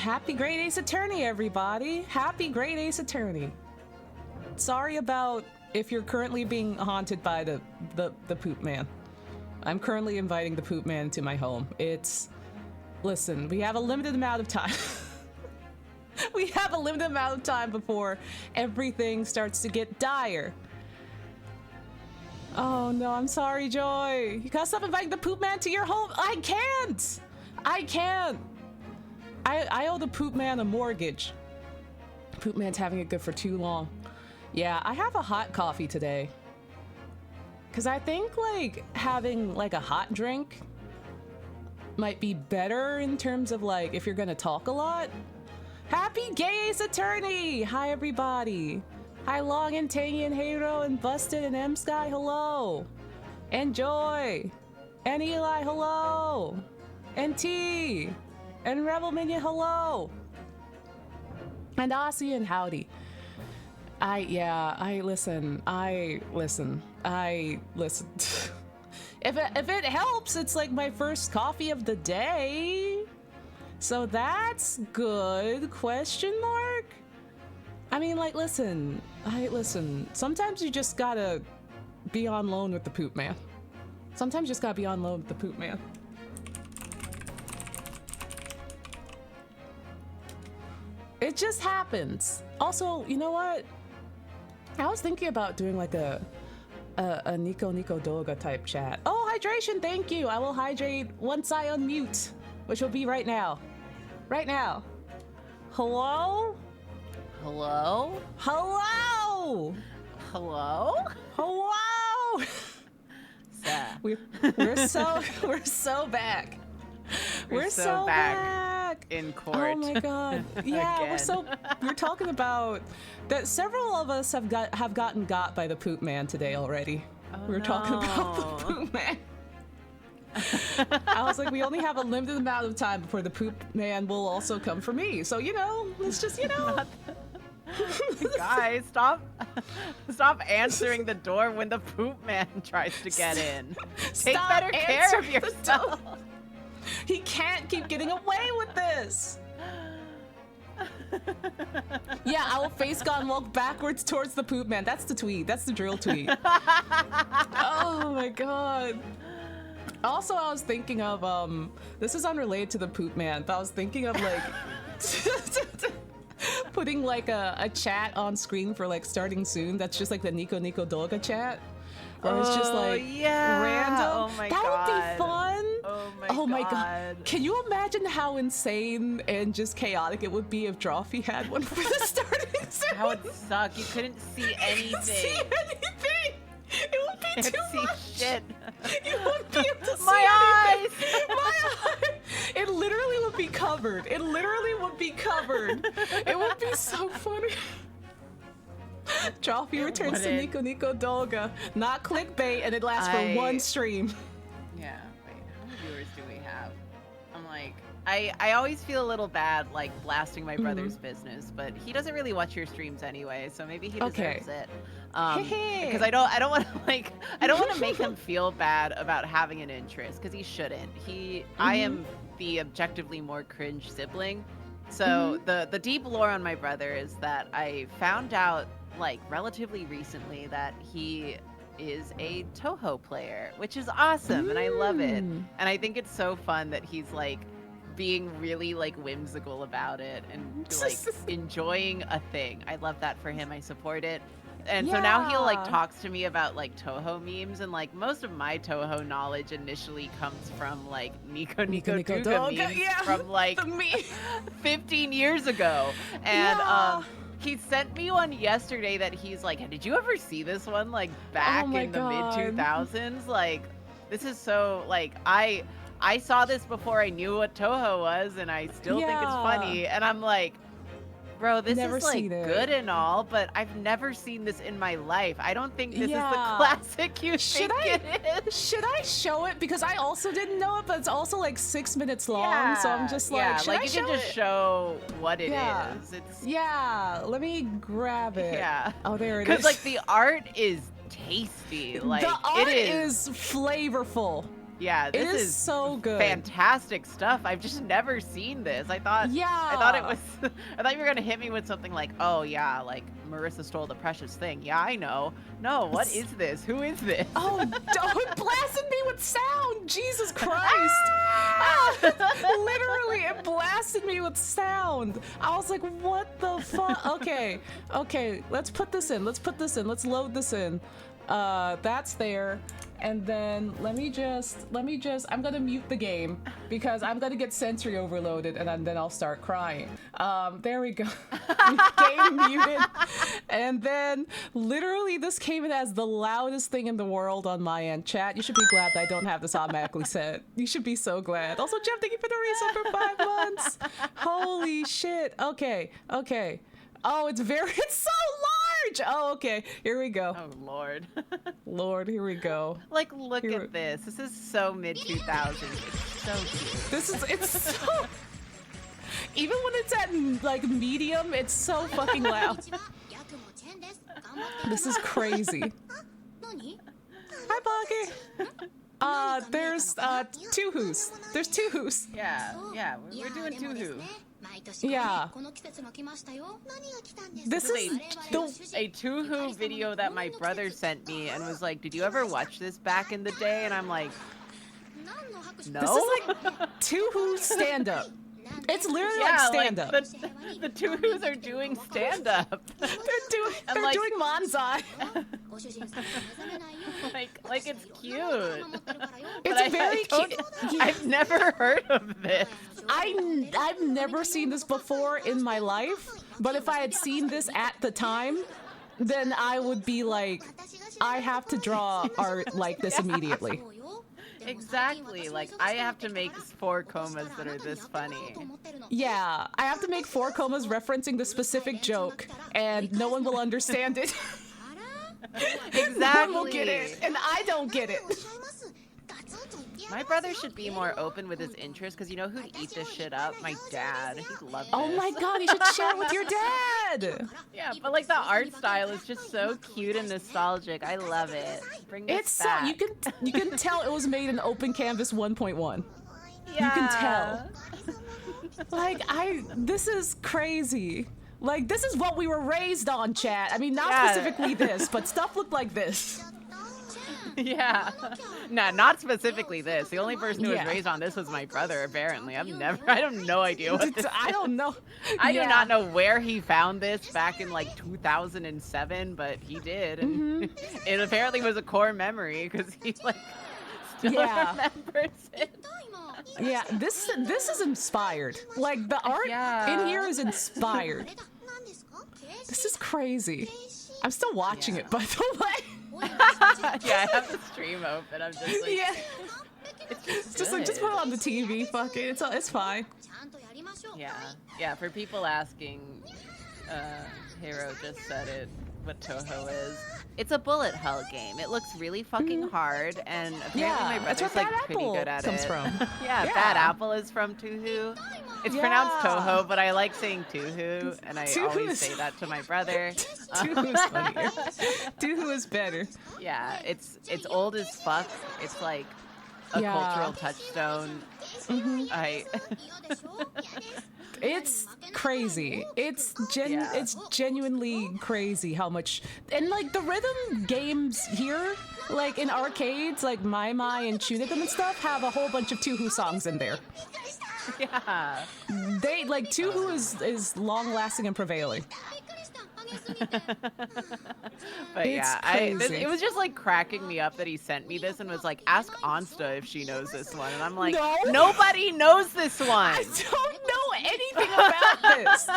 Happy Great Ace Attorney, everybody. Happy Great Ace Attorney. Sorry about if you're currently being haunted by the poop man. I'm currently inviting the poop man to my home. Listen, we have a limited amount of time. We have a limited amount of time before everything starts to get dire. Oh no, I'm sorry, Joy. You gotta stop inviting the poop man to your home. I can't. I owe the poop man a mortgage. Poop man's having it good for too long. Yeah, I have a hot coffee today. Cause I think like having like a hot drink might be better in terms of like if you're gonna talk a lot. Happy Gay Ace Attorney! Hi everybody. Hi Long and Tangy and Hero and Busted and M Sky, hello. And Joy. And Eli, hello. And T. And Rebel Minion, hello. And Aussie and howdy. I listen. If it helps, it's like my first coffee of the day. So that's good, question mark? I mean, like, listen. Sometimes you just gotta be on loan with the poop man. Sometimes you just gotta be on loan with the poop man. It just happens. Also, you know what? I was thinking about doing like a Nico Doga type chat. Oh, hydration, thank you. I will hydrate once I unmute, which will be right now. Right now. Hello? Hello? Hello? Hello? Hello? We're so back. We're so back in court. Oh my god. Yeah, we're talking about that several of us have gotten got by the poop man today already. We're talking about the poop man. I was like, we only have a limited amount of time before the poop man will also come for me. So, let's just, Guys, stop answering the door when the poop man tries to get in. Take better care of yourself. He can't keep getting away with this. Yeah, I will face God and walk backwards towards the poop man. That's the tweet. That's the drill tweet. Oh my god. Also, I was thinking of, this is unrelated to the poop man, but I was thinking of like putting like a chat on screen for like starting soon. That's just like the Nico Doga chat. Where it's just like random. Oh my that god. Would be fun. Oh my god. Can you imagine how insane and just chaotic it would be if Drawfee had one for the starting soon? That would suck. You couldn't see anything. See anything. It would be too much. Shit. You wouldn't be able to see my anything. My eyes. It literally would be covered. It would be so funny. Drawfee returns to Nico Doga. Not clickbait, and it lasts for one stream. Yeah. Wait, how many viewers do we have? I'm like, I always feel a little bad like blasting my brother's business, but he doesn't really watch your streams anyway, so maybe he deserves it. Because I don't want to make him feel bad about having an interest, because he shouldn't. I am the objectively more cringe sibling. So the deep lore on my brother is that I found out like relatively recently that he is a Toho player, which is awesome, and I love it. And I think it's so fun that he's like being really like whimsical about it and like enjoying a thing. I love that for him. I support it. And so now he'll like talks to me about like Toho memes, and like most of my Toho knowledge initially comes from like Nico Doga memes from like 15 years ago. And he sent me one yesterday that he's like, did you ever see this one like back in the mid-2000s? Like, this is so like I saw this before I knew what Toho was, and I still think it's funny. And I'm like, bro, this is like good and all, but I've never seen this in my life. I don't think this is the classic you think it is. Should I show it? Because I also didn't know it, but it's also like 6 minutes long, so I'm just like, should I you show can just show what it is. It's let me grab it. Yeah. Oh, there it is. Because like the art is tasty. Like the art is flavorful. Yeah, It this is so good. fantastic stuff. I've just never seen this. I thought it was I thought you were gonna hit me with something like, oh yeah, like Marissa stole the precious thing. Yeah, I know. No, what is this? Who is this? Oh, it blasted me with sound. Jesus Christ. Literally, it blasted me with sound. I was like, what the fuck? Okay, let's put this in. Let's load this in. That's there. And then let me just, I'm gonna mute the game because I'm gonna get sensory overloaded and then I'll start crying. There we go. Game muted. And then literally this came in as the loudest thing in the world on my end. Chat, you should be glad that I don't have this automatically set. You should be so glad. Also, Jeff, thank you for the reset for 5 months. Holy shit. Okay. Oh, it's so large. Oh, okay. Here we go. Oh, Lord. Lord, here we go. Like, look at this. This is so mid-2000s. It's so cute. It's so... Even when it's at, like, medium, it's so fucking loud. This is crazy. Hi, Buggy. There's, 2 whoos. There's 2 whoos. Yeah, we're doing 2 who. Yeah. This is a 2 who video that my brother sent me and was like, did you ever watch this back in the day? And I'm like, no. This is like 2 who stand-up. It's literally like stand-up. Like the 2 who's are doing stand-up. They're doing manzai. like it's cute. It's very cute. I've never heard of this. I've never seen this before in my life, but if I had seen this at the time, then I would be like, I have to draw art like this immediately. Exactly. Like, I have to make 4 comas that are this funny. Yeah, I have to make 4 comas referencing the specific joke, and no one will understand it. Exactly. No one will get it, and I don't get it. My brother should be more open with his interests, because you know who'd eat this shit up? My dad. He'd love this. Oh my god, you should share it with your dad! Yeah, but like the art style is just so cute and nostalgic. I love it. Bring this back. So, you can tell it was made in Open Canvas 1.1. Yeah. You can tell. Like, this is crazy. Like, this is what we were raised on, chat. I mean, not specifically this, but stuff looked like this. Yeah. Nah, not specifically this. The only person who was raised on this was my brother, apparently. I have no idea what this is. I don't know. I do not know where he found this back in like 2007, but he did. And it apparently was a core memory because he like still remembers it. Yeah, this is inspired. Like, the art in here is inspired. This is crazy. I'm still watching it, by the way. Yeah, I have the stream open. I'm just like, it's just like, just put it on the TV. Fuck it. It's fine. Yeah. For people asking, Hero just said it. What Toho is? It's a bullet hell game. It looks really fucking hard, and apparently my brother's like pretty good at it. From. Yeah, Bad Apple is from Tuhu. It's pronounced Toho, but I like saying Tuhu, and I always say that to my brother. Tuhu is funnier. Tuhu is better. Yeah, it's old as fuck. It's like a cultural touchstone. It's crazy. It's genuinely crazy how much, and like the rhythm games here, like in arcades, like Mai Mai and Chunikum and stuff, have a whole bunch of Tuhu songs in there. Yeah. They like Tuhu is long lasting and prevailing. But it was just like cracking me up that he sent me this and was like, ask Onsta if she knows this one, and I'm like, nobody knows this one. I don't know anything about this.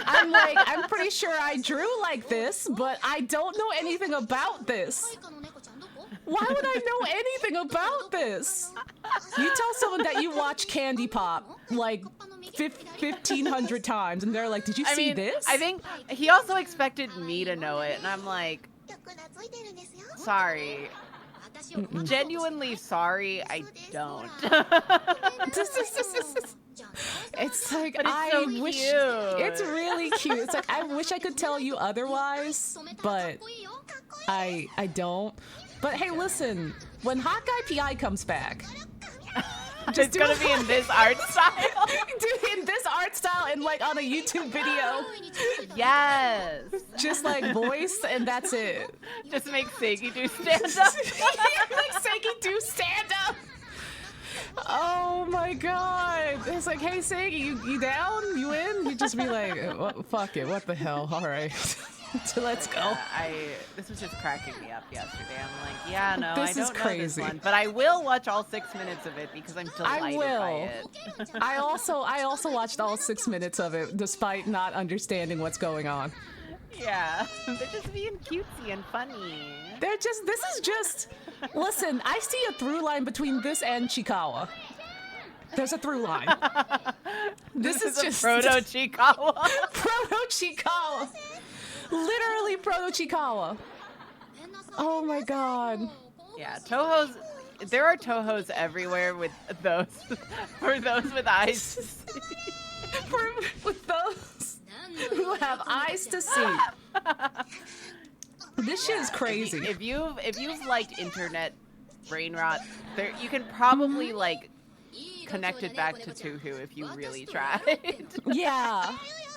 I'm pretty sure I drew like this, but I don't know anything about this. Why would I know anything about this? You tell someone that you watch Candy Pop like 1,500 times, and they're like, "Did you see this?" I think he also expected me to know it, and I'm like, sorry. Genuinely sorry, I don't. It's like, but it's so wish cute. It's really cute. It's like, I wish I could tell you otherwise, but I don't. But hey, listen, when Hot Guy PI comes back, It's gonna be in this art style. Dude, in this art style and like on a YouTube video. Yes. Just like voice and that's it. Just make Seiki do stand up. Like Seiki do stand up. Oh my god. It's like, hey Seiki, you down? You in? You just be like, fuck it, what the hell? All right. So let's go. This was just cracking me up yesterday. I'm like, yeah, no, This I is don't know crazy. this one, but I will watch all 6 minutes of it because I'm delighted by it. I also watched all 6 minutes of it despite not understanding what's going on. Yeah, they're just being cutesy and funny. This is just, listen, I see a through line between this and Chikawa. There's a through line. This is just proto Chikawa. Proto Chikawa. Literally Proto Chikawa. Oh my god. Yeah, Toho's. There are Tohos everywhere with those, for those with eyes to see. With those who have eyes to see. This shit is crazy. If you've liked internet brain rot, there you can probably like connect it back to Tuhu if you really tried. Yeah.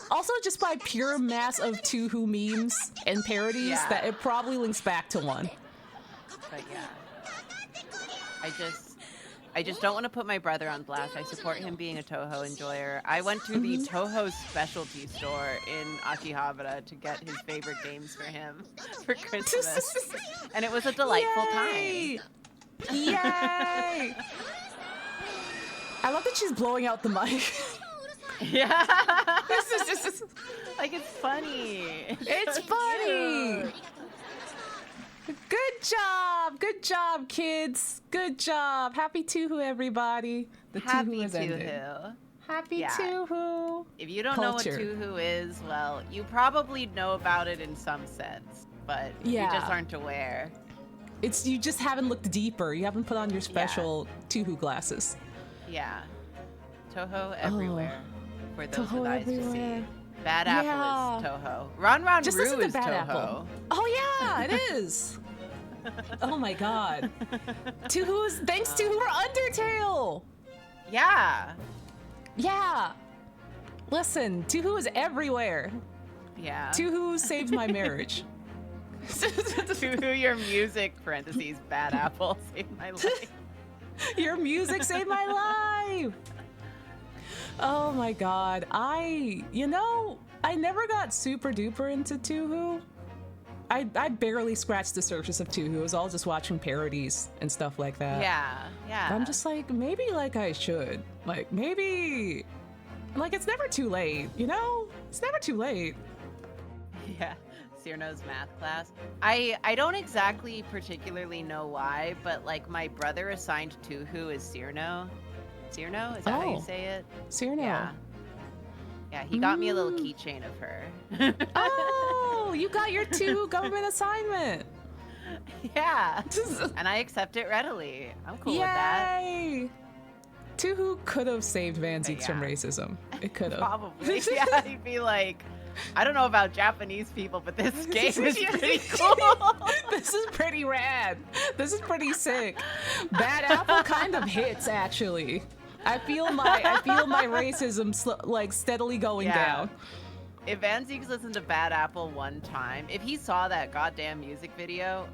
Also, just by pure mass of Tuhu memes and parodies, that it probably links back to one. But yeah, I just don't want to put my brother on blast. I support him being a Toho enjoyer. I went to the Toho specialty store in Akihabara to get his favorite games for him for Christmas, and it was a delightful time. Yay! I love that she's blowing out the mic. Yeah. This is just like, it's funny. It's so funny. Cute. Good job, kids. Good job. Happy Tuhu, everybody. The Happy Tuhu has ended. Tuhu. Happy Tuhu. If you don't know what Tuhu is, well, you probably know about it in some sense, but you just aren't aware. You just haven't looked deeper. You haven't put on your special Tuhu glasses. Yeah. Toho everywhere. For those Toho with eyes everywhere. to see. Bad Apple is Toho. Ron just Roo listen to is Bad Toho. Apple. Oh yeah, it is. Oh my god. Thanks Tuhu for Undertale. Yeah. Yeah. Listen, Tuhu is everywhere. Yeah. Tuhu saved my marriage. Tuhu, your music, parentheses, Bad Apple, saved my life. Your music saved my life. Oh my god. I never got super duper into Tuhu. I barely scratched the surface of Tuhu. It was all just watching parodies and stuff like that. Yeah. I'm just like, maybe like I should. Like maybe like it's never too late, you know? It's never too late. Yeah. Cyrno's math class. I don't exactly particularly know why, but like my brother assigned Tuhu as Cyrno. Cyrno? Is that how you say it? Cyrno. Yeah, he got me a little keychain of her. Oh, you got your Tuhu government assignment. Yeah. And I accept it readily. I'm cool with that. Yay! Tuhu could have saved Van Zeeks from racism. It could have. Probably. Yeah, he'd be like, I don't know about Japanese people, but this game is pretty cool. This is pretty rad. This is pretty sick. Bad Apple kind of hits, actually. I feel my racism like steadily going down. If Van Zeeks listened to Bad Apple one time, if he saw that goddamn music video,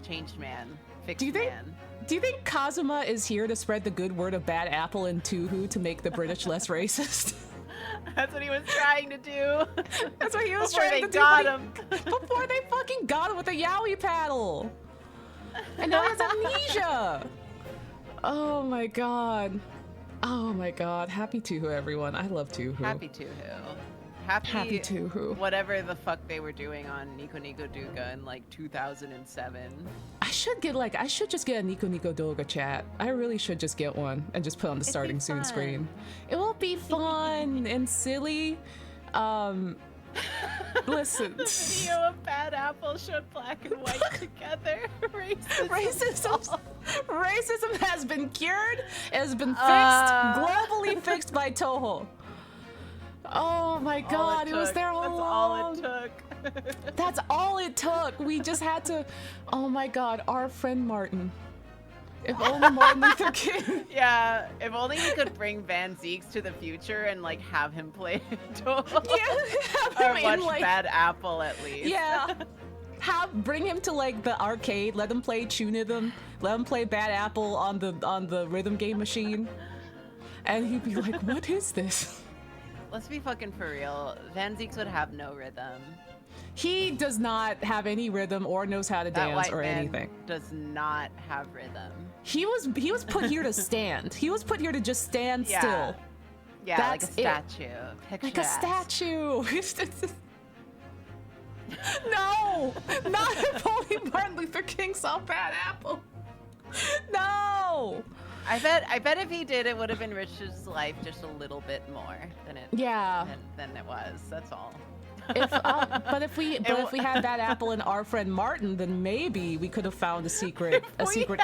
changed man, fixed man. Do you think Kazuma is here to spread the good word of Bad Apple and Tuhu to make the British less racist? That's what he was trying to do. That's what he was trying to do. Before they fucking got him with a yaoi paddle. And now he has amnesia. Oh my god. Oh my god. Happy Tuhu, everyone. I love Tuhu. Happy Tuhu. Happy Tuhu. Whatever the fuck they were doing on Nico Nico Duga in like 2007. I should just get a Nico Nico Doga chat. I really should just get one and just put on the starting soon screen. It will be fun and silly. Listen. The video of Bad Apple showed black and white together. Racism has been cured. It has been fixed. Globally fixed by Toho. Oh my god, it was there all along. That's all it took. That's all it took. We just had to. Oh my god, our friend Martin. If only Martin Luther King. Yeah, if only we could bring Van Zeeks to the future and like have him play Toho. Yeah, Or watch like, Bad Apple at least. Yeah. Bring him to like the arcade, let him play Tunism, let him play Bad Apple on the rhythm game machine. And he'd be like, what is this? Let's be fucking for real. Van Zeeks would have no rhythm. He does not have any rhythm or knows how to dance or anything. Does not have rhythm. He was put here to stand. He was put here to just stand still. Yeah, that's like a statue. Like a statue. No, not if only Martin Luther King saw Bad Apple. No. I bet if he did, it would have enriched his life just a little bit more than it was. That's all. But if we had Bad Apple and Our Friend Martin, then maybe we could have found a secret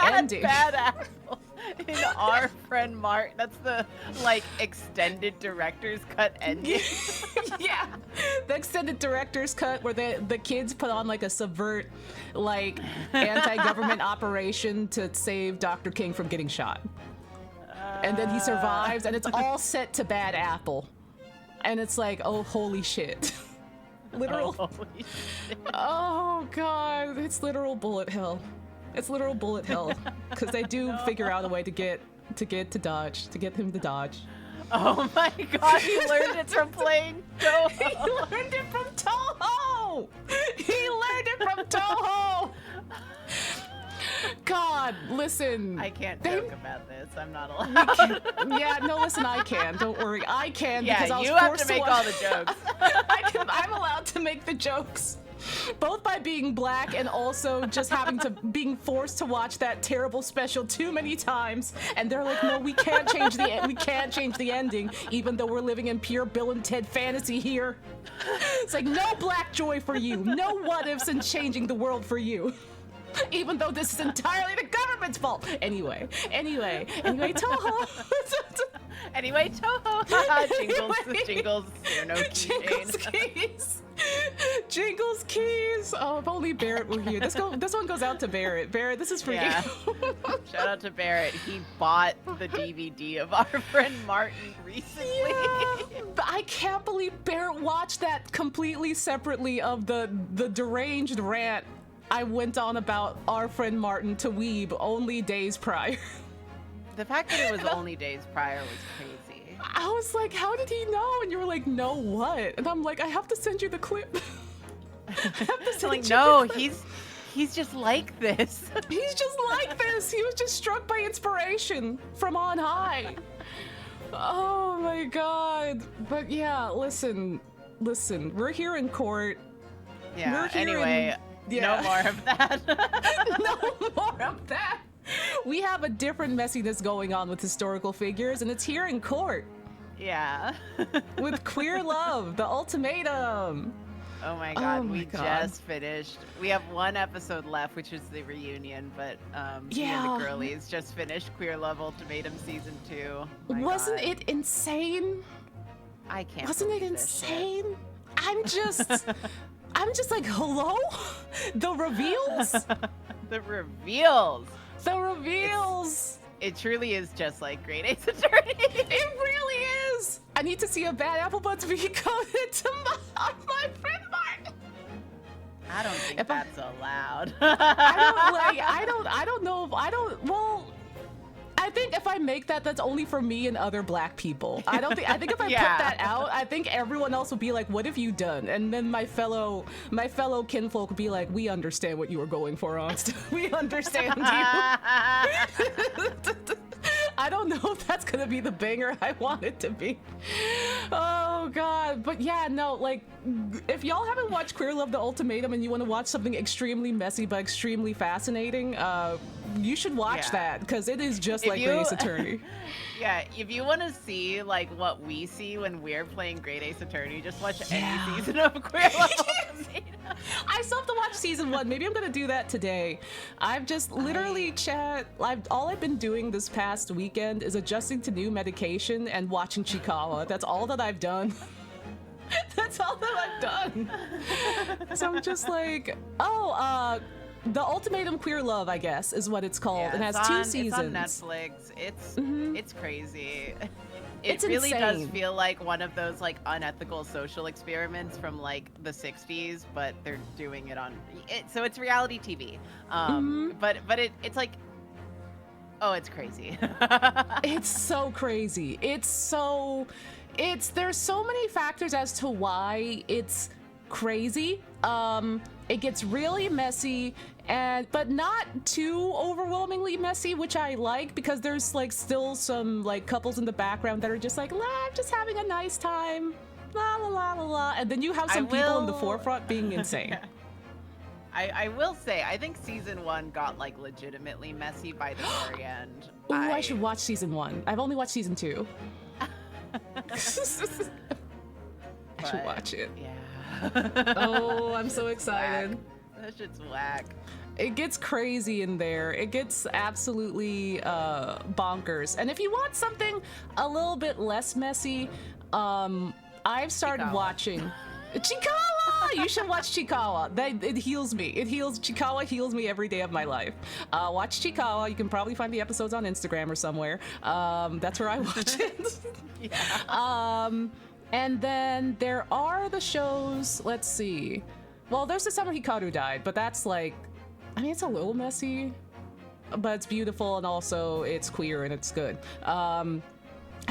ending. Bad Apple in Our Friend Martin. That's the like extended director's cut ending. Yeah, the extended director's cut where the kids put on like a subvert, like anti-government operation to save Dr. King from getting shot, and then he survives, and it's all set to Bad Apple, and it's like, oh holy shit. Literal. Holy shit. Oh god, it's literal bullet hell. It's literal bullet hell because they do figure out a way to get to dodge, to get him to dodge. Oh my god, he learned it from playing Toho. He learned it from Toho. He learned it from Toho. God, listen. I can't joke about this. I'm not allowed. Yeah, no, listen, I can. Don't worry. I can because I was you have forced to make all the jokes. I'm allowed to make the jokes. Both by being black and also just being forced to watch that terrible special too many times. And they're like, no, we can't change the ending, even though we're living in pure Bill and Ted fantasy here. It's like, no black joy for you. No what ifs and changing the world for you. Even though this is entirely the government's fault. Anyway, Toho. Anyway, Toho. Jingles. Jingles keys. Jingles keys. Oh, if only Barrett were here. This one goes out to Barrett. Barrett, this is for you. Shout out to Barrett. He bought the DVD of Our Friend Martin recently. Yeah. But I can't believe Barrett watched that completely separately of the deranged rant I went on about Our Friend Martin to Weeb only days prior. The fact that it was only days prior was crazy. I was like, how did he know? And you were like, no, what? And I'm like, I have to send you the clip. He's just like this. He's just like this. He was just struck by inspiration from on high. Oh my god. But yeah, listen. We're here in court. Yeah, anyway. No more of that. No more of that. We have a different messiness going on with historical figures, and it's here in court. Yeah. With Queer Love, the ultimatum. Oh my god, we just finished. We have one episode left, which is the reunion, but me and the girlies just finished Queer Love Ultimatum Season 2. Wasn't it insane? I can't. Wasn't it insane? I'm just like, hello? The reveals? The reveals. The reveals. It truly is just like Grade A's Attorney. It really is. I need to see a Bad Apple Butts be coded to my friend Martin. I don't think that's allowed. I don't know. Well, I think if I make that's only for me and other black people. I think if I put that out, I think everyone else will be like, what have you done? And then my fellow kinfolk will be like, we understand what you were going for, Onsta. We understand you. I don't know if that's gonna be the banger I want it to be. Oh god. But yeah, no, like, if y'all haven't watched Queer Love the Ultimatum and you want to watch something extremely messy but extremely fascinating, you should watch that, because it is just like Grade A's Attorney. Yeah, if you want to see like what we see when we're playing Grade A's Attorney, just watch any season of Queer Love Ultimatum. I still have to watch season 1. Maybe I'm gonna do that today. I've just literally all I've been doing this past weekend is adjusting to new medication and watching Chikawa. That's all that I've done. That's all that I've done. So I'm just like, The Ultimatum Queer Love, I guess, is what it's called. Yeah, it has 2 seasons. It's on Netflix. It's crazy. It It's really insane. does feel like one of those like unethical social experiments from like the 60s, but they're doing it on it. So it's reality TV. But it's like, oh, it's crazy. It's so crazy. There's so many factors as to why it's crazy. It gets really messy, but not too overwhelmingly messy, which I like, because there's like still some like couples in the background that are just like, I'm just having a nice time, la la la la la, and then you have some people in the forefront being insane. I will say, I think season 1 got like legitimately messy by the very end. Ooh, I should watch season 1. I've only watched season 2. I should watch it. Yeah. Oh, I'm so excited. That shit's whack. It gets crazy in there. It gets absolutely bonkers. And if you want something a little bit less messy, I've started watching Chikawa. You should watch Chikawa. It heals me. Chikawa heals me every day of my life. Watch Chikawa. You can probably find the episodes on Instagram or somewhere. That's where I watch it. Yeah. And then there are the shows, let's see. Well, there's the Summer Hikaru Died, but that's like, I mean, it's a little messy, but it's beautiful, and also it's queer and it's good. I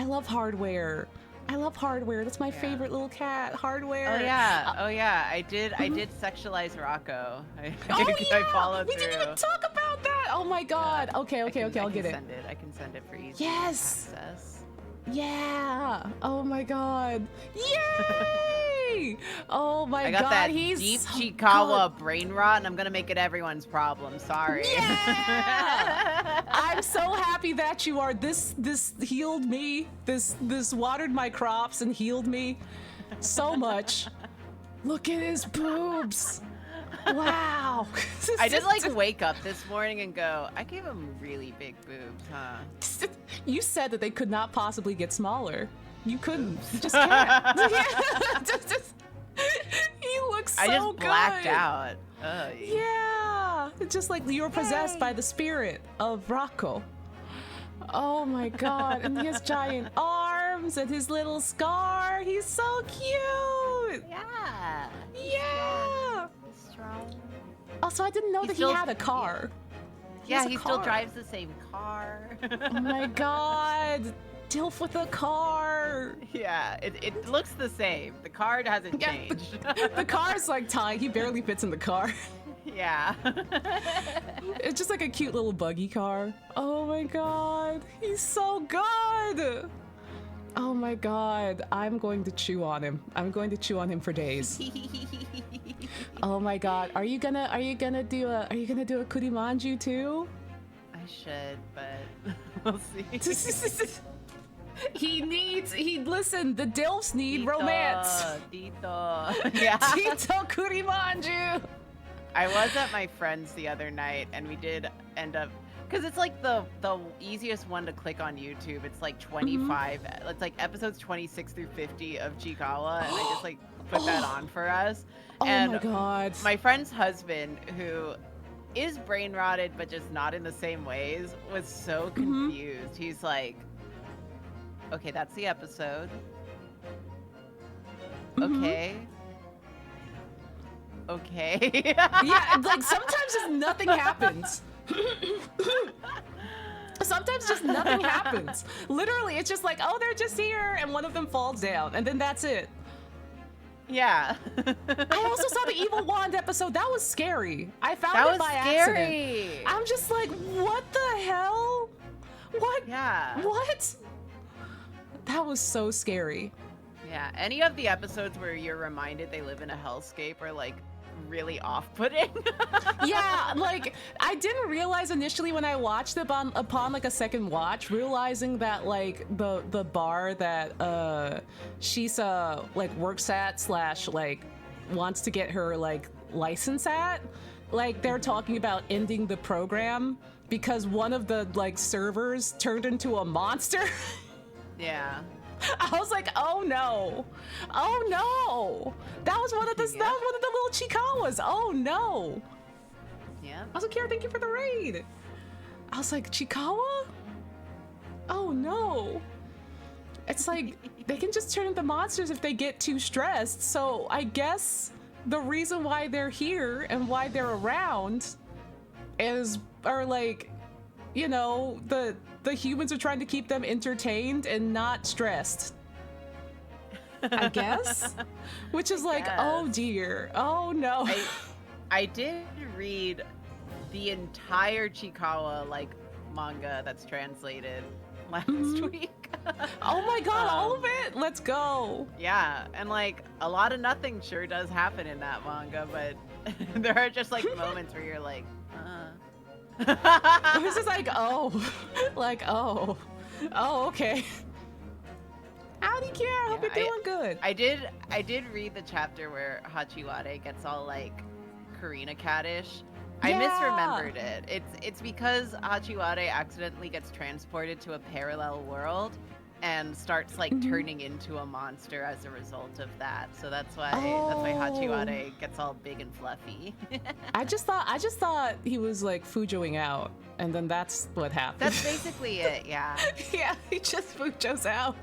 love Hardware. That's my favorite little cat, Hardware. Oh yeah. I did sexualize Rocco. I followed We through. didn't even talk about that. Oh my god. Okay, I'll get it. I can send it for easy access. Yeah. Oh my god. Yay! Oh my god. I got that he's deep so Chikawa good. brain rot, and I'm gonna make it everyone's problem. Sorry. Yeah! I'm so happy that you are. This healed me. This watered my crops and healed me so much. Look at his boobs. Wow. I did like wake up this morning and go, I gave him really big boobs, huh? You said that they could not possibly get smaller. You couldn't. You just can't. He looks so good. I just blacked out. Yeah. It's just like you were possessed by the spirit of Rocco. Oh my god. And he has giant arms and his little scar. He's so cute. Yeah. Yeah. He's strong. Also, I didn't know that he had a car. Yeah, he still drives the same car. Oh my god. Dilf with a car. Yeah, it looks the same. The car hasn't changed. The car's like tiny. He barely fits in the car. Yeah. It's just like a cute little buggy car. Oh my god. He's so good. Oh my god. I'm going to chew on him. I'm going to chew on him for days. Oh my god. Are you gonna do a kurimanju too? I should, but we'll see. Listen, the Dilfs need romance. Tito. Yeah. Tito kurimanju. I was at my friend's the other night, and we did end up, because it's like the easiest one to click on YouTube. It's like 25. It's like episodes 26 through 50 of Chikawa, and I just like put that on for us. Oh and my god. My friend's husband, who is brain rotted but just not in the same ways, was so confused. He's like, okay, that's the episode. Okay. Yeah, like sometimes just nothing happens. Sometimes just nothing happens. Literally, it's just like, oh, they're just here, and one of them falls down, and then that's it. Yeah. I also saw the Evil Wand episode. That was scary. I found it by accident. I'm just like, what the hell? What? Yeah. What? That was so scary. Yeah. Any of the episodes where you're reminded they live in a hellscape are like really off-putting. Yeah, like I didn't realize initially when I watched it upon like a second watch, realizing that like the bar that Shisa like works at / like wants to get her like license at, like they're talking about ending the program because one of the like servers turned into a monster. Yeah. I was like, oh no, that was one of the little Chikawas. Oh no. Yeah. I was like, Kiara, thank you for the raid. I was like, Chikawa? Oh no. It's like, they can just turn into monsters if they get too stressed. So I guess the reason why they're here and why they're around are like, you know, the humans are trying to keep them entertained and not stressed. I guess? Which is like, oh dear. Oh no. I did read the entire Chikawa like manga that's translated last week. Oh my god, all of it? Let's go. Yeah, and like a lot of nothing sure does happen in that manga, but there are just like moments where you're like, This is like, oh, okay. Howdy, Kiara. Hope you're doing good. I did read the chapter where Hachiwade gets all like Karina Caddish. I misremembered it. It's because Hachiwade accidentally gets transported to a parallel world and starts like turning into a monster as a result of that. So that's why Hachiwade gets all big and fluffy. I just thought he was like Fujoing out, and then that's what happened. That's basically it, yeah. Yeah, he just Fujo's out.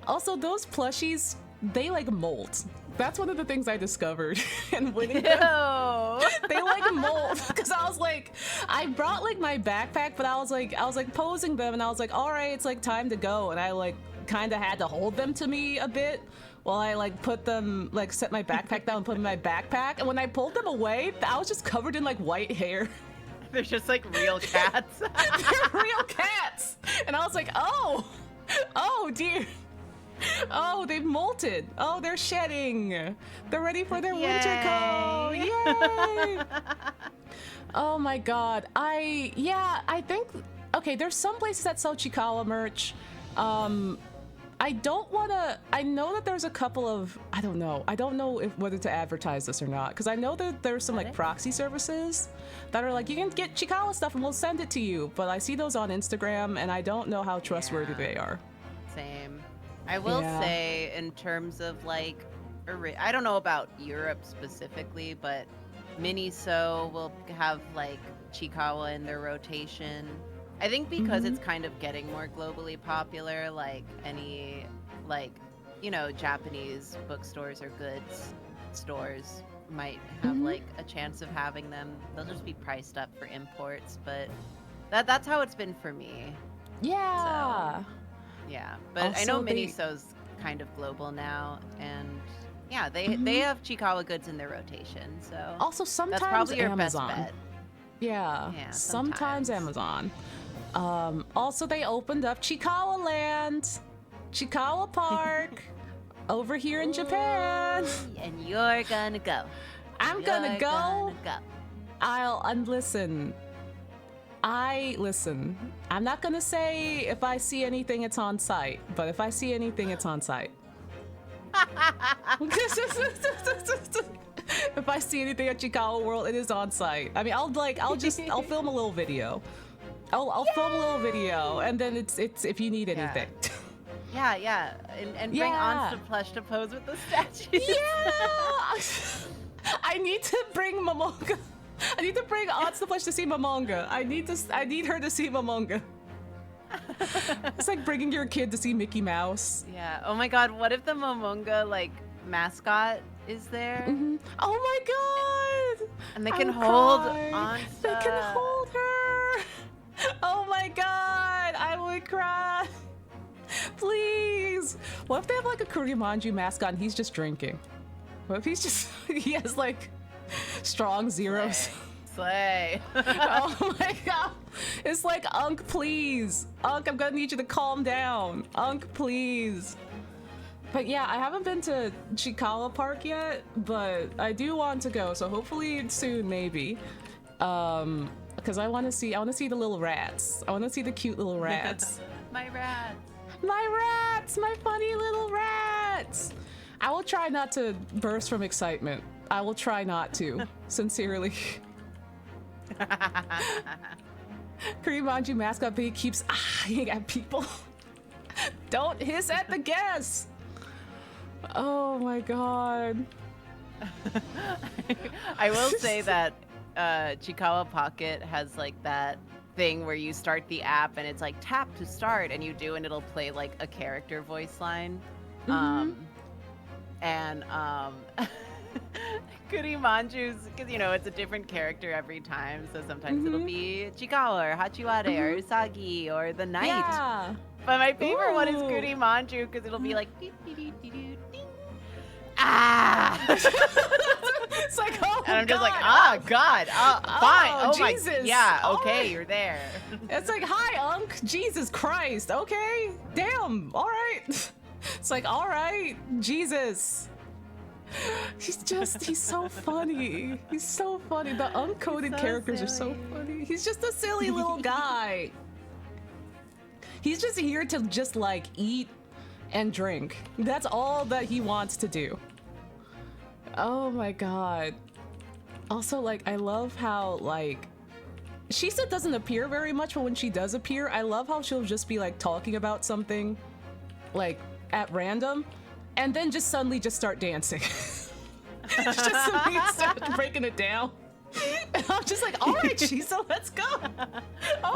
Also, those plushies, they like mold. That's one of the things I discovered in winning them. They like mold, because I was like, I brought like my backpack, but I was like posing them, and I was like, all right, it's like time to go, and I like kind of had to hold them to me a bit while I like put them, like set my backpack down and put them in my backpack, and when I pulled them away, I was just covered in like white hair. They're just like real cats. They're real cats, and I was like, oh dear. Oh, they've molted. Oh, they're shedding. They're ready for their winter coat. Yay! Oh my god. I think, okay, there's some places that sell Chikawa merch. I know that there's a couple of, I don't know whether to advertise this or not, because I know that there's some like proxy services that are like, you can get Chikawa stuff and we'll send it to you, but I see those on Instagram and I don't know how trustworthy they are. Same. I will say, in terms of like, I don't know about Europe specifically, but Miniso will have like Chikawa in their rotation. I think because it's kind of getting more globally popular, like any, like, you know, Japanese bookstores or goods stores might have like a chance of having them. They'll just be priced up for imports, but that's how it's been for me. Yeah. So, yeah, but also, I know Miniso's kind of global now, and yeah, they have Chikawa goods in their rotation. So also sometimes that's probably your Amazon. best bet. Yeah, sometimes Amazon. Also, they opened up Chikawa Land, Chikawa Park, over here in Japan. And you're gonna go. I'm gonna go. Listen. I'm not gonna say if I see anything, it's on site, but if I see anything, it's on site. If I see anything at Chikawa World, it is on site. I mean, I'll film a little video. I'll film a little video, and then it's if you need anything. Yeah, and bring Onsta plush to pose with the statues. Yeah. I need to bring Momonga. I need to bring Onsta plush to see Momonga. I need her to see Momonga. It's like bringing your kid to see Mickey Mouse. Yeah. Oh my god, what if the Momonga like mascot is there? Oh my god! And they can hold Onsta. They can hold her. Oh my god! I would cry. Please. What if they have like a Kurimanju mascot and he's just drinking? What if he has like strong zeros? Slay. Oh my god. It's like, Unk, please. Unk, I'm gonna need you to calm down. Unk, please. But yeah, I haven't been to Chikawa Park yet, but I do want to go, so hopefully soon, maybe. Because I want to see the little rats. I want to see the cute little rats. My rats. My rats! My funny little rats! I will try not to burst from excitement. I will try not to. Sincerely. Kurimanju mascot bee keeps eyeing at people. Don't hiss at the guests! Oh my god. I will say that Chikawa Pocket has like that thing where you start the app and it's like tap to start and you do and it'll play like a character voice line. Goody Manju's, because it's a different character every time, so sometimes it'll be Chikawa or Hachiware or Usagi or the Knight. Yeah. But my favorite one is Goody Manju because it'll be like dee, dee, dee, dee, dee, ding. Ah! It's like, oh, and I'm just God. like, God, fine, oh Jesus. my, yeah, All okay, right. you're there. It's like, hi, Unc, Jesus Christ, okay, damn, all right. It's like, all right, Jesus. He's so funny. He's so funny. The uncoded characters are so funny. He's just a silly little guy. He's just here to just like eat and drink. That's all that he wants to do. Oh my God. Also, like, I love how, like, Shisa doesn't appear very much, but when she does appear, I love how she'll just be like talking about something like at random and then just suddenly just start dancing. Just suddenly start breaking it down. And I'm just like, all right, Shisa, let's go.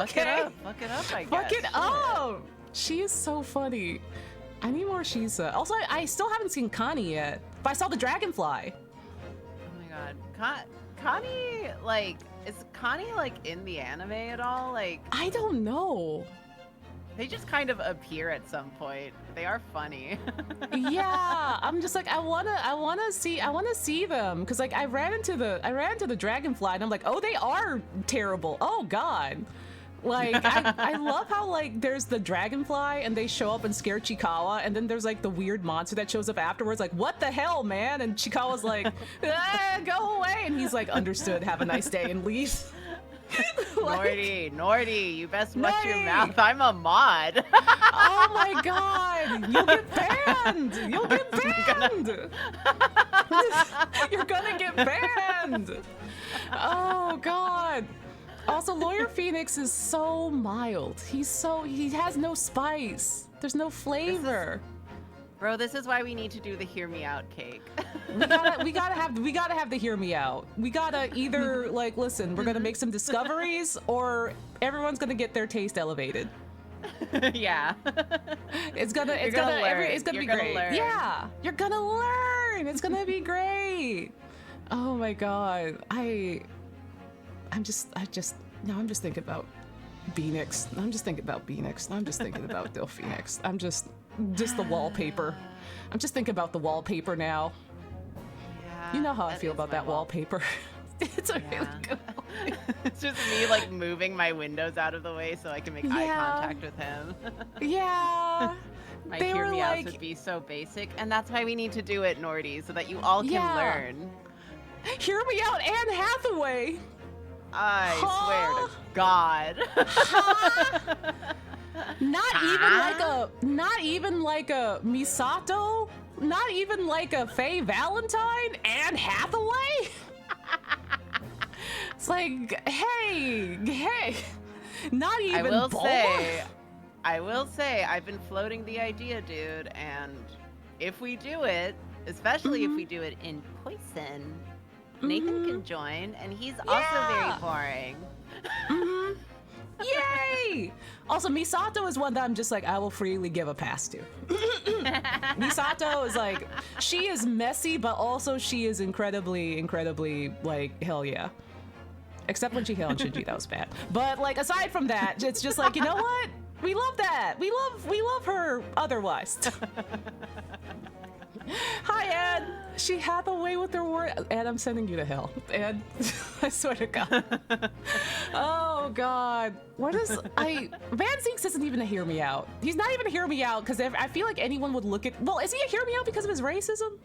Okay. Fuck it up, I guess. Fuck it up. She is so funny. I need more Shisa. Also, I still haven't seen Connie yet, but I saw the dragonfly. Oh my God. Connie, like, is Connie, like, in the anime at all? Like, I don't know. they just kind of appear at some point. They are funny. Yeah, I'm just like, I wanna see them, because like I ran into the dragonfly and I'm like, oh, they are terrible. Oh God. Like, I love how, like, there's the dragonfly and they show up and scare Chikawa, and then there's, like, the weird monster that shows up afterwards, like, what the hell, man? And Chikawa's like, go away. And he's like, understood, have a nice day, and leaves. Like, Nordy, you best watch your mouth. I'm a mod. Oh my God, you'll get banned. You'll get banned. You're gonna get banned. Oh God. Also, Lawyer Phoenix is so mild. He has no spice. There's no flavor. Bro, this is why we need to do the hear me out cake. we gotta have the hear me out. We gotta either like, listen, we're gonna make some discoveries, or everyone's gonna get their taste elevated. Yeah. It's gonna be great. Learn. Yeah, you're gonna learn. It's gonna be great. Oh my God, I'm just thinking about Phoenix. I'm just thinking about Phoenix. I'm just thinking about Del Phoenix. I'm just the wallpaper. I'm just thinking about the wallpaper now. Yeah, You know how I feel about that wallpaper. It's a really good one. It's just me like moving my windows out of the way so I can make eye contact with him. Yeah. My They hear were me like, outs would be so basic, and that's why we need to do it, Nordy, so that you all can learn. Hear me out, Anne Hathaway. I swear to God. Not even like a Misato, not even like a Faye Valentine, Anne Hathaway. It's like, hey, not even. I will say, I've been floating the idea, dude, and if we do it, especially if we do it in Poison, Nathan can join, and he's also very boring. Yay! Also, Misato is one that I'm just like, I will freely give a pass to. Misato is like, she is messy, but also she is incredibly, like, hell yeah. Except when she hit on Shinji, that was bad. But like, aside from that, it's just like, you know what? We love that. We love her otherwise. Hi, Ed. She had the way with her word. Ed, I'm sending you to hell. Ed, I swear to God. Oh, God. Van Zinks isn't even a hear me out. He's not even a hear me out because I feel like anyone would look at. Well, is he a hear me out because of his racism?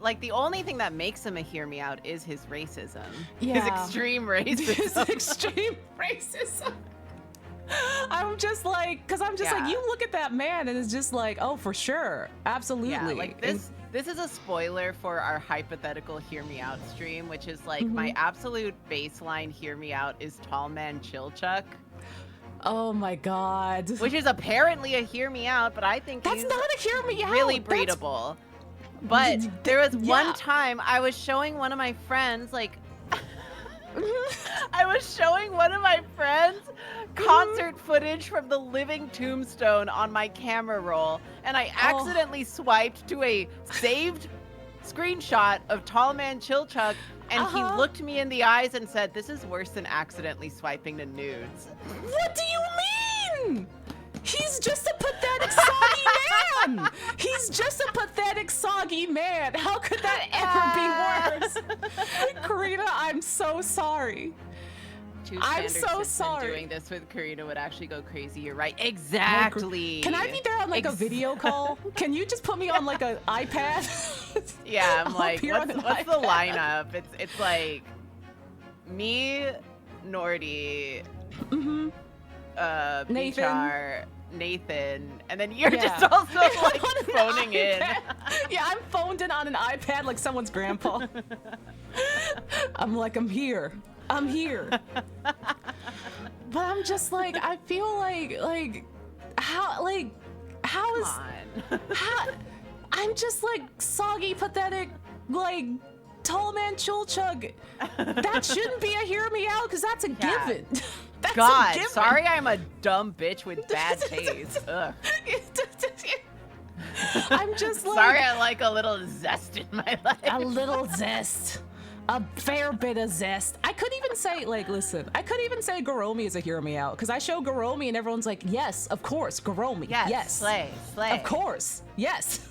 Like, the only thing that makes him a hear me out is his racism. Yeah. His extreme racism. His extreme racism. I'm just like, you look at that man and it's just like, oh, for sure. Absolutely. Yeah, like this is a spoiler for our hypothetical hear me out stream, which is like my absolute baseline hear me out is Tall Man Chilchuck. Oh my God. Which is apparently a hear me out, but I think that's not a hear me out. Really breedable. But there was one time I was showing one of my friends, like, I was showing one of my friends concert footage from the Living Tombstone on my camera roll, and I accidentally swiped to a saved screenshot of Tall Man Chill Chug, and he looked me in the eyes and said, "This is worse than accidentally swiping to nudes." What do you mean? He's just a pathetic, soggy man. He's just a pathetic, soggy man. How could that ever be worse? Karina, I'm so sorry. I'm so sorry. Doing this with Karina would actually go crazy. You're right. Exactly. Can I be there on like a video call? Can you just put me on like an iPad? Yeah, I'm like, what's the lineup? It's like me, Nordy, Nathan, and then you're just also like phoning in. Yeah, I'm phoned in on an iPad like someone's grandpa. I'm like, I'm here. But I'm just like, I feel like how is how I'm just like soggy, pathetic, like Tall Man Chill Chug. That shouldn't be a hear me out, because that's a given. That's God, a given. Sorry I'm a dumb bitch with bad taste. Ugh. I'm just like, sorry I like a little zest in my life. A little zest. A fair bit of zest. I could even say, like, listen, I could even say Garomi is a hear me out, because I show Garomi and everyone's like, yes, of course, Garomi. Yes. Slay. Of course. Yes.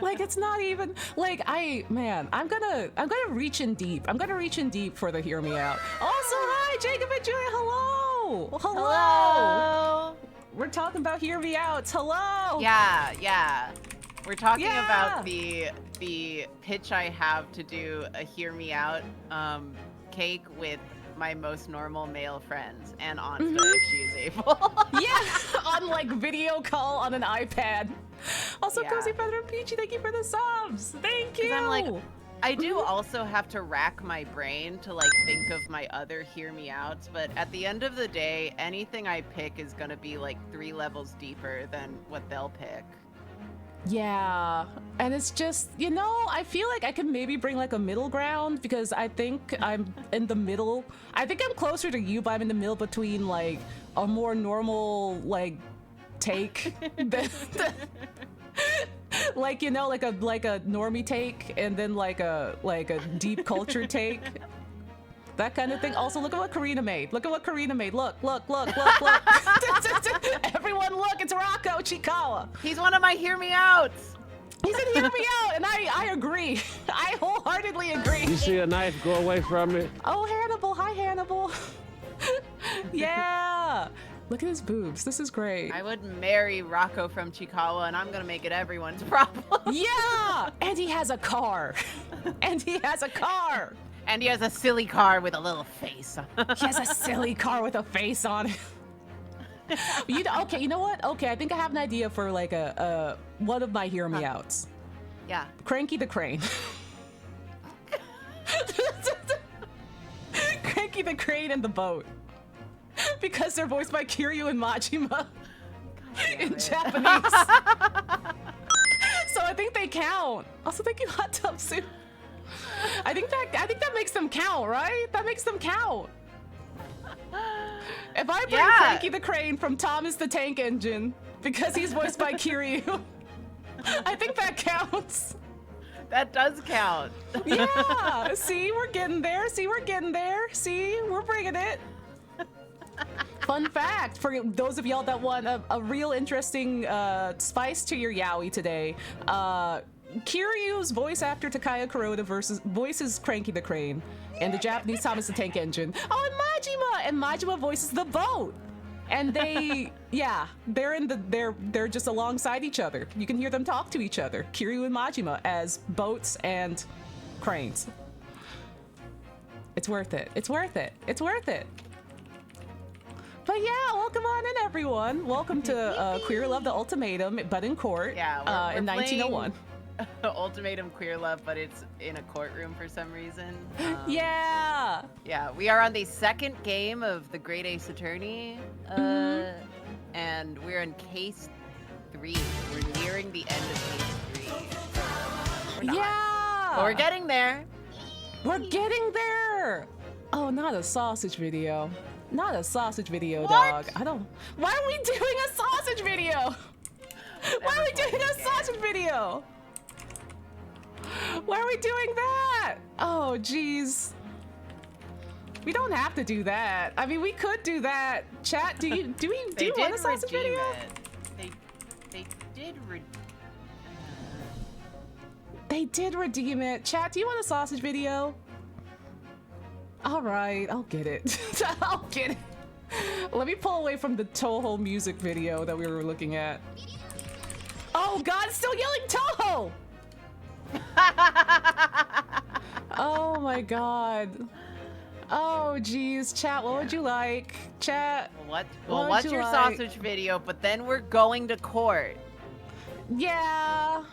Like, it's not even like I'm gonna reach in deep. I'm gonna reach in deep for the hear me out. Also, hi, Jacob and Julia. Hello. We're talking about hear me outs. Hello. Yeah. We're talking about the pitch I have to do a hear me out cake with my most normal male friends and Onsta if she is able. On like video call on an iPad. Also, Cozy Feather and Peachy, thank you for the subs. Thank you. I'm like, I do also have to rack my brain to like think of my other hear me outs, but at the end of the day, anything I pick is gonna be like 3 levels deeper than what they'll pick. Yeah, and it's just, I feel like I can maybe bring like a middle ground, because I think I'm in the middle. I think I'm closer to you, but I'm in the middle between like a more normal like take than like like a normie take, and then like a deep culture take. That kind of thing. Also, look at what Karina made. Look. Look. Everyone look, it's Rocco Chikawa. He's one of my hear me outs. He's in hear me out, and I agree. I wholeheartedly agree. You see a knife, go away from it. Oh, Hannibal. Hi, Hannibal. Yeah. Look at his boobs. This is great. I would marry Rocco from Chikawa, and I'm gonna make it everyone's problem. Yeah. And he has a car. And he has a silly car with a little face on it. He has a silly car with a face on it. Okay, you know what? Okay, I think I have an idea for like a one of my hear me outs. Yeah. Cranky the Crane. Cranky the Crane and the boat. Because they're voiced by Kiryu and Majima in Japanese. So I think they count. Also, thank you, Hot Tub Soup. I think that makes them count, right? That makes them count. If I bring Cranky the Crane from Thomas the Tank Engine, because he's voiced by Kiryu, I think that counts. That does count. Yeah. See, we're getting there. See, we're bringing it. Fun fact for those of y'all that want a real interesting spice to your yaoi today. Kiryu's voice actor Takaya Kuroda voices Cranky the Crane, and the Japanese Thomas the Tank Engine. Oh, and Majima voices the boat. And they, they're just alongside each other. You can hear them talk to each other. Kiryu and Majima as boats and cranes. It's worth it. But yeah, welcome on in, everyone. Welcome to Queer Love the Ultimatum, but in court. Yeah, we're in 1901. Ultimatum Queer Love, but it's in a courtroom for some reason. Yeah, we are on the second game of the Great Ace Attorney, and we're in case 3. We're nearing the end of page 3. We're not. Yeah! But we're getting there. We're getting there! Oh, not a sausage video. Not a sausage video, What? dog. I don't... Why are we doing a sausage video? Why are we doing a sausage video? Why are we doing that? Oh, jeez. We don't have to do that. I mean, we could do that. Chat, do you want a sausage video? They did They did redeem it. Chat, do you want a sausage video? All right, I'll get it. I'll get it. Let me pull away from the Toho music video that we were looking at. Oh God, it's still yelling Toho! Oh my God. Oh geez, chat, what would you like? Chat. What? Well, what's your sausage video? But then we're going to court. Yeah.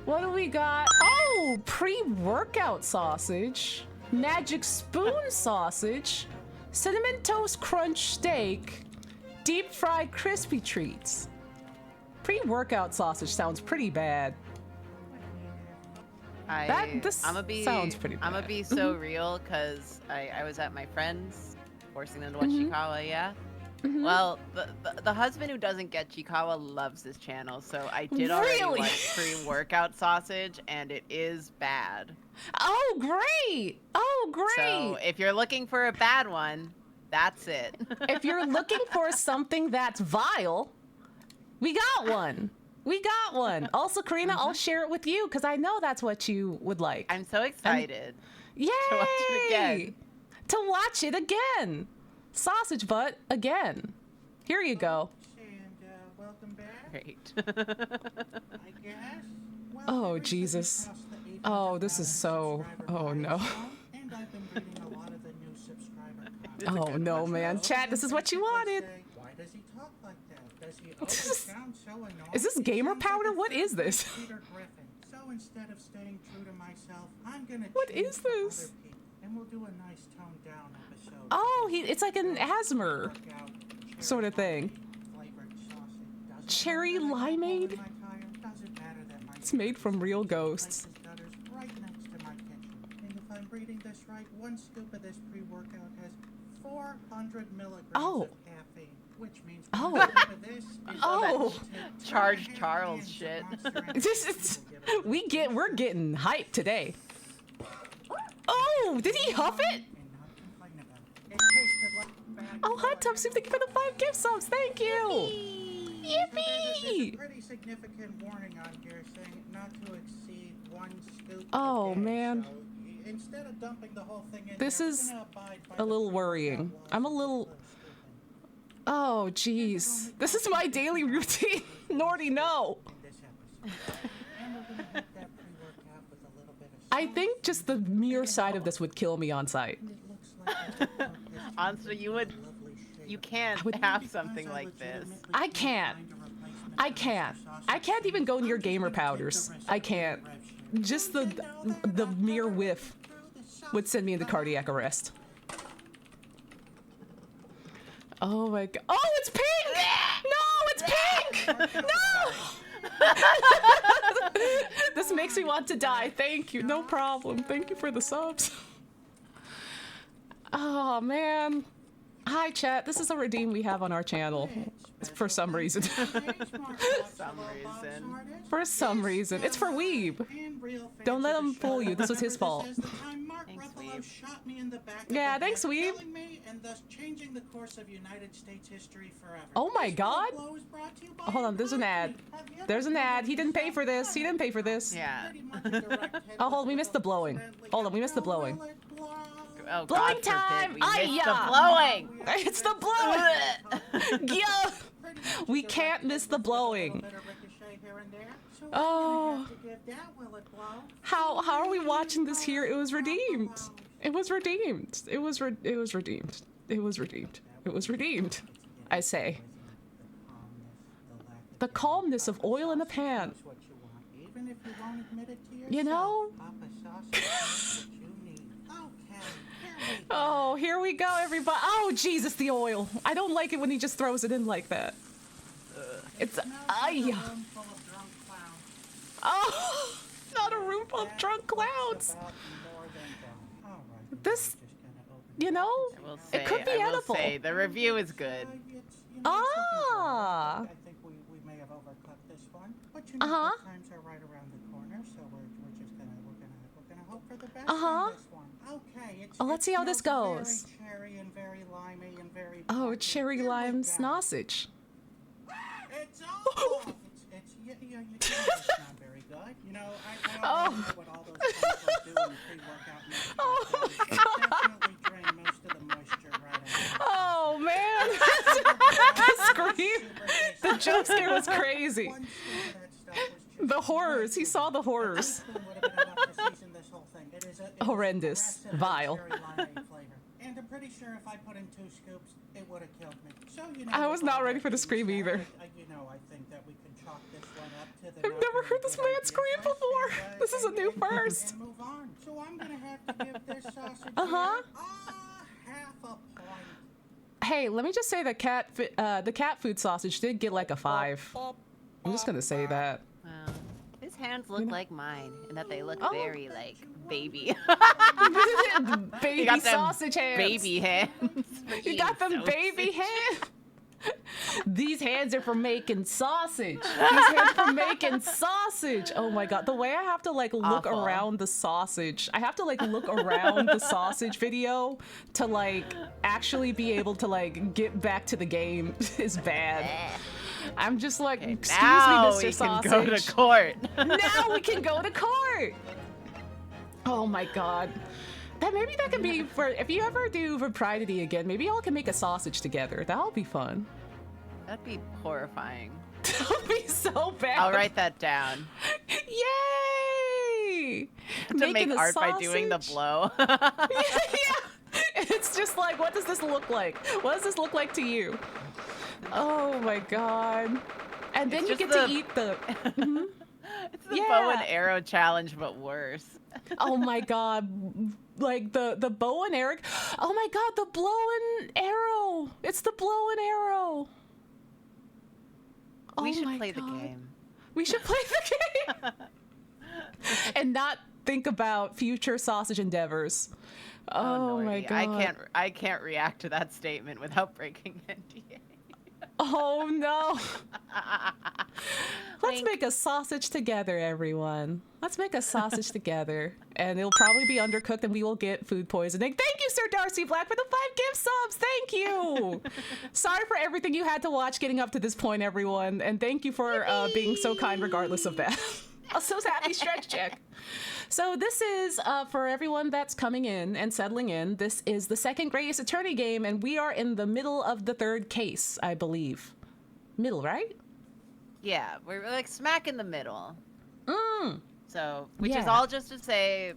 What do we got? Oh, pre-workout sausage, magic spoon sausage, cinnamon toast crunch steak, deep fried crispy treats. Pre-workout sausage sounds pretty bad. Sounds pretty bad. I'm gonna be so real because I was at my friend's, forcing them to watch Chikawa, yeah? Well, the husband who doesn't get Chikawa loves this channel, so I did already watch pre-workout sausage, and it is bad. Oh, great! Oh, great! So if you're looking for a bad one, that's it. If you're looking for something that's vile, we got one. We got one. Also, Karina, I'll share it with you because I know that's what you would like. I'm so excited. Yay! To watch it again. To watch it again. Sausage butt again. Here you go. And welcome back. Great. I guess. Well, Oh, Jesus. Oh, this is so... Oh, no. And I've been reading a lot of the new subscriber Oh, no, man. Chat, this is what you wanted. Why does he talk like that? Does he always sound so annoying? Is this gamer powder? What is this? Peter Griffin. So instead of staying true to myself, I'm gonna What change is for other this? people, and we'll do a nice toned down episode. Oh, it's like an asthma sort of thing. Cherry limeade? It's made from real ghosts. Right next to my kitchen. And if I'm reading this right, one scoop of this pre-workout has 400 milligrams of caffeine, which means one scoop of this is Charged Charles shit. We're getting hyped today. Oh, did he huff it? Oh, Hot Tub Soup, thank you for the 5 gift subs. Thank you. Yippee! There's a pretty significant warning on here saying not to exceed 1 scoop. Oh, a day. man. So instead of dumping the whole thing in This there, is we're gonna abide by a the little pre-workout worrying. laws I'm a and little... keep scooping. Oh, jeez. This is my daily routine. Nordy, no. In this episode. And we're gonna hit that pre-workout with a little bit of I salt. think just the mere sight of this would kill me on sight. And it looks like Honestly, you can't have something like this. I can't. I can't. I can't even go near gamer powders. I can't. Just the mere whiff would send me into cardiac arrest. Oh my god. Oh, it's pink! No, it's pink! No! This makes me want to die. Thank you. No problem. Thank you for the subs. Oh, man. Hi, chat. This is a redeem we have on our channel. For some reason. For some reason. It's for Weeb. Don't let him fool you. This was his fault. Thanks, Weeb. Yeah, thanks, Weeb. Oh my god. Hold on, there's an ad. There's an ad. He didn't pay for this. He didn't pay for this. Yeah. Oh, hold on. We missed the blowing. Hold on. We missed the blowing. Oh, Blowing God time! forbid we missed the Aya! blowing! It's the blowing! Yeah! We can't miss the blowing. Oh. How are we watching this here? It was redeemed. It was redeemed. It was redeemed. It was redeemed. It was redeemed. I say. The calmness of oil in the pan. You know? Oh, here we go, everybody. Oh, Jesus, the oil. I don't like it when he just throws it in like that. It's Smells like a room full of drunk clowns. oh, not a room full of drunk clowns. About more than drunk. All right, This, just kinda open you know, I will say, it could be I will edible. say, the review is good. It's, you know, it's looking good. Ah. I think we may have overcooked this one, but you know, good times are right around the corner, so we're just gonna hope for the best on this one. Okay, Oh, let's see how this goes. Very cherry and very limey and very. Oh, punchy. cherry Here we lime go. sausage. It's off. It's yeah, it's not very good. You know, I don't know what all those chemicals do in pre-workout mix. Oh but, my they God. definitely drain most of the moisture right out. Oh man, the scream, the jump scare was crazy. One scoop of that stuff was just The horrors, he saw the horrors. a teaspoon would have been enough to season this whole thing. It is Horrendous. aggressive Vile. cherry limeade flavor. And I'm pretty sure if I put in 2 scoops, it would have killed me. So, you know, I was with not all ready that for the being scream said, either. you know, I think that we can chalk this one up to the I've never heard this man scream before. This is a new first. And move on. So I'm gonna have to give this sausage Uh-huh. half a point. Hey, let me just say the cat food sausage did get like a 5. I'm just gonna say that. Wow. His hands look like mine, in that they look Oh. very like baby. Baby You got them sausage hands. baby hands. You got them baby hands. These hands are for making sausage. These hands for making sausage. Oh my god, the way I have to like look Awful. around the sausage. I have to like look around the sausage video to like actually be able to like get back to the game is bad. I'm just like, Okay, excuse now me, Mr. we Sausage. can go to court. Now we can go to court. Oh my god. Maybe that could be for if you ever do Propriety again, maybe y'all can make a sausage together. That'll be fun. That'd be horrifying. That'll be so bad. I'll write that down. Yay! To Making make a art by doing the sausage? blow. Yeah. It's just like, what does this look like? What does this look like to you? Oh my god. And then It's you just get to the- eat the It's the bow and Yeah. arrow challenge, but worse. oh my god, like the bow and arrow. Oh my god, the blow and arrow. It's the blow and arrow. We Oh should my play the God. game. We should play the game and not think about future sausage endeavors. Oh my Nordy, god. I can't react to that statement without breaking NDA. Oh no. Let's Wink. make a sausage together, everyone. Let's make a sausage together. And it'll probably be undercooked and we will get food poisoning. Thank you, Sir Darcy Black, for the 5 gift subs. Thank you. Sorry for everything you had to watch getting up to this point, everyone. And thank you for being so kind regardless of that. I'm so happy stretch check. So this is, for everyone that's coming in and settling in, this is the second greatest attorney game, and we are in the middle of the 3rd case, I believe. Middle, right? Yeah, we're like smack in the middle. So, which is Yeah. all just to say,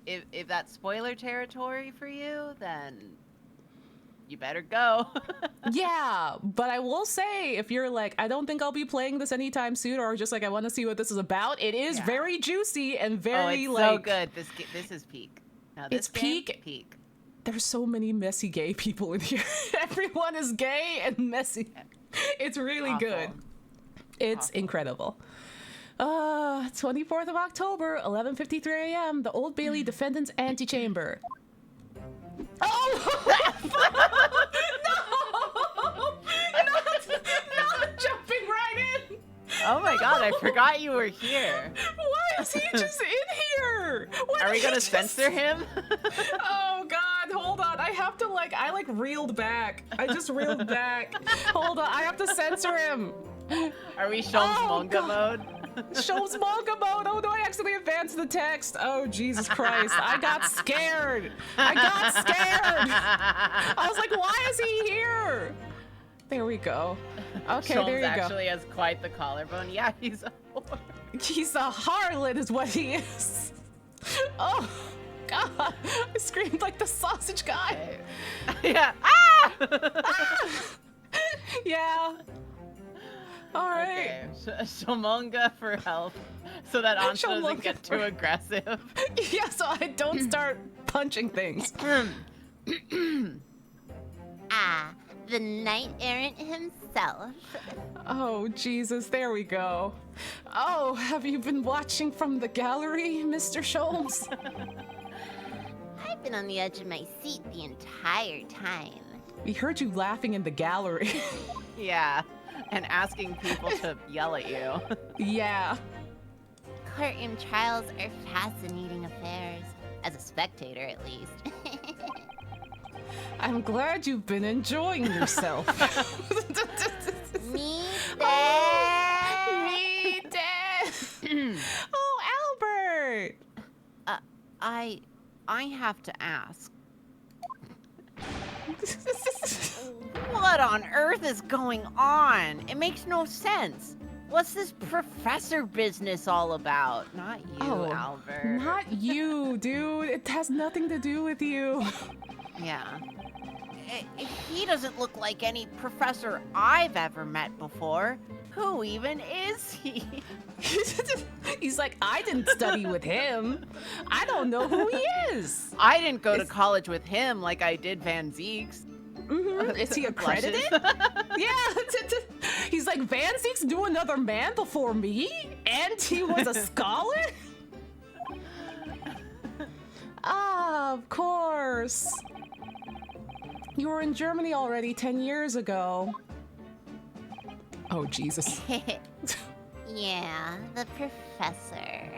if that's spoiler territory for you, then you better go. Yeah, but I will say, if you're like, I don't think I'll be playing this anytime soon, or just like, I want to see what this is about, it is Yeah. very juicy and Oh, very it's like, so good. This is peak. Now, this It's game, peak. Peak. there's so many messy gay people in here. Everyone is gay and messy. It's really Awful. good. It's Awful. incredible. 24th of October, 11:53 a.m. The Old Bailey Defendant's Antechamber. Oh! not jumping right in. Oh my god, I forgot you were here. Why is he just in here? Why Are did we he gonna just- censor him? Oh god, hold on. I have to I reeled back. I just reeled back. Hold on, I have to censor him. Are we Shulm's Oh, manga God. mode? Shows manga mode. Oh no, I accidentally advanced the text. Oh Jesus Christ. I got scared. I was like, why is he here? There we go. Okay, Shulm's there you go. actually has quite the collarbone. Yeah, he's a whore. He's a harlot is what he is. Oh god. I screamed like the sausage guy. Yeah. Ah! Yeah. All right. Okay, Shomonga for help, so that Onsta doesn't Shomonga get for- too aggressive. Yeah, so I don't start punching things. Ah, the knight errant himself. myself. Oh, Jesus, there we go. Oh, have you been watching from the gallery, Mr. Sholmes? I've been on the edge of my seat the entire time. We heard you laughing in the gallery. Yeah, and asking people to yell at you. Yeah. Courtroom trials are fascinating affairs. As a spectator, at least. I'm glad you've been enjoying yourself. Me there. Me dead. Oh, Albert. I have to ask. What on earth is going on? It makes no sense. What's this professor business all about? Not you, Albert. Not you, dude. It has nothing to do with you. Yeah. He doesn't look like any professor I've ever met before. Who even is he? He's like, I didn't study with him. I don't know who he is. I didn't go to college with him like I did Van Zeek's. Mm-hmm. Is he accredited? Yeah. He's like, Van Zeeks knew another man before me? And he was a scholar? Ah, of course. You were in Germany already 10 years ago. Oh, Jesus. Yeah, the professor.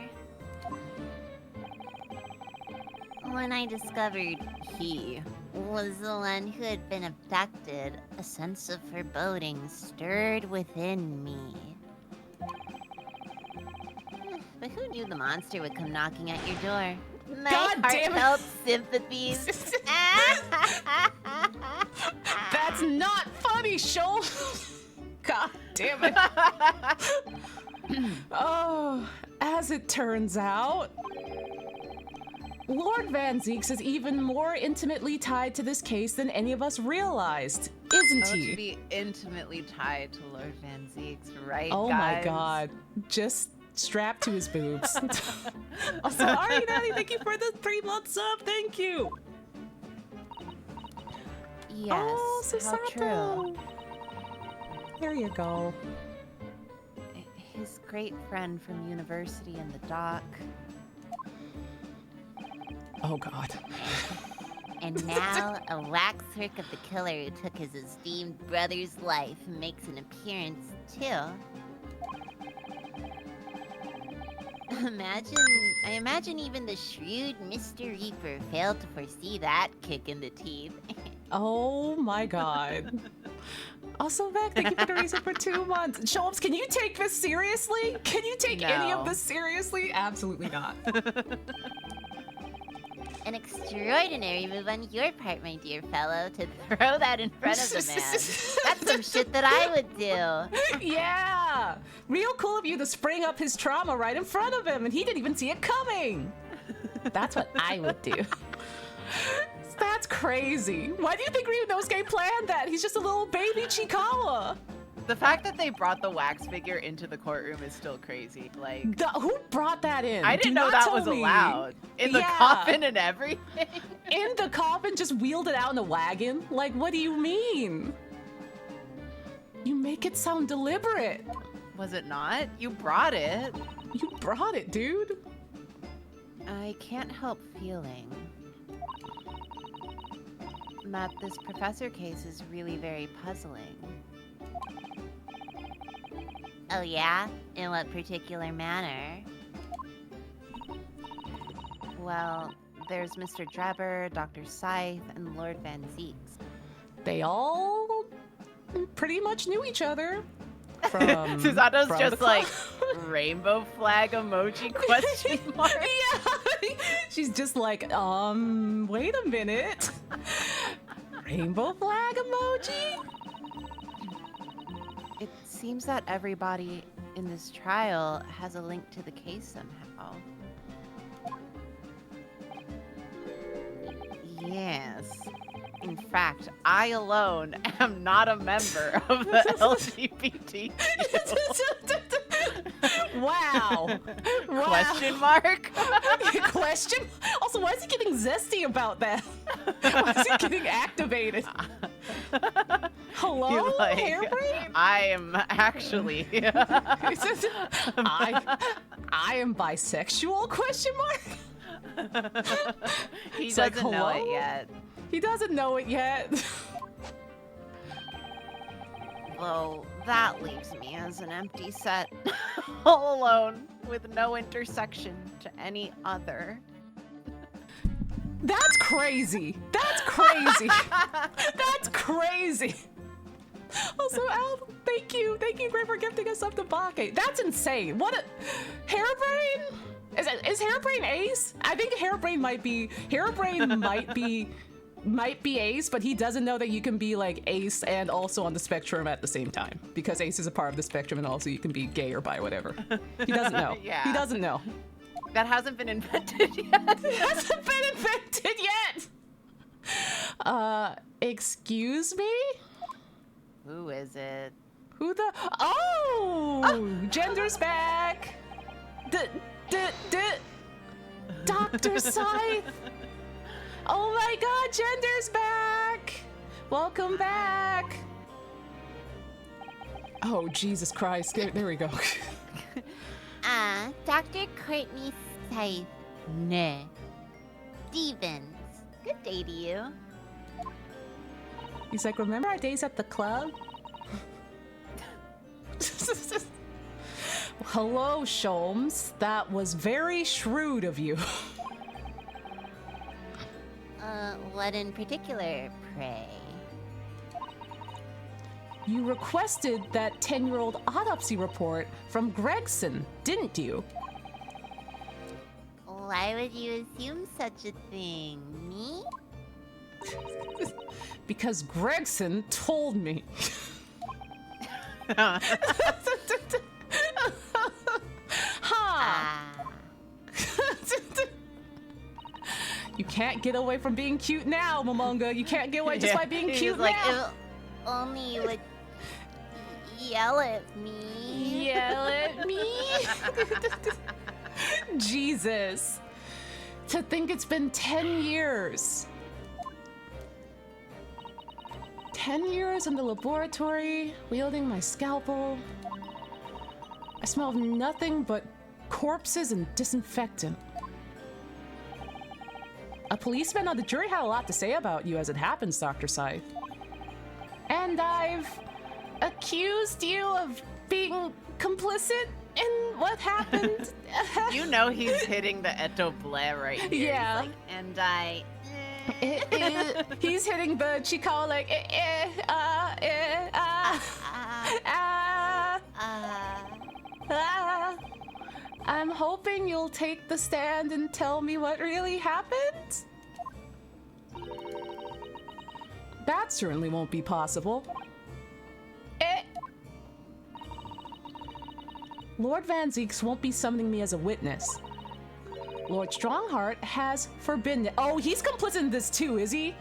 When I discovered he was the one who had been abducted, a sense of foreboding stirred within me. But who knew the monster would come knocking at your door? My God damn it. heartfelt sympathies. That's not funny, Shoal. God damn it. Oh, as it turns out, Lord Van Zeeks is even more intimately tied to this case than any of us realized, isn't To he? be intimately tied to Lord Van Zeek's, right, Oh guys? my God. Just strapped to his boobs. Also, Ari Natty, thank you for the 3-month sub. Thank you. Yes, Oh, how Susato. true. There you go. His great friend from university in the dock. Oh God. And now, a waxwork of the killer who took his esteemed brother's life makes an appearance, too. I imagine even the shrewd Mr. Reaper failed to foresee that kick in the teeth. Oh my God. Also, Beck, thank you for the reason for 2 months. Sholmes, can you take this seriously? Can you take any of No. this seriously? Absolutely not. An extraordinary move on your part, my dear fellow, to throw that in front of the man. That's some shit that I would do. Yeah! Real cool of you to spring up his trauma right in front of him, and he didn't even see it coming. That's what I would do. That's crazy. Why do you think Ryunosuke planned that? He's just a little baby Chikawa. The fact that they brought the wax figure into the courtroom is still crazy. Like, Who brought that in? I Do didn't know not that tell was me. allowed. In the Yeah. coffin and everything. In the coffin, just wheeled it out in a wagon? Like, what do you mean? You make it sound deliberate. Was it not? You brought it. You brought it, dude. I can't help feeling that this professor case is really very puzzling. Oh yeah? In what particular manner? Well, there's Mr. Drebber, Dr. Scythe, and Lord Van Zeeks. They all pretty much knew each other. From, Susato's from just the like, club. rainbow flag emoji question mark. Yeah. She's just like, wait a minute. Rainbow flag emoji? It seems that everybody in this trial has a link to the case somehow. Yes. In fact, I alone am not a member of the LGBTQ. Wow. Wow. Question mark? Question? Also, why is he getting zesty about that? Why is he getting activated? Hello, He's like, Hairbrain? I am actually. I am bisexual? Question mark. He It's doesn't like, know hello? it yet. He doesn't know it yet. Though that leaves me as an empty set, all alone, with no intersection to any other. That's crazy. That's crazy. That's crazy. Also, Al, thank you. Thank you, Gray, for gifting us up to Bake. That's insane. What a... Hairbrain? Is Hairbrain ace? I think Hairbrain might be... Hairbrain might be ace, but he doesn't know that you can be like ace and also on the spectrum at the same time. Because ace is a part of the spectrum and also you can be gay or bi, whatever. He doesn't know. Yeah. He doesn't know. That hasn't been invented yet. It hasn't been invented yet! Excuse me? Who is it? Who the... Oh! Gender's back! Dr. Scythe! Oh my god, Gender's back! Welcome back! Oh, Jesus Christ. There we go. Dr. Courtney Scythe. Nah. Stevens. Good day to you. He's like, remember our days at the club? Hello, Sholmes. That was very shrewd of you. What in particular, pray? You requested that 10-year-old autopsy report from Gregson, didn't you? Why would you assume such a thing? Me? Because Gregson told me. You can't get away from being cute now, Momonga. You can't get away just by being cute like, now. if only you would yell at me. Yell at me? Jesus. To think it's been 10 years. 10 years in the laboratory, wielding my scalpel. I smell of nothing but corpses and disinfectant. A policeman on the jury had a lot to say about you as it happens, Dr. Scythe. And I've accused you of being complicit in what happened. You know he's hitting the Eto Blair right here. Yeah. He's like, and I... He's hitting the Chikao like, I'm hoping you'll take the stand and tell me what really happened. That certainly won't be possible. Lord Van Zeeks won't be summoning me as a witness. Lord Strongheart has forbidden it. Oh, he's complicit in this too, is he?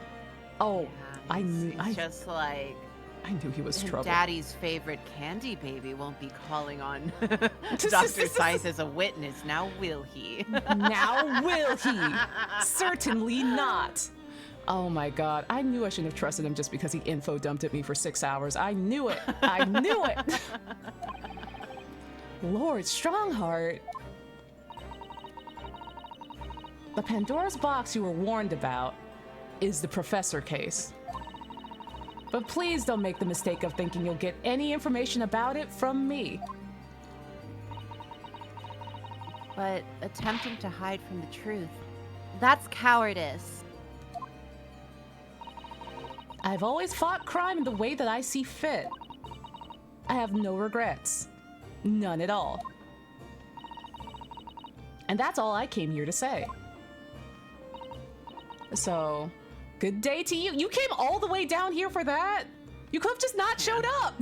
Oh, I knew. He's just like... I knew he was trouble. Daddy's favorite candy baby won't be calling on Dr. Scythe as a witness. Now will he? Now will he? Certainly not. Oh my god. I knew I shouldn't have trusted him just because he info dumped at me for 6 hours. I knew it. I knew it. Lord Strongheart. The Pandora's box you were warned about is the Professor case. But please don't make the mistake of thinking you'll get any information about it from me. But attempting to hide from the truth, that's cowardice. I've always fought crime in the way that I see fit. I have no regrets. None at all. And that's all I came here to say. So, good day to you. You came all the way down here for that? You could have just not showed up.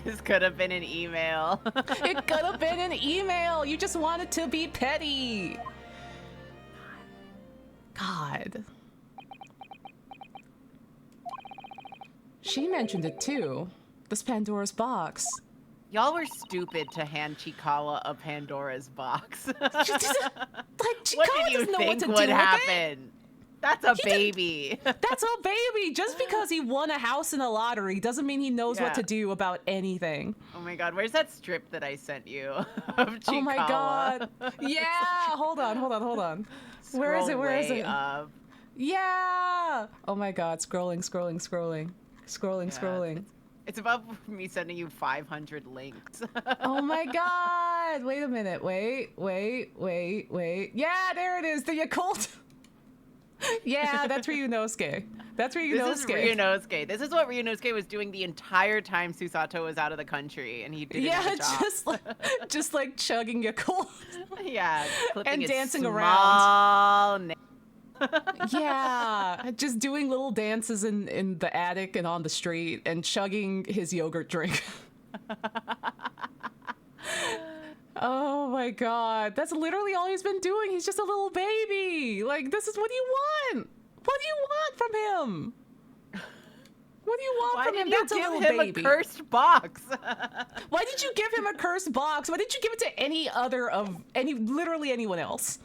This could have been an email. It could have been an email. You just wanted to be petty. God. She mentioned it too. This Pandora's box. Y'all were stupid to hand Chikawa a Pandora's box. Like, Chikawa What did you doesn't know what think to would do with it. happen? That's a baby. That's a baby. Just because he won a house in a lottery doesn't mean he knows what to do about anything. Oh my god, where's that strip that I sent you of Chikawa? Oh my god. Yeah. Hold on. Where is it? Up. Yeah. Oh my god. Scrolling. It's about me sending you 500 links. Oh my god. Wait a minute. Wait. Yeah, there it is. The Yakult. Yeah, that's Ryunosuke. This is Ryunosuke. This is what Ryunosuke was doing the entire time Susato was out of the country, and he didn't have a job. just like chugging Yakult. Yeah, and dancing around. around. Yeah, just doing little dances in the attic and on the street and chugging his yogurt drink. Oh my god, that's literally all he's been doing. He's just a little baby. Like, this is what do you want? What do you want from him? What do you want from him? That's a little baby. Why did you give him a cursed box? Why did you give him a cursed box? Why didn't you give it to literally anyone else?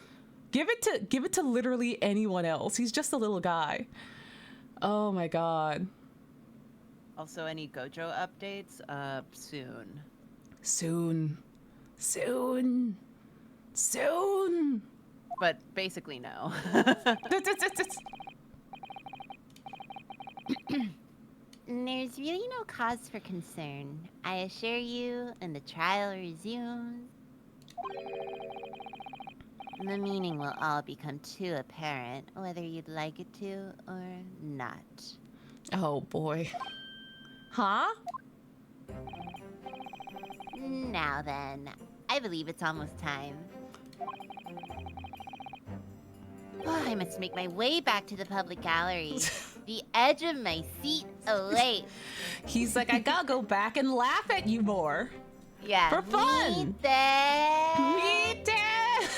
Give it to literally anyone else. He's just a little guy. Oh my god. Also, any Gojo updates? Soon. But basically, no. There's really no cause for concern. I assure you, and the trial resumes. The meaning will all become too apparent, whether you'd like it to or not. Oh boy. Huh? Now then, I believe it's almost time. Oh, I must make my way back to the public gallery. The edge of my seat awaits. He's like, I gotta go back and laugh at you more. Yeah. For fun. Me there.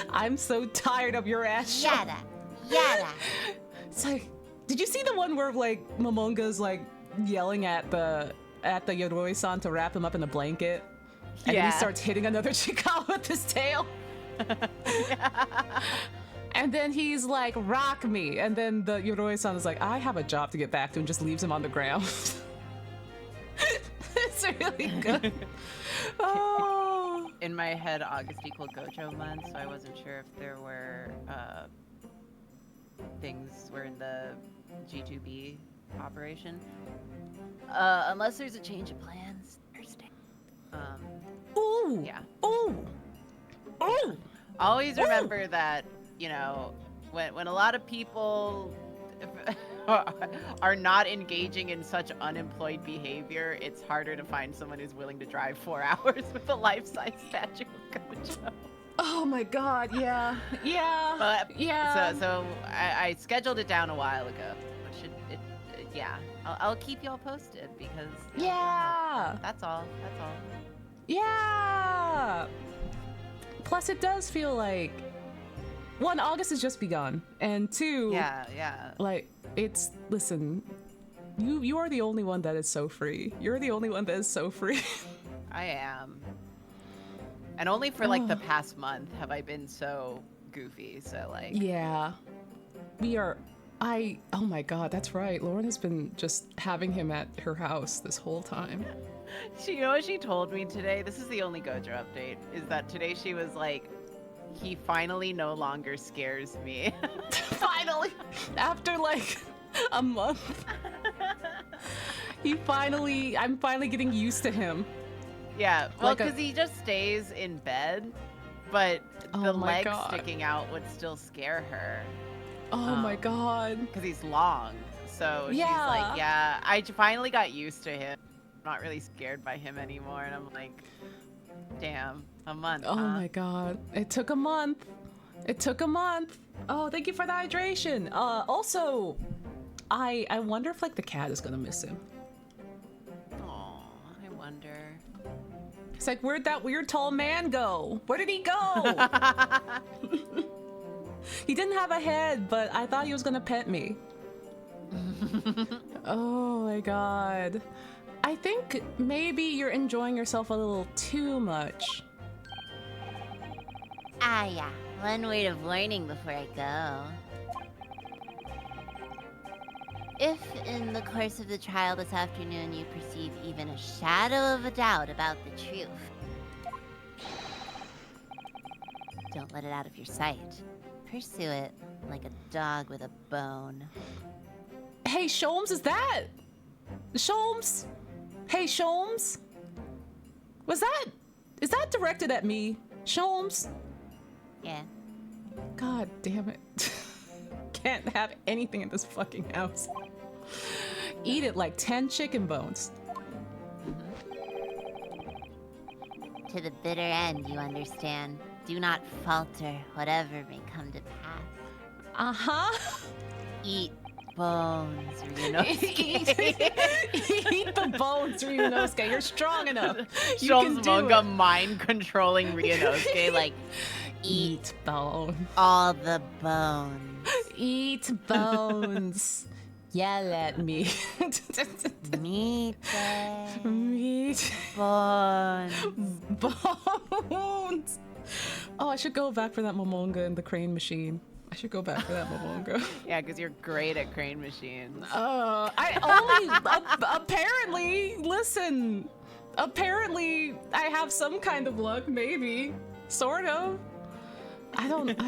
I'm so tired of your ass. Yada. It's like, did you see the one where like Momonga's like yelling at the Yoroi-san to wrap him up in a blanket? And then he starts hitting another Chikawa with his tail. And then he's like, rock me. And then the Yoroi-san is like, I have a job to get back to, and just leaves him on the ground. It's really good. Oh. In my head, August equaled Gojo month, so I wasn't sure if there were things were in the G2B operation. Unless there's a change of plans Thursday. Ooh. Yeah. Ooh. Always remember that, you know, when a lot of people are not engaging in such unemployed behavior, it's harder to find someone who's willing to drive 4 hours with a life-size statue of Gojo. Oh my god, yeah. So I scheduled it down a while ago. I'll keep y'all posted because that's all. Yeah. Plus, it does feel like, one, August has just begun, and two, like, listen, you are the only one that is so free. You're the only one that is so free. I am. And only for like the past month have I been so goofy, so like. Yeah. Oh my god, that's right. Lauren has been just having him at her house this whole time. You know what she told me today? This is the only Gojo update, is that today she was like, he finally no longer scares me. Finally! After like a month. I'm finally getting used to him. Yeah, well, because he just stays in bed, but the legs sticking out would still scare her. Oh my god. Because he's long. So she's like, I finally got used to him. I'm not really scared by him anymore. And I'm like, damn, a month. Oh my god. It took a month. Oh, thank you for the hydration. Also, I wonder if like the cat is gonna miss him. Oh, I wonder. It's like, where'd that weird tall man go? Where did he go? He didn't have a head, but I thought he was gonna pet me. Oh my god. I think maybe you're enjoying yourself a little too much. Yeah. One word of warning before I go. If in the course of the trial this afternoon you perceive even a shadow of a doubt about the truth, don't let it out of your sight. Pursue it like a dog with a bone. Hey, Sholmes, is that? Sholmes? Hey, Sholmes? Is that directed at me? Sholmes? Yeah. God damn it. Can't have anything in this fucking house. Eat it like 10 chicken bones. To the bitter end, you understand. Do not falter, whatever may come to pass. Uh-huh. Eat bones, Ryunosuke. Eat the bones, Ryunosuke. You're strong enough. You can Shul's do manga it. mind controlling Ryunosuke, like, Eat bone. all the bones. Eat bones. Yell at me. Meat it. Meat Bones. bones. Oh, I should go back for that Momonga and the crane machine. I should go back for that Momonga. yeah, because you're great at crane machines. I only apparently listen. Apparently, I have some kind of luck, maybe, sort of. I don't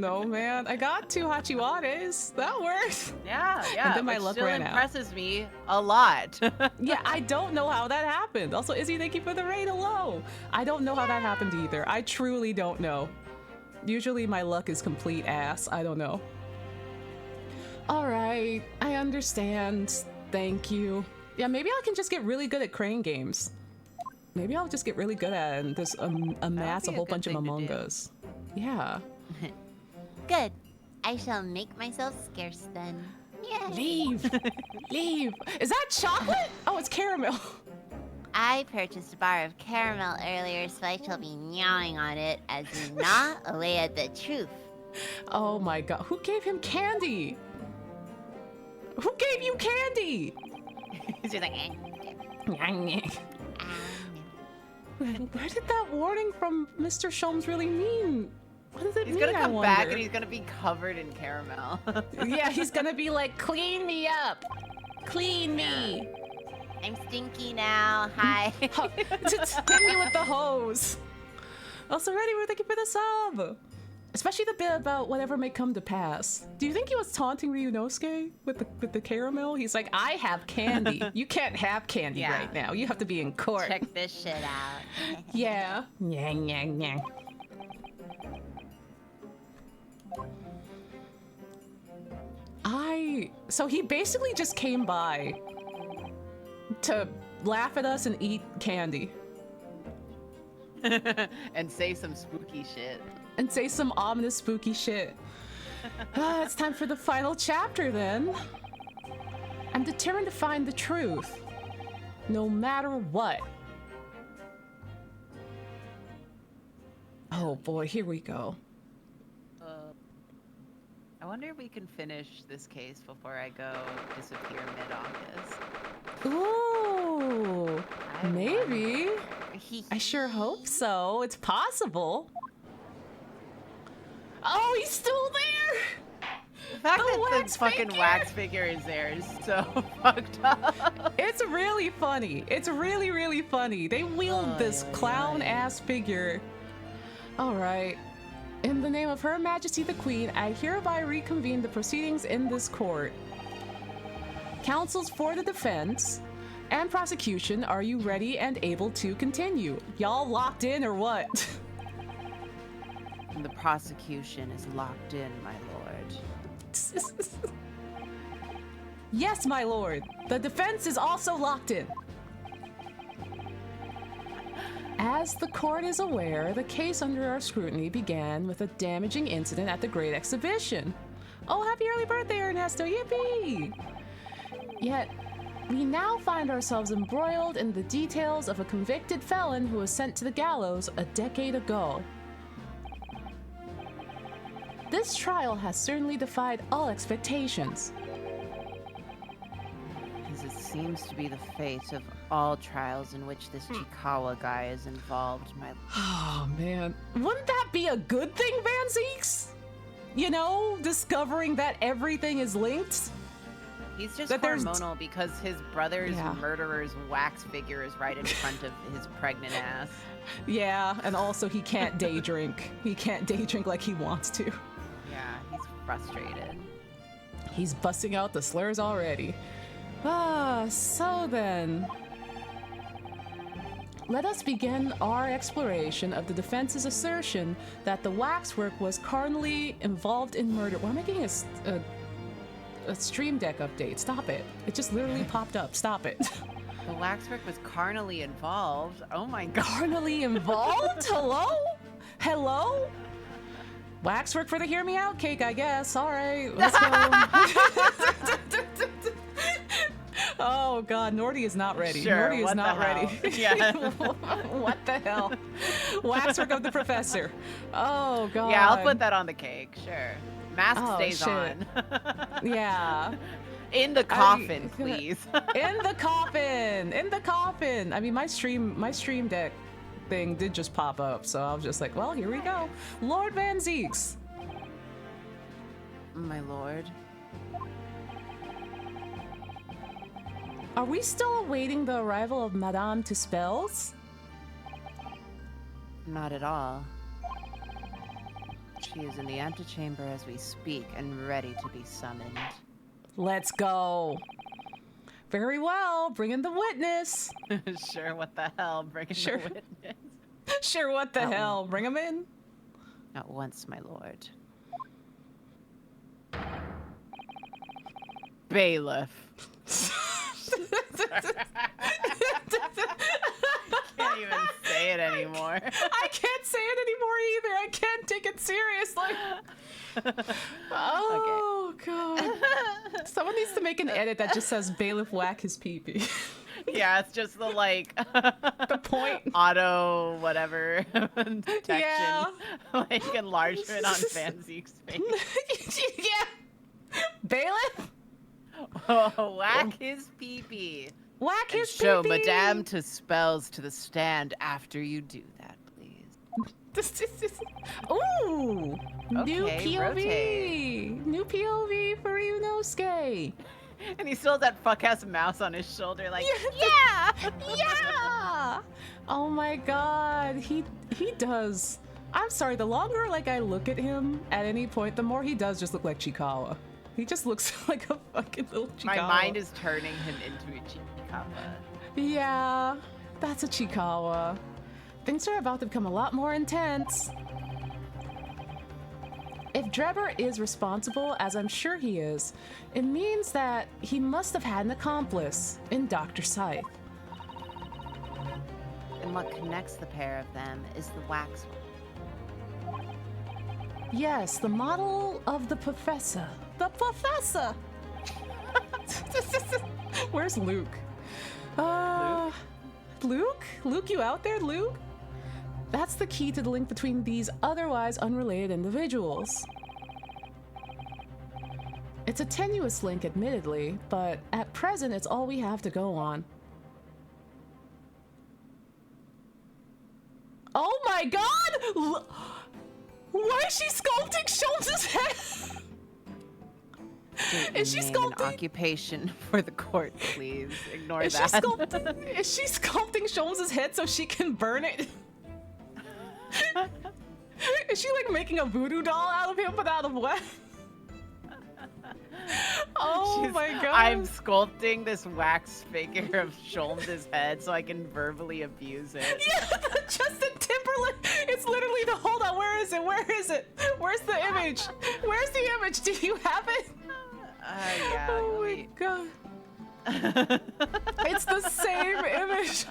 know, man. I got 2 Hachiwares. That works. Yeah, And then my which luck still ran out. impresses me a lot. Yeah, I don't know how that happened. Also, Izzy, thank you for the raid. Hello. I don't know how that happened either. I truly don't know. Usually my luck is complete ass. I don't know. All right, I understand. Thank you. Yeah, maybe I can just get really good at crane games. Maybe I'll just get really good at it and just amass be a a whole good bunch of thing to do. Amongas. Yeah. Good. I shall make myself scarce then. Yay. Leave. Leave. Is that chocolate? Oh, it's caramel. I purchased a bar of caramel earlier, so I shall be gnawing on it as you gnaw away at the truth. Oh my god. Who gave him candy? Who gave you candy? She's like, eh. Where did that warning from Mr. Sholmes really mean? What does it He's mean? gonna I come back wonder? and he's gonna be covered in caramel. Yeah, he's gonna be like, clean me up. Clean me. I'm stinky now. Hi. Hit me with the hose. Also, Ready, we're thank you for the sub. Especially the bit about whatever may come to pass. Do you think he was taunting Ryunosuke with the caramel? He's like, I have candy. You can't have candy Yeah. right now. You have to be in court. Check this shit out. Yeah. Nyang, nyang, nyang. So he basically just came by to laugh at us and eat candy. and say some spooky shit. And say some ominous, spooky shit. It's time for the final chapter then. I'm determined to find the truth, no matter what. Oh boy, here we go. I wonder if we can finish this case before I go disappear mid-August. Ooh, I maybe. I sure hope so. It's possible. Oh, he's still there! The fact The that wax the fucking figure! wax figure is there is so fucked up. It's really funny. It's really, really funny. They wield this clown-ass figure. All right. In the name of Her Majesty the Queen, I hereby reconvene the proceedings in this court. Counsels for the defense and prosecution, are you ready and able to continue? Y'all locked in or what? And the prosecution is locked in, my lord. Yes, my lord. The defense is also locked in. As the court is aware, the case under our scrutiny began with a damaging incident at the Great Exhibition. Oh, happy early birthday, Ernesto! Yippee! Yet, we now find ourselves embroiled in the details of a convicted felon who was sent to the gallows a decade ago. This trial has certainly defied all expectations. As it seems to be the fate of all trials in which this Chikawa guy is involved, my... Oh, man. Wouldn't that be a good thing, Van Zeeks? You know, discovering that everything is linked? He's just that there's hormonal because his brother's Yeah. murderer's wax figure is right in front of his pregnant ass. Yeah, and also he can't day drink. He can't day drink like he wants to. Yeah, he's frustrated. He's busting out the slurs already. So then. Let us begin our exploration of the defense's assertion that the waxwork was carnally involved in murder. Why am I getting a Stream Deck update? Stop it. It just literally popped up. Stop it. The waxwork was carnally involved. Oh my god. Carnally involved? Hello? Hello? Waxwork for the hear me out cake, I guess. All right, let's go. Oh god, Nordy is not ready. Sure, Nordy is what not the ready. hell? Yeah. What the hell? Waxwork of the professor. Oh god. Yeah, I'll put that on the cake. Sure. Mask Oh, stays shit. on. Yeah. In the coffin, please. In the coffin. In the coffin. I mean, my stream deck thing did just pop up, so I was just like, well, here we go. Lord Van Zeeks. My lord. Are we still awaiting the arrival of Madame Tuspels? Not at all. She is in the antechamber as we speak and ready to be summoned. Let's go. Very well. Bring in the witness. Sure, what the hell? Bring in Sure. the witness. Sure, what the hell? Bring him in. At once, my lord. Bailiff. Can't even say it anymore. I can't say it anymore either. I can't take it seriously. Oh, God. Someone needs to make an edit that just says bailiff whack his pee-pee. Yeah, it's just the like The point. auto whatever detection, Yeah. like enlargement on Van Zeek's face. Yeah. Bailiff? Oh, whack his pee-pee. Whack And his show pee-pee. Madame to spells to the stand after you do that, please. Ooh. New Okay, POV. rotate. New POV for Yunosuke. And he still has that fuck-ass mouse on his shoulder, like, Yeah. Yeah. Oh my god. He does. I'm sorry, the longer like I look at him at any point, the more he does just look like Chikawa. He just looks like a fucking little Chikawa. my mind is turning him into a Chikawa. Yeah, that's a Chikawa. Things are about to become a lot more intense. If Drebber is responsible, as I'm sure he is, it means that he must have had an accomplice in Dr. Scythe. And what connects the pair of them is the wax. Yes, the model of the professor. The professor! Where's Luke? Luke? Luke, you out there, Luke? That's the key to the link between these otherwise unrelated individuals. It's a tenuous link, admittedly, but at present it's all we have to go on. Oh my god! Why is she sculpting Schultz's head? Is she Name sculpting? an occupation for the court, please. Ignore Is she that. sculpting? Is she sculpting Schultz's head so she can burn it? Is she like making a voodoo doll out of him, but out of what? Oh my god! I'm sculpting this wax figure of Sholmes' head so I can verbally abuse it. Yeah, Justin Timberlake. It's literally the. Hold on. Where is it? Where is it? Where's the image? Where's the image? Do you have it? Yeah. Oh my wait. god! It's the same image.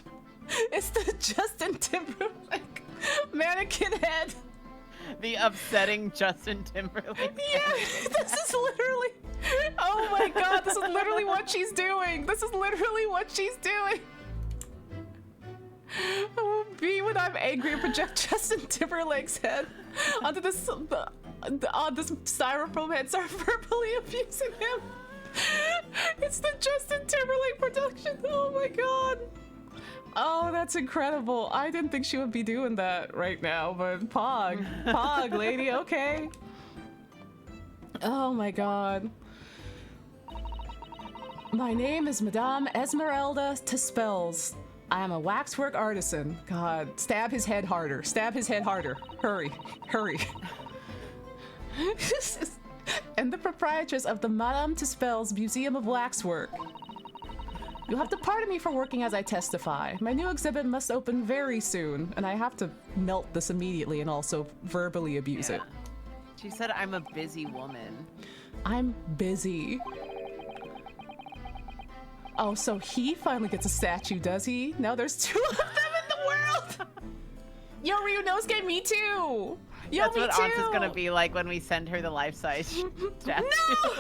It's the Justin Timberlake mannequin head. The upsetting Justin Timberlake. Yeah, this is literally. Oh my god, this is literally what she's doing. This is literally what she's doing. I will be when I'm angry and project Justin Timberlake's head onto this this styrofoam head, start verbally abusing him. It's the Justin Timberlake production. Oh my god. Oh, that's incredible. I didn't think she would be doing that right now, but Pog, lady, okay. Oh my god. My name is Madame Esmeralda Tispels. I am a waxwork artisan. God, stab his head harder. Stab his head harder. Hurry, hurry. And the proprietress of the Madame Tispels Museum of Waxwork. You'll have to pardon me for working as I testify. My new exhibit must open very soon, and I have to melt this immediately and also verbally abuse it. She said I'm a busy woman. I'm busy. Oh, so he finally gets a statue, does he? Now there's 2 of them in the world! Yo, Ryunosuke, me too! Yo, That's me what too! Onsta's gonna be like when we send her the life-size statue. No!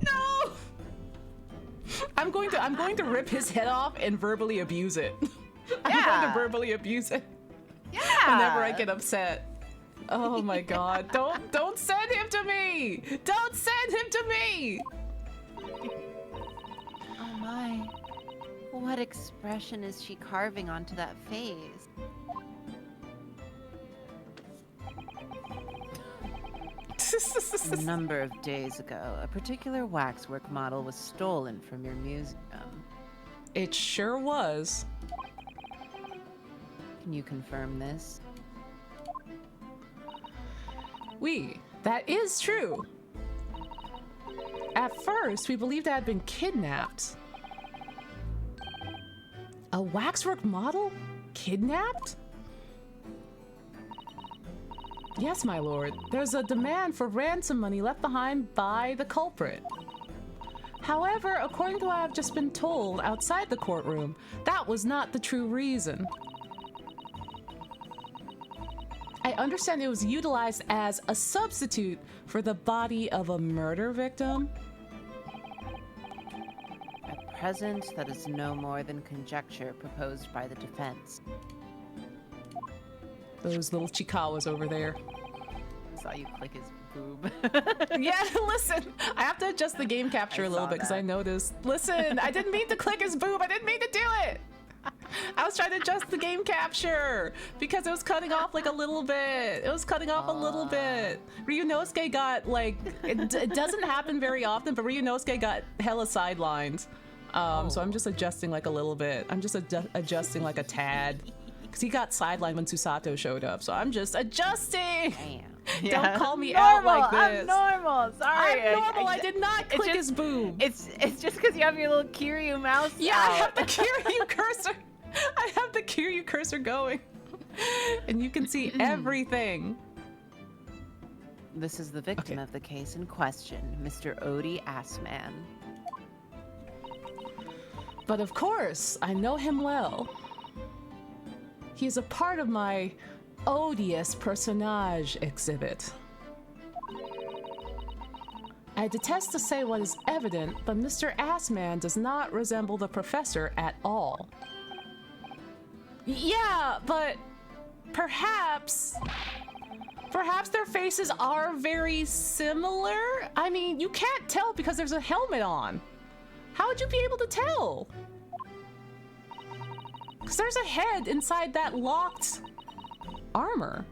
No! I'm going to rip his head off and verbally abuse it. I'm going to verbally abuse it. Yeah! Whenever I get upset. Oh my god. Don't send him to me! Don't send him to me! Oh my. What expression is she carving onto that face? A number of days ago, a particular waxwork model was stolen from your museum. It sure was. Can you confirm this? That is true. At first, we believed I had been kidnapped. A waxwork model? Kidnapped? Yes, my lord. There's a demand for ransom money left behind by the culprit. However, according to what I've just been told outside the courtroom, that was not the true reason. I understand it was utilized as a substitute for the body of a murder victim. At present, that is no more than conjecture proposed by the defense. Those little Chikawas over there. Saw you click his boob. Yeah, listen, I have to adjust the game capture a little bit because I noticed. Listen, I didn't mean to click his boob. I didn't mean to do it. I was trying to adjust the game capture because it was cutting off like a little bit. It was cutting off a little bit. Ryunosuke got like, it doesn't happen very often, but Ryunosuke got hella sidelined. So I'm just adjusting like a little bit. I'm just adjusting like a tad. Because he got sidelined when Susato showed up. So I'm just adjusting. Damn. Don't call me out like this. I'm normal. Sorry. I'm normal. I did not click his boob. It's just because you have your little Kiryu mouse. Yeah, out. I have the Kiryu cursor. I have the Kiryu cursor going. And you can see everything. This is the victim of the case in question, Mr. Odie Assman. But of course, I know him well. He is a part of my odious personage exhibit. I detest to say what is evident, but Mr. Assman does not resemble the professor at all. Yeah, but perhaps their faces are very similar? I mean, you can't tell because there's a helmet on. How would you be able to tell? Because there's a head inside that locked armor.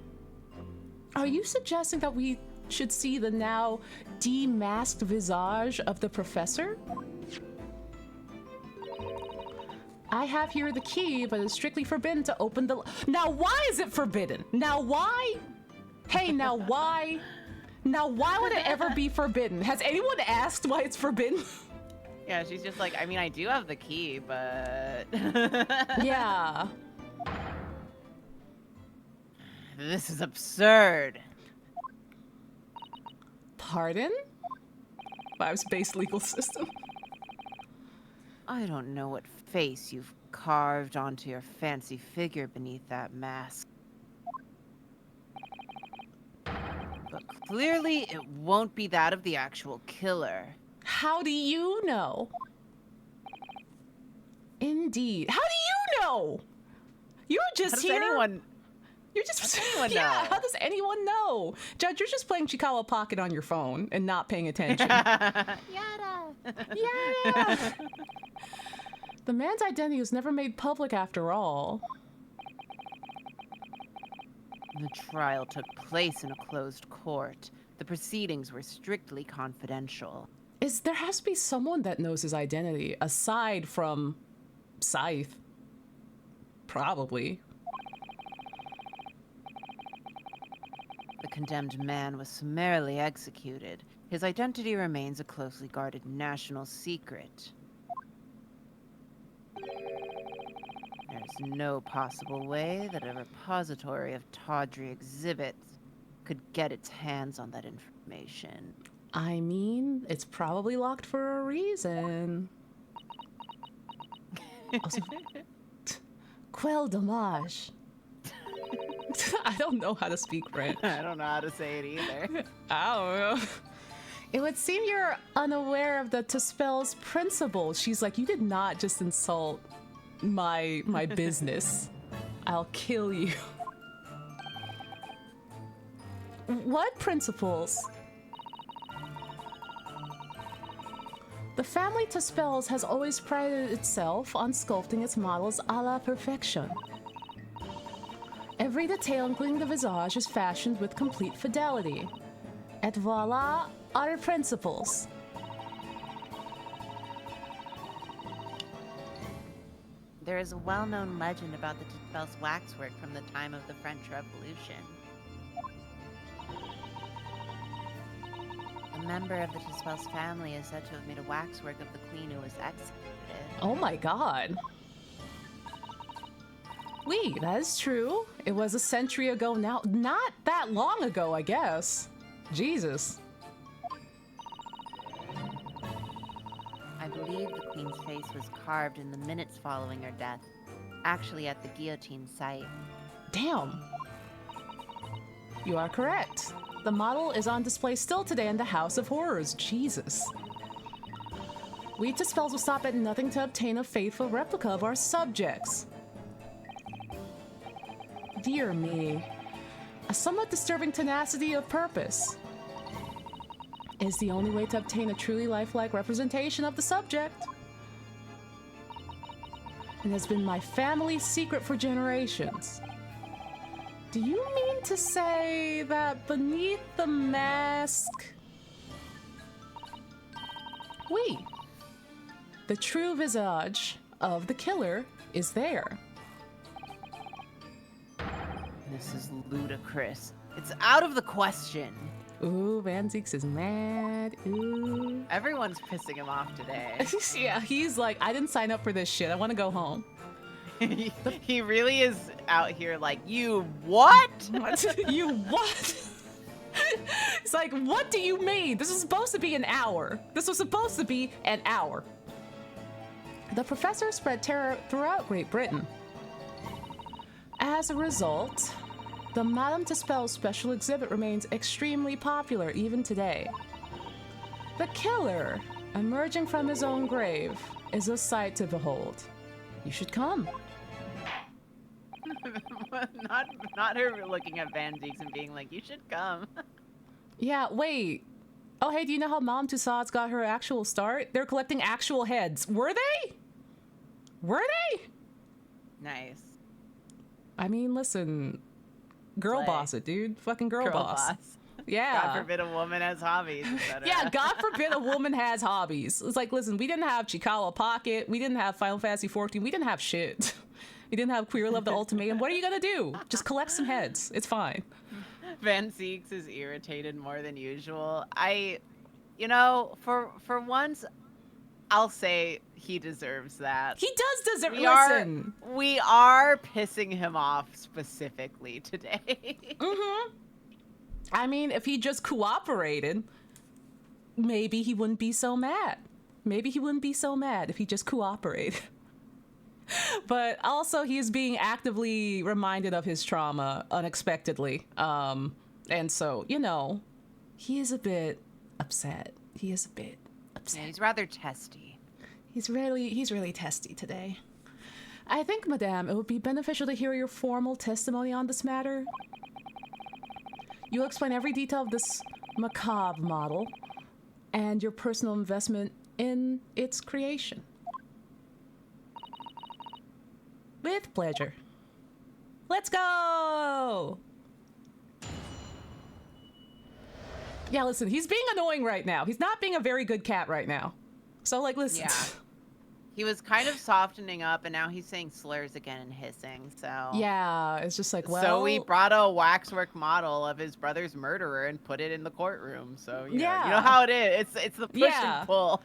Are you suggesting that we should see the now demasked visage of the professor? I have here the key, but it's strictly forbidden to open the... Now, why is it forbidden? Now, why? Hey, now, why? Now, why would it ever be forbidden? Has anyone asked why it's forbidden? Yeah, she's just like, I mean, I do have the key, but... Yeah. This is absurd. Pardon? Five's base legal system. I don't know what face you've carved onto your fancy figure beneath that mask. But clearly, it won't be that of the actual killer. How do you know? Indeed. How do you know? You're just How does anyone... You're just... How does anyone yeah, know? how does anyone know? Judge, you're just playing Chikawa Pocket on your phone and not paying attention. Yada! Yeah! The man's identity was never made public after all. The trial took place in a closed court. The proceedings were strictly confidential. there has to be someone that knows his identity aside from Scythe. Probably. The condemned man was summarily executed. His identity remains a closely guarded national secret. There's no possible way that a repository of tawdry exhibits could get its hands on that information. I mean, it's probably locked for a reason. Also, quel dommage. I don't know how to speak French. I don't know how to say it either. I don't know. It would seem you're unaware of the Tuspel's principles. She's like, you did not just insult my business. I'll kill you. What principles? The family Tuspels has always prided itself on sculpting its models a la perfection. Every detail, including the visage, is fashioned with complete fidelity. Et voila, our principles. There is a well-known legend about the Tuspel's waxwork from the time of the French Revolution. A member of the Tuspel's family is said to have made a waxwork of the queen who was executed. Oh my god. Oui, that is true. It was a century ago now. Not that long ago, I guess. Jesus. I believe the queen's face was carved in the minutes following her death, actually at the guillotine site. Damn. You are correct. The model is on display still today in the House of Horrors. Jesus. We Tuspels will stop at nothing to obtain a faithful replica of our subjects. Dear me. A somewhat disturbing tenacity of purpose is the only way to obtain a truly lifelike representation of the subject. It has been my family's secret for generations. Do you mean to say that beneath the mask... Oui. The true visage of the killer is there. This is ludicrous. It's out of the question. Ooh, Van Zeeks is mad. Ooh. Everyone's pissing him off today. Yeah, he's like, I didn't sign up for this shit. I want to go home. He really is out here like, you what? You what? It's like, what do you mean? This was supposed to be an hour. This was supposed to be an hour. The professor spread terror throughout Great Britain. As a result, the Madame Tuspel's special exhibit remains extremely popular even today. The killer, emerging from his own grave, is a sight to behold. You should come. not her looking at Van Zeeks and being like, you should come. Yeah, wait. Oh, hey, do you know how Mom Tussauds got her actual start? They're collecting actual heads. Were they? Were they? Nice. I mean, listen. Girl Slay. boss it, dude. Fucking girl boss. Yeah. God forbid a woman has hobbies, etc. Yeah, God forbid a woman has hobbies. It's like, listen, we didn't have Chikawa Pocket. We didn't have Final Fantasy 14. We didn't have shit. We didn't have Queer Love the Ultimatum. What are you gonna do? Just collect some heads. It's fine. Van Zeeks is irritated more than usual. You know, for once, I'll say he deserves that. He does deserve. Listen, we are pissing him off specifically today. Mm-hmm. I mean, if he just cooperated, maybe he wouldn't be so mad. Maybe he wouldn't be so mad if he just cooperated. But also, he's being actively reminded of his trauma unexpectedly. And so, you know, he is a bit upset. He is a bit upset. Yeah, he's rather testy. He's really testy today. I think, Madame, it would be beneficial to hear your formal testimony on this matter. You'll explain every detail of this macabre model and your personal investment in its creation. With pleasure. Let's go! Yeah, listen, he's being annoying right now. He's not being a very good cat right now. So, like, listen. Yeah. He was kind of softening up, and now he's saying slurs again and hissing, so... Yeah, it's just like, well... So we brought a waxwork model of his brother's murderer and put it in the courtroom, so, you know how it is. It's the push and pull.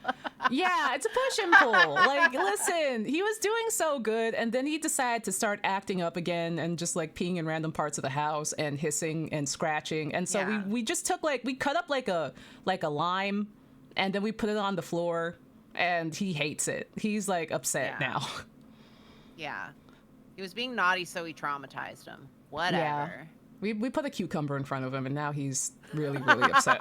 Yeah, it's a push and pull. Like, listen, he was doing so good, and then he decided to start acting up again and just, like, peeing in random parts of the house and hissing and scratching. And so we just took, like, we cut up, like a lime, and then we put it on the floor. And he hates it. He's like upset now. Yeah. He was being naughty, so we traumatized him. Whatever. Yeah. We put a cucumber in front of him, and now he's really, really upset.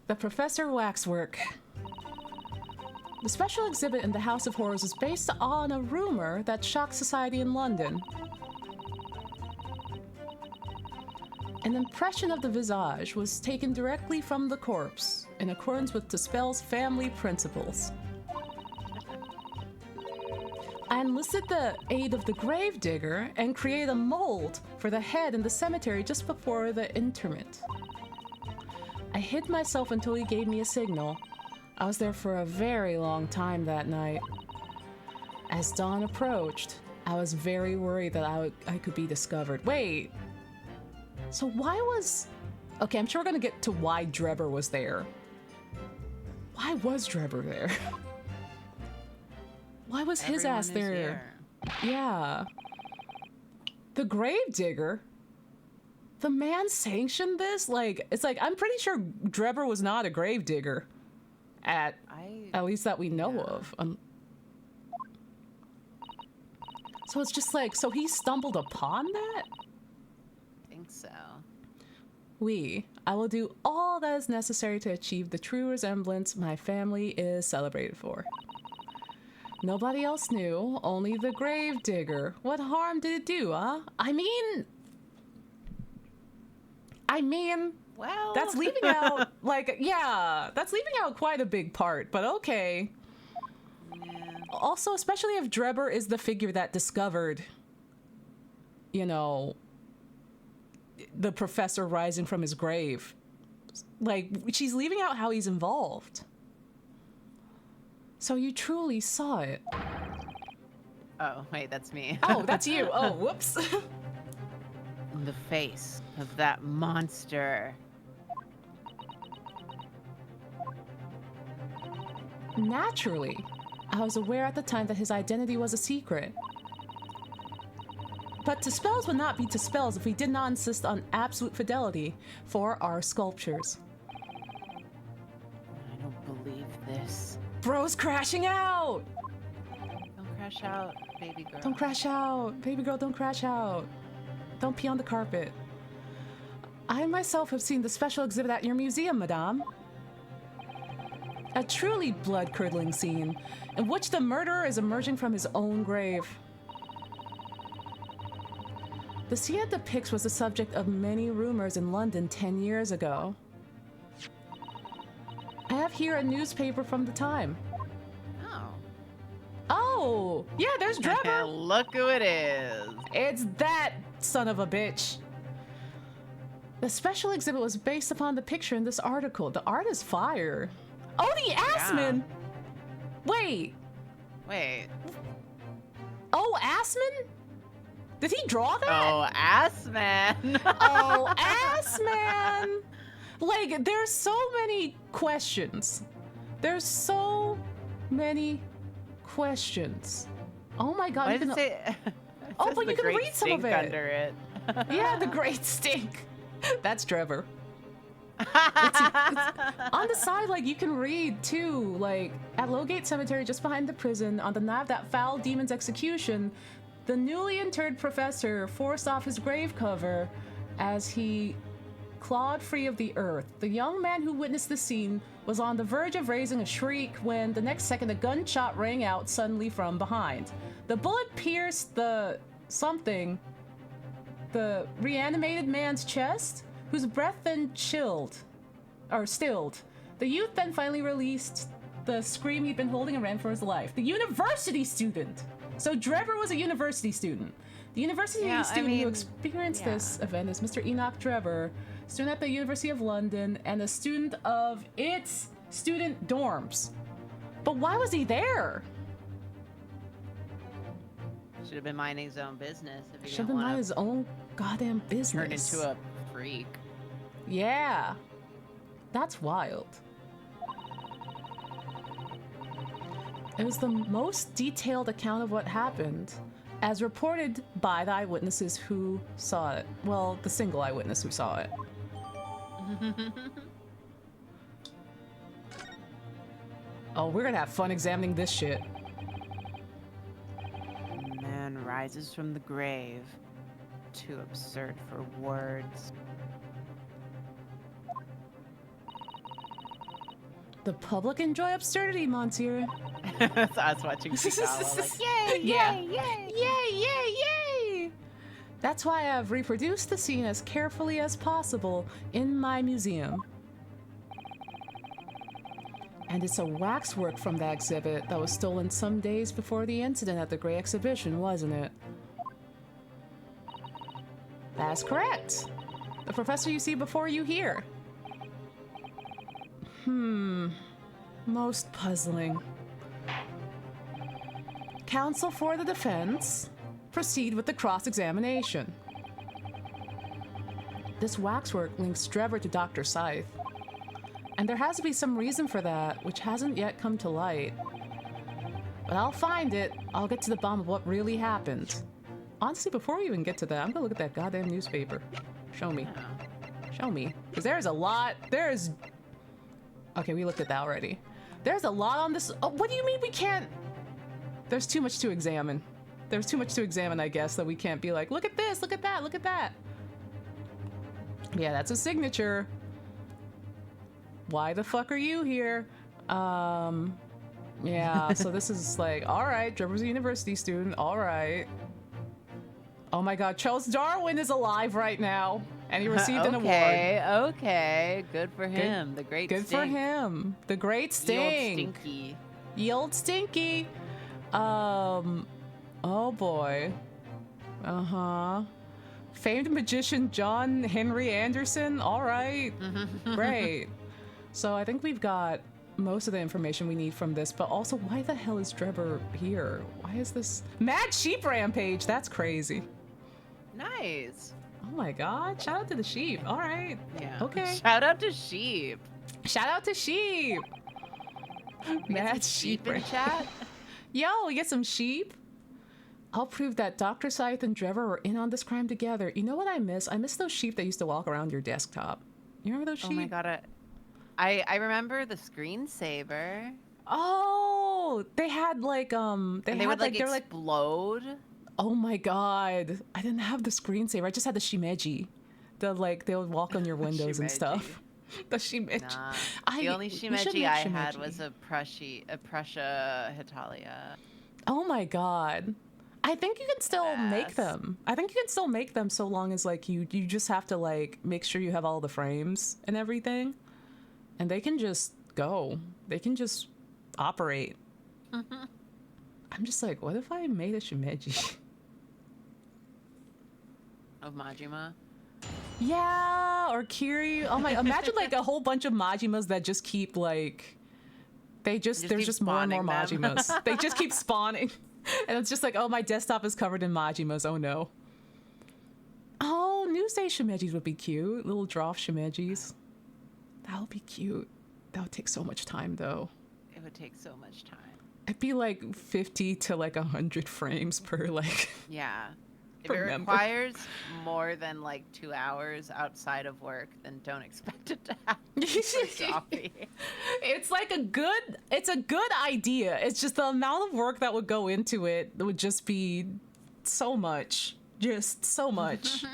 The Professor Waxwork. The special exhibit in the House of Horrors is based on a rumor that shocked society in London. An impression of the visage was taken directly from the corpse, in accordance with Dispel's family principles. I enlisted the aid of the gravedigger and created a mold for the head in the cemetery just before the interment. I hid myself until he gave me a signal. I was there for a very long time that night. As dawn approached, I was very worried that I could be discovered. Wait. So why was... Okay, I'm sure we're gonna get to why Drebber was there. Why was Drebber there? Why was his ass there? Yeah. The gravedigger? The man sanctioned this? Like, it's like, I'm pretty sure Drebber was not a gravedigger. At least that we know of. So it's just like, so he stumbled upon that? So I will do all that is necessary to achieve the true resemblance my family is celebrated for. Nobody else knew, only the gravedigger. What harm did it do, huh? I mean, well, that's leaving out, like, yeah, that's leaving out quite a big part, but okay. Yeah. Also, especially if Drebber is the figure that discovered, you know, the professor rising from his grave. Like, she's leaving out how he's involved. So you truly saw it. Oh, wait, that's me. Oh, that's you. Oh, whoops. The face of that monster. Naturally. I was aware at the time that his identity was a secret. But Dispels would not be Dispels if we did not insist on absolute fidelity for our sculptures. I don't believe this. Bro's crashing out! Don't crash out, baby girl. Don't crash out. Baby girl, don't crash out. Don't pee on the carpet. I myself have seen the special exhibit at your museum, madame. A truly blood-curdling scene in which the murderer is emerging from his own grave. The scene it depicts was the subject of many rumors in London 10 years ago. I have here a newspaper from the time. Oh, yeah, there's Drebber. Look who it is. It's that son of a bitch. The special exhibit was based upon the picture in this article. The art is fire. Oh, the Assman! Wait. Oh, Assman? Did he draw that? Oh, Assman. Oh, Assman! Like, there's so many questions. There's so many questions. Oh my god. Why does it say... Oh, but you can read some of it. Under it. Yeah, the great stink. That's Drebber. It's on the side, like, you can read too, like, at Lowgate Cemetery, just behind the prison, on the night of that foul demon's execution, the newly interred professor forced off his grave cover as he clawed free of the earth. The young man who witnessed the scene was on the verge of raising a shriek when the next second a gunshot rang out suddenly from behind. The bullet pierced the reanimated man's chest, whose breath then stilled. The youth then finally released the scream he'd been holding and ran for his life. The university student! So Drebber was a university student. The university student who experienced this event is Mr. Enoch Trevor, student at the University of London and a student of its student dorms. But why was he there? Should have been minding his own business. If he Should have been minding his own goddamn business. Turned into a freak. Yeah. That's wild. It was the most detailed account of what happened, as reported by the eyewitnesses who saw it. Well, the single eyewitness who saw it. Oh, we're gonna have fun examining this shit. Man rises from the grave. Too absurd for words. The public enjoy absurdity, Monsieur. That's us watching Sigala, like, yay, Yeah. yay, yay. Yay, yay, yay! That's why I've reproduced the scene as carefully as possible in my museum. And it's a waxwork from that exhibit that was stolen some days before the incident at the Grey Exhibition, wasn't it? That's correct. The professor you see before you here. Most puzzling. Counsel for the defense, proceed with the cross-examination. This waxwork links Trevor to Dr. Scythe. And there has to be some reason for that, which hasn't yet come to light. But I'll find it. I'll get to the bottom of what really happened. Honestly, before we even get to that, I'm gonna look at that goddamn newspaper. Show me. Show me. Because there's a lot. There's... Okay, we looked at that already. There's a lot on this... Oh, what do you mean we can't... There's too much to examine. There's too much to examine, I guess, that we can't be like, look at this, look at that, look at that. Yeah, that's a signature. Why the fuck are you here? Yeah, so this is like, all right, Trevor's a university student, all right. Oh my god, Charles Darwin is alive right now, and he received an award. Okay, good for him. The great Good stink. for him. The great stink. Ye old stinky. Ye old stinky. Oh boy. Uh-huh. Famed magician John Henry Anderson. All right. Great. So I think we've got most of the information we need from this, but also why the hell is Trevor here? Why is this Mad Sheep Rampage? That's crazy. Nice. Oh my god. Shout out to the sheep. All right. Yeah. Okay. Shout out to sheep. Shout out to sheep. Mad Sheep in Rampage. chat. Yo, we get some sheep. I'll prove that Dr. Scythe and Trevor were in on this crime together. You know what I miss? I miss those sheep that used to walk around your desktop. You remember those sheep? Oh my god. I remember the screensaver. Oh, they had like they would like explode. Oh my god. I didn't have the screensaver. I just had the shimeji. They would walk on your windows and stuff. The shimeji. Nah. The only shimeji I had was a Prussia Hitalia. Oh my god. I think you can still make them. I think you can still make them so long as like you just have to like make sure you have all the frames and everything. And they can just go. They can just operate. I'm just like, what if I made a shimeji? Of Majima? Yeah, or Kiri. Oh my, imagine like a whole bunch of Majimas that just keep like, there's just more and more Majimas. They just keep spawning. And it's just like, oh, my desktop is covered in Majimas. Oh no. Oh, Newsday shimejis would be cute. Little draft shimejis. That would be cute. That would take so much time though. It would take so much time. It'd be like 50 to like 100 frames per like. Yeah. If it requires more than like 2 hours outside of work, then don't expect it to happen. It's like a good idea. It's just the amount of work that would go into it would just be so much. Just so much.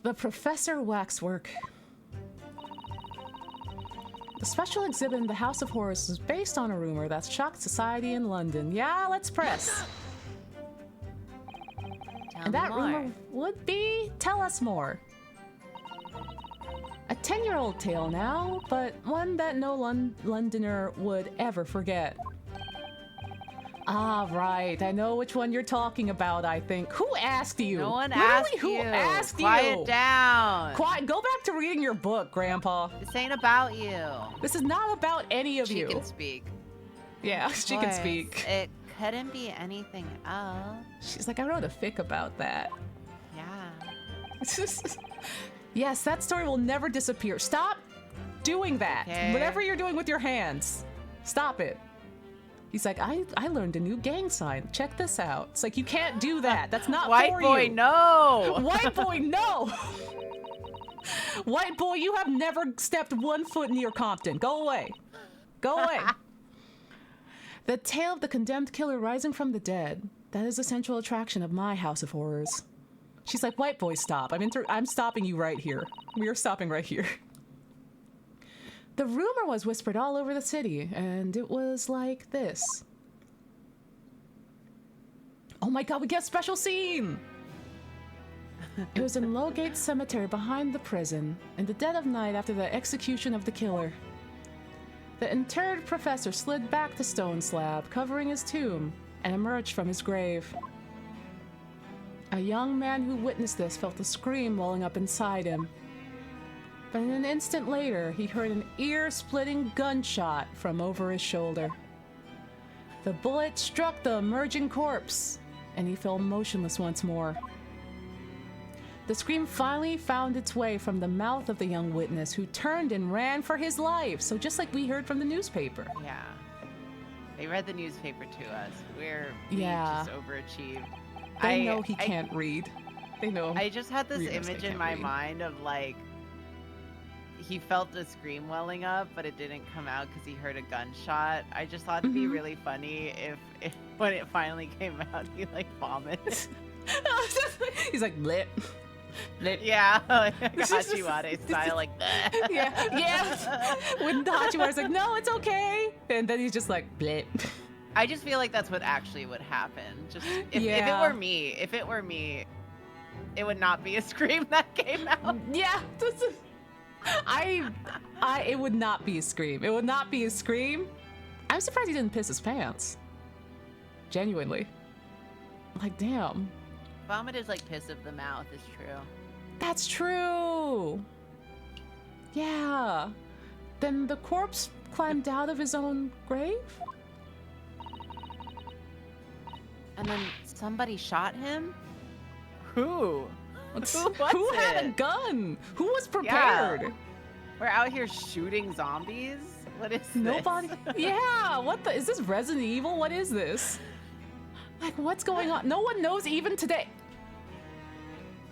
The Professor Waxwork. The special exhibit in the House of Horrors is based on a rumor that's shocked society in London. Yeah, let's press. And that rumor would be, tell us more. A 10-year-old tale now, but one that no Londoner would ever forget. Ah, right. I know which one you're talking about, I think. Who asked you? No one Literally, asked who you. asked you? Quiet down. Quiet. Go back to reading your book, Grandpa. This ain't about you. This is not about any of She you. can speak. Yeah, she can Of speak. course, It couldn't be anything else. She's like, I wrote a fic about that. Yeah. Yes, that story will never disappear. Stop doing that. Okay. Whatever you're doing with your hands, stop it. He's like, I learned a new gang sign. Check this out. It's like, you can't do that. That's not White for boy, you. no. White boy, no. White boy, you have never stepped 1 foot near Compton. Go away. Go away. The tale of the condemned killer rising from the dead. That is the central attraction of my house of horrors. She's like, white boy, stop. I'm stopping you right here. We are stopping right here. The rumor was whispered all over the city, and it was like this. Oh my god, we get a special scene! It was in Lowgate Cemetery behind the prison, in the dead of night after the execution of the killer. The interred professor slid back the stone slab, covering his tomb, and emerged from his grave. A young man who witnessed this felt a scream welling up inside him. But an instant later, he heard an ear-splitting gunshot from over his shoulder. The bullet struck the emerging corpse, and he fell motionless once more. The scream finally found its way from the mouth of the young witness, who turned and ran for his life. So just like we heard from the newspaper. Yeah. They read the newspaper to us. We Yeah. just overachieved. They know he can't read. They know. I just had this readers, they image in can't my read. mind of like he felt a scream welling up, but it didn't come out because he heard a gunshot. I just thought it'd be really funny if when it finally came out, he like vomits. He's like, blip. Blip. Yeah, like Hachiwara style, like that. Yeah. When the Hachiwara's like, no, it's okay. And then he's just like, blip. I just feel like that's what actually would happen. Just if Yeah. it were me, it would not be a scream that came out. Yeah. It would not be a scream. It would not be a scream. I'm surprised he didn't piss his pants. Genuinely. Like, damn. Vomit is like piss of the mouth, is true. That's true. Yeah. Then the corpse climbed out of his own grave? And then somebody shot him? Who? Who had a gun? Who was prepared? Yeah. We're out here shooting zombies? What is Nobody. this? Yeah. What the? Is this Resident Evil? What is this? Like, what's going on? No one knows even today.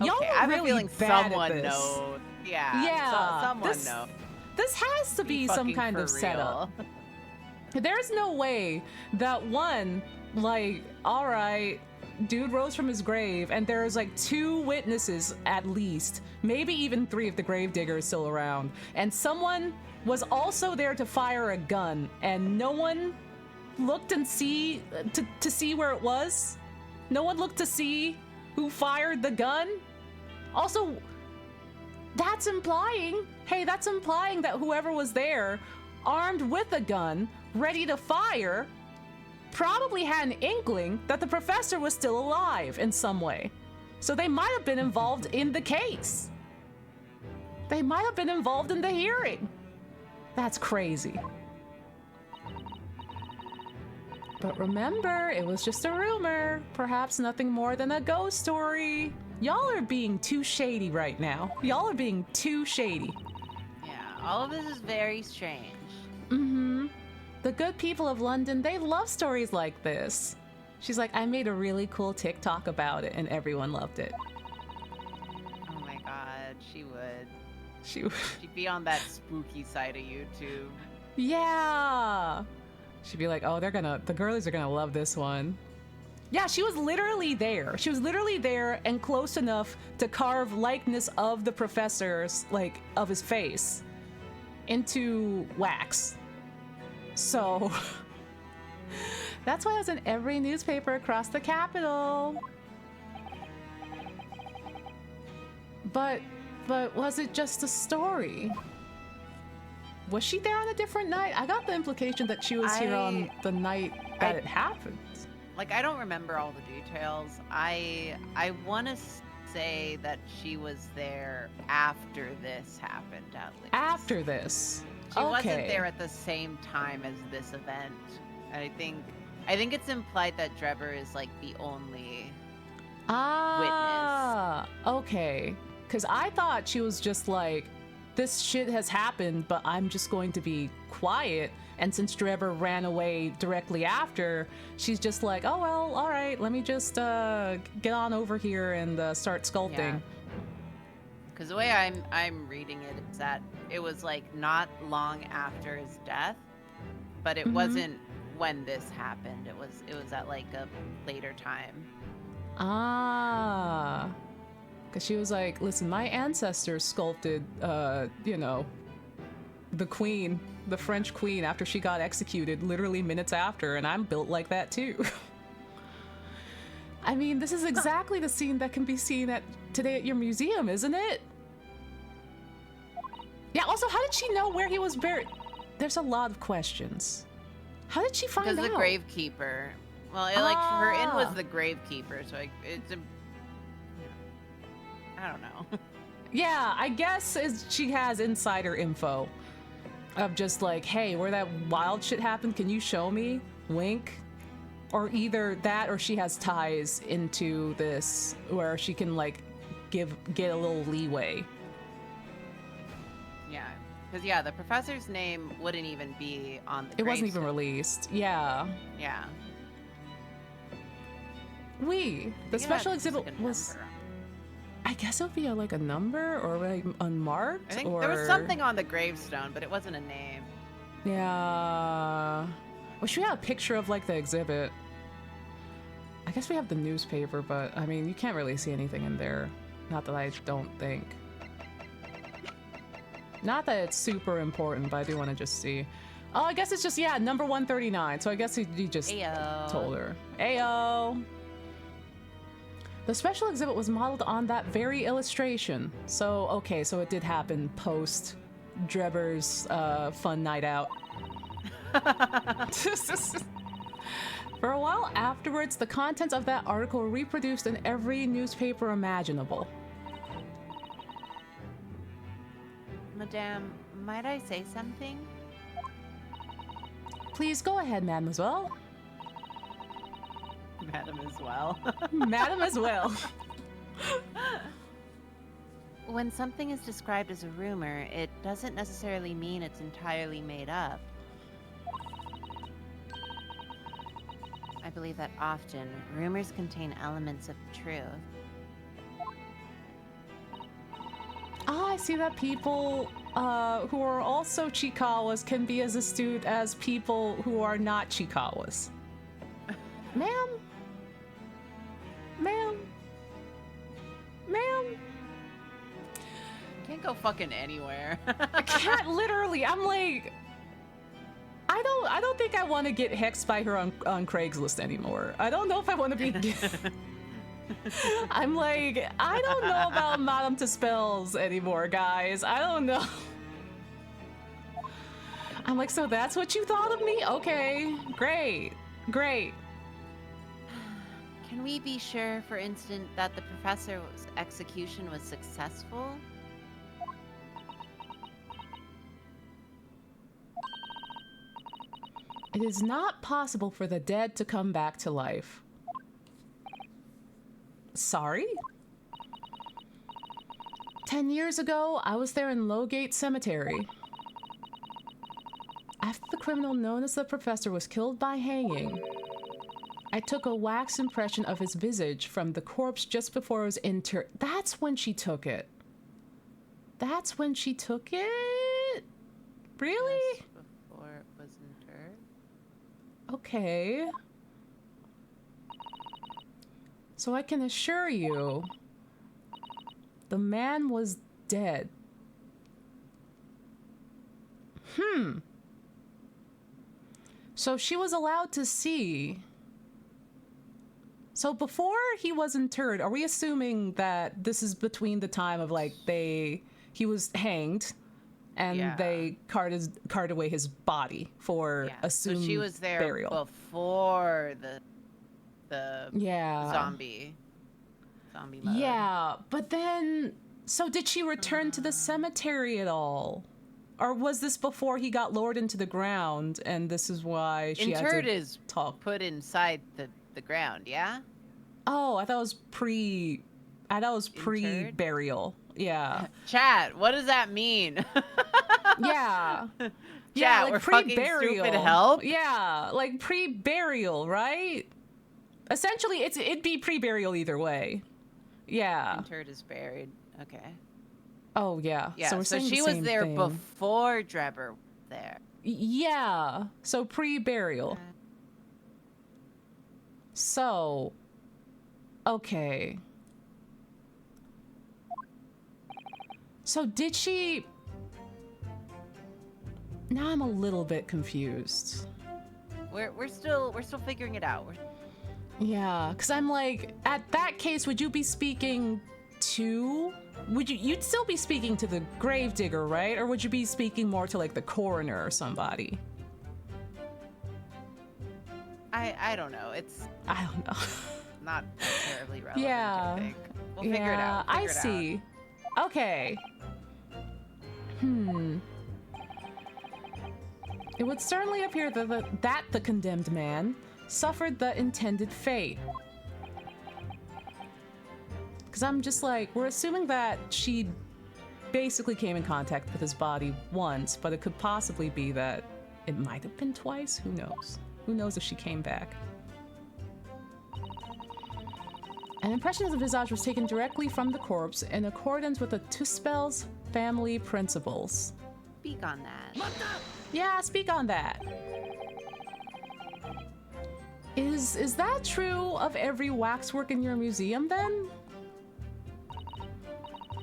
Okay, Y'all I have really a feeling bad at someone this. knows. Yeah. Yeah, Someone this- knows. This has to be some Fucking kind for of setup. real. There's no way that one, like, all right, dude rose from his grave, and there's like 2 witnesses at least, maybe even 3 if the gravedigger is still around, and someone was also there to fire a gun, and no one looked and see to see where it was. No one looked to see who fired the gun. Also, that's implying that whoever was there, armed with a gun, ready to fire, probably had an inkling that the professor was still alive in some way. So they might have been involved in the case. They might have been involved in the hearing. That's crazy. But remember, it was just a rumor, perhaps nothing more than a ghost story. Y'all are being too shady right now. Y'all are being too shady. Yeah, all of this is very strange. Mm-hmm. The good people of London, they love stories like this. She's like, I made a really cool TikTok about it, and everyone loved it. Oh my god, she would. She'd She'd be on that spooky side of YouTube. yeah. She'd be like, oh, the girlies are gonna love this one. Yeah, she was literally there. She was literally there and close enough to carve likeness of the professor's, like, of his face into wax. So that's why it was in every newspaper across the capital. But was it just a story? Was she there on a different night? I got the implication that she was here on the night that it happened. like, I don't remember all the details. I want to say that she was there after this happened, at least. After this. She okay. wasn't there at the same time as this event. I think it's implied that Drebber is like the only witness. Okay. Because I thought she was just like, this shit has happened, but I'm just going to be quiet. And since Drebber ran away directly after, she's just like, oh, well, all right, let me just get on over here and start sculpting. Because the way I'm reading it is that it was like not long after his death, but it wasn't when this happened. It was at like a later time. Because she was like, listen, my ancestors sculpted, the queen, the French queen, after she got executed literally minutes after, and I'm built like that too. I mean, this is exactly the scene that can be seen today at your museum, isn't it? Yeah, also, how did she know where he was buried? There's a lot of questions. How did she find out? Because the gravekeeper. Well, her inn was the gravekeeper, so it's a... I don't know. Yeah, I guess she has insider info of just like, hey, where that wild shit happened, can you show me? Wink. Or either that, or she has ties into this where she can like get a little leeway. Yeah, because the professor's name wouldn't even be on the. It wasn't even released. Yeah. Yeah. The special exhibit was. Number. I guess it would be like a number or like unmarked. I think there was something on the gravestone, but it wasn't a name. Yeah. Wish we had a picture of like the exhibit. I guess we have the newspaper, but I mean, you can't really see anything in there. Not that I don't think. Not that it's super important, but I do want to just see. Oh, I guess it's just, number 139. So I guess he just told her. Ayo. The special exhibit was modeled on that very illustration. So, okay, so it did happen post Drebber's fun night out. For a while afterwards, the contents of that article were reproduced in every newspaper imaginable. Madame, might I say something? Please go ahead, mademoiselle. Madam as well. Madam as well. When something is described as a rumor, it doesn't necessarily mean it's entirely made up. I believe that often, rumors contain elements of truth. I see that people who are also Chikawas can be as astute as people who are not Chikawas. Ma'am? Ma'am? Ma'am? Can't go fucking anywhere. I can't literally. I'm like, I don't think I want to get hexed by her on Craigslist anymore. I don't know if I want to be. I'm like, I don't know about Madame to Spells anymore, guys. I don't know. I'm like, so that's what you thought of me? Okay, great. Can we be sure, for instance, that the professor's execution was successful? It is not possible for the dead to come back to life. Sorry? 10 years ago, I was there in Lowgate Cemetery. After the criminal known as the Professor was killed by hanging, I took a wax impression of his visage from the corpse just before it was interred. That's when she took it. That's when she took it? Really? Just before it was interred? Okay. So I can assure you, the man was dead. So she was allowed to see. So before he was interred, are we assuming that this is between the time of like he was hanged and they carted away his body for assumed so she was there burial. before the the Yeah. zombie mode. Yeah, but then, so did she return to the cemetery at all? Or was this before he got lowered into the ground, and this is why she Interred had to is talk? put inside the ground, yeah? Oh, I thought it was Interred? pre-burial. Yeah. Chat, what does that mean? Yeah. Chat, Yeah, like we're fucking pre-burial. stupid help? Yeah, like pre-burial, right? Essentially, it'd be pre-burial either way. Yeah. Interred is buried. Okay. Oh, yeah. Yeah, So, we're so saying the she was same there thing. before Drebber was there. Yeah. So pre-burial. Okay. So, okay. So did she... Now I'm a little bit confused. We're still figuring it out. Yeah, because I'm like, at that case, would you be speaking to... You'd still be speaking to the gravedigger, right? Or would you be speaking more to like the coroner or somebody? I don't know. I don't know. Not terribly relevant, Yeah. I think. We'll figure it out. I see. Okay. It would certainly appear that the condemned man suffered the intended fate. Because I'm just like, we're assuming that she basically came in contact with his body once, but it could possibly be that it might have been twice. Who knows? Who knows if she came back? An impression of the visage was taken directly from the corpse in accordance with the Tuspel's family principles. Speak on that. Yeah, speak on that. Is that true of every waxwork in your museum then?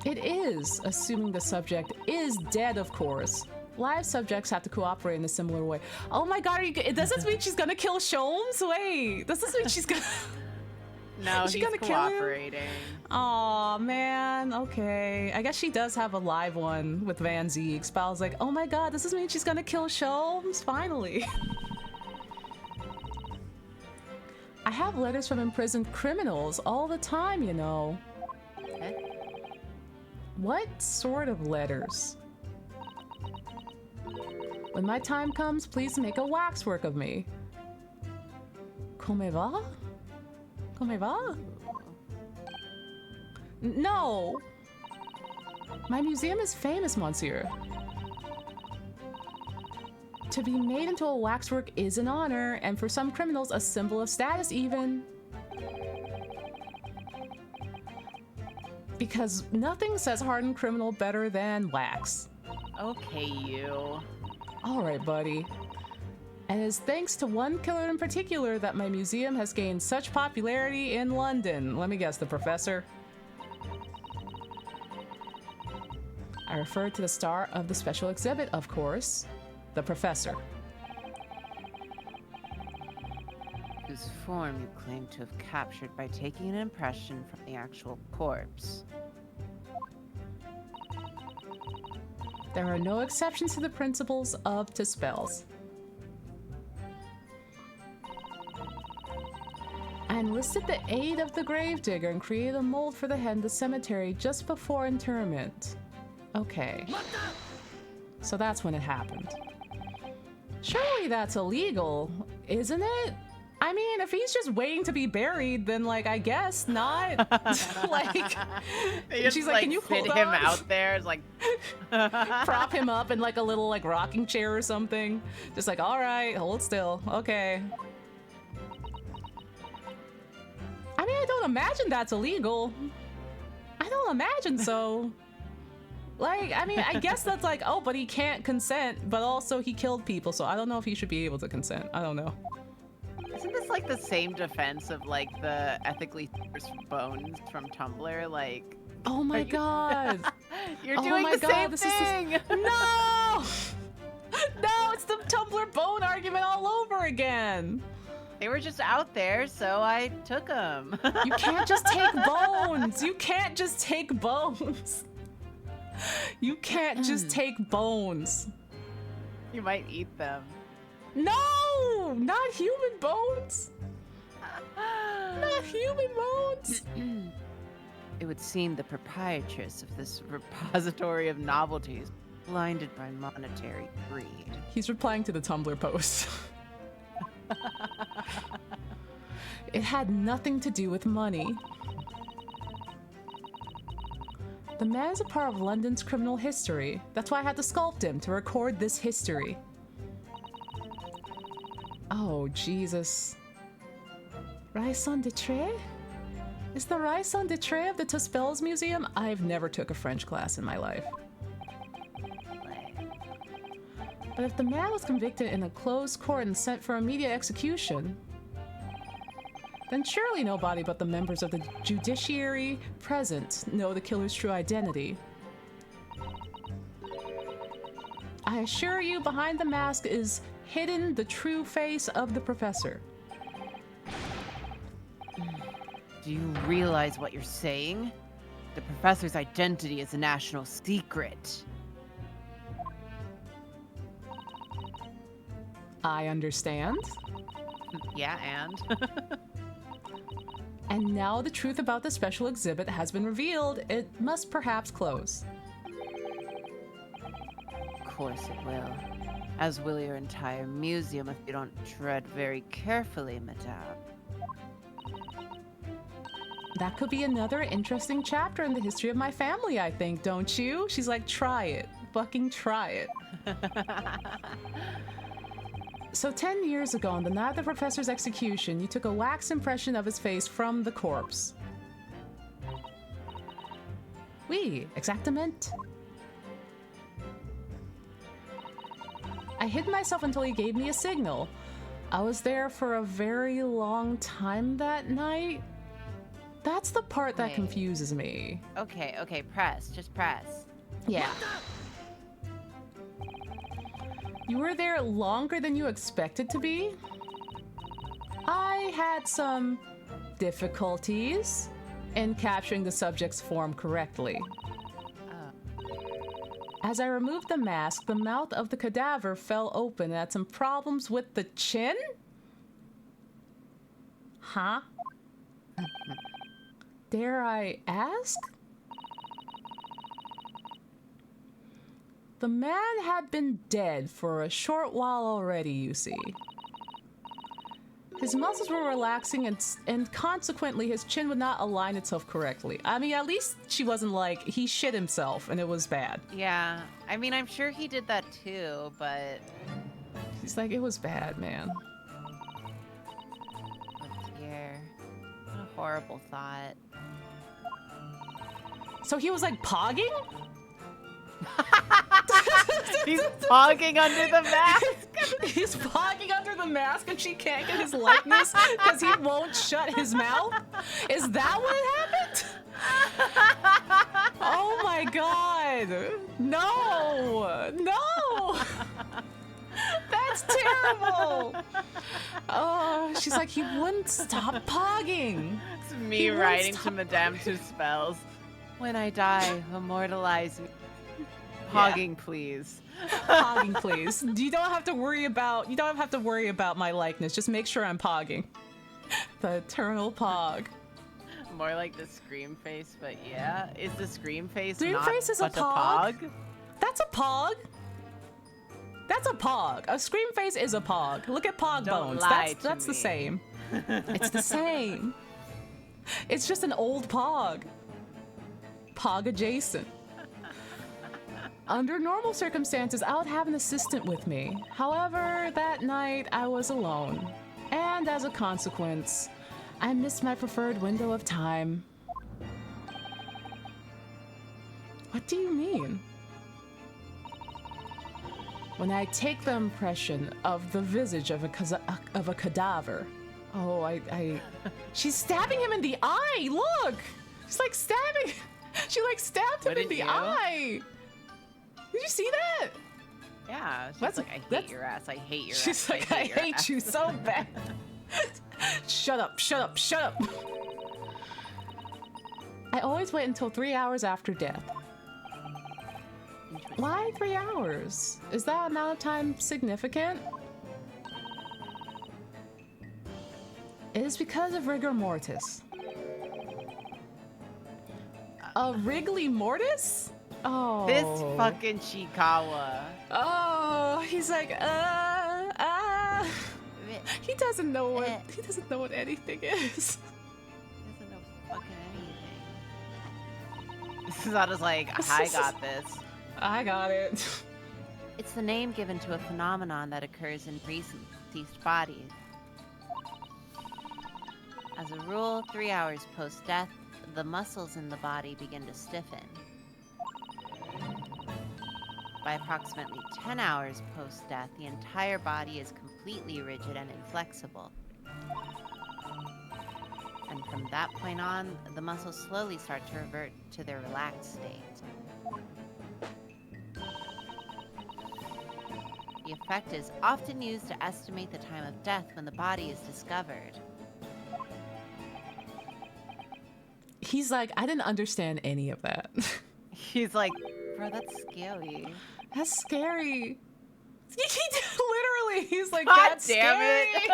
It is, assuming the subject is dead, of course. Live subjects have to cooperate in a similar way. Oh my god, does this mean she's gonna kill Sholmes? Wait, does this mean she's gonna... No, Is she he's gonna kill him? cooperating. Aw, man, okay. I guess she does have a live one with Van Zeeks, but I was like, oh my god, does this mean she's gonna kill Sholmes? Finally. I have letters from imprisoned criminals all the time, you know. Okay. What sort of letters? When my time comes, please make a waxwork of me. Come va? Come va? No! My museum is famous, monsieur. To be made into a waxwork is an honor, and for some criminals, a symbol of status even. Because nothing says hardened criminal better than wax. Okay, you. Alright, buddy. And it is thanks to one killer in particular that my museum has gained such popularity in London. Let me guess, the professor? I refer to the star of the special exhibit, of course. The professor. Whose form you claim to have captured by taking an impression from the actual corpse. There are no exceptions to the principles of spells. I enlisted the aid of the gravedigger and created a mold for the head in the cemetery just before interment. Okay. So that's when it happened. Surely that's illegal, isn't it? I mean, if he's just waiting to be buried, then, like, I guess not. Like, she's like, can you fit hold him on? out there? It's like, Prop him up in, like, a little, like, rocking chair or something. Just like, all right, hold still. Okay. I mean, I don't imagine that's illegal. I don't imagine so. Like, I mean, I guess that's like, oh, but he can't consent, but also he killed people, so I don't know if he should be able to consent. I don't know. isn't this like the same defense of like the ethically sourced bones from Tumblr? Like, Oh my god. you're Oh doing my the God, same this is thing. No! No, it's the Tumblr bone argument all over again. They were just out there, so I took them. You can't just take bones. You can't just take bones. You can't just take bones. You might eat them. No! Not human bones. Not human bones. It would seem the proprietress of this repository of novelties blinded by monetary greed. He's replying to the Tumblr post. It had nothing to do with money. The man is a part of London's criminal history. That's why I had to sculpt him, to record this history. Oh, Jesus. Raison d'etre? Is the Raison d'etre of the Tuspels Museum? I've never took a French class in my life. But if the man was convicted in a closed court and sent for immediate execution, then surely nobody but the members of the judiciary present know the killer's true identity. I assure you, behind the mask is hidden the true face of the professor. Do you realize what you're saying? The professor's identity is a national secret. I understand. Yeah, and? And now the truth about the special exhibit has been revealed. It must perhaps close. Of course it will. As will your entire museum if you don't tread very carefully, madame. That could be another interesting chapter in the history of my family, I think, don't you? She's like, try it. Fucking try it. So 10 years ago, on the night of the professor's execution, you took a wax impression of his face from the corpse. Oui, exactement. I hid myself until he gave me a signal. I was there for a very long time that night. That's the part that confuses me. Okay, press. Just press. Yeah. You were there longer than you expected to be? I had some difficulties in capturing the subject's form correctly. As I removed the mask, the mouth of the cadaver fell open and had some problems with the chin? Huh? Dare I ask? The man had been dead for a short while already, you see. His muscles were relaxing and consequently his chin would not align itself correctly. I mean, at least she wasn't like, he shit himself and it was bad. Yeah, I mean, I'm sure he did that too, but... He's like, it was bad, man. Oh dear. What a horrible thought. So he was like pogging? He's pogging under the mask. He's pogging under the mask and she can't get his likeness because he won't shut his mouth? Is that what happened? Oh my god. No. No. That's terrible. Oh, she's like, he wouldn't stop pogging. It's me writing to Madame Tuspels. When I die, immortalize me. Pogging, please. Pogging, please. You don't have to worry about my likeness. Just make sure I'm pogging. The eternal pog. More like the scream face, but yeah. Is the scream face Scream not face is a but pog? That's a pog. That's a pog. A scream face is a pog. Look at pog Don't bones. lie to That's the me. same. It's the same. It's just an old pog. Pog adjacent. Under normal circumstances, I would have an assistant with me. However, that night I was alone. And as a consequence, I missed my preferred window of time. What do you mean? When I take the impression of the visage of a cadaver. Oh, she's stabbing him in the eye. Look, she's like stabbing. She like stabbed him in the eye. Did you see that? Yeah. She's like, I hate your ass. I hate your ass. She's like, I hate you so bad. Shut up, shut up, shut up. I always wait until 3 hours after death. Why 3 hours? Is that amount of time significant? It is because of rigor mortis. A Wrigley Mortis? Oh. This fucking Chikawa. Oh, he's like, He doesn't know what anything is. Doesn't know fucking anything. Susato's like, I got this. I got it. It's the name given to a phenomenon that occurs in recent deceased bodies. As a rule, 3 hours post-death, the muscles in the body begin to stiffen. By approximately 10 hours post-death, the entire body is completely rigid and inflexible. And from that point on, the muscles slowly start to revert to their relaxed state. The effect is often used to estimate the time of death when the body is discovered. He's like, I didn't understand any of that. He's like, bro, that's scary. That's scary. Literally, he's like, God that's damn scary. it.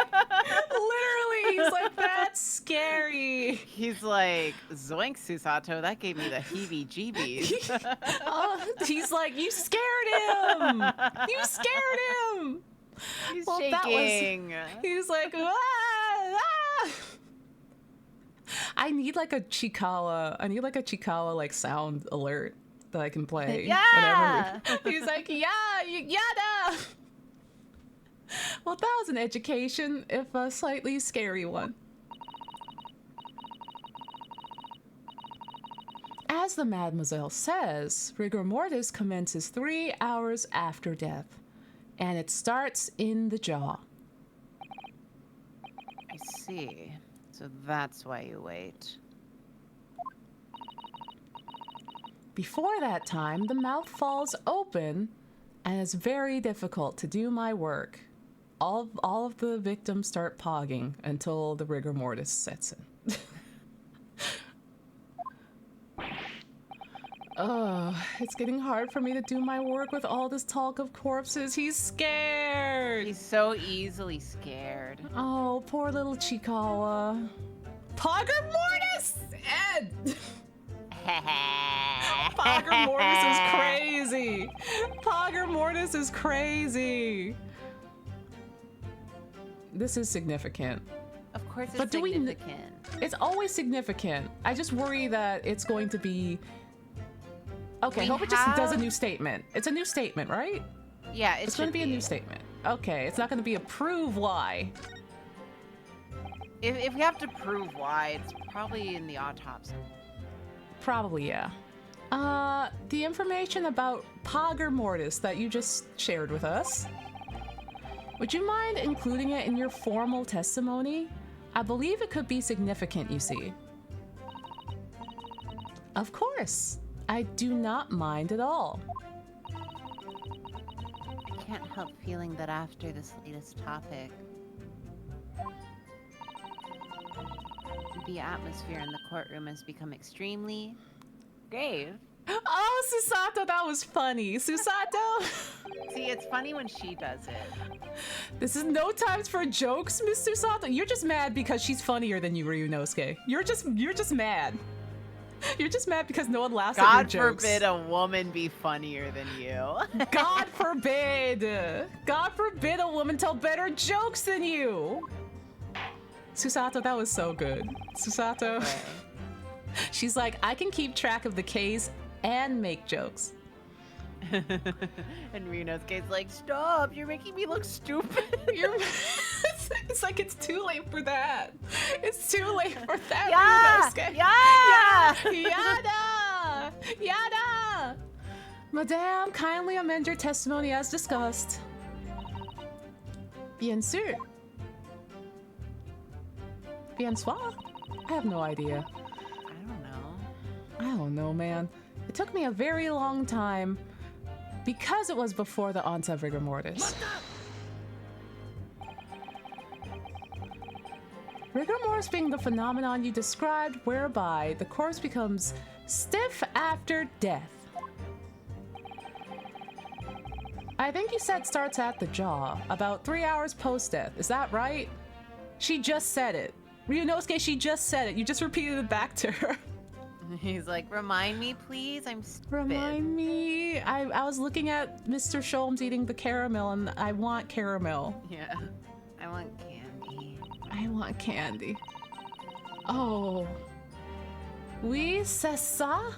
Literally, he's like, that's scary. He's like, zoink, Susato, that gave me the heebie-jeebies. He's like, you scared him. You scared him. He's Well, shaking. He's like, ah, ah. I need like a Chikawa like sound alert that I can play. Yeah. Whenever. He's like, yeah, yada. Well, that was an education, if a slightly scary one. As the Mademoiselle says, rigor mortis commences 3 hours after death, and it starts in the jaw. I see. So that's why you wait. Before that time, the mouth falls open, and it's very difficult to do my work. All of the victims start pogging until the rigor mortis sets in. It's getting hard for me to do my work with all this talk of corpses. He's scared. He's so easily scared. Oh, poor little Chikawa. Pogger mortis! Ed! Pogger mortis is crazy. Pogger mortis is crazy. This is significant. Of course it's But do we significant. It's always significant. I just worry that it's going to be... Okay, I hope it just does a new statement. It's a new statement, right? Yeah, It's going to be a new statement. Okay, it's not going to be a prove why. If we have to prove why, it's probably in the autopsy. Probably, yeah. The information about Pogger Mortis that you just shared with us. Would you mind including it in your formal testimony? I believe it could be significant, you see. Of course. I do not mind at all. I can't help feeling that after this latest topic, the atmosphere in the courtroom has become extremely grave. Oh, Susato, that was funny. Susato! See, it's funny when she does it. This is no times for jokes, Miss Susato. You're just mad because she's funnier than you, Ryunosuke. You're just mad. You're just mad because no one laughs at your God jokes. forbid a woman be funnier than you. God forbid. God forbid a woman tell better jokes than you. Susato, that was so good. Susato. Okay. She's like, I can keep track of the K's and make jokes. And Ryunosuke's like, stop, you're making me look stupid. It's like it's too late for that. It's too late for that, Ryunosuke. Yeah! Yada! Yada! Madame, kindly amend your testimony as discussed. Bien sûr. Bien soir? I have no idea. I don't know, man. It took me a very long time because it was before the onset of rigor mortis. Rigor mortis being the phenomenon you described whereby the corpse becomes stiff after death. I think you said starts at the jaw, about 3 hours post-death. Is that right? She just said it. Ryunosuke, she just said it. You just repeated it back to her. He's like, remind me, please. I'm stupid. Remind me. I was looking at Mr. Sholmes eating the caramel, and I want caramel. Yeah. I want candy. I want candy. Oh. Oui, c'est ça?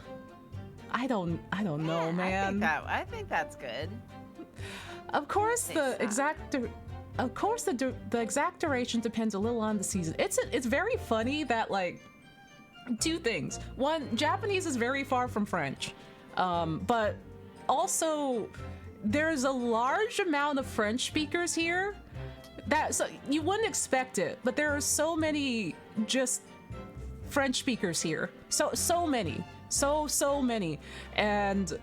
I don't know, man. I think that's good. Of course, the exact duration depends a little on the season. It's very funny that, like, two things. One, Japanese is very far from French, but also there's a large amount of French speakers here that, so you wouldn't expect it, but there are so many just French speakers here. So many, and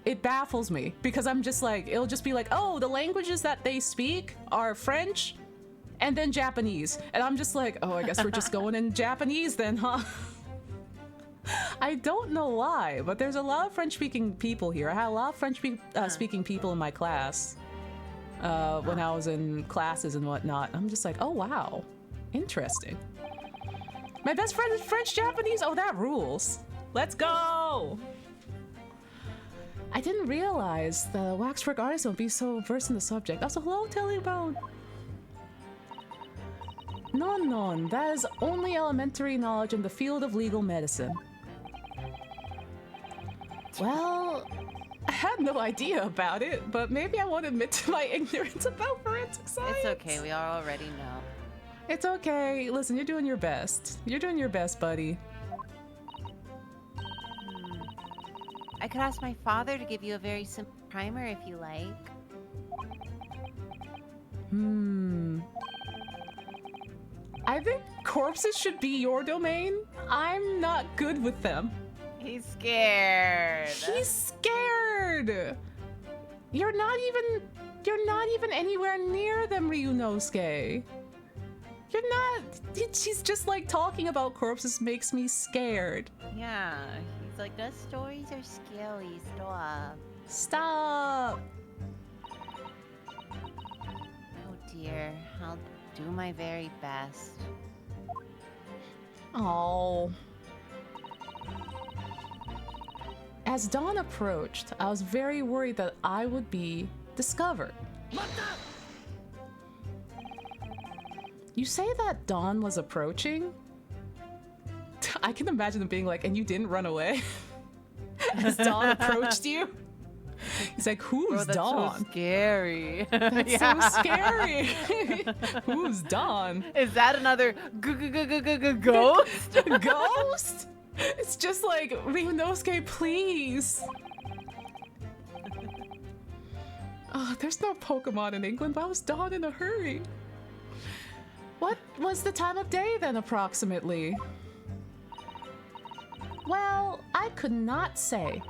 it baffles me because I'm just like, it'll just be like, oh, the languages that they speak are French and then Japanese. And I'm just like, oh, I guess we're just going in Japanese then, huh? I don't know why, but there's a lot of French-speaking people here. I had a lot of French-speaking people in my class when I was in classes and whatnot. I'm just like, oh, wow. Interesting. My best friend is French-Japanese? Oh, that rules. Let's go! I didn't realize the waxwork artist would be so versed in the subject. Also, hello, Tellybone. Non, that is only elementary knowledge in the field of legal medicine. Well, I had no idea about it, but maybe I won't admit to my ignorance about forensic science. It's okay, we all already know. It's okay. Listen, you're doing your best. You're doing your best, buddy. I could ask my father to give you a very simple primer if you like. I think corpses should be your domain. I'm not good with them. He's scared. He's scared. You're not even anywhere near them, Ryunosuke. You're not. She's just like, talking about corpses makes me scared. Yeah. He's like, those stories are scary. Stop. Stop. Oh dear. I'll do my very best. Oh. As dawn approached, I was very worried that I would be discovered. You say that dawn was approaching? I can imagine them being like, and you didn't run away? As dawn approached you? He's like, who's that's Dawn? So scary. That's Yeah. so scary. Who's Dawn? Is that another ghost? Ghost? It's just like, Ryunosuke, please. Oh, there's no Pokemon in England. Why was Dawn in a hurry? What was the time of day then, approximately? Well, I could not say.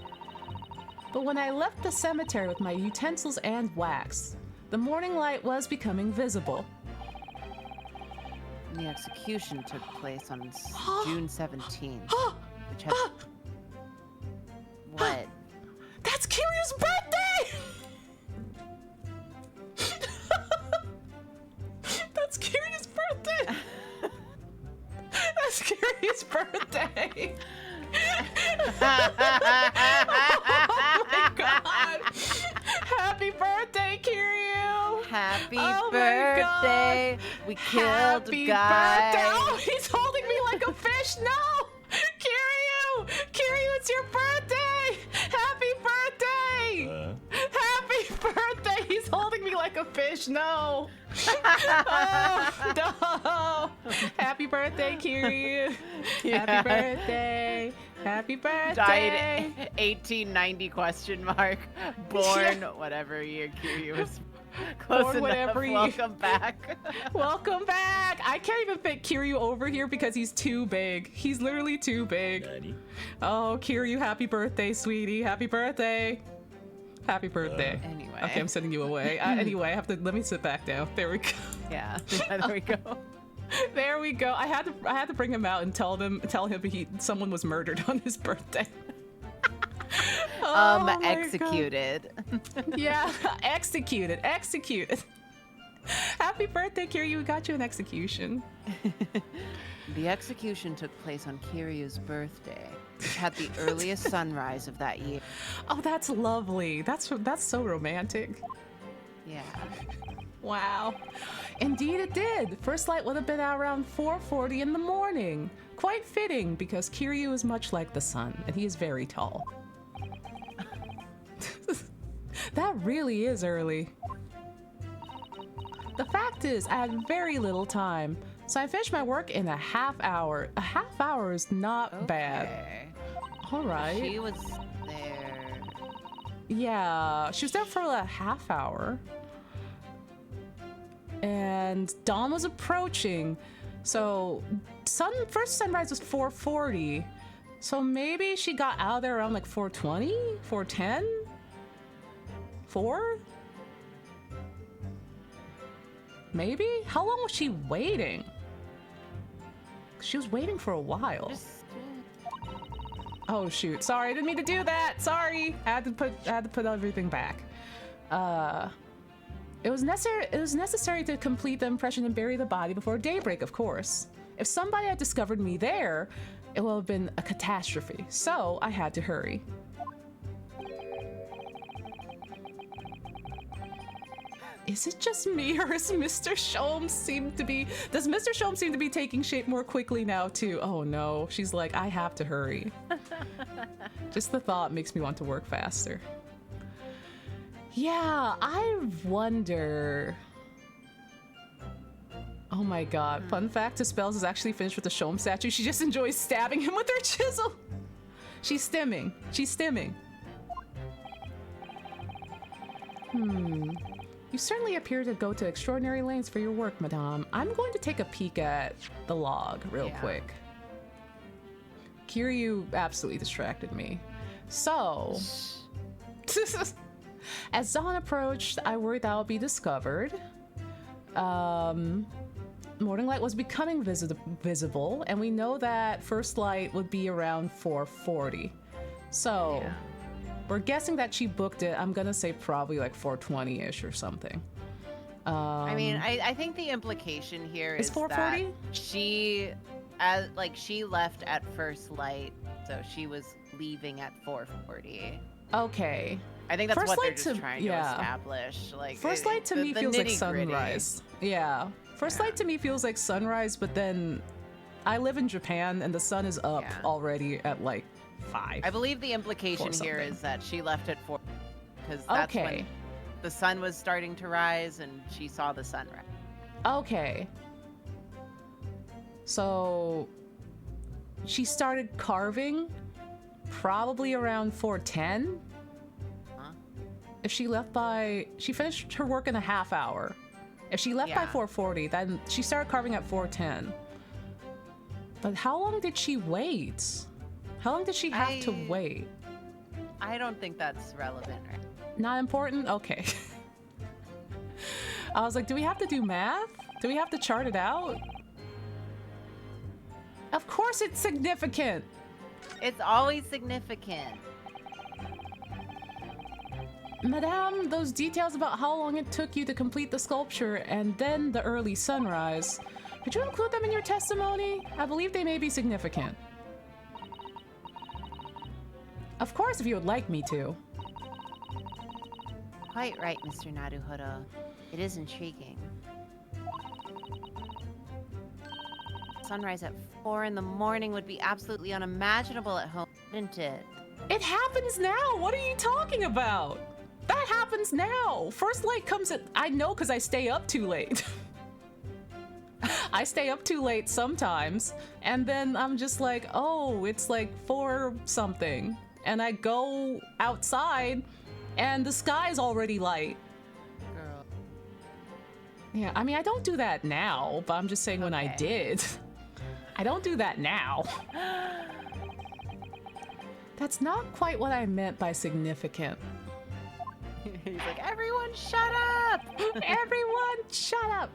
But when I left the cemetery with my utensils and wax, the morning light was becoming visible. The execution took place on June 17th, which had... What? That's Kiryu's birthday! That's Kiryu's birthday! That's Kiryu's birthday! Oh my god! Happy birthday, Kiryu! Happy Oh my birthday! God. We killed Happy a guy. birthday! Oh, he's holding me like a fish! No! Kiryu! Kiryu, it's your birthday! Happy birthday! Happy birthday! He's holding me like a fish! No! Oh, no! Happy birthday, Kiryu! Yeah. Happy birthday! Happy birthday! Died 1890 question mark. Born whatever year Kiryu was close Born enough. whatever year. Welcome back. Welcome back! I can't even fit Kiryu over here because he's too big. He's literally too big. Daddy. Oh, Kiryu, happy birthday, sweetie. Happy birthday. Happy birthday. Anyway. Okay, I'm sending you away. Anyway, let me sit back down. There we go. Yeah. There we go. There we go. I had to bring him out and tell him someone was murdered on his birthday. Oh my God. Executed. Yeah, executed. Happy birthday, Kiryu. We got you an execution. The execution took place on Kiryu's birthday, which had the earliest sunrise of that year. Oh, that's lovely. That's so romantic. Yeah. Wow. Indeed it did. First light would have been out around 4:40 in the morning. Quite fitting, because Kiryu is much like the sun, and he is very tall. That really is early. The fact is, I had very little time, so I finished my work in a half hour. A half hour is not bad. All right. She was there. Yeah, she was there for a half hour. And dawn was approaching. So first sunrise was 4:40. So maybe she got out of there around like 4:20, 4:10, 4? Maybe? How long was she waiting? She was waiting for a while. Oh shoot! Sorry, I didn't mean to do that. Sorry, I had to put everything back. It was necessary to complete the impression and bury the body before daybreak, of course. If somebody had discovered me there, it would have been a catastrophe. So I had to hurry. Is it just me, or does Mr. Sholmes seem to be taking shape more quickly now too? Oh no, she's like, I have to hurry. Just the thought makes me want to work faster. Yeah, I wonder. Oh my god, fun fact, Dispels is actually finished with the Sholmes statue. She just enjoys stabbing him with her chisel. She's stimming. You certainly appear to go to extraordinary lengths for your work, madame. I'm going to take a peek at the log real quick. Kiryu absolutely distracted me. So, as dawn approached, I worried that I would be discovered. Morning light was becoming visible, and we know that first light would be around 4:40. So, we're guessing that she booked it. I'm gonna say probably like 4:20-ish or something. I mean, I think the implication here is 4:40? that she left at first light, so she was leaving at 4:40. Okay. I think that's First what they're light just trying to establish. Like first light to me feels like sunrise. Yeah. First light to me feels like sunrise, but then I live in Japan and the sun is up already at like 5. I believe the implication here is that she left at 4 because that's when the sun was starting to rise and she saw the sunrise. Okay. So she started carving probably around 4:10. If she finished her work in a half hour. If she left by 4:40, then she started carving at 4:10. But how long did she wait? How long did she have to wait? I don't think that's relevant, right? Not important? Okay. I was like, do we have to do math? Do we have to chart it out? Of course it's significant. It's always significant. Madame, those details about how long it took you to complete the sculpture and then the early sunrise, could you include them in your testimony? I believe they may be significant. Of course, if you would like me to. Quite right, Mr. Naruhodo. It is intriguing. Sunrise at 4 in the morning would be absolutely unimaginable at home, wouldn't it? It happens now! What are you talking about? That happens now! First light comes at... I know because I stay up too late. I stay up too late sometimes, and then I'm just like, oh, it's like 4 something. And I go outside, and the sky's already light. Girl. Yeah, I mean, I don't do that now, but I'm just saying when I did. I don't do that now. That's not quite what I meant by significant. He's like, everyone shut up! Everyone shut up!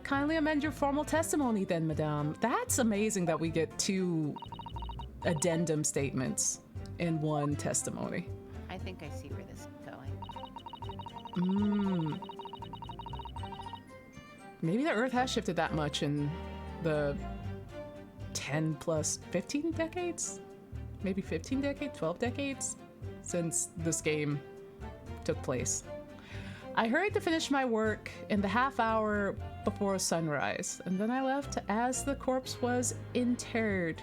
Kindly amend your formal testimony then, madame. That's amazing that we get 2 addendum statements in one testimony. I think I see where this is going. Maybe the Earth has shifted that much in the 10 plus 15 decades? Maybe 15 decades, 12 decades since this game took place. I hurried to finish my work in the half hour before sunrise, and then I left as the corpse was interred.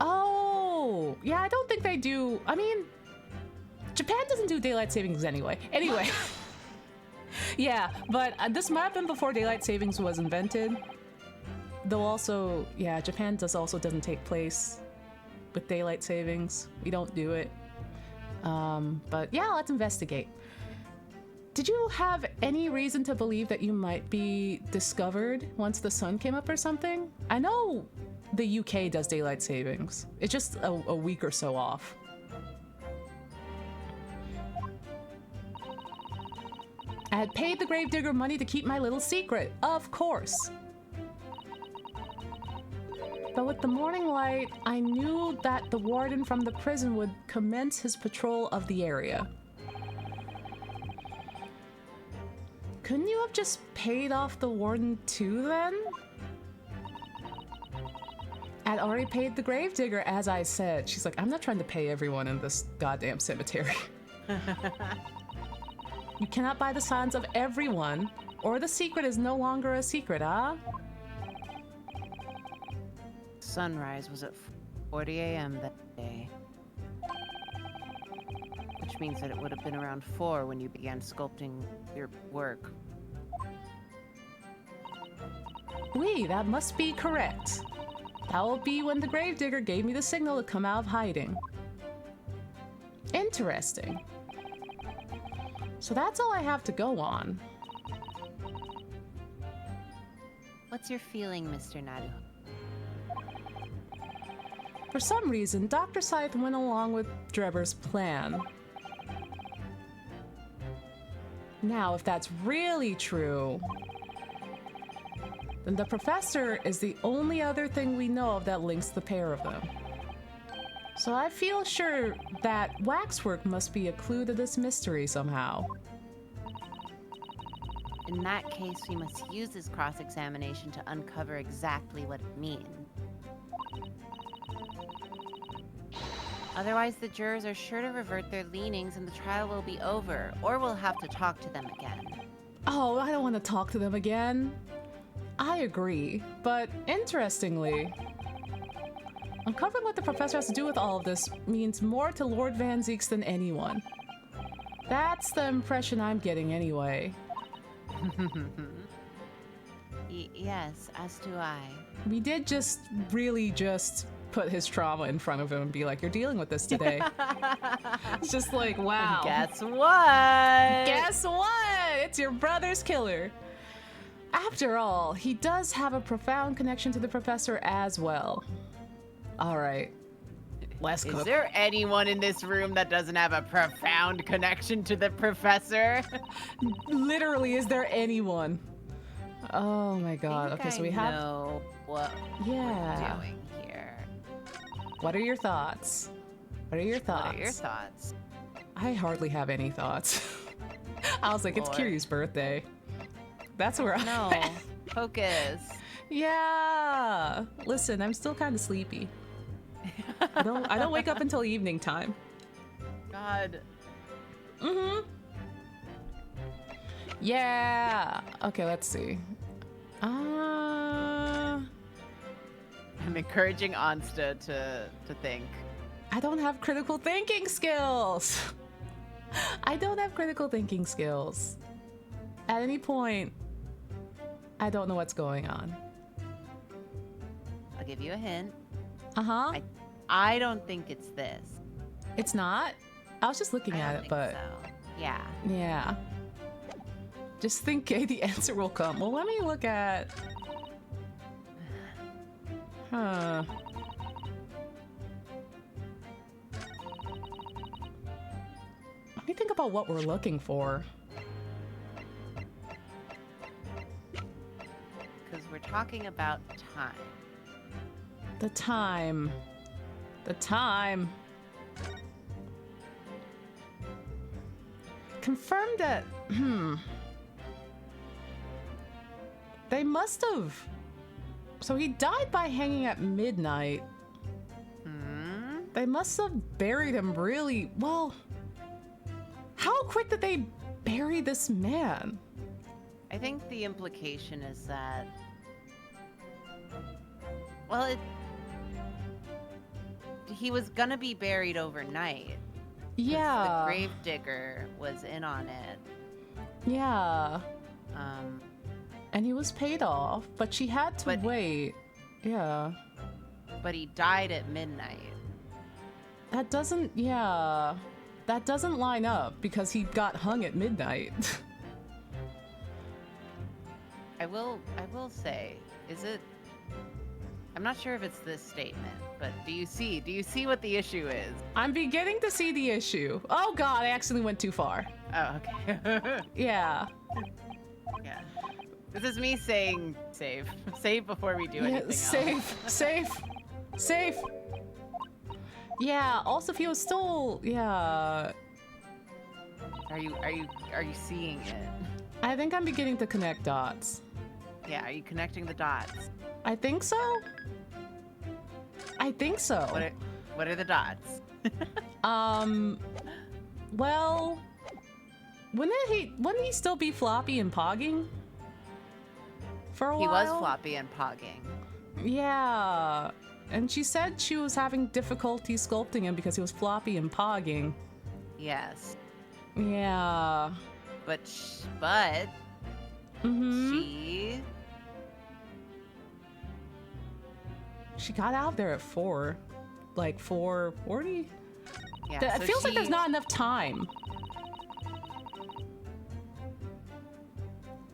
Oh, yeah, I don't think they do. I mean, Japan doesn't do daylight savings anyway. Anyway. Yeah, but this might have been before daylight savings was invented. Though also, yeah, Japan doesn't take place with daylight savings. We don't do it. But yeah, let's investigate. Did you have any reason to believe that you might be discovered once the sun came up or something? I know the UK does daylight savings. It's just a week or so off. I had paid the gravedigger money to keep my little secret, of course. But with the morning light, I knew that the warden from the prison would commence his patrol of the area. Couldn't you have just paid off the warden too, then? I'd already paid the gravedigger, as I said. She's like, I'm not trying to pay everyone in this goddamn cemetery. You cannot buy the silence of everyone, or the secret is no longer a secret, huh? Sunrise was at 4:40 a.m. that day. Which means that it would have been around 4 when you began sculpting your work. Oui, that must be correct. That will be when the gravedigger gave me the signal to come out of hiding. Interesting. So that's all I have to go on. What's your feeling, Mr. Naru? For some reason, Dr. Scythe went along with Drebber's plan. Now, if that's really true, then the professor is the only other thing we know of that links the pair of them. So I feel sure that waxwork must be a clue to this mystery somehow. In that case, we must use this cross-examination to uncover exactly what it means. Otherwise, the jurors are sure to revert their leanings and the trial will be over, or we'll have to talk to them again. Oh, I don't want to talk to them again. I agree, but interestingly, uncovering what the professor has to do with all of this means more to Lord Van Zeeks than anyone. That's the impression I'm getting anyway. Yes, as do I. We did just put his trauma in front of him and be like, you're dealing with this today. It's just like, wow. Guess what? Guess what? It's your brother's killer. After all, he does have a profound connection to the professor as well. All right. Let's cook. Is there anyone in this room that doesn't have a profound connection to the professor? Literally, is there anyone? Oh my god. Okay, so we have. know what we're doing here. What are your thoughts? What are your thoughts? What are your thoughts? I hardly have any thoughts. I was like, it's Lord. Kiryu's birthday. That's where I'm No. at. Focus. Yeah. Listen, I'm still kind of sleepy. I don't wake up until evening time. God. Mm-hmm. Yeah. Okay, let's see. I'm encouraging Onsta to think. I don't have critical thinking skills. I don't have critical thinking skills. At any point, I don't know what's going on. I'll give you a hint. Uh-huh. I don't think it's this. It's not? I was just looking at it, but... So. Yeah. Yeah. Just think the answer will come. Well, let me look at... Huh. Let me think about what we're looking for. Because we're talking about time. The time. The time. Confirm that... They must have. So he died by hanging at midnight. They must have buried him really well. How quick did they bury this man? I think the implication is that, well, he was gonna be buried overnight. Yeah. The gravedigger was in on it. Yeah. And he was paid off, but she had to wait. Yeah. But he died at midnight. That doesn't line up because he got hung at midnight. I will say, is it? I'm not sure if it's this statement, but do you see what the issue is? I'm beginning to see the issue. Oh God, I accidentally went too far. Oh, okay. Yeah. Yeah. This is me saying save. Save before we do anything else. Safe. Yeah, also if he was still, yeah. Are you seeing it? I think I'm beginning to connect dots. Yeah, are you connecting the dots? I think so. What are the dots? Well, wouldn't he still be floppy and pogging? For a while? He was floppy and pogging. Yeah. And she said she was having difficulty sculpting him because he was floppy and pogging. Yes. Yeah. But she got out there at 4, like 4:40. Yeah. It feels like there's not enough time.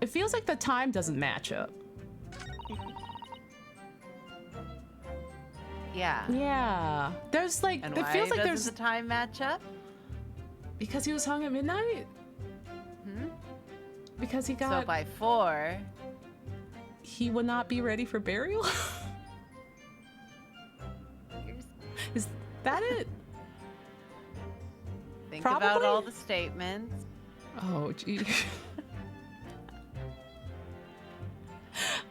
It feels like the time doesn't match up. Yeah. Yeah. There's like, And it why feels like doesn't there's the time match up? Because he was hung at midnight. Because he got. So by 4, he would not be ready for burial. Is that it? Think Probably? about all the statements. Oh, gee.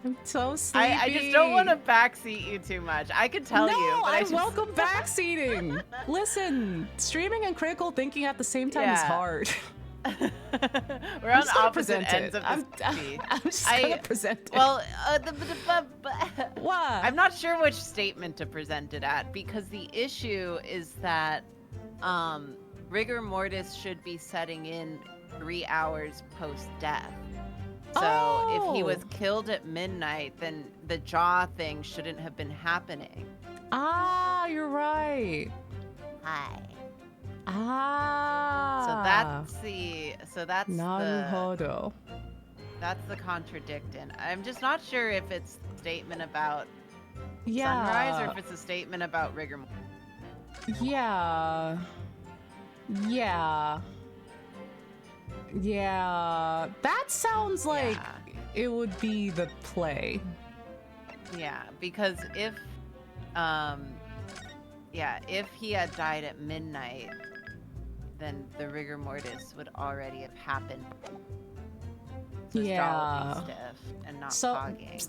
I'm so sleepy. I just don't want to backseat you too much. I could tell you, but I welcome backseating. Listen, streaming and critical thinking at the same time is hard. We're on opposite ends of the I'm just gonna present it. Well, what? I'm not sure which statement to present it at, because the issue is that rigor mortis should be setting in 3 hours post-death. So if he was killed at midnight, then the jaw thing shouldn't have been happening. Ah, you're right. Hi. Ah. So that's Naruhodo. that's the contradicting. I'm just not sure if it's a statement about Yeah. sunrise or if it's a statement about rigor mortis. Yeah. Yeah. Yeah. That sounds like it would be the play. Yeah, because if he had died at midnight, then the rigor mortis would already have happened. So his jaw would be stiff and not fogging.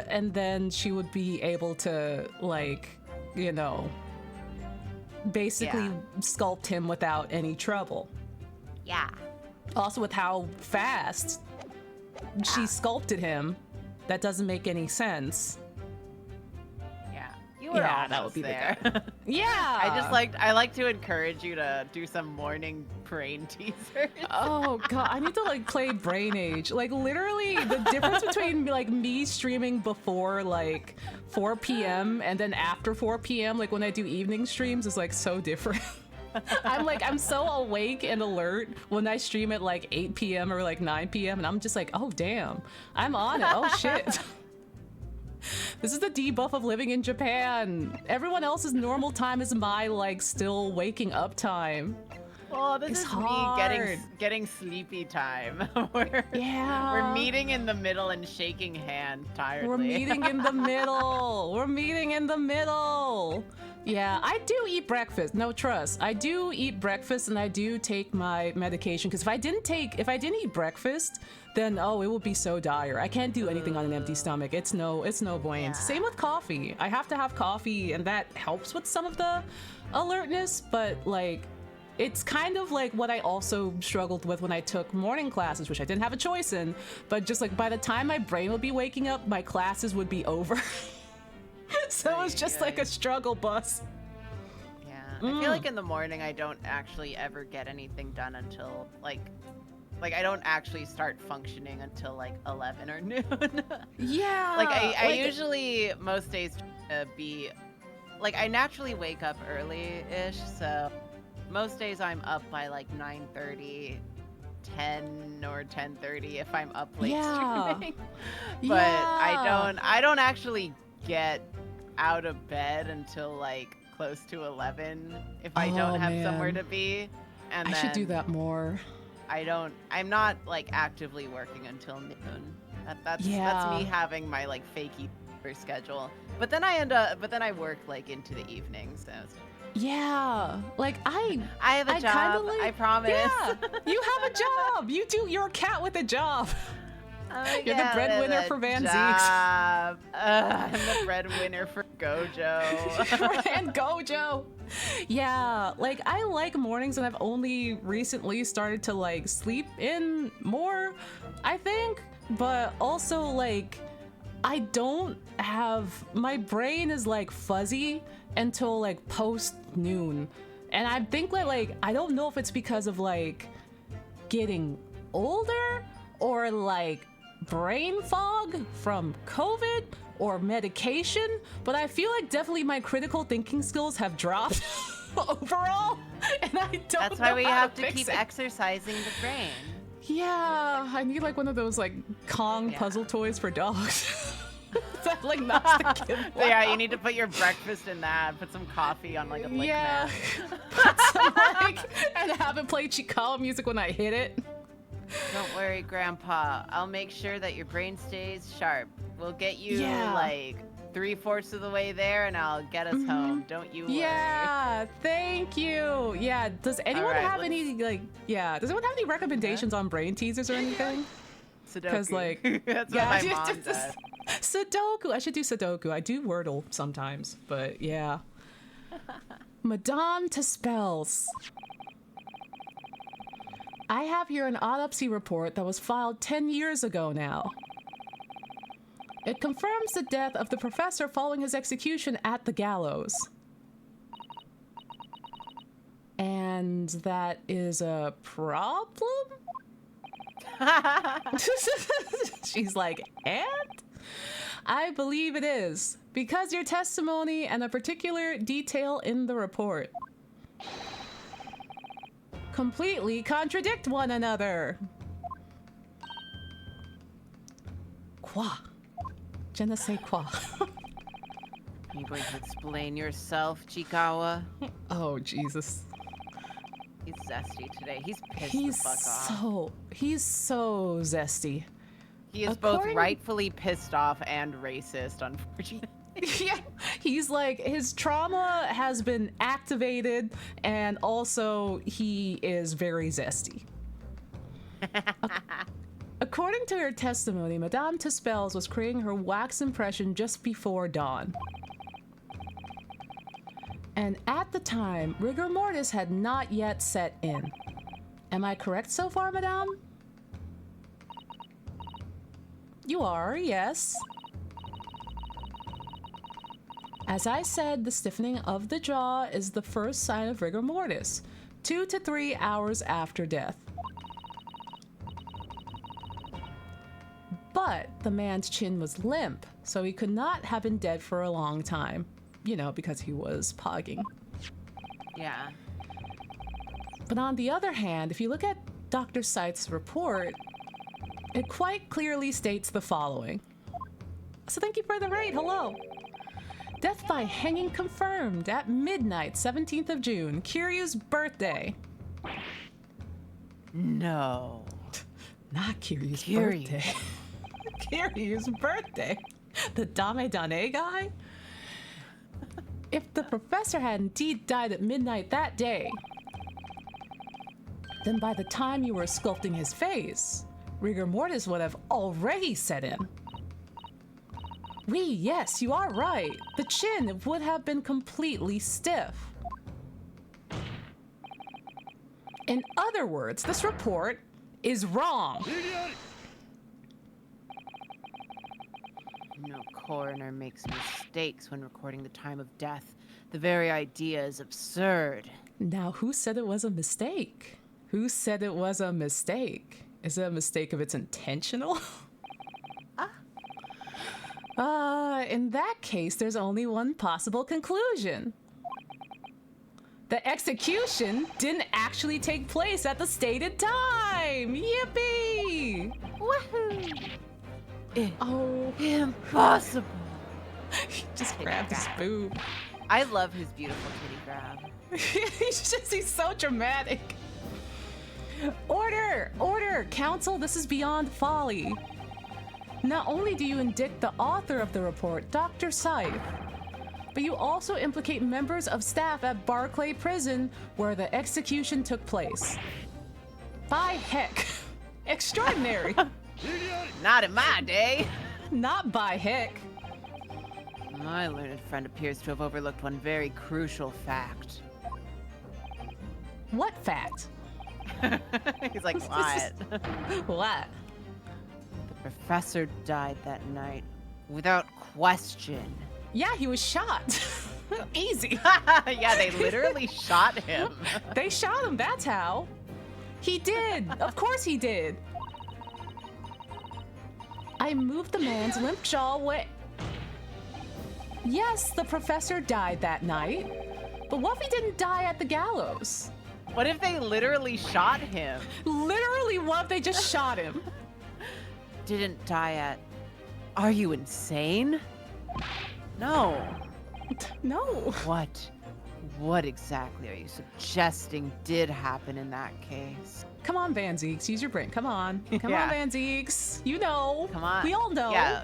And then she would be able to, like, you know, basically sculpt him without any trouble. Yeah. Also, with how fast she sculpted him, that doesn't make any sense. Yeah, you were almost that would be there. Yeah. I like to encourage you to do some morning brain teasers. Oh god, I need to like play Brain Age. Like literally the difference between like me streaming before like 4 p.m. and then after 4 p.m. like when I do evening streams is like so different. I'm so awake and alert when I stream at like 8 p.m. or like 9 p.m. and I'm just like, oh damn, I'm on it. Oh shit. This is the debuff of living in Japan. Everyone else's normal time is my like still waking up time. Well, this It's is hard. me getting sleepy time. We're meeting in the middle and shaking hands tiredly. We're meeting in the middle. We're meeting in the middle. Yeah, I do eat breakfast. No, trust. I do eat breakfast and I do take my medication because if I didn't eat breakfast, then it would be so dire. I can't do anything on an empty stomach. It's no bueno. Yeah. Same with coffee. I have to have coffee and that helps with some of the alertness, but like it's kind of like what I also struggled with when I took morning classes, which I didn't have a choice in, but just like by the time my brain would be waking up, my classes would be over. So it was just like a struggle bus. Yeah, I feel like in the morning I don't actually ever get anything done until like I don't actually start functioning until like 11 or noon. Yeah. Like I usually most days be like I naturally wake up early-ish, so most days I'm up by like 9:30, 10 or 10:30 if I'm up late streaming. But I don't actually get out of bed until like close to 11 if I don't have somewhere to be. And I should do that more. I'm not like actively working until noon. That's me having my like fakey schedule. But then I work like into the evening, so yeah, like I have a job. I promise. Yeah, you have a job. You're a cat with a job. You're the breadwinner for Van Zeeks. I'm the breadwinner for Gojo. And Gojo. Yeah, like I like mornings and I've only recently started to like sleep in more, I think, but also like I don't have, my brain is like fuzzy until like post noon. And I think like I don't know if it's because of like getting older or like brain fog from COVID or medication, but I feel like definitely my critical thinking skills have dropped overall, and I don't That's why we how have to fix keep it. exercising the brain. Yeah, I need like one of those like Kong puzzle toys for dogs. That like knocks the kid So yeah, out. you need to put your breakfast in that. Put some coffee on like a lick Yeah, mat. put some like and have it play Chicano music when I hit it. Don't worry, Grandpa. I'll make sure that your brain stays sharp. We'll get you like 3/4 of the way there, and I'll get us home. Don't you worry. Yeah, thank you. Yeah, does anyone right, have any like? Yeah, does anyone have any recommendations on brain teasers or anything? Sudoku. Because like, that's what my mom does. Sudoku. I should do Sudoku. I do Wordle sometimes, but yeah. Madame to spells. I have here an autopsy report that was filed 10 years ago now. It confirms the death of the professor following his execution at the gallows. And that is a problem? She's like, and? I believe it is, because your testimony and a particular detail in the report completely contradict one another. Quoi? Je ne sais quoi. Are you going to explain yourself, Chikawa? Oh, Jesus. He's zesty today. He's pissed the fuck off. He's so zesty. He is both rightfully pissed off and racist, unfortunately. Yeah, he's like, his trauma has been activated, and also he is very zesty. According to her testimony, Madame Tispels was creating her wax impression just before dawn. And at the time, rigor mortis had not yet set in. Am I correct so far, Madame? You are, yes. As I said, the stiffening of the jaw is the first sign of rigor mortis, 2 to 3 hours after death. But the man's chin was limp, so he could not have been dead for a long time, you know, because he was pogging. Yeah. But on the other hand, if you look at Dr. Seith's report, it quite clearly states the following. So thank you for the raid, hello. Death by hanging confirmed at midnight, 17th of June, Kiryu's birthday. No. Not Kiryu's Kiryu. birthday. Kiryu's birthday? The Dame Dane guy? If the professor had indeed died at midnight that day, then by the time you were sculpting his face, rigor mortis would have already set in. Yes, you are right. The chin would have been completely stiff. In other words, this report is wrong. No coroner makes mistakes when recording the time of death. The very idea is absurd. Now, who said it was a mistake? Who said it was a mistake? Is it a mistake if it's intentional? In that case, there's only one possible conclusion. The execution didn't actually take place at the stated time! Yippee! Woohoo! Oh, Impossible. he just grabbed his boob. I love his beautiful kitty grab. He's so dramatic. Order! Order! Council, this is beyond folly. Not only do you indict the author of the report, Dr. Scythe, but you also implicate members of staff at Barclay Prison where the execution took place. By heck. Extraordinary. Not in my day. Not by heck. My learned friend appears to have overlooked one very crucial fact. What fact? He's like, what? What? The professor died that night without question. Yeah, he was shot. Easy. Yeah, they literally shot him. They shot him, that's how. He did. Of course he did. I moved the man's limp jaw away. Yes, the professor died that night. But what if he didn't die at the gallows? What if they literally shot him? Literally, what if they just shot him? Didn't die at... Are you insane? No. No. What exactly are you suggesting did happen in that case? Come on, Van Zeeks, use your brain. Come on. Come Yeah. on, Van Zeeks. You know. Come on. We all know. Yeah.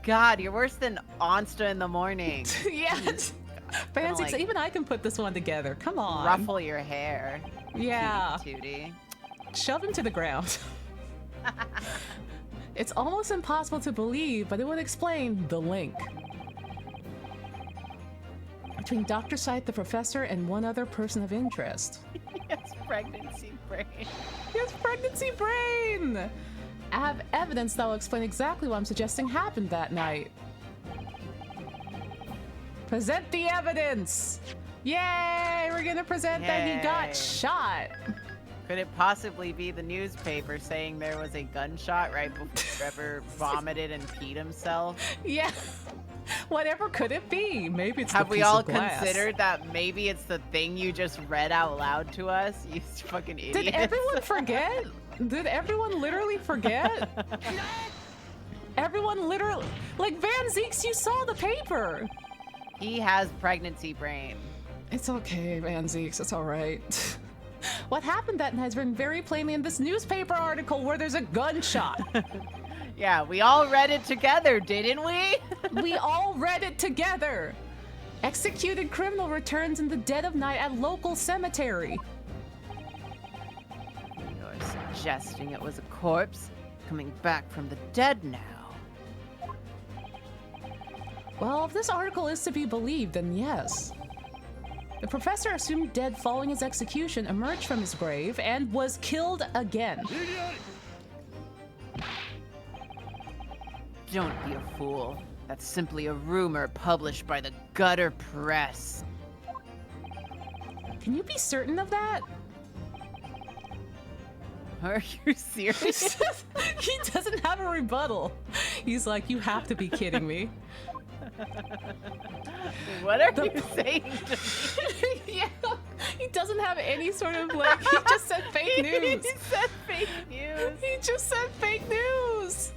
God, you're worse than Onsta in the morning. Yeah. Van Zeeks, like- even I can put this one together. Come on. Ruffle your hair. Yeah. Tootie. Shove him to the ground. It's almost impossible to believe, but it would explain the link between Dr. Scythe, the professor, and one other person of interest. Yes, pregnancy brain. Yes, pregnancy brain! I have evidence that will explain exactly what I'm suggesting happened that night. Present the evidence! Yay! We're gonna present that he Yay. got shot. Could it possibly be the newspaper saying there was a gunshot right before Trevor vomited and peed himself? Yeah. Whatever could it be? Maybe it's Have the we piece all of glass. considered that maybe it's the thing you just read out loud to us? You fucking idiots. Did everyone forget? Did everyone literally forget? Everyone literally... Like, Van Zeeks, you saw the paper! He has pregnancy brain. It's okay, Van Zeeks, it's alright. What happened that night has been very plainly in this newspaper article where there's a gunshot. Yeah, we all read it together, didn't we? We all read it together. Executed criminal returns in the dead of night at local cemetery. You're suggesting it was a corpse coming back from the dead now. Well, if this article is to be believed, then yes. The professor, assumed dead following his execution, emerged from his grave and was killed again. Don't be a fool. That's simply a rumor published by the gutter press. Can you be certain of that? Are you serious? He doesn't have a rebuttal. He's like, you have to be kidding me. What are you saying to me? Yeah, he doesn't have any sort of like, he just said fake news. He said fake news. He just said fake news.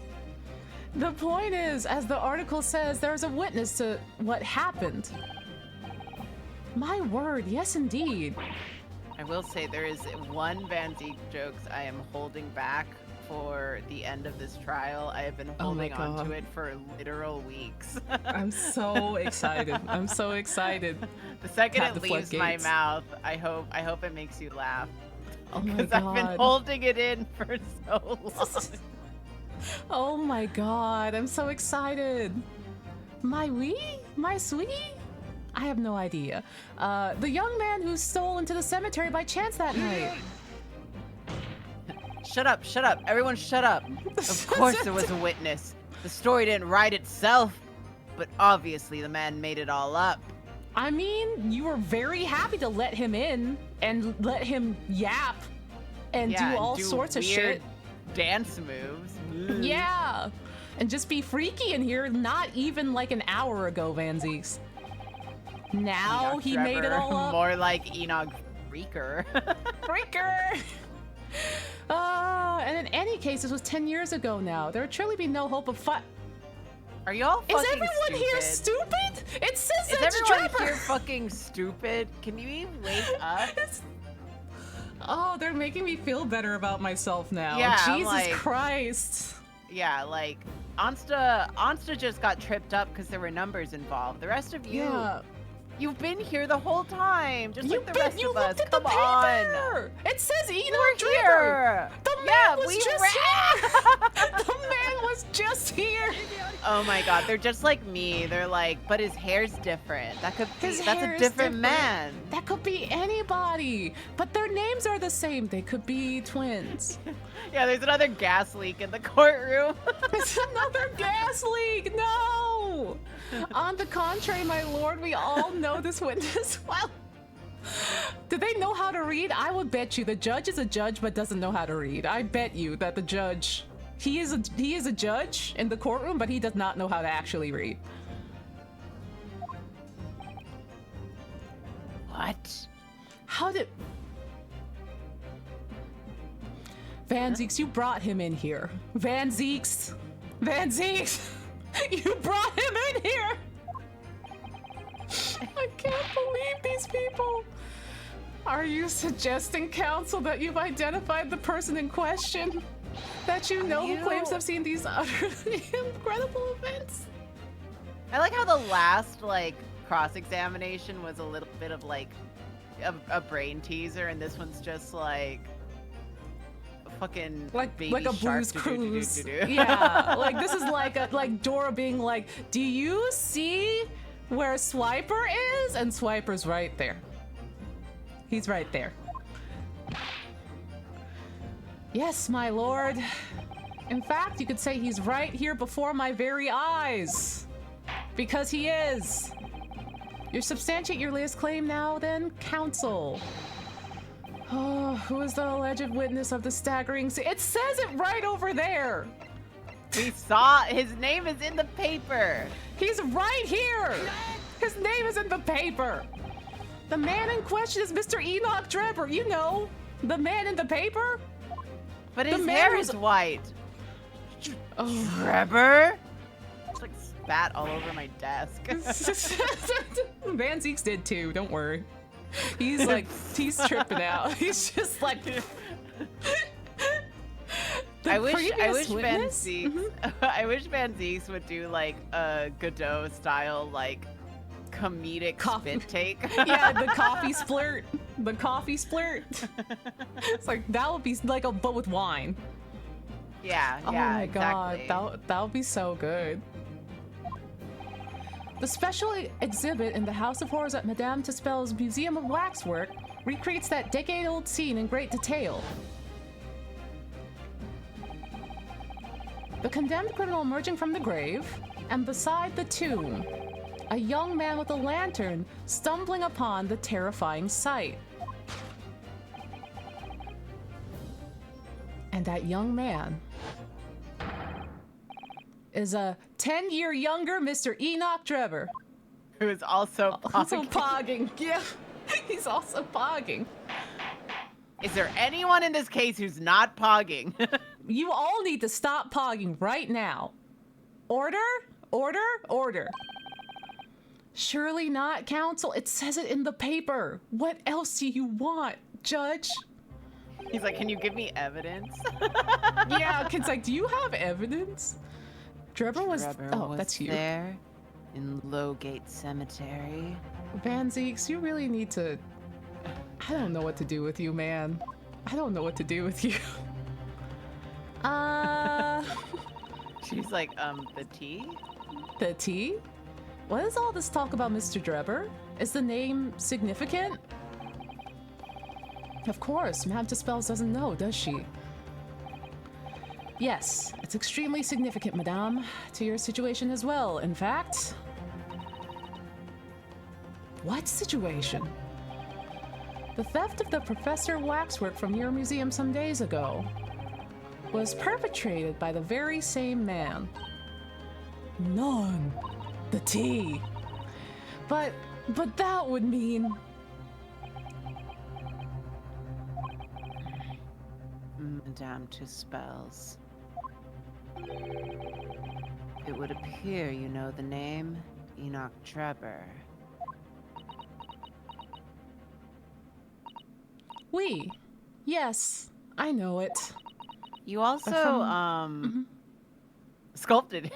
The point is, as the article says, there's a witness to what happened. My word, yes indeed. I will say there is one Van Zeke jokes I am holding back for the end of this trial. I have been holding on to it for literal weeks. I'm so excited. I'm so excited. The second it leaves my mouth, I hope it makes you laugh. Oh my Because god. I've been holding it in for so long. Oh my god, I'm so excited. My sweetie? I have no idea. The young man who stole into the cemetery by chance that night. Shut up, everyone shut up. Of course there was a witness. The story didn't write itself, but obviously the man made it all up. I mean, you were very happy to let him in and let him yap and do all sorts of shit. Dance moves. Yeah. And just be freaky in here not even like an hour ago, Van Zeeks. Now Enoch he Trevor, made it all up. More like Enoch Freaker. Freaker! And in any case, this was 10 years ago now. There would surely be no hope of Are y'all fucking Is everyone stupid? here stupid? It says Is it's everyone Trevor. here fucking stupid? Can you even wake up? Oh, they're making me feel better about myself now. Yeah, Jesus Christ. Yeah, like Onsta just got tripped up because there were numbers involved. The rest of you, you've been here the whole time, just like the rest of us. Come on. It says Enoch We're here. The man was just here. The man was just here. Oh my god, they're just like me. They're like, but his hair's different. That's a different man. That could be anybody. But their names are the same. They could be twins. Yeah, there's another gas leak in the courtroom. There's another gas leak. No. On the contrary, my lord, we all know this witness well. Do they know how to read? I would bet you the judge is a judge but doesn't know how to read. I bet you that the judge, he is a judge in the courtroom, but he does not know how to actually read. What? How did... Van Zeeks, you brought him in here. Van Zeeks, you brought him in here. I can't believe these people. Are you suggesting, counsel, that you've identified the person in question? That you know who claims to have seen these utterly incredible events? I like how the last, like, cross-examination was a little bit of, like, a brain teaser, and this one's just, like... fucking like baby a shark Blue's Cruise. do-do-do-do-do. Yeah, like this is like Dora being like, do you see where Swiper is? And Swiper's right there. He's right there. Yes, my lord. In fact, you could say he's right here before my very eyes. Because he is. You substantiate your latest claim now, then, counsel. Oh, who is the alleged witness of the staggering scene? It says it right over there. We saw his name is in the paper. He's right here. His name is in the paper. The man in question is Mr. Enoch Trevor. You know, the man in the paper. But his hair is white. Oh. Trevor? It's like spat all over my desk. Van Zeeks did too. Don't worry. He's like, he's tripping out. He's just like. I wish Van Zeeks, I wish Van Zeeks would do like a Godot style like comedic spit take. Yeah, the coffee splurt. The coffee splurt. It's like that would be like a but with wine. Yeah, oh yeah, my exactly. god, that would be so good. The special exhibit in the House of Horrors at Madame Tussauds Museum of Waxwork recreates that decade-old scene in great detail. The condemned criminal emerging from the grave, and beside the tomb, a young man with a lantern stumbling upon the terrifying sight. And that young man is a 10-year younger Mr. Enoch Trevor. Who is also pogging. Also pogging. Yeah, he's also pogging. Is there anyone in this case who's not pogging? You all need to stop pogging right now. Order? Order? Order. Surely not, counsel. It says it in the paper. What else do you want? Judge? He's like, can you give me evidence? Yeah, kid's like, do you have evidence? Drebber was. Oh, that's you. There, in Lowgate Cemetery. Van Zeeks, you really need to. I don't know what to do with you, man. I don't know what to do with you. She's like, the tea? The tea? What is all this talk about Mr. Drebber? Is the name significant? Of course, Madame Dispels doesn't know, does she? Yes, it's extremely significant, Madame, to your situation as well, in fact. What situation? The theft of the Professor waxwork from your museum some days ago was perpetrated by the very same man. None. The tea. But that would mean... Madame Dispels. It would appear you know the name Enoch Drebber. Oui. Yes, I know it. You also, sculpted him.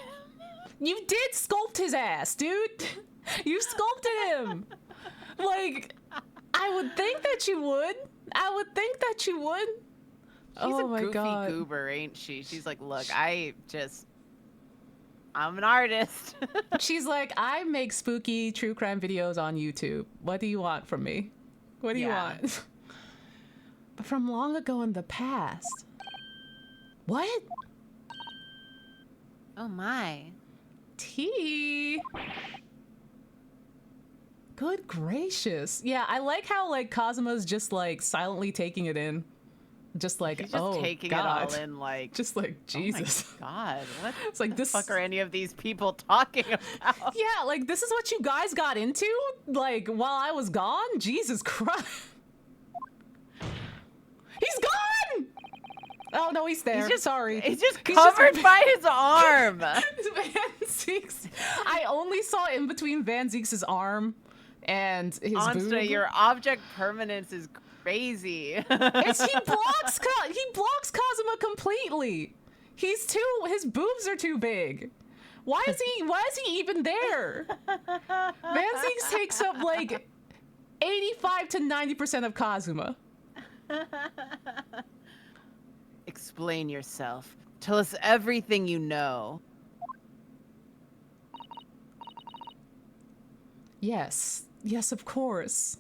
You did sculpt his ass, dude. You sculpted him. Like, I would think that you would. I would think that you would. She's a goofy goober, ain't she? She's like, look, I'm an artist. She's like, I make spooky true crime videos on YouTube. What do you want from me? What do you want? But from long ago in the past. What? Oh my. Tea. Good gracious. Yeah, I like how like Kazuma's just like silently taking it in. Just like, He's just taking God. it all in, like, just like, Jesus. Oh my God, what it's like the fuck are any of these people talking about? Yeah, like this is what you guys got into, like while I was gone. Jesus Christ, he's gone. Oh no, he's there. Sorry, he's just covered by his arm. Van Zeeks. I only saw in between Van Zeeks' arm and his Onsta, boob. your object permanence is crazy. He blocks Kazuma completely. His boobs are too big. Why is he even there? Van Zeeks takes up like 85 to 90% of Kazuma. Explain yourself. Tell us everything you know. Yes, of course.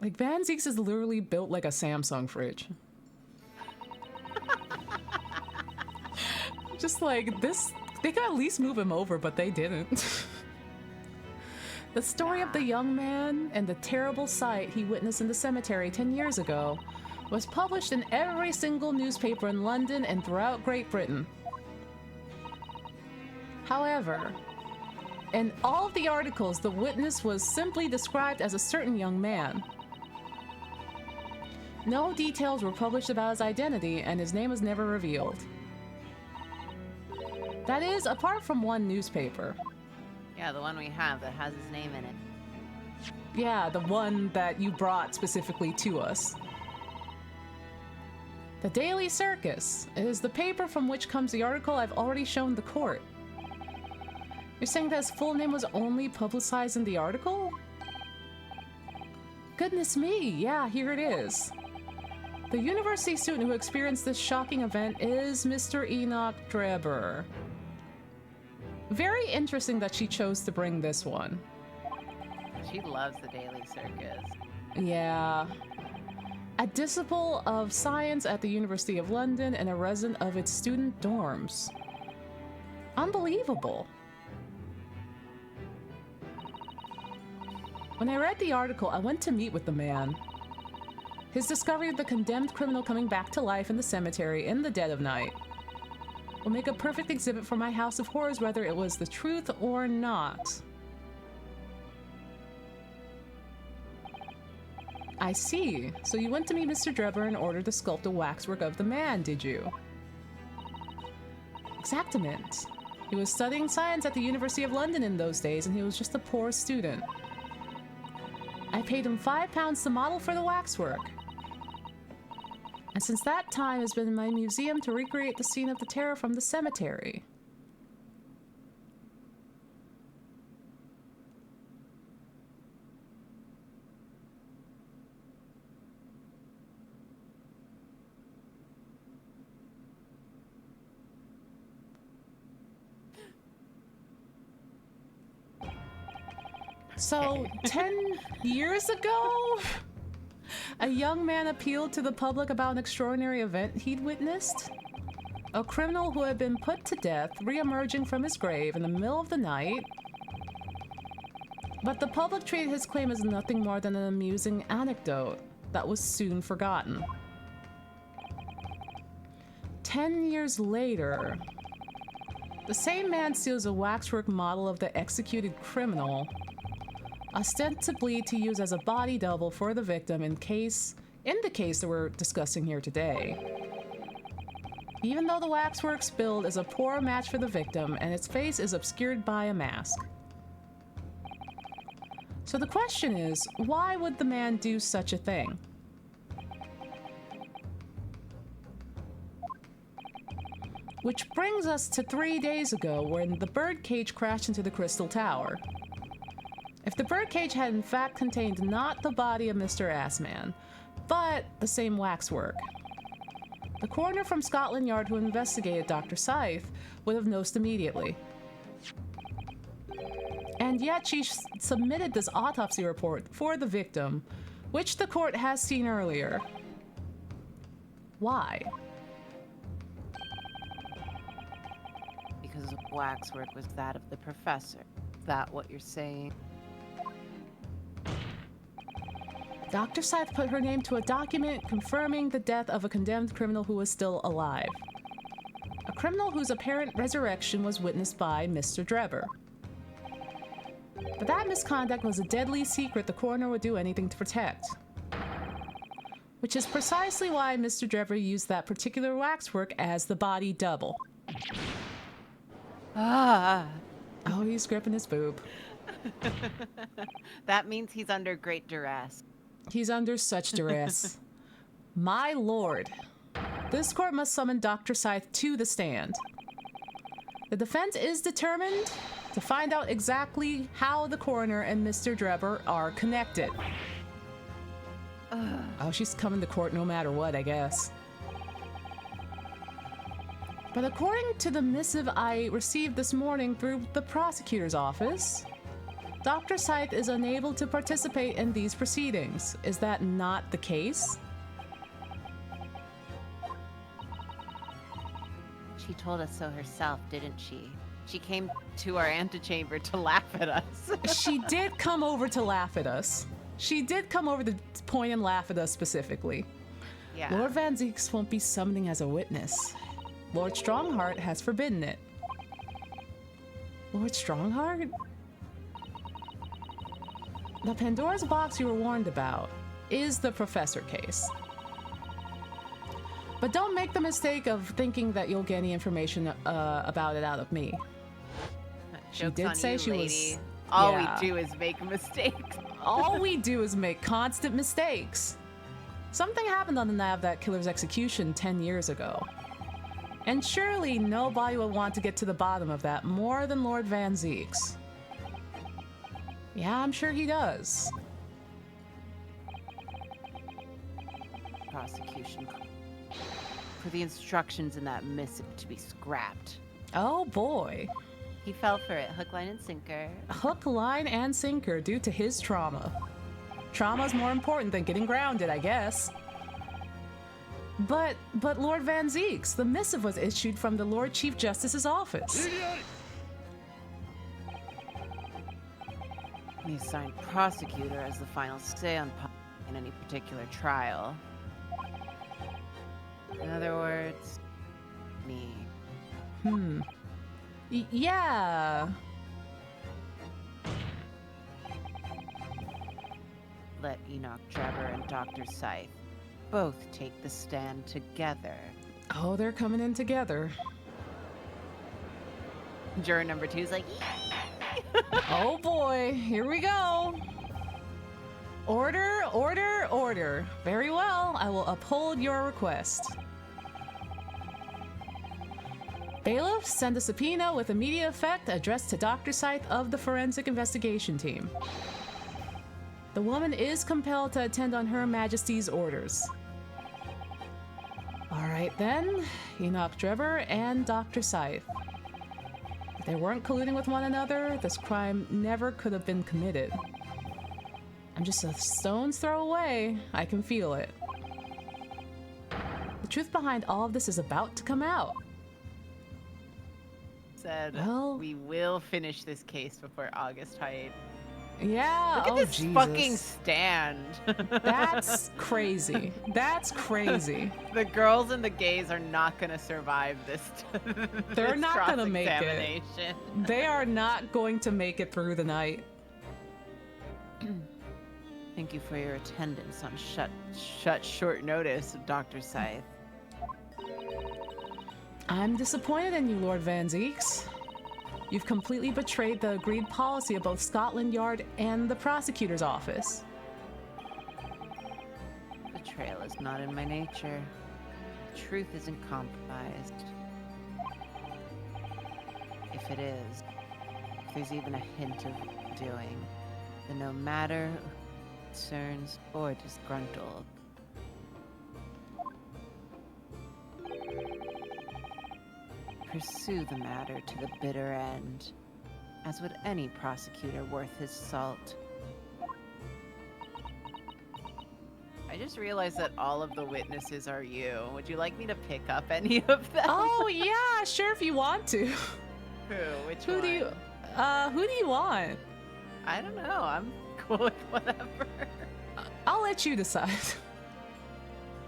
Like, Van Zeeks is literally built like a Samsung fridge. Just like this, they could at least move him over, but they didn't. The story of the young man and the terrible sight he witnessed in the cemetery 10 years ago was published in every single newspaper in London and throughout Great Britain. However, in all of the articles, the witness was simply described as a certain young man. No details were published about his identity, and his name was never revealed. That is, apart from one newspaper. Yeah, the one we have that has his name in it. Yeah, the one that you brought specifically to us. The Daily Circus is the paper from which comes the article I've already shown the court. You're saying that his full name was only publicized in the article? Goodness me, yeah, here it is. The university student who experienced this shocking event is Mr. Enoch Drebber. Very interesting that she chose to bring this one. She loves the Daily Circus. Yeah. A disciple of science at the University of London and a resident of its student dorms. Unbelievable. When I read the article, I went to meet with the man. His discovery of the condemned criminal coming back to life in the cemetery in the dead of night will make a perfect exhibit for my house of horrors, whether it was the truth or not. I see. So you went to meet Mr. Drebber in order to sculpt a waxwork of the man, did you? Exactament. He was studying science at the University of London in those days, and he was just a poor student. I paid him £5 to model for the waxwork. And since that time has been in my museum to recreate the scene of the terror from the cemetery. So, 10 years ago, a young man appealed to the public about an extraordinary event he'd witnessed. A criminal who had been put to death re-emerging from his grave in the middle of the night. But the public treated his claim as nothing more than an amusing anecdote that was soon forgotten. 10 years later, the same man steals a waxwork model of the executed criminal, ostensibly to use as a body double for the victim in the case that we're discussing here today. Even though the waxwork's build is a poor match for the victim and its face is obscured by a mask. So the question is, why would the man do such a thing? Which brings us to 3 days ago when the birdcage crashed into the Crystal Tower. If the birdcage had in fact contained not the body of Mr. Assman, but the same waxwork, the coroner from Scotland Yard who investigated Dr. Scythe would have noticed immediately. And yet she submitted this autopsy report for the victim, which the court has seen earlier. Why? Because the waxwork was that of the professor. Is that what you're saying? Dr. Scythe put her name to a document confirming the death of a condemned criminal who was still alive. A criminal whose apparent resurrection was witnessed by Mr. Drebber. But that misconduct was a deadly secret the coroner would do anything to protect. Which is precisely why Mr. Drebber used that particular waxwork as the body double. Ah. Oh, he's gripping his boob. That means he's under great duress. He's under such duress. My lord. This court must summon Dr. Scythe to the stand. The defense is determined to find out exactly how the coroner and Mr. Drebber are connected. Oh, she's coming to court no matter what, I guess. But according to the missive I received this morning through the prosecutor's office, Dr. Scythe is unable to participate in these proceedings. Is that not the case? She told us so herself, didn't she? She came to our antechamber to laugh at us. She did come over to laugh at us. She did come over to point and laugh at us specifically. Yeah. Lord Van Zeeks won't be summoning as a witness. Lord Strongheart has forbidden it. Lord Strongheart? The Pandora's box you were warned about is the professor case. But don't make the mistake of thinking that you'll get any information about it out of me. She did say she was... All we do is make mistakes. All we do is make constant mistakes. Something happened on the night of that killer's execution 10 years ago. And surely nobody will want to get to the bottom of that more than Lord Van Zeeks. Yeah, I'm sure he does. Prosecution for the instructions in that missive to be scrapped. Oh boy. He fell for it, hook, line, and sinker. Hook, line, and sinker due to his trauma. Trauma's more important than getting grounded, I guess. But Lord Van Zeeks, the missive was issued from the Lord Chief Justice's office. The assigned prosecutor has the final say on in any particular trial. In other words, me. Yeah. Let Enoch Trevor and Dr. Scythe both take the stand together. Oh, they're coming in together. Juror number 2 is like, Oh boy, here we go. Order, order, order. Very well, I will uphold your request. Bailiff, send a subpoena with immediate effect addressed to Dr. Scythe of the Forensic Investigation Team. The woman is compelled to attend on Her Majesty's orders. Alright then, Enoch Drebber and Dr. Scythe. If they weren't colluding with one another, this crime never could have been committed. I'm just a stone's throw away. I can feel it. The truth behind all of this is about to come out. Said, well, we will finish this case before August Height. Yeah, Look at this Jesus. fucking stand. That's crazy. That's crazy. The girls and the gays are not gonna survive this. They're this not gonna make it. cross-examination. They are not going to make it through the night. Thank you for your attendance on short notice, Dr. Scythe. I'm disappointed in you, Lord Van Zeeks. You've completely betrayed the agreed policy of both Scotland Yard and the prosecutor's office. Betrayal is not in my nature. Truth isn't compromised. If it is, if there's even a hint of doing, then no matter who concerns or disgruntled, pursue the matter to the bitter end, as would any prosecutor worth his salt. I just realized that all of the witnesses are you. Would you like me to pick up any of them? Oh yeah, sure if you want to. Who? Which Who one? do you want? I don't know. I'm cool with whatever. I'll let you decide.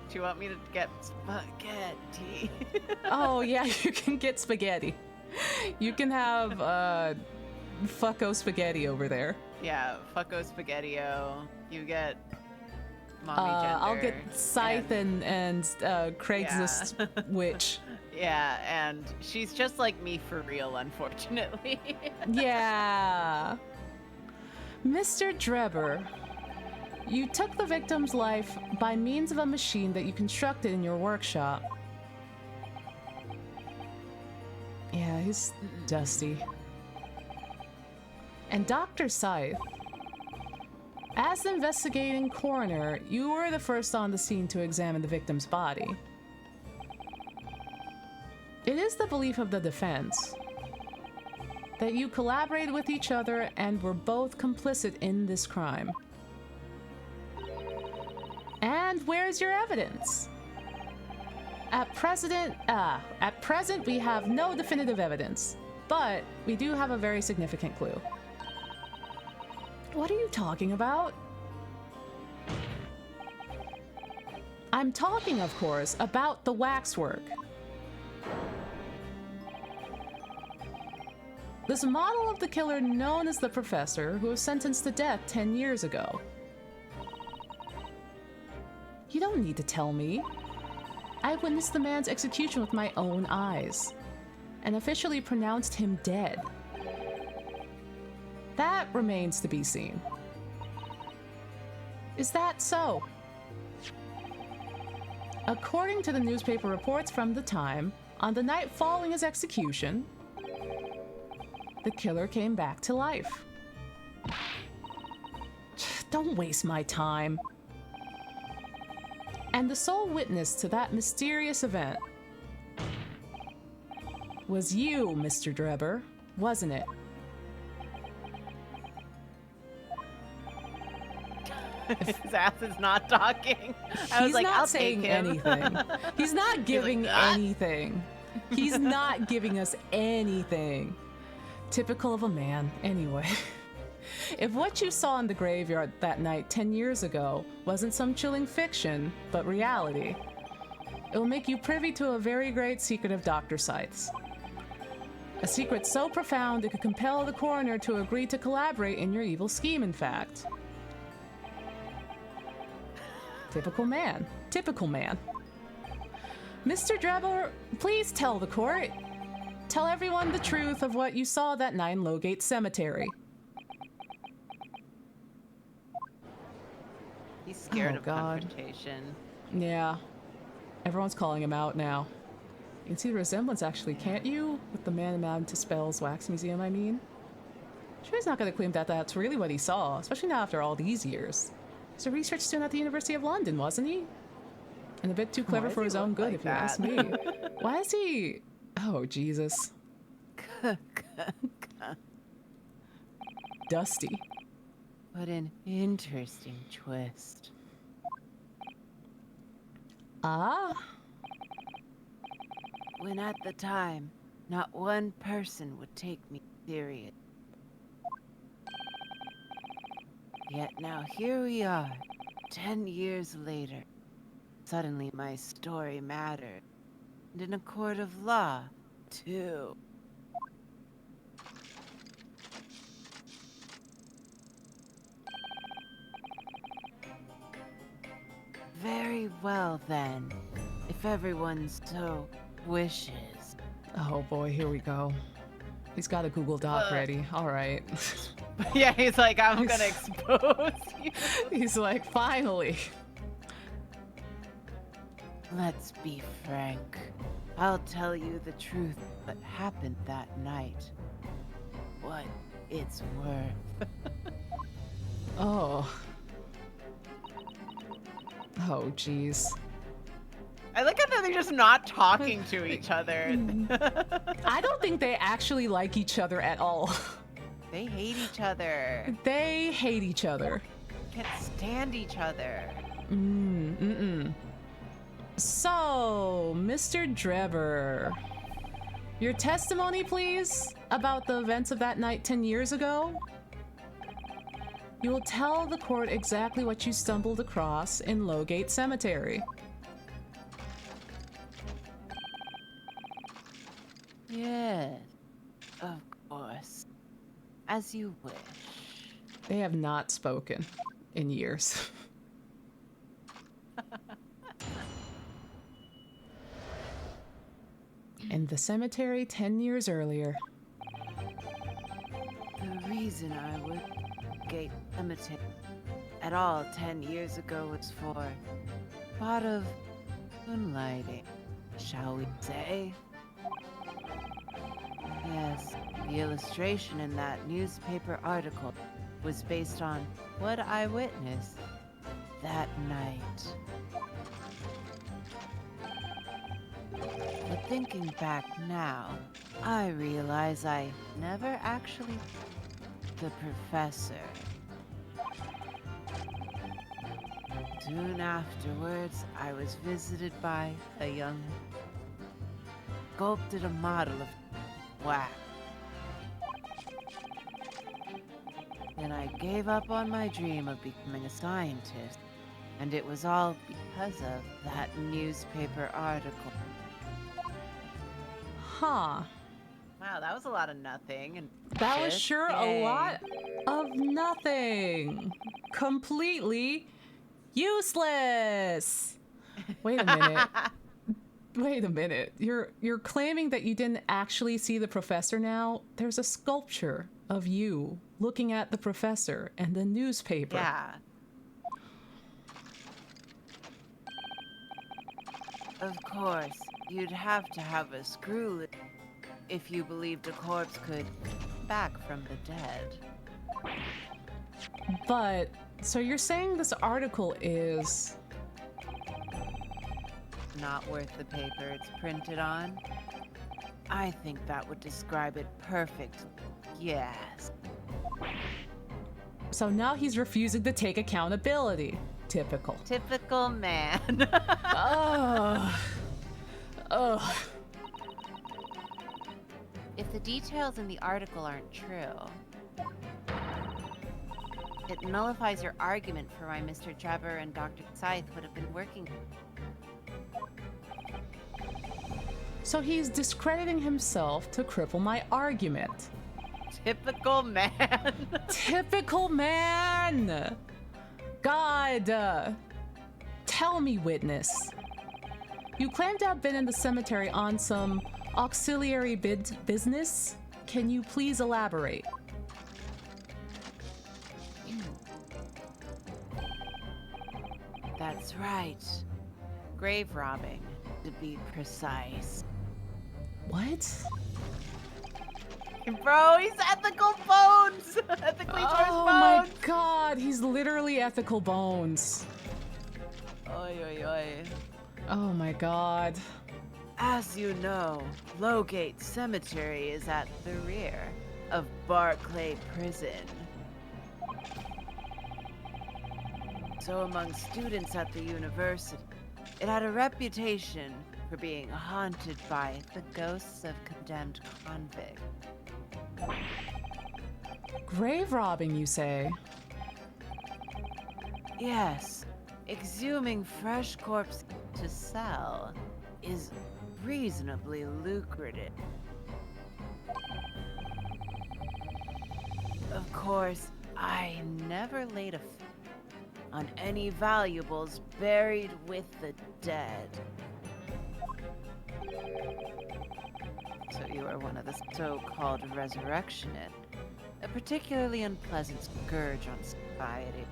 Do you want me to get spaghetti? Oh yeah, you can get spaghetti. You can have fucko spaghetti over there. Yeah, fucko spaghetti-o. You get mommy gender. I'll get Scythe and Craigslist witch. Yeah, and she's just like me for real, unfortunately. Yeah. Mr. Drebber, you took the victim's life by means of a machine that you constructed in your workshop. Yeah, he's dusty. And Dr. Scythe, as the investigating coroner, you were the first on the scene to examine the victim's body. It is the belief of the defense that you collaborated with each other and were both complicit in this crime. And where's your evidence? At present, we have no definitive evidence, but we do have a very significant clue. What are you talking about? I'm talking, of course, about the waxwork. This model of the killer known as the Professor, who was sentenced to death 10 years ago. You don't need to tell me. I witnessed the man's execution with my own eyes, and officially pronounced him dead. That remains to be seen. Is that so? According to the newspaper reports from the time, on the night following his execution, the killer came back to life. Don't waste my time. And the sole witness to that mysterious event was you, Mr. Drebber, wasn't it? His ass is not talking. I was He's like, not I'll saying take him. anything. He's not giving like, "Ah." anything. He's not giving us anything. Typical of a man, anyway. If what you saw in the graveyard that night 10 years ago wasn't some chilling fiction, but reality, it will make you privy to a very great secret of Dr. Scythe's. A secret so profound it could compel the coroner to agree to collaborate in your evil scheme, in fact. Typical man. Typical man. Mr. Drebber, please tell the court. Tell everyone the truth of what you saw that night in Lowgate Cemetery. He's scared Oh, of God. confrontation. Yeah. Everyone's calling him out now. You can see the resemblance, actually, can't you? With the man imagined to Spell's wax museum, I mean. Sure, he's not going to claim that that's really what he saw, especially not after all these years. He's a research student at the University of London, wasn't he? And a bit too clever Why does for he his own look good, like if you that? ask me. Why is he... Oh, Jesus. Dusty. What an interesting twist. Ah? When at the time, not one person would take me serious. Yet now here we are, 10 years later. Suddenly my story mattered. And in a court of law, too. Very well then, if everyone so wishes. Oh boy, here we go. He's got a Google Doc ready. All right. Yeah, he's like, I'm gonna expose you. He's like, finally. Let's be frank. I'll tell you the truth what happened that night. What it's worth. Oh. Oh, jeez. I like how they're just not talking to each other. I don't think they actually like each other at all. They hate each other. They hate each other. Can't stand each other. So, Mr. Drebber, your testimony, please, about the events of that night 10 years ago? You will tell the court exactly what you stumbled across in Lowgate Cemetery. Yes, of course. As you wish. They have not spoken in years. In the cemetery 10 years earlier. The reason I would Gate Cemetery at all 10 years ago was for thought of moonlighting, shall we say? Yes, the illustration in that newspaper article was based on what I witnessed that night. But thinking back now, I realize I never actually the professor. Soon afterwards, I was visited by a young sculpted a model of wax. Then I gave up on my dream of becoming a scientist, and it was all because of that newspaper article. Huh. Wow, that was a lot of nothing. And That was shit. sure Yay. a lot of nothing. Completely useless. Wait a minute. Wait a minute. You're claiming that you didn't actually see the professor now? There's a sculpture of you looking at the professor and the newspaper. Yeah. Of course, you'd have to have a screw loose if you believed a corpse could come back from the dead. But, so you're saying this article is... Not worth the paper it's printed on? I think that would describe it perfectly. Yes. So now he's refusing to take accountability. Typical. Typical man. Ugh. Ugh. If the details in the article aren't true, it nullifies your argument for why Mr. Trevor and Dr. Scythe would have been working. So he's discrediting himself to cripple my argument. Typical man. Typical man! God! Tell me, witness. You claim to have been in the cemetery on some auxiliary business? Can you please elaborate? That's right. Grave robbing, to be precise. What? Bro, he's ethical bones! Ethically sourced Oh my bones! god, he's literally ethical bones. Oi, oi, oi. Oh my god. As you know, Lowgate Cemetery is at the rear of Barclay Prison. So among students at the university, it had a reputation for being haunted by the ghosts of condemned convicts. Grave robbing, you say? Yes, exhuming fresh corpses to sell is reasonably lucrative. Of course, I never laid a on any valuables buried with the dead. So you are one of the so-called resurrectionists, a particularly unpleasant scourge on society.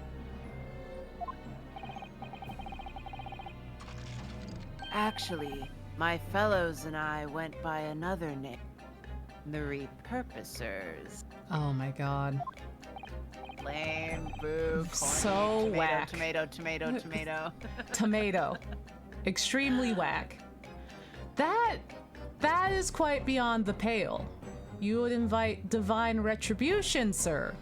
Actually, my fellows and I went by another name, the Repurposers. Oh my god. Lame, boo, corny, So tomato, whack. tomato. Tomato. Extremely whack. That is quite beyond the pale. You would invite divine retribution, sir.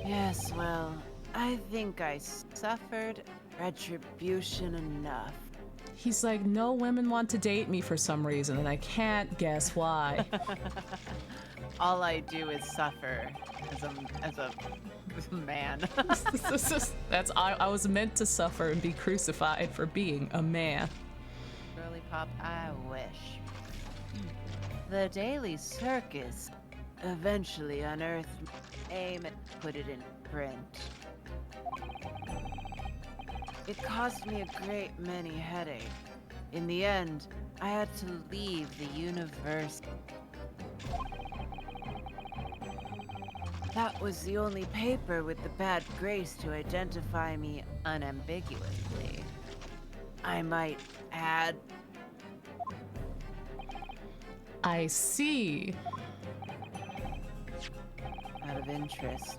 Yes, well, I think I suffered retribution enough. He's like, no women want to date me for some reason, and I can't guess why. All I do is suffer as a man. I was meant to suffer and be crucified for being a man. Girly pop, I wish. The Daily Circus eventually unearthed my name and put it in print. It caused me a great many headaches. In the end, I had to leave the universe. That was the only paper with the bad grace to identify me unambiguously. I might add. I see. Out of interest,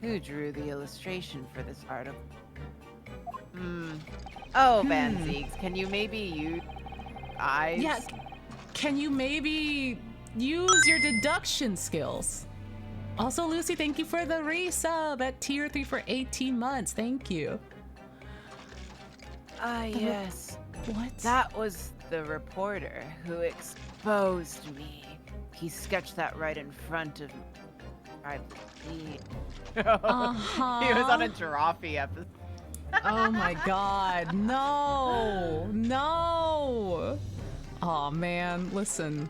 who drew the illustration for this article? Oh, Van Ziegs, can you maybe use eyes? Yeah, can you maybe use your deduction skills? Also, Lucy, thank you for the resub at tier 3 for 18 months. Thank you. Yes. What? That was the reporter who exposed me. He sketched that right in front of me. I believe. Uh-huh. He was on a giraffe episode. Oh my god, no, no. Oh man, listen.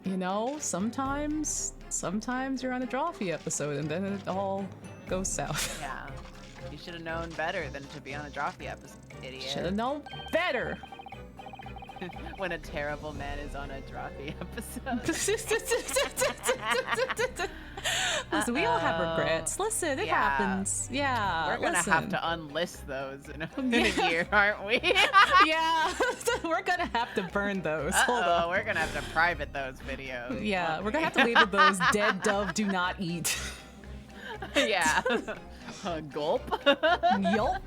You know, sometimes you're on a Drawfee episode and then it all goes south. Yeah. You should have known better than to be on a Drawfee episode, idiot. Should have known better. When a terrible man is on a Drawfee episode. Listen, we all have regrets. Listen, it happens. Yeah, We're gonna have to unlist those in a year, aren't we? Yeah, we're gonna have to burn those. Hold on. We're gonna have to private those videos. Yeah, we're gonna have to label those dead dove do not eat. Yeah. Gulp. Yup.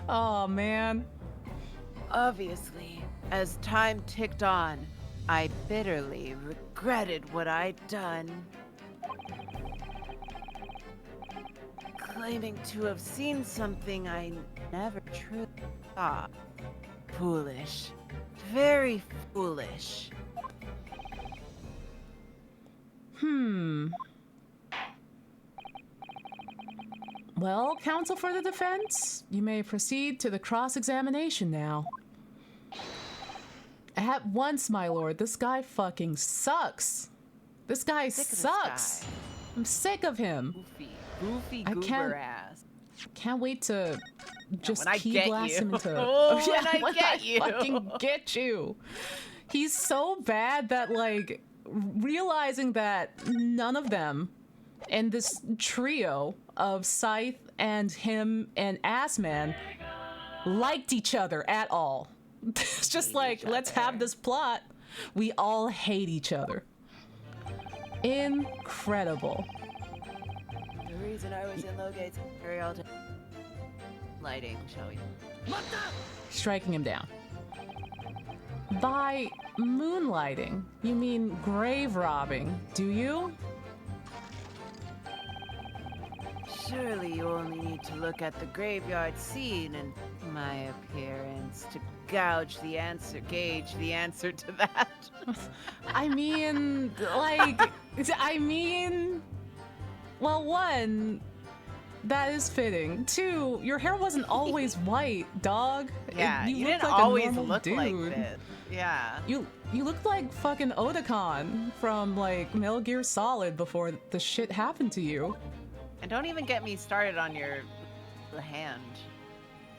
Oh man. Obviously, as time ticked on, I bitterly regretted what I'd done. Claiming to have seen something I never truly saw. Foolish. Very foolish. Well, counsel for the defense, you may proceed to the cross-examination now. At once, my lord, this guy fucking sucks. This guy Sick of this sucks. guy. I'm sick of him. Goofy I goober can't- ass. Can't wait to just when I key get blast you. him into. Oh, yeah, when I get you. fucking get you. He's so bad that like realizing that none of them And this trio of Scythe and him and Assman liked each other at all. It's just like, let's have this plot. We all hate each other. Incredible. The reason I was in Logate's lighting, shall we? Striking him down. By moonlighting, you mean grave robbing, do you? Surely you only need to look at the graveyard scene and my appearance to gauge the answer to that. I mean, well, one, that is fitting. Two, your hair wasn't always white, dog. Yeah, you looked didn't like a always normal look dude. like this. Yeah. You looked like fucking Otakon from like Metal Gear Solid before the shit happened to you. And don't even get me started on your hand.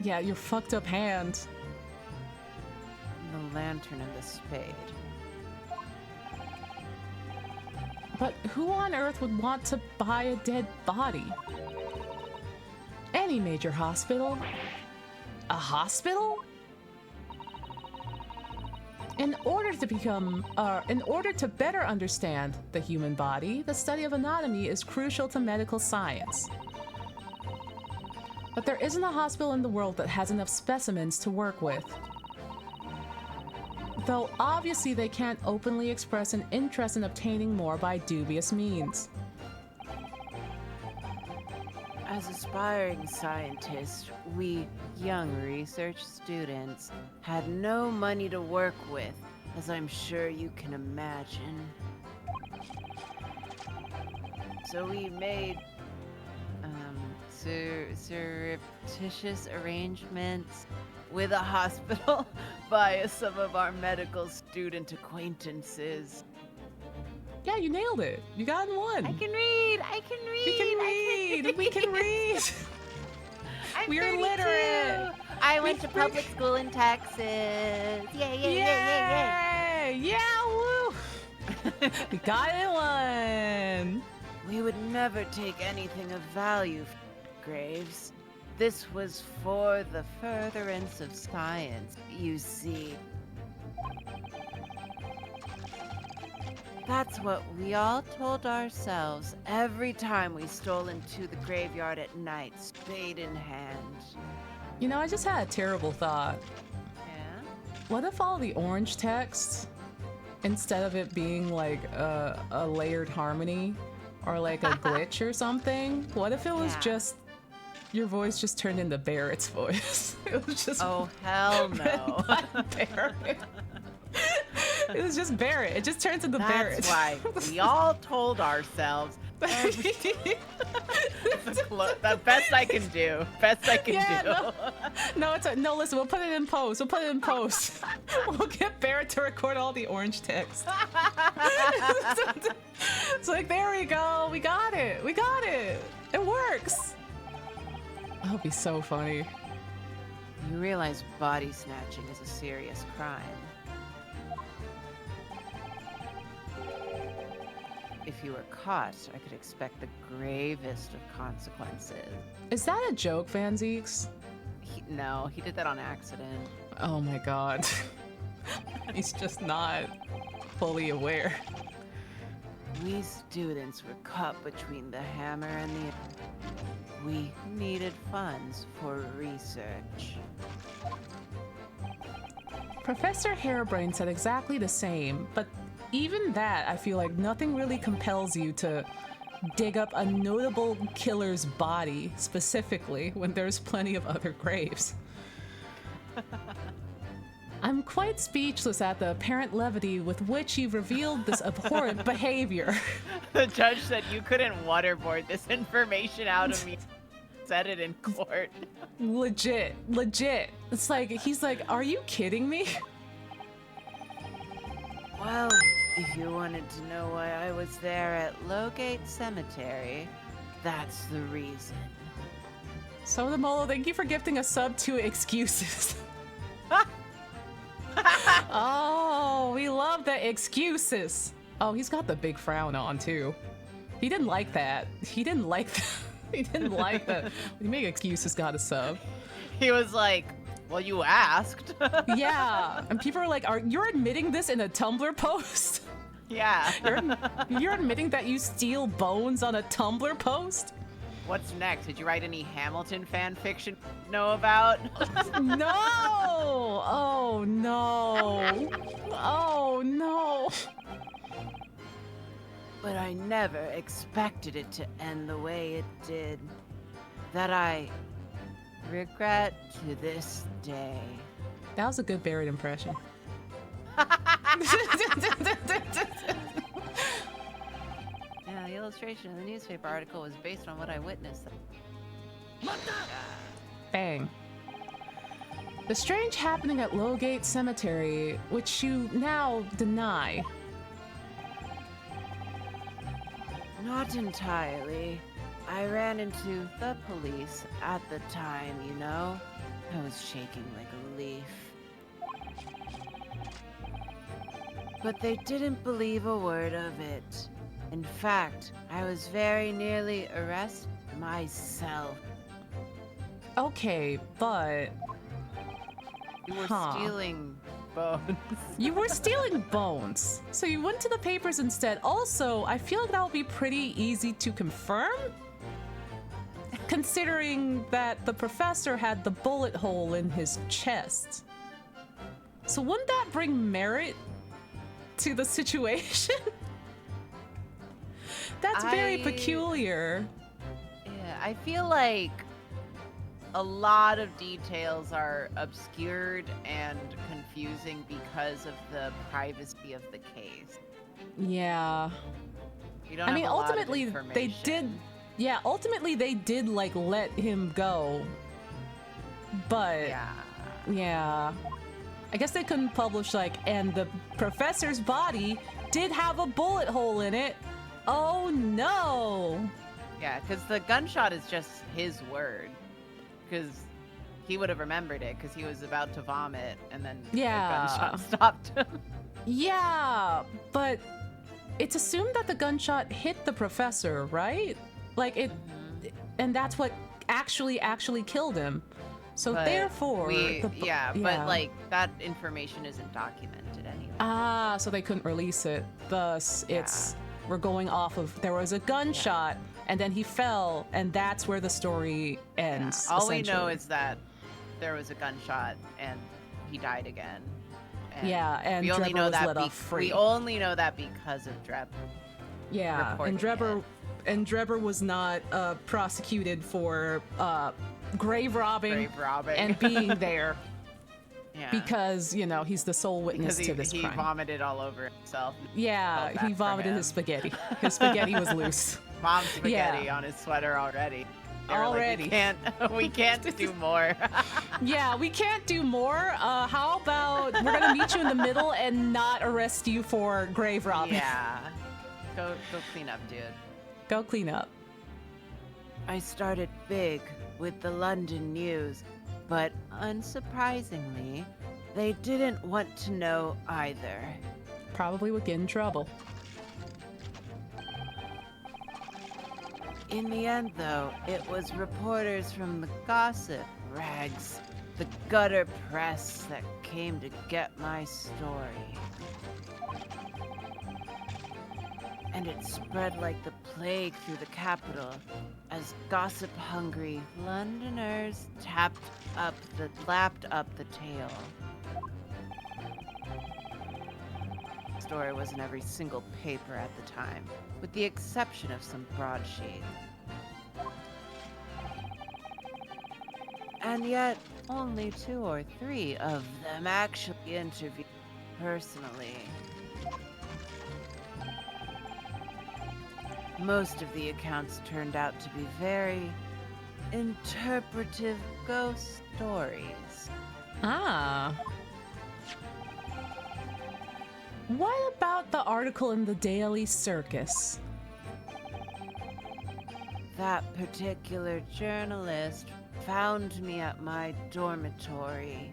Yeah, your fucked up hand. The lantern and the spade. But who on earth would want to buy a dead body? Any major hospital? A hospital? In order to better understand the human body, the study of anatomy is crucial to medical science. But there isn't a hospital in the world that has enough specimens to work with. Though obviously they can't openly express an interest in obtaining more by dubious means. As aspiring scientists, we young research students had no money to work with, as I'm sure you can imagine. So we made surreptitious arrangements with a hospital via some of our medical student acquaintances. Yeah, you nailed it. You got in one. I can read. We can read. We can read. We're 32. literate. I went to public school in Texas. Yay. Yeah, woo. We got in one. We would never take anything of value from graves. This was for the furtherance of science, you see. That's what we all told ourselves every time we stole into the graveyard at night, spade in hand. You know, I just had a terrible thought. Yeah? What if all the orange text, instead of it being like a layered harmony or like a glitch or something, what if it was just your voice just turned into Barrett's voice? It was just Oh, hell no. Barrett. It was just Barrett. It just turns into Barrett. That's why we all told ourselves. The best I can do. Best I can do. No, listen, we'll put it in post. We'll get Barrett to record all the orange text. It's like, there we go. We got it. It works. That would be so funny. You realize body snatching is a serious crime. If you were caught, I could expect the gravest of consequences. Is that a joke, Van Zeeks? No, he did that on accident. Oh my god. He's just not fully aware. We students were caught between the hammer and the... We needed funds for research. Professor Harebrain said exactly the same, but even that, I feel like nothing really compels you to dig up a notable killer's body specifically when there's plenty of other graves. I'm quite speechless at the apparent levity with which you've revealed this abhorrent behavior. The judge said you couldn't waterboard this information out of me. Said it in court. Legit. It's like, he's like, are you kidding me? Well, if you wanted to know why I was there at Lowgate Cemetery, that's the reason. Sodamolo, thank you for gifting a sub to excuses. Oh, we love the excuses. Oh, he's got the big frown on too. He didn't like that. He didn't like that. He didn't like that. You make excuses, got a sub. He was like, well, you asked. Yeah. And people are like, you're admitting this in a Tumblr post? Yeah. You're admitting that you steal bones on a Tumblr post? What's next? Did you write any Hamilton fan fiction know about? No! Oh, no. Oh, no. But I never expected it to end the way it did. That I regret to this day. That was a good Barrett impression. Yeah, the illustration in the newspaper article was based on what I witnessed. Bang. The strange happening at Lowgate Cemetery, which you now deny. Not entirely. I ran into the police at the time, you know. I was shaking like a leaf. But they didn't believe a word of it. In fact, I was very nearly arrested myself. Okay, but... You were stealing bones. You were stealing bones. So you went to the papers instead. Also, I feel like that would be pretty easy to confirm. Considering that the professor had the bullet hole in his chest. So wouldn't that bring merit to the situation? That's very peculiar. Yeah, I feel like a lot of details are obscured and confusing because of the privacy of the case. Yeah. You don't I mean, have a lot of ultimately, they did. information. Yeah, ultimately, they did, like, let him go. But. Yeah. I guess they couldn't publish, like, and the professor's body did have a bullet hole in it. Oh, no. Yeah, because the gunshot is just his word. Because he would have remembered it because he was about to vomit and then the gunshot stopped him. Yeah, but it's assumed that the gunshot hit the professor, right? Like it, and that's what actually killed him. So But therefore, but like that information isn't documented anyway. Ah, so they couldn't release it. Thus, we're going off of there was a gunshot and then he fell, and that's where the story ends. All we know is that there was a gunshot and he died again. And and we only Drebber know was that let off free. We only know that because of Dreb. Yeah, and Drebber was not prosecuted for grave robbing and being there. Yeah. Because, you know, he's the sole witness to this crime. He vomited all over himself. Yeah, he vomited his spaghetti. His spaghetti was loose. Mom's spaghetti on his sweater already. Already. Like, we can't do more. Yeah, we can't do more. How about we're gonna meet you in the middle and not arrest you for grave robbing? Yeah. Go clean up, dude. Go clean up. I started big with the London News, but unsurprisingly, they didn't want to know either. Probably would get in trouble. In the end, though, it was reporters from the gossip rags, the gutter press, that came to get my story. And it spread like the plague through the capital as gossip-hungry Londoners lapped up the tale. The story was in every single paper at the time, with the exception of some broadsheets. And yet, only 2 or 3 of them actually interviewed personally. Most of the accounts turned out to be very interpretive ghost stories. Ah. What about the article in the Daily Circus? That particular journalist found me at my dormitory.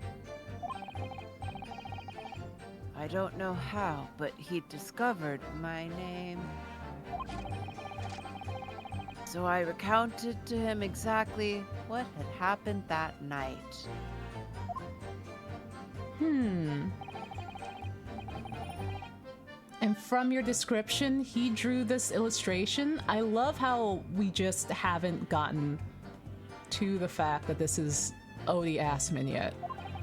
I don't know how, but he discovered my name. So I recounted to him exactly what had happened that night. And from your description, he drew this illustration. I love how we just haven't gotten to the fact that this is Odie Assman yet.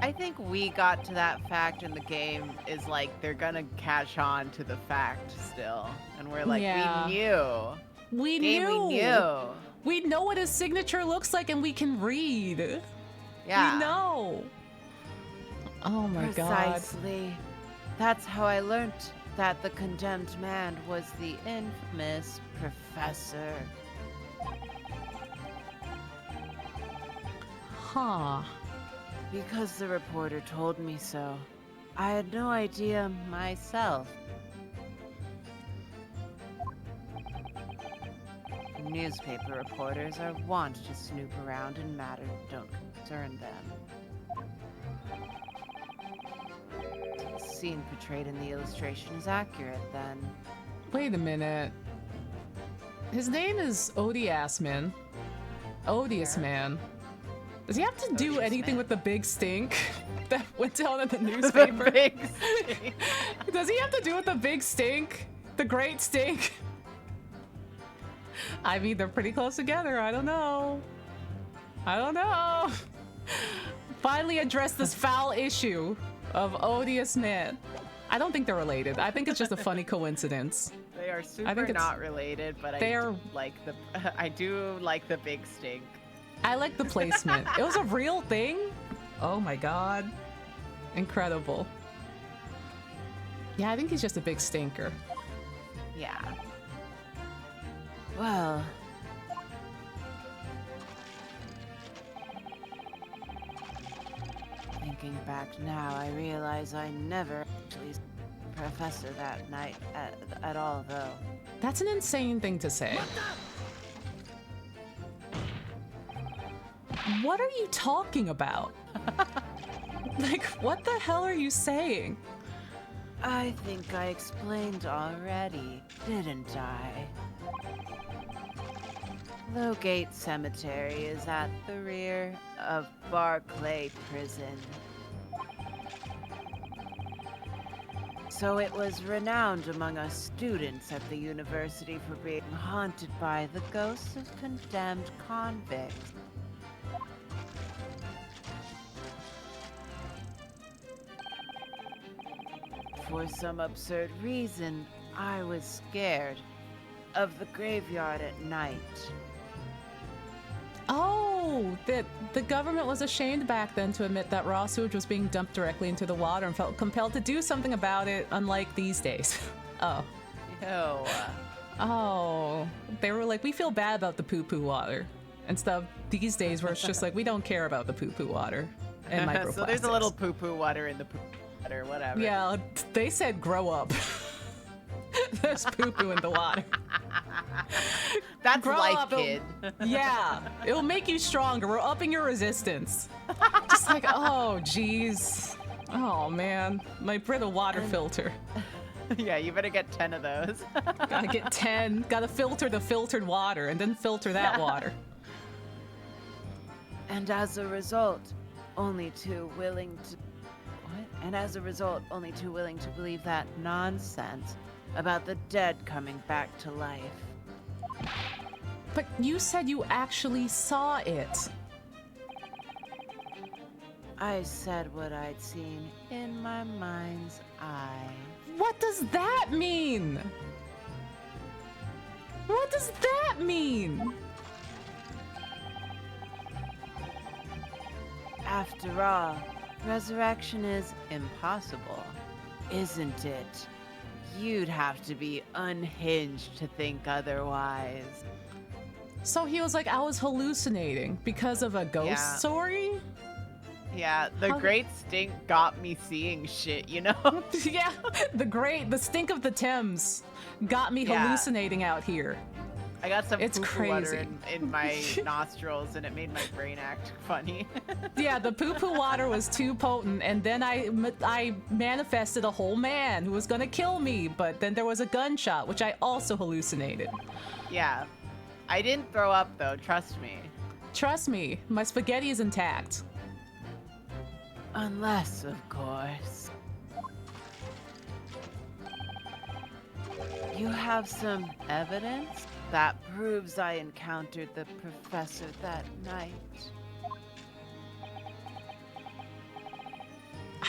I think we got to that fact in the game is like they're gonna catch on to the fact still. And we're like, Yeah. we knew. We Game, knew. we knew. We know what his signature looks like and we can read. Yeah. We know. Oh my god. Precisely. That's how I learnt that the condemned man was the infamous professor. Huh. Because the reporter told me so. I had no idea myself. Newspaper reporters are wont to snoop around in matters that don't concern them. The scene portrayed in the illustration is accurate, then. Wait a minute. His name is Odie Assman. Odious Man. Does he have to do Odious anything Man. with the big stink that went down in the newspaper? Big Does he have to do with the big stink? The great stink? I mean, they're pretty close together. I don't know. I don't know. Finally address this foul issue of Odious Man. I don't think they're related. I think it's just a funny coincidence. They are I super think it's- not related, but they're- I do like the big stink. I like the placement. It was a real thing? Oh my god. Incredible. Yeah, I think he's just a big stinker. Yeah. Well. Thinking back now, I realize I never actually saw the professor that night at all, though. That's an insane thing to say. What are you talking about? Like, what the hell are you saying? I think I explained already, didn't I? Lowgate Cemetery is at the rear of Barclay Prison. So it was renowned among us students at the university for being haunted by the ghosts of condemned convicts. For some absurd reason, I was scared of the graveyard at night. Oh, that the government was ashamed back then to admit that raw sewage was being dumped directly into the water and felt compelled to do something about it, unlike these days. Oh. Yo. Oh. They were like, we feel bad about the poo-poo water and stuff. These days where it's just like, we don't care about the poo-poo water and microplastics. So there's a little poo-poo water in the poo water, whatever. Yeah, they said grow up. There's poo-poo in the water. That's Grow life, up, kid. Yeah, it'll make you stronger. We're upping your resistance. Just like, oh, geez. Oh, man. My Brita water filter. Yeah, you better get 10 of those. Gotta get 10. Gotta filter the filtered water and then filter that water. And as a result, only too willing to... What? And as a result, only too willing to believe that nonsense about the dead coming back to life. But you said you actually saw it. I said what I'd seen in my mind's eye. What does that mean? What does that mean? After all, resurrection is impossible, isn't it? You'd have to be unhinged to think otherwise. So he was like, I was hallucinating because of a ghost Yeah. story? Yeah, the How- great stink got me seeing shit, you know? Yeah, the stink of the Thames got me Yeah. hallucinating out here. I got some It's poo-poo water crazy. in my nostrils and it made my brain act funny. Yeah, the poo-poo water was too potent, and then I manifested a whole man who was gonna kill me, but then there was a gunshot, which I also hallucinated. Yeah. I didn't throw up though. Trust me. Trust me, my spaghetti is intact. Unless, of course, you have some evidence that proves I encountered the professor that night.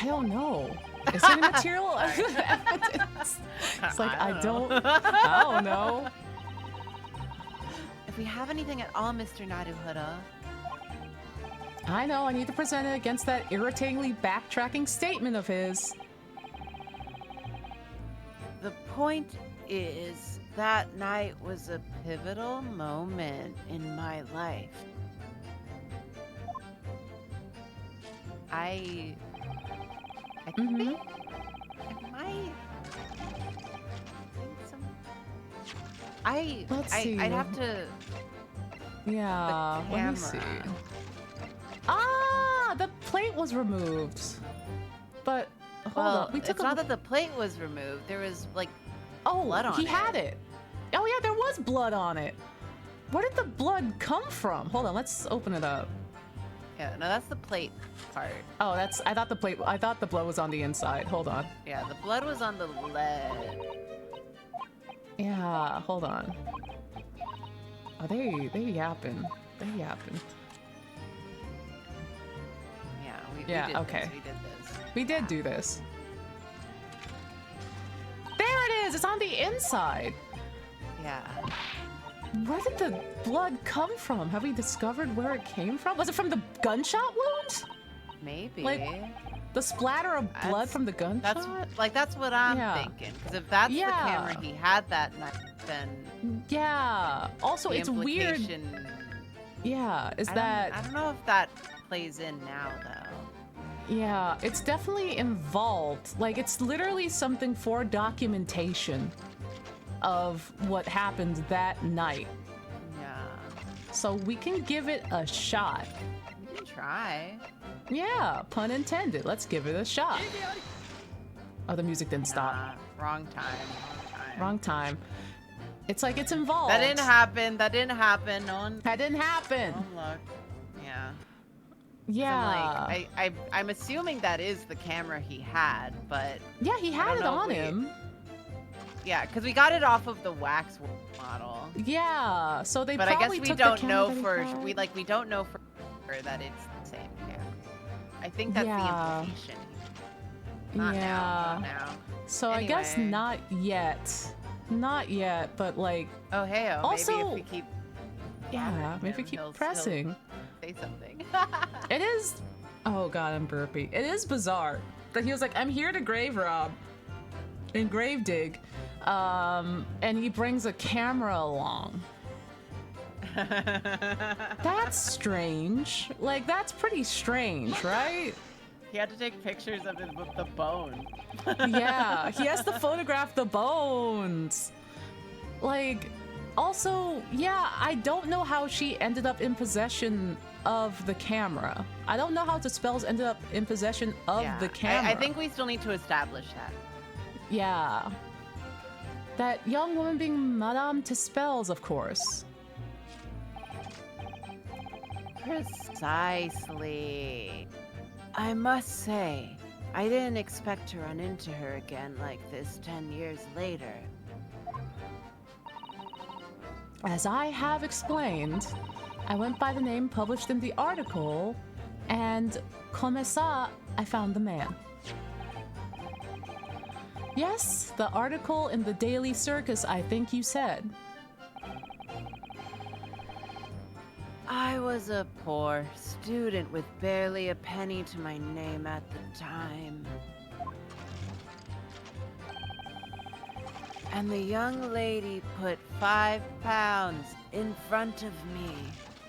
I don't know. Is there any material evidence? It's like I don't know. If we have anything at all, Mr. Naruhodo. I know, I need to present it against that irritatingly backtracking statement of his. The point is, that night was a pivotal moment in my life. I think Let's see. I'd have to. Yeah, let me see. Ah, the plate was removed. But hold on, we took it's not that the plate was removed. There was like blood on he it. had it. Oh yeah, there was blood on it. Where did the blood come from? Hold on, let's open it up. Yeah, no, that's the plate part. Oh, I thought the blood was on the inside. Hold on. Yeah, the blood was on the lead. Yeah, hold on. Oh, they yapping. They yapping. Yeah, we Yeah, did okay. this. We did this. We did do this. There it is! It's on the inside! Yeah. Where did the blood come from? Have we discovered where it came from? Was it from the gunshot wound? Maybe. Like, the splatter of blood from the gunshot? That's what I'm Yeah. thinking. Because if that's the camera he had that night, then yeah. Also, the it's weird. implication- Yeah, I don't know if that plays in now though. Yeah, it's definitely involved. Like, it's literally something for documentation of what happened that night. Yeah. So we can give it a shot. We can try. Yeah, pun intended. Let's give it a shot. Oh, the music didn't stop. Nah, wrong time. Wrong time. It's like it's involved. That didn't happen. That didn't happen. No one. That didn't happen. Oh, look. Yeah. Yeah. I'm assuming that is the camera he had, but Yeah, he had it on him. yeah, because we got it off of the wax model. Yeah, so they But I guess probably we took don't the know camera that for he had. we don't know for sure that it's the same camera. I think that's Yeah. the implication. Not Yeah. now. Not now. So I guess Anyway. not yet. Not yet, but like, Oh hey, Also- maybe if we keep yeah, maybe we keep he'll pressing. say something. It is. Oh god, I'm burpy. It is bizarre that he was like, "I'm here to grave rob and grave dig," and he brings a camera along. That's strange. Like, that's pretty strange, right? He had to take pictures of it with the bone. Yeah, he has to photograph the bones. Like, also, yeah, I don't know how she ended up in possession of the camera. I don't know how the spells ended up in possession of Yeah, the camera. I think we still need to establish that. Yeah. That young woman being Madame Tispels, of course. Precisely. I must say, I didn't expect to run into her again like this 10 years later. As I have explained, I went by the name published in the article, and comme ça, I found the man. Yes, the article in the Daily Circus, I think you said. I was a poor student with barely a penny to my name at the time. And the young lady put 5 pounds in front of me.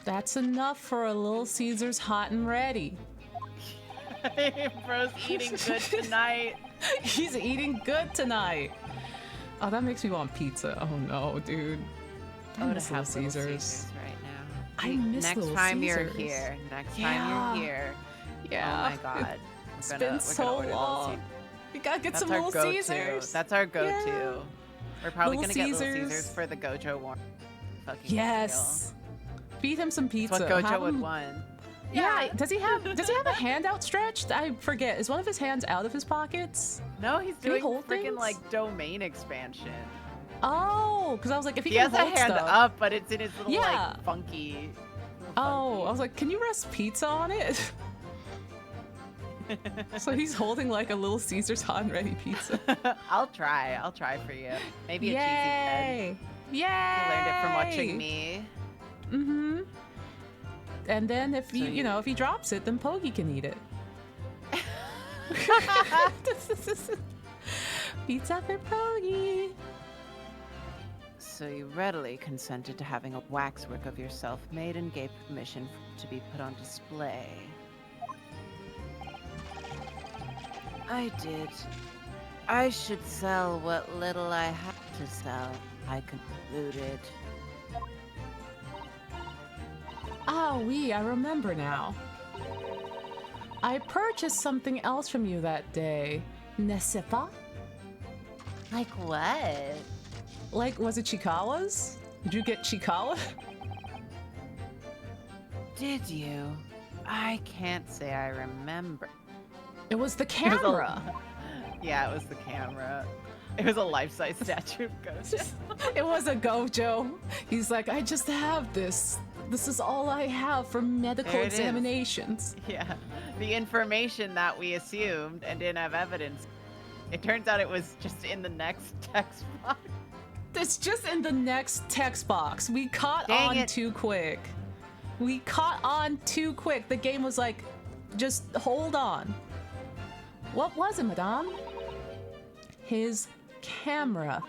That's enough for a Little Caesar's hot and ready. Bro's eating good tonight. He's eating good tonight. Oh, that makes me want pizza. Oh no, dude. I miss Little Caesars. Right now. I miss Next Little time Caesars. you're here. Next Yeah. time you're here. Yeah. Oh my god. It's been so long. We gotta get some Little Caesars. That's our go-to. Yeah. We're probably Little gonna get Little Caesars. Caesars for the Gojo War. fucking Yes. Feed him some pizza. That's what Have Gojo would him- want. Yeah. Does he have a hand outstretched? I forget. Is one of his hands out of his pockets? No, he's Can he doing hold freaking things? like domain expansion. Oh, because I was like, if he, He can has a hold hand stuff. up, but it's in his little Yeah. like funky. Oh, I was like, can you rest pizza on it? So he's holding like a little Caesar's hot and ready pizza. I'll try for you. Maybe a cheesy Yay! Yay! bread. You learned it from watching me. Mm-hmm. And then if So if he drops it, then Pogi can eat it. Pizza for Pogi. So you readily consented to having a waxwork of yourself made and gave permission to be put on display. I did. I should sell what little I have to sell, I concluded. Ah, oui, I remember now. I purchased something else from you that day. N'est-ce pas? Like what? Like, was it Chikawa's? Did you get Chikawa? Did you? I can't say I remember. It was the It was camera. Yeah, it was the camera. It was a life-size statue of Gojo. It was a Gojo. He's like, I just have this. This is all I have for medical There it is. examinations. Yeah, the information that we assumed and didn't have evidence. It turns out it was just in the next text box. It's just in the next text box. We caught Dang on it. too quick. We caught on too quick. The game was like, just hold on. What was it, madame? His camera.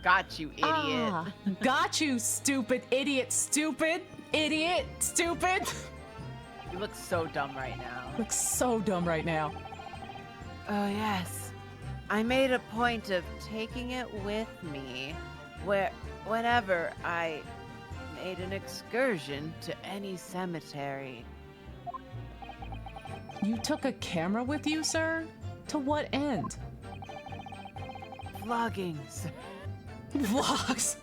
Got you, idiot. Ah, got you, stupid idiot, stupid idiot, stupid. You look so dumb right now. Looks so dumb right now. Oh, yes. I made a point of taking it with me whenever I made an excursion to any cemetery. You took a camera with you, sir? To what end? Vlogging. Vlogs.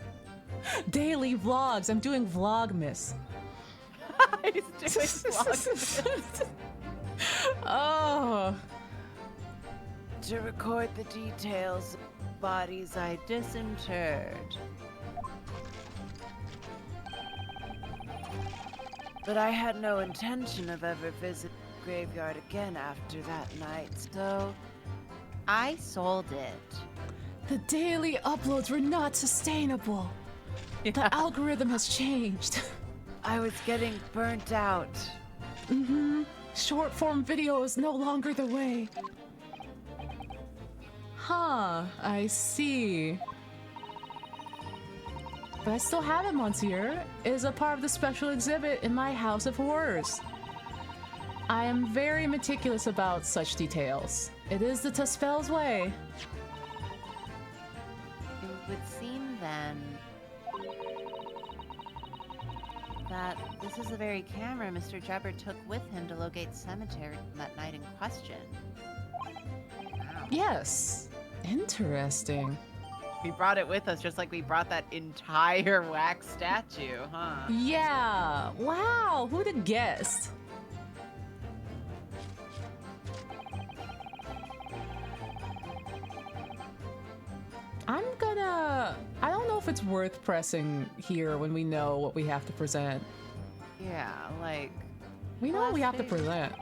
Daily vlogs. I'm doing Vlogmas. He's doing vlogs. Oh. To record the details of bodies I disinterred. But I had no intention of ever visiting the graveyard again after that night, so I sold it. The daily uploads were not sustainable. The algorithm has changed. I was getting burnt out. Mm-hmm. Short form video is no longer the way. Huh, I see. But I still have it, Monsieur. It is a part of the special exhibit in my House of Horrors. I am very meticulous about such details. It is the Tusfel's way. It would seem then that this is the very camera Mr. Jabber took with him to locate cemetery that night in question. Wow. Yes. Interesting. We brought it with us just like we brought that entire wax statue, huh? Yeah. Wow. Who'd have guessed? I don't know if it's worth pressing here when we know what we have to present. Yeah, like... We know what we have to Plastic. present.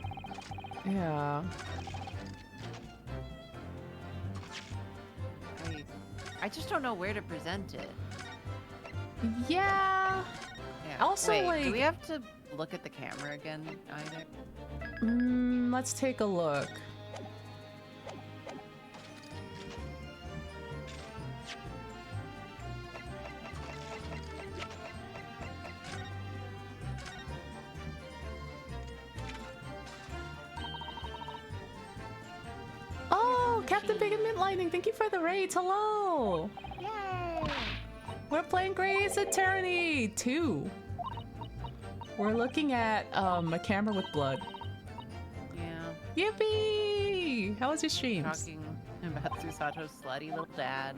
Yeah. I just don't know where to present it. Yeah. Yeah. Also, Wait, like- do we have to look at the camera again, either? Let's take a look. Oh, Captain Big and Mint Lightning, thank you for the raids. Hello. Yay! We're playing Grey's Attorney 2. We're looking at a camera with blood. Yeah. Yippee! How was your streams? Talking about Susato's slutty little dad.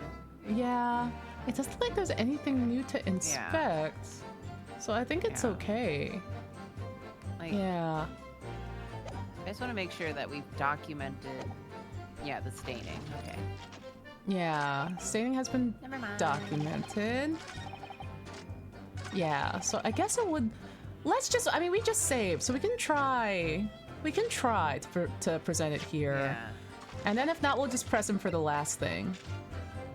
Yeah. It doesn't look like there's anything new to inspect. So I think it's okay. Like, yeah. I just want to make sure that we've documented, the staining. Okay. Yeah, staining has been Never mind. documented. Yeah, so I guess it would... Let's just... I mean, we just saved, so we can try... We can try to present it here. Yeah. And then if not, we'll just press him for the last thing.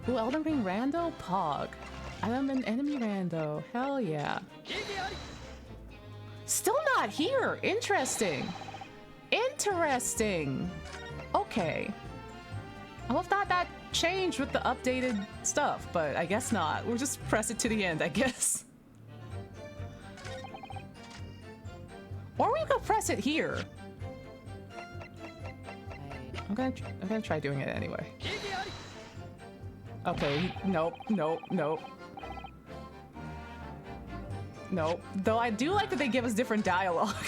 Ooh, Elden Ring Rando? Pog. I'm an enemy rando. Hell yeah. Still not here. Interesting. Interesting. Okay. I hope that changed with the updated stuff, but I guess not. We'll just press it to the end, I guess. Or we could press it here. I'm gonna try doing it anyway. Okay, nope. Nope. Though I do like that they give us different dialogue.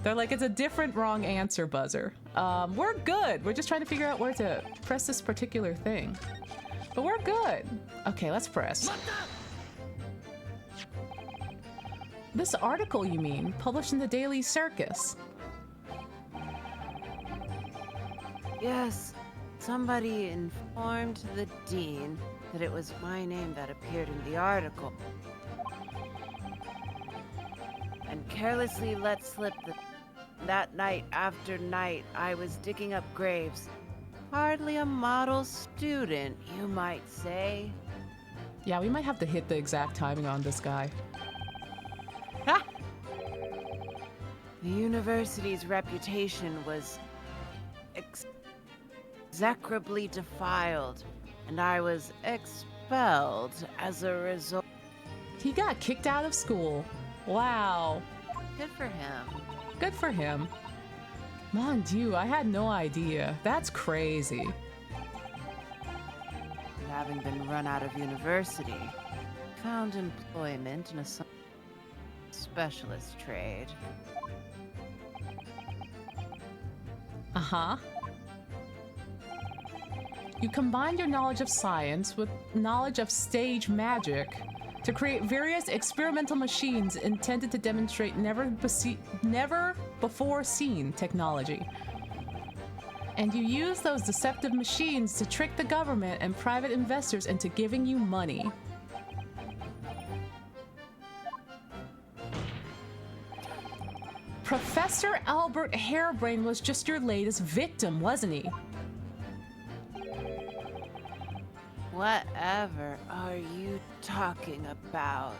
They're like, it's a different wrong answer buzzer. We're good. We're just trying to figure out where to press this particular thing. But we're good. Okay, let's press. This article, you mean, published in the Daily Circus. Yes, somebody informed the dean that it was my name that appeared in the article. And carelessly let slip that night after night I was digging up graves. Hardly a model student, you might say. Yeah, we might have to hit the exact timing on this guy. Ha! The university's reputation was execrably defiled, and I was expelled as a result. He got kicked out of school. Wow. Good for him. Good for him. Mon Dieu, I had no idea. That's crazy. And having been run out of university, found employment in a specialist trade. Uh-huh. You combine your knowledge of science with knowledge of stage magic to create various experimental machines intended to demonstrate never before seen technology. And you use those deceptive machines to trick the government and private investors into giving you money. Professor Albert Hairbrain was just your latest victim, wasn't he? Whatever are you talking about?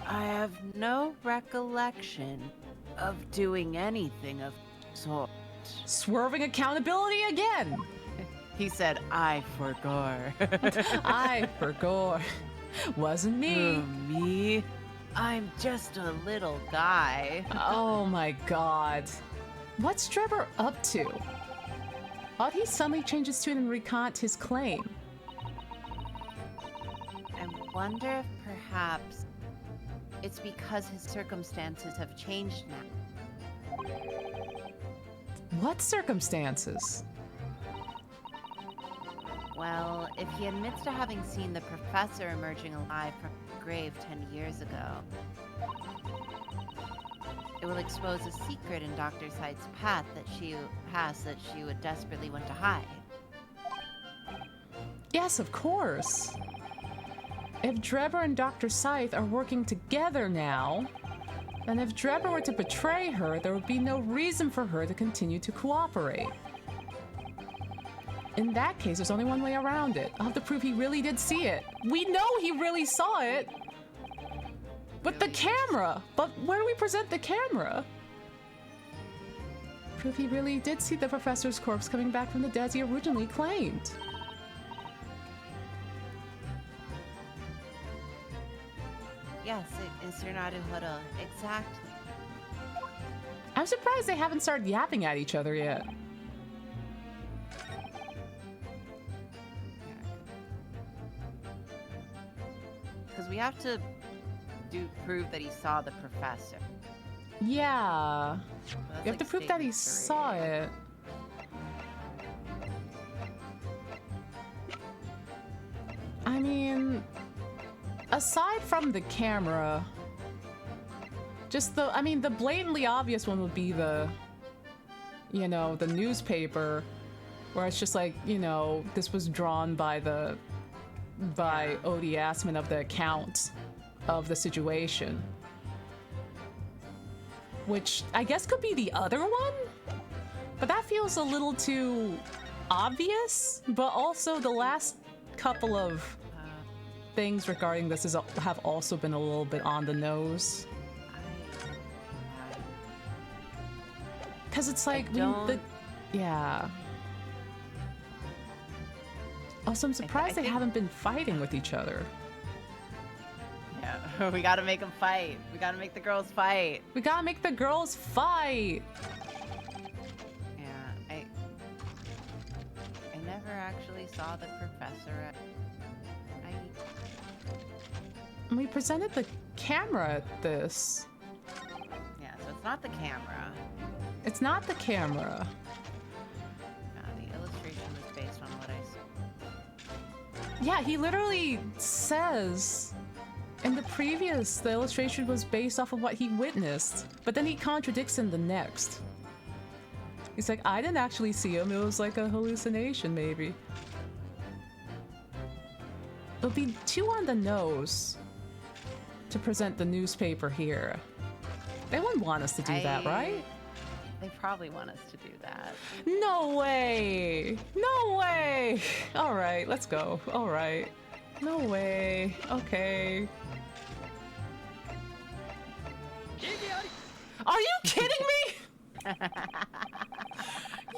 I have no recollection of doing anything of the sort. Swerving accountability again! He said, I forgot. I forgot. Wasn't me. Me? I'm just a little guy. Oh my god. What's Trevor up to? Ought he suddenly change his tune and recant his claim? I wonder if perhaps it's because his circumstances have changed now. What circumstances? Well, if he admits to having seen the professor emerging alive from the grave 10 years ago, it will expose a secret in Dr. Sight's past that she would desperately want to hide. Yes, of course. If Drebber and Dr. Scythe are working together now, then if Drebber were to betray her, there would be no reason for her to continue to cooperate. In that case, there's only one way around it. I'll have to prove he really did see it. We know he really saw it! With the camera! But where do we present the camera? Prove he really did see the professor's corpse coming back from the dead as he originally claimed. Yes, it is Naruhodo. Exactly. I'm surprised they haven't started yapping at each other yet. Because we have to prove that he saw the professor. Yeah. So You have to prove that he saw it. I mean, aside from the camera, just the blatantly obvious one would be the, you know, the newspaper, where it's just like, you know, this was drawn by Odie Asman of the account of the situation. Which I guess could be the other one? But that feels a little too obvious, but also the last couple of things regarding this have also been a little bit on the nose. Because it's like, yeah. Also, I'm surprised they haven't been fighting with each other. Yeah, we gotta make them fight. We gotta make the girls fight. We gotta make the girls fight! Yeah, I never actually saw the professor. We presented the camera at this. Yeah, so it's not the camera. It's not the camera. The illustration was based on what I saw. Yeah, he literally says in the previous, the illustration was based off of what he witnessed, but then he contradicts in the next. He's like, I didn't actually see him, it was like a hallucination, maybe. It'll be too on the nose to present the newspaper here. They wouldn't want us to do that, right? They probably want us to do that. No way! No way! Alright, let's go. Alright. No way. Okay. Are you kidding me?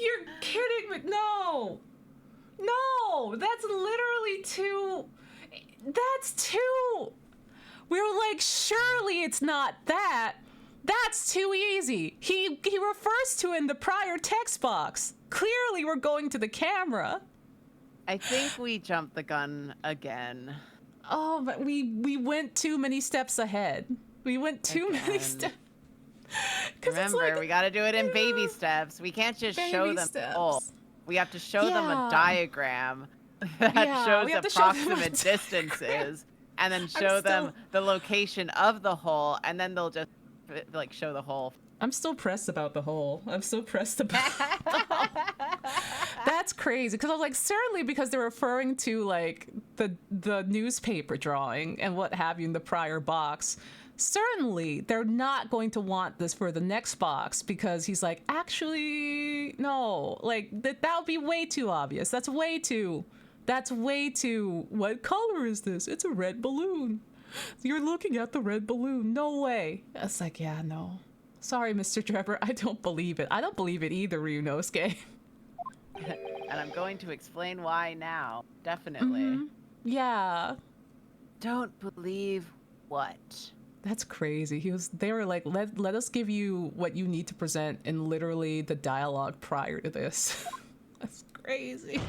You're kidding me. No! No! That's literally too... That's too... We were like, surely it's not that. That's too easy. He refers to it in the prior text box. Clearly we're going to the camera. I think we jumped the gun again. Oh, but we went too many steps ahead. We went too many steps. Remember, like, we gotta do it in baby steps. We can't just show them the whole. We have to show them a diagram that shows approximate distances. And then show them the location of the hole, and then they'll just like show the hole. I'm still pressed about the hole. I'm so pressed about the hole. That's crazy, because I was like, certainly because they're referring to like the newspaper drawing and what have you in the prior box. Certainly they're not going to want this for the next box, because he's like, actually, no, like that would be way too obvious. That's way too, what color is this? It's a red balloon. You're looking at the red balloon. No way. It's like, yeah, no. Sorry, Mr. Trevor, I don't believe it. I don't believe it either, Ryunosuke. And I'm going to explain why now. Definitely. Mm-hmm. Yeah. Don't believe what? That's crazy. They were like, let us give you what you need to present in literally the dialogue prior to this. That's crazy.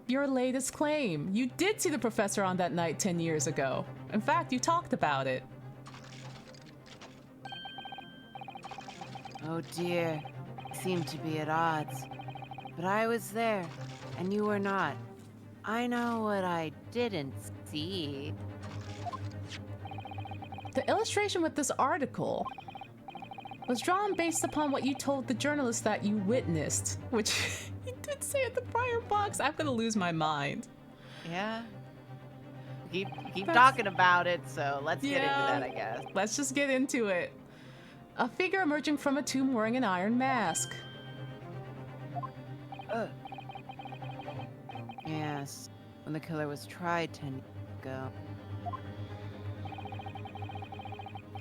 Your latest claim. You did see the professor on that night 10 years ago. In fact, you talked about it. Oh dear. Seemed to be at odds. But I was there, and you were not. I know what I didn't see. The illustration with this article was drawn based upon what you told the journalist that you witnessed, which he did say in the prior box. I'm gonna lose my mind. Yeah. Keep talking about it, so let's get into that, I guess. Let's just get into it. A figure emerging from a tomb wearing an iron mask. Yes, when the killer was tried 10 years ago.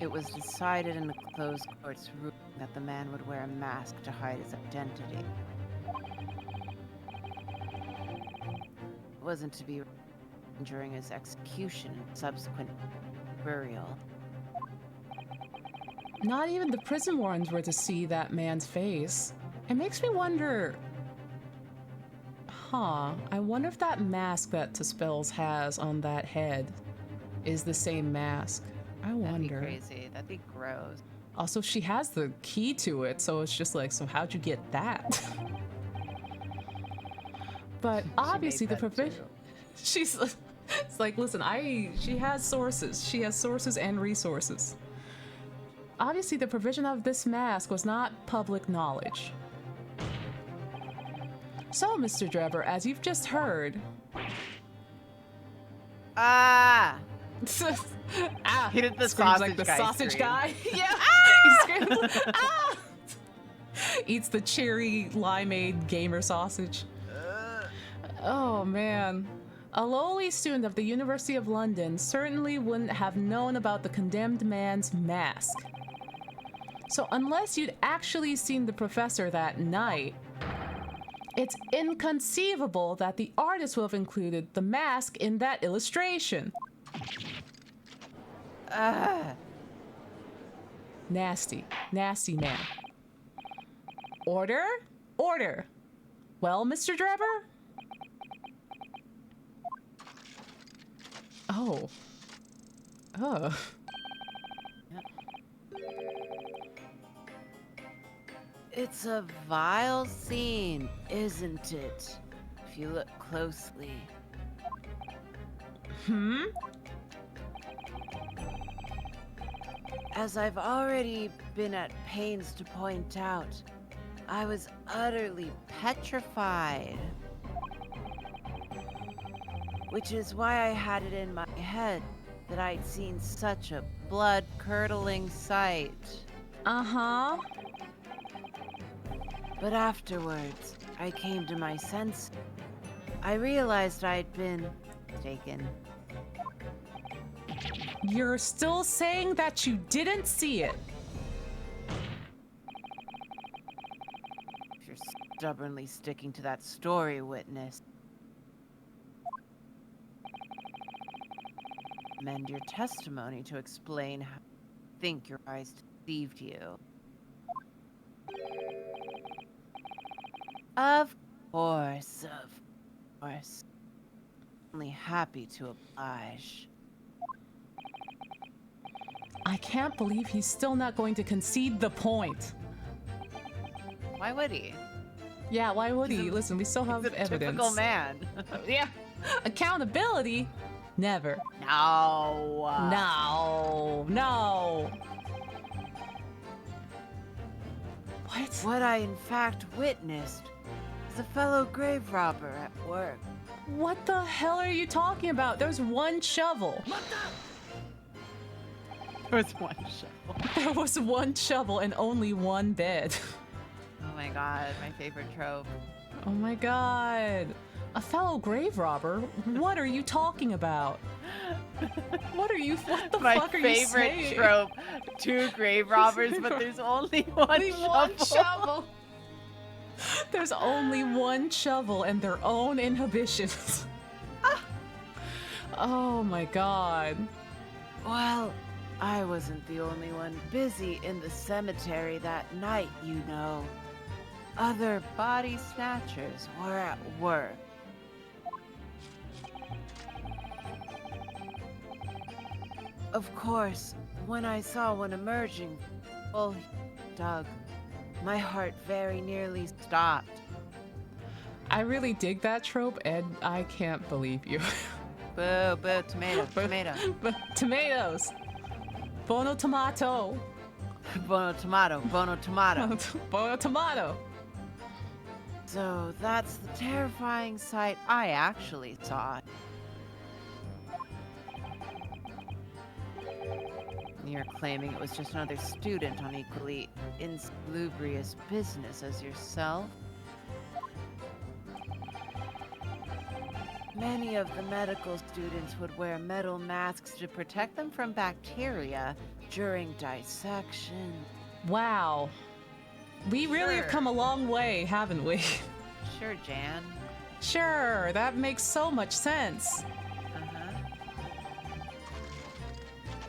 It was decided in the closed court's ruling that the man would wear a mask to hide his identity. It wasn't to be during his execution and subsequent burial. Not even the prison wardens were to see that man's face. It makes me wonder... I wonder if that mask that Tuspels has on that head is the same mask. I wonder. That'd be crazy. That'd be gross. Also, she has the key to it, so it's just like, so how'd you get that? But obviously the that provision. too. She's it's like, listen, she has sources. She has sources and resources. Obviously, the provision of this mask was not public knowledge. So, Mr. Drebber, as you've just heard. Ah! Ah, He did the screams sausage like the guy sausage scream. guy. Yeah. He screams. Ah! Eats the cherry limeade gamer sausage. Oh man. A lowly student of the University of London certainly wouldn't have known about the condemned man's mask. So unless you'd actually seen the professor that night, it's inconceivable that the artist would have included the mask in that illustration. Nasty. Nasty man. Order? Order. Well, Mr. Drebber? Oh. Oh. It's a vile scene, isn't it? If you look closely. As I've already been at pains to point out, I was utterly petrified. Which is why I had it in my head that I'd seen such a blood-curdling sight. Uh-huh. But afterwards, I came to my senses. I realized I'd been taken. You're still saying that you didn't see it. If you're stubbornly sticking to that story, witness. Amend your testimony to explain how you think your eyes deceived you. Of course. Only happy to oblige. I can't believe he's still not going to concede the point. Why would he? Yeah, why would he? Listen, we still have He's a evidence. typical man. Yeah. Accountability? Never. No. No. No. What? What I in fact witnessed is a fellow grave robber at work. What the hell are you talking about? There's one shovel. There was one shovel. There was one shovel and only one bed. Oh my god, my favorite trope. Oh my god. A fellow grave robber? What are you talking about? What the My fuck are you favorite saying? trope. Two grave robbers, but there's only one Only shovel. one shovel. There's only one shovel and their own inhibitions. Oh my god. Well, I wasn't the only one busy in the cemetery that night, you know. Other body snatchers were at work. Of course, when I saw one emerging, full dug, my heart very nearly stopped. I really dig that trope, Ed. I can't believe you. Boo, boo, tomato, tomato. But tomatoes. Bono tomato. Bono tomato, bono tomato. Bono tomato. So that's the terrifying sight I actually saw. You're claiming it was just another student on equally insalubrious business as yourself? Many of the medical students would wear metal masks to protect them from bacteria during dissection. Wow. We really have Sure. come a long way, haven't we? Sure, Jan. Sure, that makes so much sense.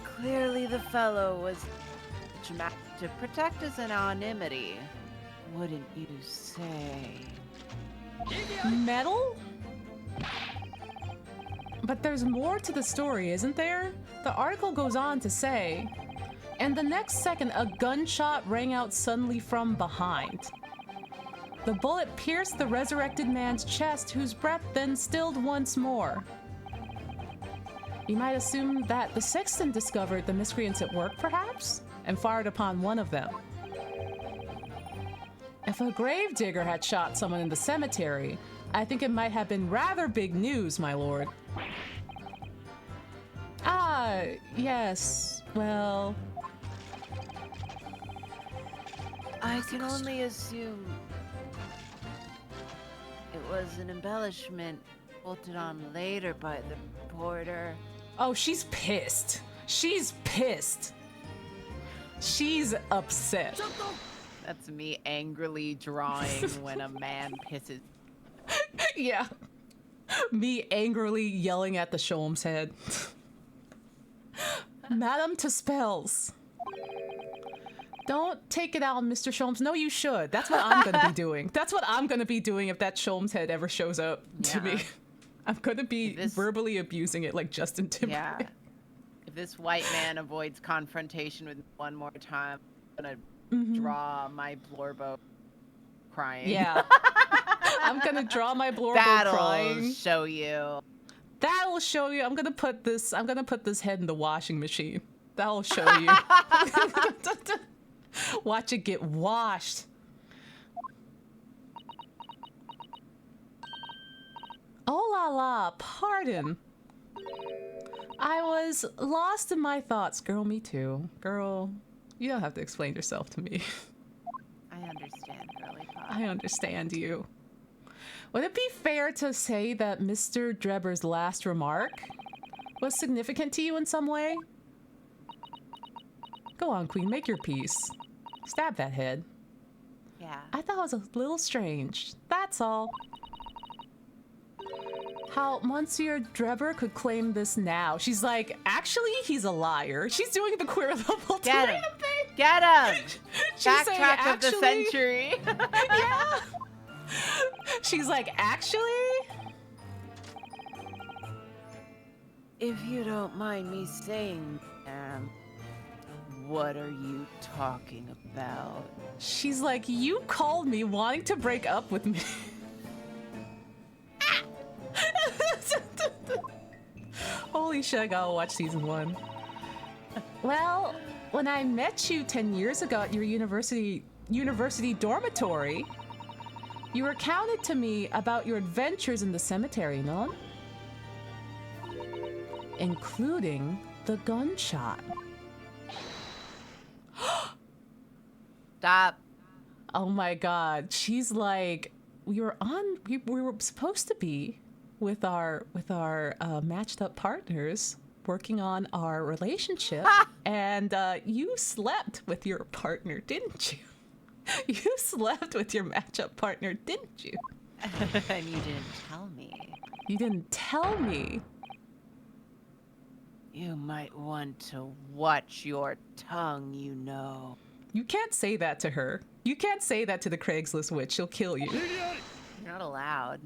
Clearly the fellow was to protect his anonymity, wouldn't you say? Metal? But there's more to the story, isn't there? The article goes on to say, and the next second a gunshot rang out suddenly from behind. The bullet pierced the resurrected man's chest, whose breath then stilled once more. You might assume that the sexton discovered the miscreants at work, perhaps, and fired upon one of them. If a gravedigger had shot someone in the cemetery, I think it might have been rather big news, my lord. Ah, yes, well... I can only assume it was an embellishment bolted on later by the reporter. Oh, she's pissed. She's pissed. She's upset. That's me angrily drawing when a man pisses. Yeah. Me angrily yelling at the Sholmes head. Madam to spells. Don't take it out on Mr. Sholmes. No, you should. That's what I'm going to be doing. That's what I'm going to be doing if that Sholmes head ever shows up to me. I'm going to be verbally abusing it like Justin Timberlake. Yeah. If this white man avoids confrontation with me one more time, I'm going to draw my Blorbo crying. Yeah. I'm going to draw my Blorbo crying. That'll show you. That'll show you. I'm going to put this head in the washing machine. That'll show you. Watch it get washed. Oh la la, pardon. I was lost in my thoughts. Girl, me too. Girl, you don't have to explain yourself to me. I understand, girly pop. I understand you. Would it be fair to say that Mr. Drebber's last remark was significant to you in some way? Go on, Queen, make your peace. Stab that head. Yeah. I thought it was a little strange. That's all. How Monsieur Drebber could claim this now. She's like, actually, he's a liar. She's doing the queer level Get him. thing. Get him. She's saying, Backtrack of the century. Yeah. She's like, actually? If you don't mind me saying, what are you talking about? She's like, you called me wanting to break up with me. Holy shit, I gotta watch season 1. Well, when I met you 10 years ago at your university dormitory, you recounted to me about your adventures in the cemetery, no? Including the gunshot. Stop. Oh my god. She's like, we were supposed to be with our matched up partners working on our relationship, and you slept with your partner, didn't you? You slept with your matchup partner, didn't you? And you didn't tell me. You didn't tell me. You might want to watch your tongue, you know. You can't say that to her. You can't say that to the Craigslist witch. She'll kill you. You're not allowed.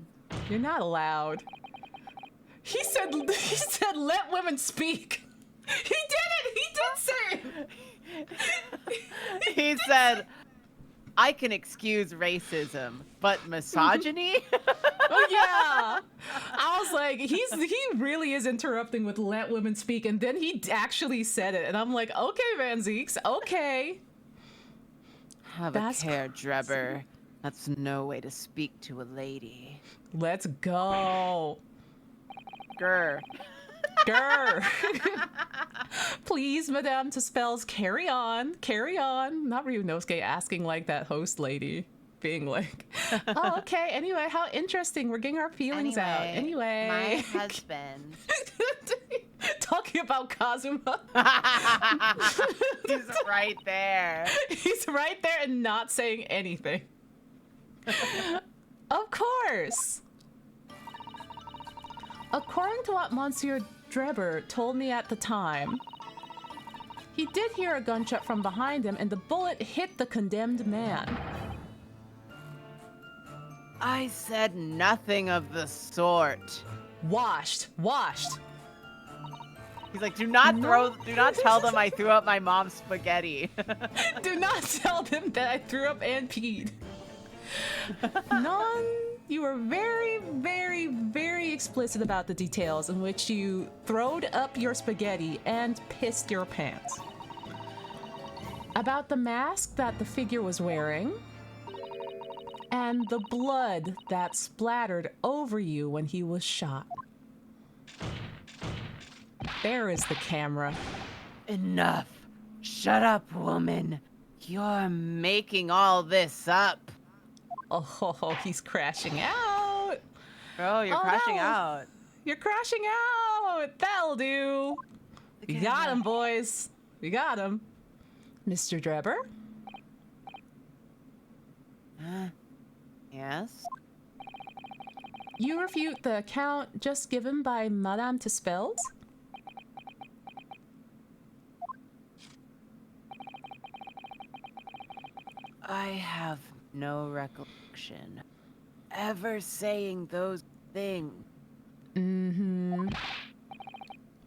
You're not allowed. He said, let women speak. He did it. He did say it. He said, I can excuse racism, but misogyny? Oh yeah. I was like, he really is interrupting with let women speak, and then he actually said it, and I'm like, okay, Van Zeeks, okay. Have a care, Drebber. That's no way to speak to a lady. Let's go. Grr. Grr. Please, Madame to spells, carry on. Carry on. Not Ryunosuke asking like that host lady. Being like, oh, okay. Anyway, how interesting. We're getting our feelings out. Anyway. My husband. Talking about Kazuma. He's right there. He's right there and not saying anything. Of course. According to what Monsieur Drebber told me at the time, he did hear a gunshot from behind him and the bullet hit the condemned man. I said nothing of the sort. Washed. He's like, do not tell them I threw up my mom's spaghetti. Do not tell them that I threw up and peed. You were very, very, very explicit about the details in which you throwed up your spaghetti and pissed your pants. About the mask that the figure was wearing, and the blood that splattered over you when he was shot. There is the camera. Enough. Shut up, woman. You're making all this up. Oh, he's crashing out. Bro, you're crashing out. You're crashing out. That'll do. We got him, boys. We got him. Mr. Drebber? Yes? You refute the account just given by Madame Tispels? I have no recollection ever saying those things. Mm-hmm.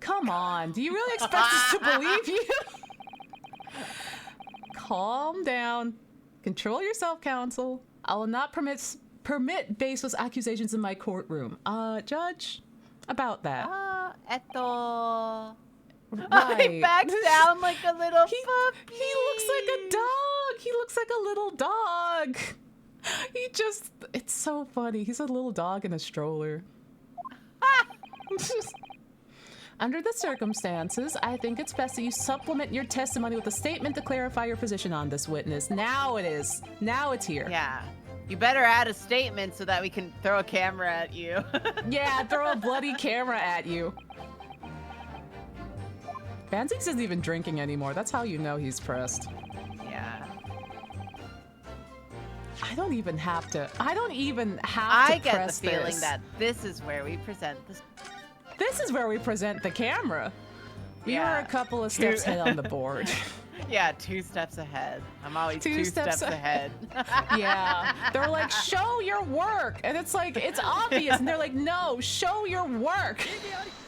Come on, do you really expect us to believe you? Calm down. Control yourself, counsel. I will not permit baseless accusations in my courtroom. Judge, about that. Right. He backs down like a little puppy. He looks like a dog. He looks like a little dog. It's so funny. He's a little dog in a stroller. Under the circumstances, I think it's best that you supplement your testimony with a statement to clarify your position on this witness. Now it is. Now it's here. Yeah. You better add a statement so that we can throw a camera at you. Yeah, throw a bloody camera at you. Banzix isn't even drinking anymore. That's how you know he's pressed. Yeah. I don't even have to I get the feeling that this is where we present this. This is where we present the camera. We were a couple of steps ahead on the board. Yeah, 2 steps ahead. I'm always two steps ahead. Yeah. They're like, show your work. And it's like, it's obvious. And they're like, no, show your work.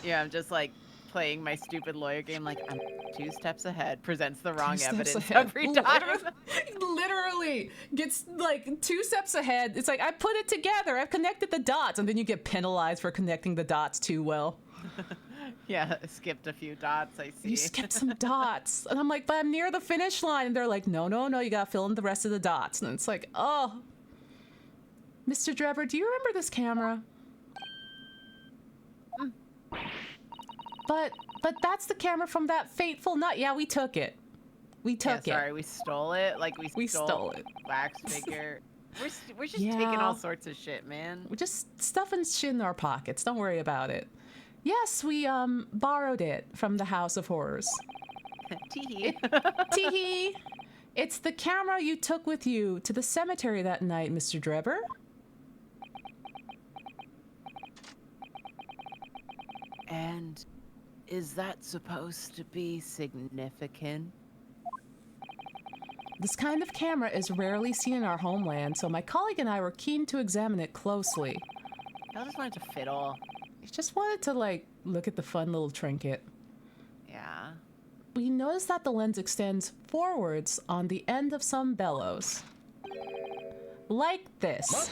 Yeah, I'm just like playing my stupid lawyer game like, I'm 2 steps ahead, presents the wrong evidence every time. Literally gets like 2 steps ahead. It's like, I put it together. I've connected the dots. And then you get penalized for connecting the dots too well. Yeah, I skipped a few dots, I see. You skipped some dots. And I'm like, but I'm near the finish line. And they're like, no, you gotta fill in the rest of the dots. And it's like, oh. Mr. Drebber, do you remember this camera? But that's the camera from that fateful night. Yeah, we took it. We took it. Sorry, we stole it. Like we stole it. Wax figure. We're just taking all sorts of shit, man. We're just stuffing shit in our pockets. Don't worry about it. Yes, we borrowed it from the House of Horrors. Teehee. Teehee. It's the camera you took with you to the cemetery that night, Mr. Drebber. And is that supposed to be significant? This kind of camera is rarely seen in our homeland, so my colleague and I were keen to examine it closely. I just wanted to fiddle. I just wanted to, like, look at the fun little trinket. Yeah. We noticed that the lens extends forwards on the end of some bellows. Like this.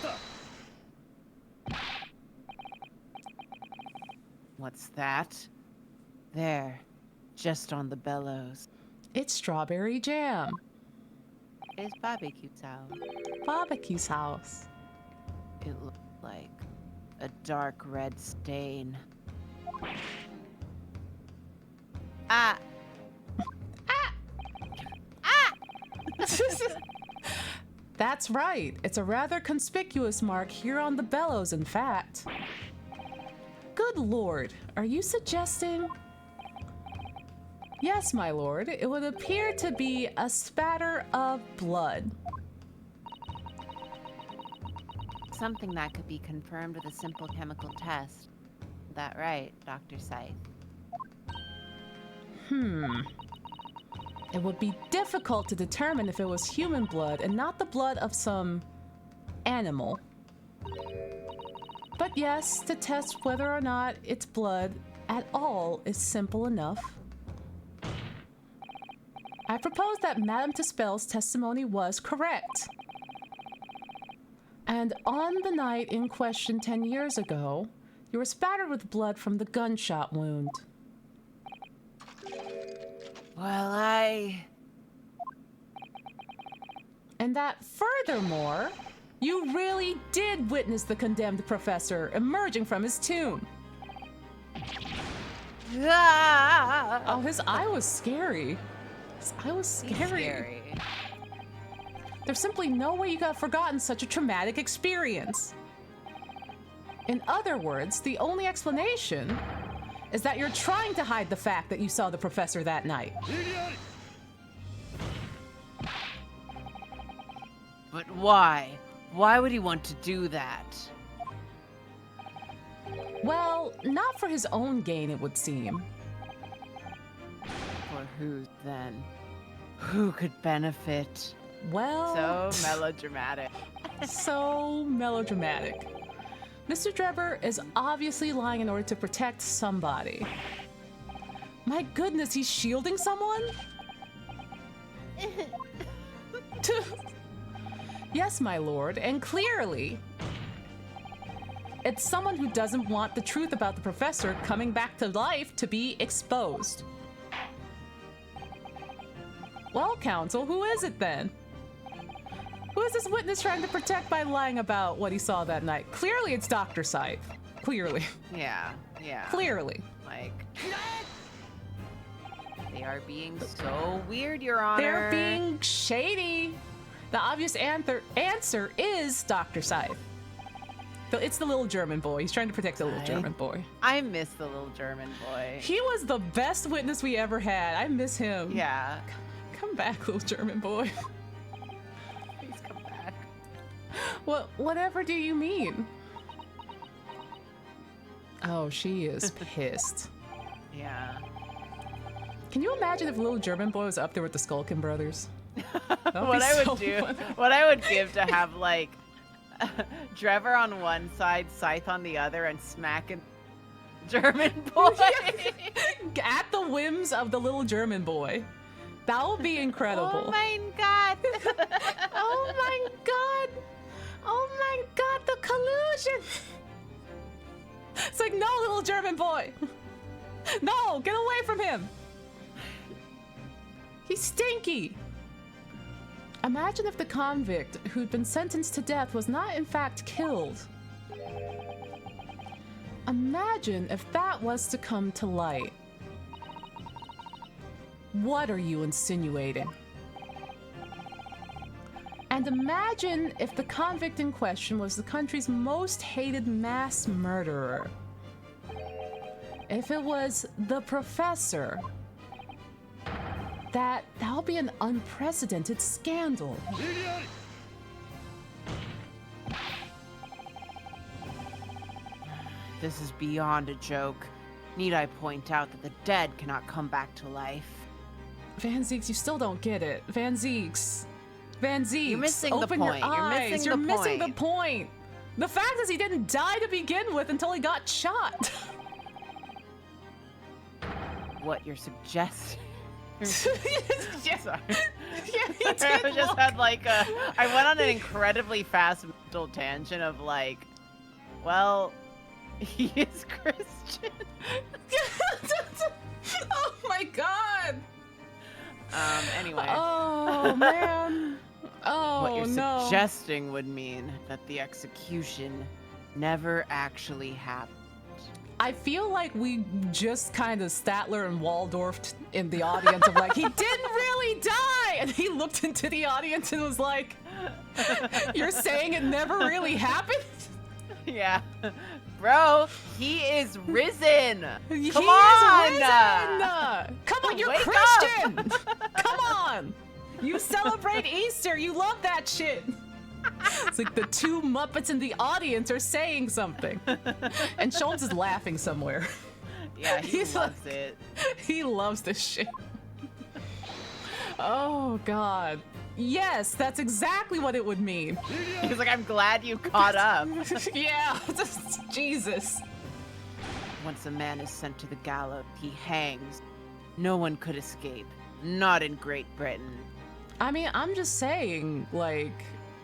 What's that? There. Just on the bellows. It's strawberry jam. It's barbecue's house. Barbecue's house. It looked like a dark red stain. Ah! Ah! Ah! That's right. It's a rather conspicuous mark here on the bellows, in fact. Good lord, are you suggesting? Yes, my lord. It would appear to be a spatter of blood. Something that could be confirmed with a simple chemical test. That right, Dr. Scythe? It would be difficult to determine if it was human blood and not the blood of some animal. But yes, to test whether or not it's blood at all is simple enough. I propose that Madame Tispel's testimony was correct. And on the night in question 10 years ago, you were spattered with blood from the gunshot wound. Well, And that furthermore, you really did witness the condemned professor emerging from his tomb. Oh, his eye was scary. His eye was scary. There's simply no way you could have forgotten such a traumatic experience. In other words, the only explanation is that you're trying to hide the fact that you saw the professor that night. But why? Why would he want to do that? Well, not for his own gain, it would seem. For who, then? Who could benefit? Well... So melodramatic. So melodramatic. Mr. Drebber is obviously lying in order to protect somebody. My goodness, he's shielding someone? Yes, my lord, and clearly, it's someone who doesn't want the truth about the professor coming back to life to be exposed. Well, counsel, who is it then? Who is this witness trying to protect by lying about what he saw that night? Clearly, it's Dr. Scythe. Clearly. Yeah. Clearly. Like, they are being so weird, Your Honor. They're being shady. The obvious answer is Dr. Scythe. It's the little German boy. He's trying to protect the little German boy. I miss the little German boy. He was the best witness we ever had. I miss him. Yeah. Come back, little German boy. Please come back. Whatever do you mean? Oh, she is pissed. Yeah. Can you imagine if little German boy was up there with the Skulkin brothers? What I would give to have, like, Trevor on one side, Scythe on the other, and smacking German boy. At the whims of the little German boy. That would be incredible. Oh my god. Oh my god. Oh my god, the collusion. It's like, no, little German boy. No, get away from him. He's stinky. Imagine if the convict who'd been sentenced to death was not in fact killed. Imagine if that was to come to light. What are you insinuating? And imagine if the convict in question was the country's most hated mass murderer. If it was the professor. That'll be an unprecedented scandal. This is beyond a joke. Need I point out that the dead cannot come back to life? Van Zieks, you still don't get it. Van Zieks, you're missing the open point. your eyes. You're missing the point. The fact is he didn't die to begin with until he got shot. What you're suggesting? Sorry. Yeah, he did I just look. had like I went on an incredibly fast mental tangent of like, well, he is Christian. Oh my god. Anyway. Oh man. Oh What you're no. suggesting would mean that the execution never actually happened. I feel like we just kind of Statler and Waldorfed in the audience of like, he didn't really die! And he looked into the audience and was like, you're saying it never really happened? Yeah. Bro, he is risen! He Come is on! risen! Come on, you're Wake Christian! Come on! You celebrate Easter, you love that shit! It's like the two Muppets in the audience are saying something. And Sholmes is laughing somewhere. Yeah, he He's loves like- it. He loves this shit. Oh, God. Yes, that's exactly what it would mean. He's like, I'm glad you caught up. Yeah, Jesus. Once a man is sent to the gallows, he hangs. No one could escape. Not in Great Britain. I mean, I'm just saying, like,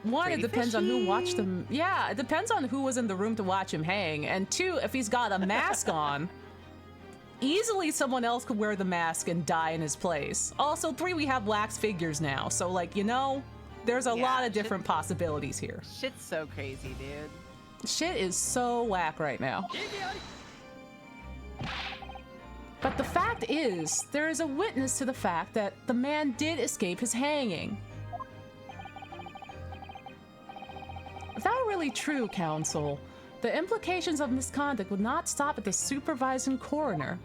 one, it depends on who watched him. Yeah, it depends on who was in the room to watch him hang. And two, if he's got a mask on, easily someone else could wear the mask and die in his place. Also, 3, we have wax figures now. So, like, you know, there's a lot of different possibilities here. Shit's so crazy, dude. Shit is so whack right now. But the fact is, there is a witness to the fact that the man did escape his hanging. If that were really true, Counsel, the implications of misconduct would not stop at the supervising coroner.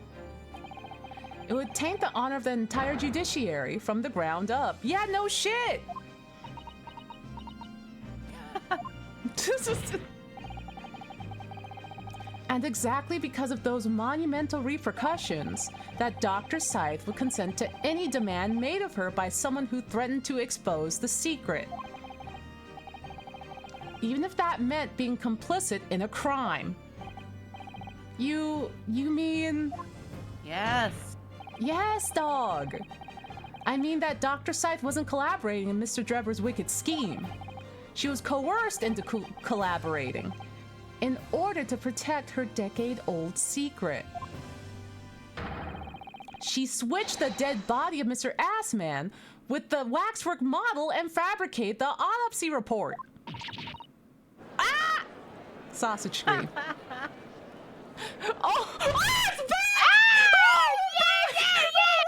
It would taint the honor of the entire judiciary from the ground up. Yeah, no shit! And exactly because of those monumental repercussions, that Dr. Scythe would consent to any demand made of her by someone who threatened to expose the secret. Even if that meant being complicit in a crime. You mean... Yes. Yes, dog. I mean that Dr. Scythe wasn't collaborating in Mr. Drebber's wicked scheme. She was coerced into collaborating in order to protect her decade-old secret. She switched the dead body of Mr. Assman with the waxwork model and fabricated the autopsy report. Ah! Sausage scream. Oh, it's back! Oh, yeah!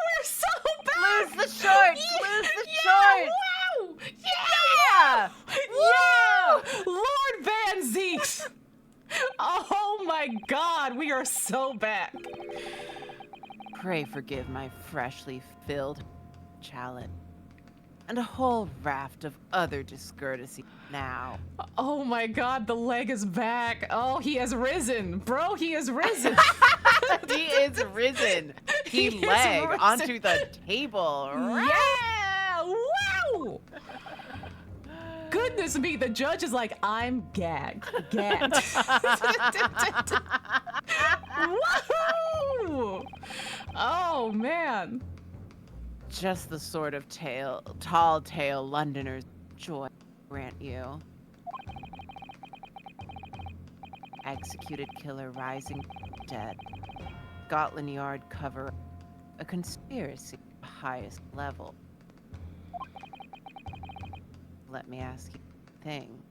We're so back! Lose the shorts! Lose the shorts! Wow! Yeah! Yeah! Lord Van Zeeks! Oh my god, we are so back. Pray forgive my freshly filled chalice and a whole raft of other discourtesies now. Oh my god, the leg is back. Oh, he has risen. Bro, he has risen. He is risen. He leg risen. onto the table. Yeah! Wow! Goodness me, the judge is like, I'm gagged. Gagged. Woohoo! Oh, man. Just the sort of tall tale Londoners joy grant you. Executed killer rising dead. Scotland Yard cover. A conspiracy at the highest level. Let me ask you a thing.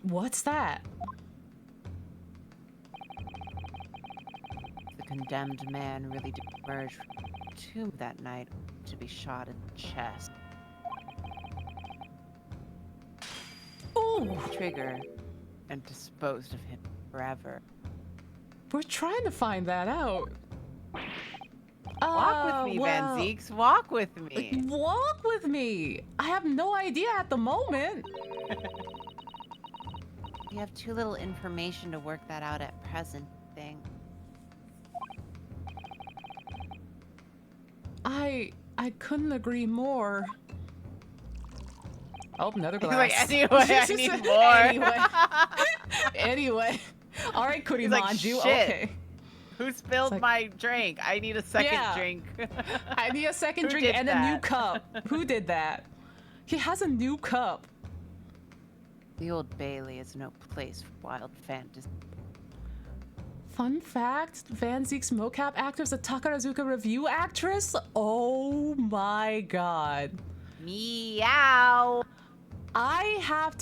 What's that? The condemned man really did emerge from the tomb that night to be shot in the chest. Ooh! Trigger and disposed of him forever. We're trying to find that out. Walk with me, Van Zeeks. Walk with me. Walk with me. I have no idea at the moment. We have too little information to work that out at present, thing. I couldn't agree more. Oh, another He's glass. like, anyway, I need more. Anyway. All right, He's like, Kurimanju. shit. Okay. Who spilled like- my drink? I need a second drink. I need a second Who drink did and a new that? cup. Who did that? He has a new cup. The Old Bailey is no place for wild fantasy. Fun fact, Van Zeek's mocap actor is a Takarazuka review actress? Oh my god. Meow. I have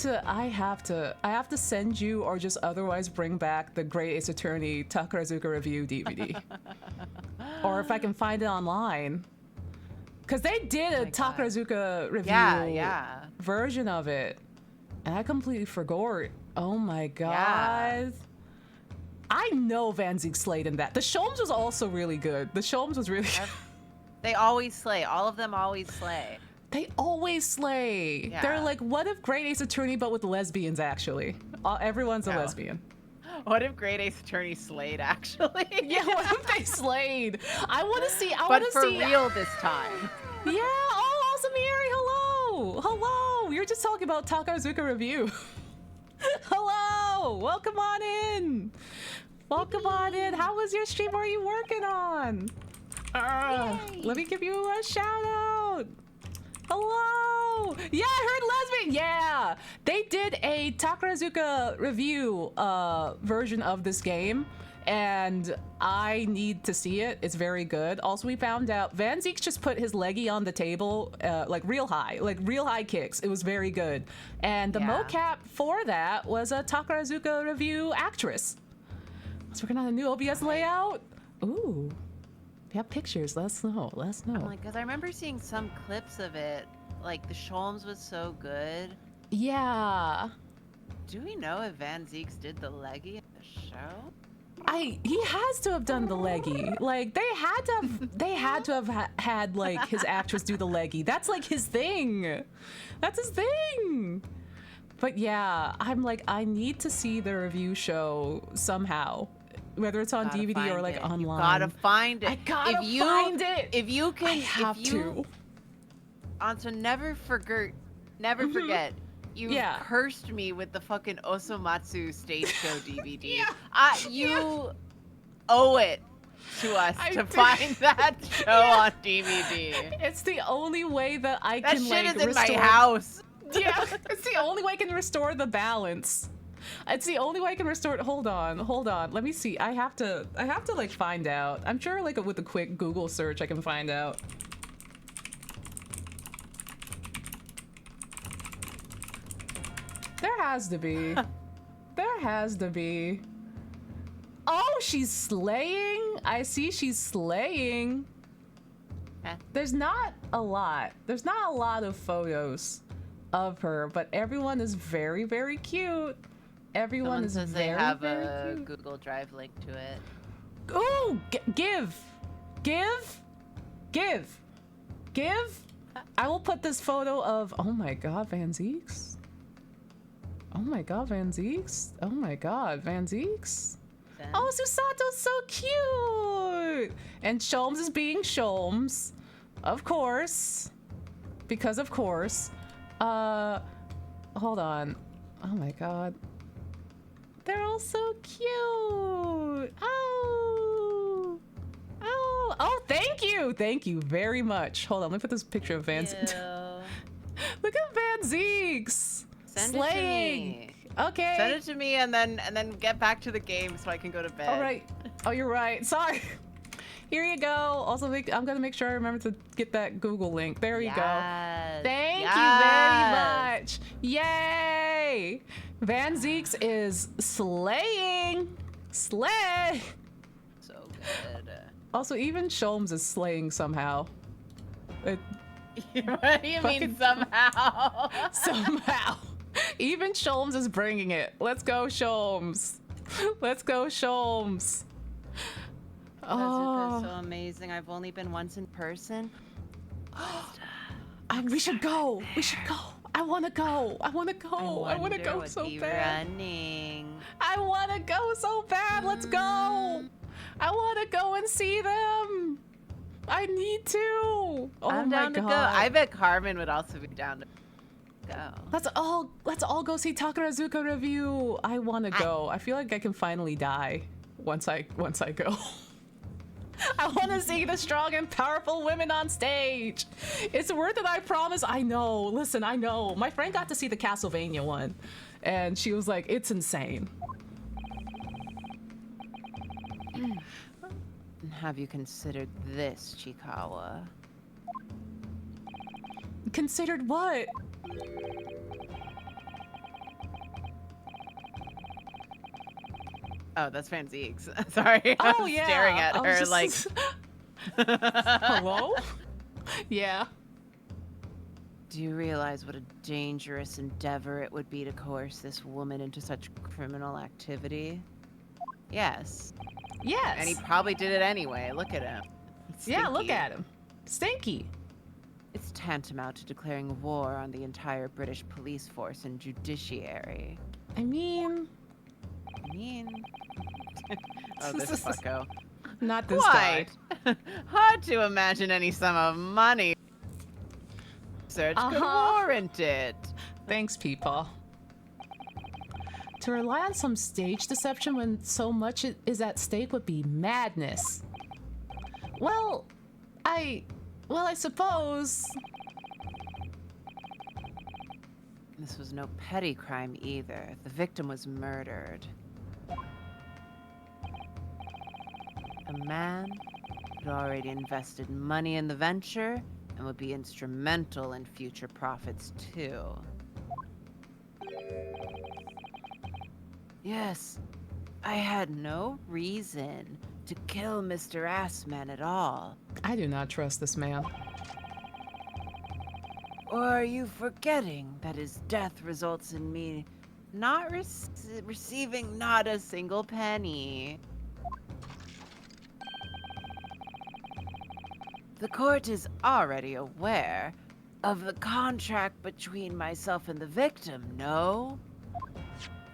to send you or just otherwise bring back the Great Ace Attorney Takarazuka review DVD. Or if I can find it online. Because they did a Takarazuka review version of it. And I completely forgot. Oh my god. Yeah. I know Van Zeek slayed in that. The Sholmes was also really good. The Sholmes was really good. They always slay. All of them always slay. They always slay. Yeah. They're like, what if Great Ace Attorney but with lesbians, actually? Everyone's a No. lesbian. What if Great Ace Attorney slayed, actually? Yeah, what if they slayed? I want to see. But for real this time. Yeah. Oh, Samiri, hello. Hello. We were just talking about Takarazuka review. Hello. Welcome on in. Welcome on in. How was your stream? What are you working on? Let me give you a shout out. Hello. Oh, yeah, I heard lesbian. Yeah, they did a Takarazuka review version of this game, and I need to see it. It's very good. Also, we found out Van Zeeks just put his leggy on the table, like real high kicks. It was very good. And the mocap for that was a Takarazuka review actress. Let's working on a new OBS layout. Ooh. If you have pictures, let us know. Let us know. I'm like, because I remember seeing some clips of it. Like, the Sholmes was so good. Yeah. Do we know if Van Zeeks did the leggy in the show? He has to have done the leggy. Like they had to have had like his actress do the leggy. That's like his thing. That's his thing. But yeah, I'm like, I need to see the review show somehow. Whether it's on DVD or like online. You gotta find it. I gotta find it. If you can, I have to. Onsta, never forget. You cursed me with the fucking Osomatsu stage show DVD. You owe it to us to find that show on DVD. It's the only way that I that can shit like is in restore... my house. Yeah, it's the only way I can restore the balance. It's the only way I can restore it. Hold on. Let me see. I have to like find out. I'm sure like with a quick Google search I can find out. There has to be. There has to be. Oh, she's slaying. I see she's slaying. There's not a lot. There's not a lot of photos of her, but everyone is very, very cute. Everyone is says very, they have very a cute. Google Drive link to it. Ooh, give. I will put this photo of, oh my God, Van Zeeks. Oh my God, Van Zeeks. Oh my God, Van Zeeks. Oh, Susato's so cute. And Sholmes is being Sholmes. Of course. Because of course. Hold on. Oh my God. They're all so cute. Oh, thank you. Thank you very much. Hold on, let me put this picture of Van Zeeks. Look at Van Zeeks. Send Slaying. it to me. Okay. Send it to me and then get back to the game so I can go to bed. All right. Oh, you're right. Sorry. Here you go. Also, I'm gonna make sure I remember to get that Google link. There you go. Thank you very much. Yay! Van Zeeks is slaying. Slay. So good. Also, even Sholmes is slaying somehow. What do you mean somehow? Somehow. Even Sholmes is bringing it. Let's go, Sholmes. Let's go, Sholmes. Kazuka is so amazing. I've only been once in person. We should go. We should go. I want to go. I want to go. I want to go so bad. Running. I want to go so bad. Let's go. I want to go and see them. I need to. Oh I'm my down God. to go. I bet Carmen would also be down to go. Let's all go see Takarazuka review. I want to go. I feel like I can finally die once I go. I want to see the strong and powerful women on stage. It's worth it, I promise. I know. Listen, I know. My friend got to see the Castlevania one, and she was like, it's insane. Have you considered this, Chikawa? Considered what? Oh, that's Van Zeeks. Sorry, I was staring at her just... like... Hello? Yeah. Do you realize what a dangerous endeavor it would be to coerce this woman into such criminal activity? Yes. Yes. And he probably did it anyway. Look at him. Yeah, look at him. Stinky. It's tantamount to declaring war on the entire British police force and judiciary. I mean... Oh, this fucko. Not this guy. Hard to imagine any sum of money search could warrant it. Thanks, people. To rely on some stage deception when so much is at stake would be madness. Well, I suppose. This was no petty crime either. The victim was murdered. A man who already invested money in the venture and would be instrumental in future profits too. Yes, I had no reason to kill Mr. Assman at all. I do not trust this man. Or are you forgetting that his death results in me not receiving not a single penny? The court is already aware of the contract between myself and the victim, no?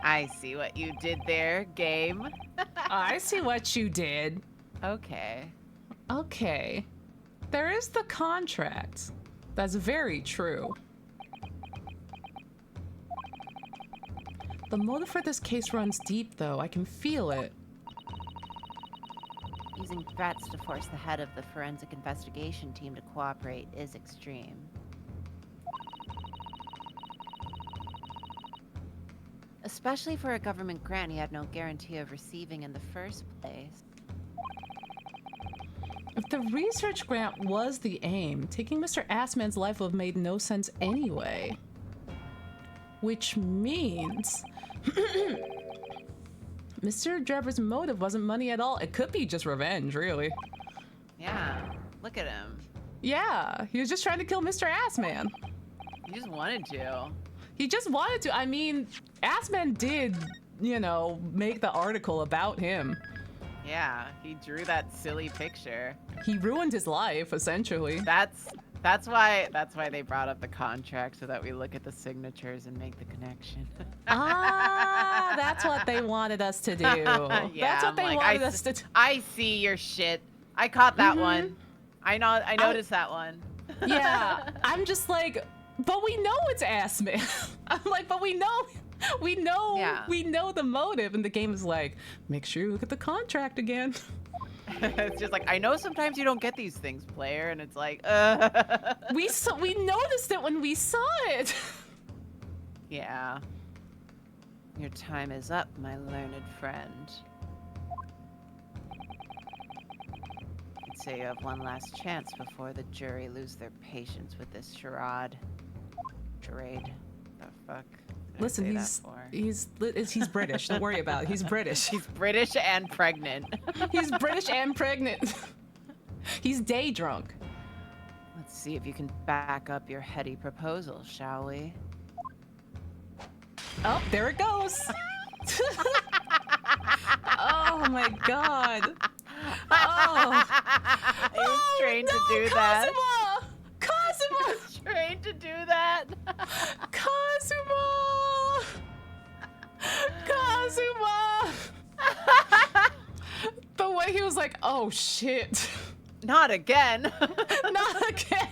I see what you did there, game. I see what you did. Okay. Okay. There is the contract. That's very true. The motive for this case runs deep, though. I can feel it. Using threats to force the head of the forensic investigation team to cooperate is extreme. Especially for a government grant he had no guarantee of receiving in the first place. If the research grant was the aim, taking Mr. Assman's life would have made no sense anyway. Which means... Mr. Drebber's motive wasn't money at all. It could be just revenge, really. Yeah, look at him. Yeah, he was just trying to kill Mr. Assman. He just wanted to. He just wanted to. I mean, Assman did, you know, make the article about him. Yeah, he drew that silly picture. He ruined his life, essentially. That's why they brought up the contract, so that we look at the signatures and make the connection. Ah, that's what they wanted us to do. Yeah, That's what they wanted us to do. I see your shit. I caught that one. I noticed that one. Yeah, I'm just like, but we know it's Assman. I'm like, but we know Yeah. we know the motive, and the game is like, make sure you look at the contract again. It's just like, I know sometimes you don't get these things, player, and it's like, We noticed it when we saw it. Yeah. Your time is up, my learned friend. I'd say you have one last chance before the jury lose their patience with this charade. Charade. The fuck? did I Listen, say that for? he's British. Don't worry about it. He's British. He's British and pregnant. He's British and pregnant. He's day drunk. Let's see if you can back up your heady proposal, shall we? Oh, there it goes. Oh my god. Oh. He was trained to do that. Cosima! He was trained to do that. Cosima! Cosima! The way he was like, oh shit. Not again. Not again.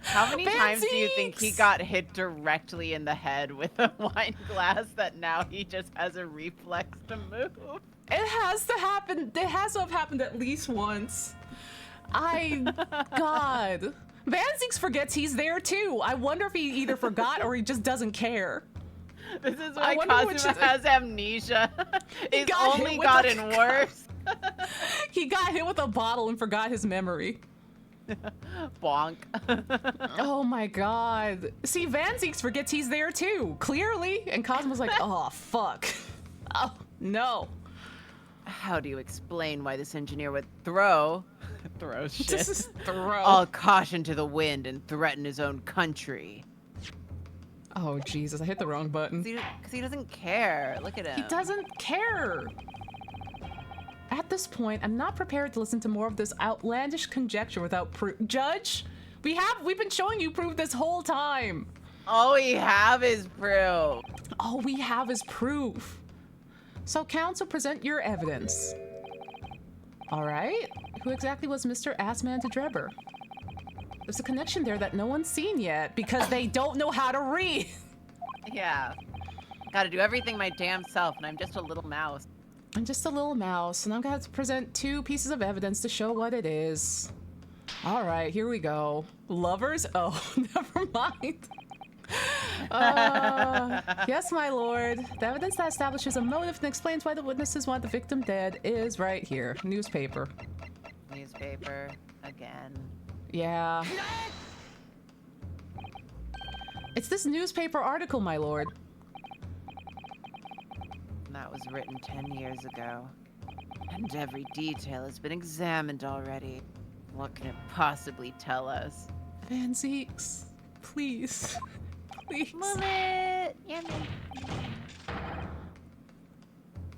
How many times do you think he Fancies! got hit directly in the head with a wine glass that now he just has a reflex to move? It has to happen. It has to have happened at least once. God. Vanzix forgets he's there too. I wonder if he either forgot or he just doesn't care. This is I why wonder which Cosima is- has amnesia. He's got hit only with gotten a- worse. He got hit with a bottle and forgot his memory. Bonk. Oh my god. See, Vanzix forgets he's there too, clearly. And Cosmo's like, oh, fuck. Oh, no. How do you explain why this engineer would throw shit, This is throw. all caution to the wind and threaten his own country? Oh, Jesus, I hit the wrong button. Because he doesn't care. Look at him. He doesn't care. At this point, I'm not prepared to listen to more of this outlandish conjecture without proof. Judge, we've been showing you proof this whole time. All we have is proof. All we have is proof. So, counsel, present your evidence. All right. Who exactly was Mr. Assman to Drebber? There's a connection there that no one's seen yet because they don't know how to read. Yeah. Gotta do everything my damn self, and I'm just a little mouse. I'm just a little mouse, and I'm gonna have to present 2 pieces of evidence to show what it is. All right, here we go. Lovers? Oh, never mind. Yes, my lord. The evidence that establishes a motive and explains why the witnesses want the victim dead is right here. Newspaper. Newspaper again. Yeah. It's this newspaper article, my lord. That was written 10 years ago. And every detail has been examined already. What can it possibly tell us? Van Zeeks, please. Please. Move it!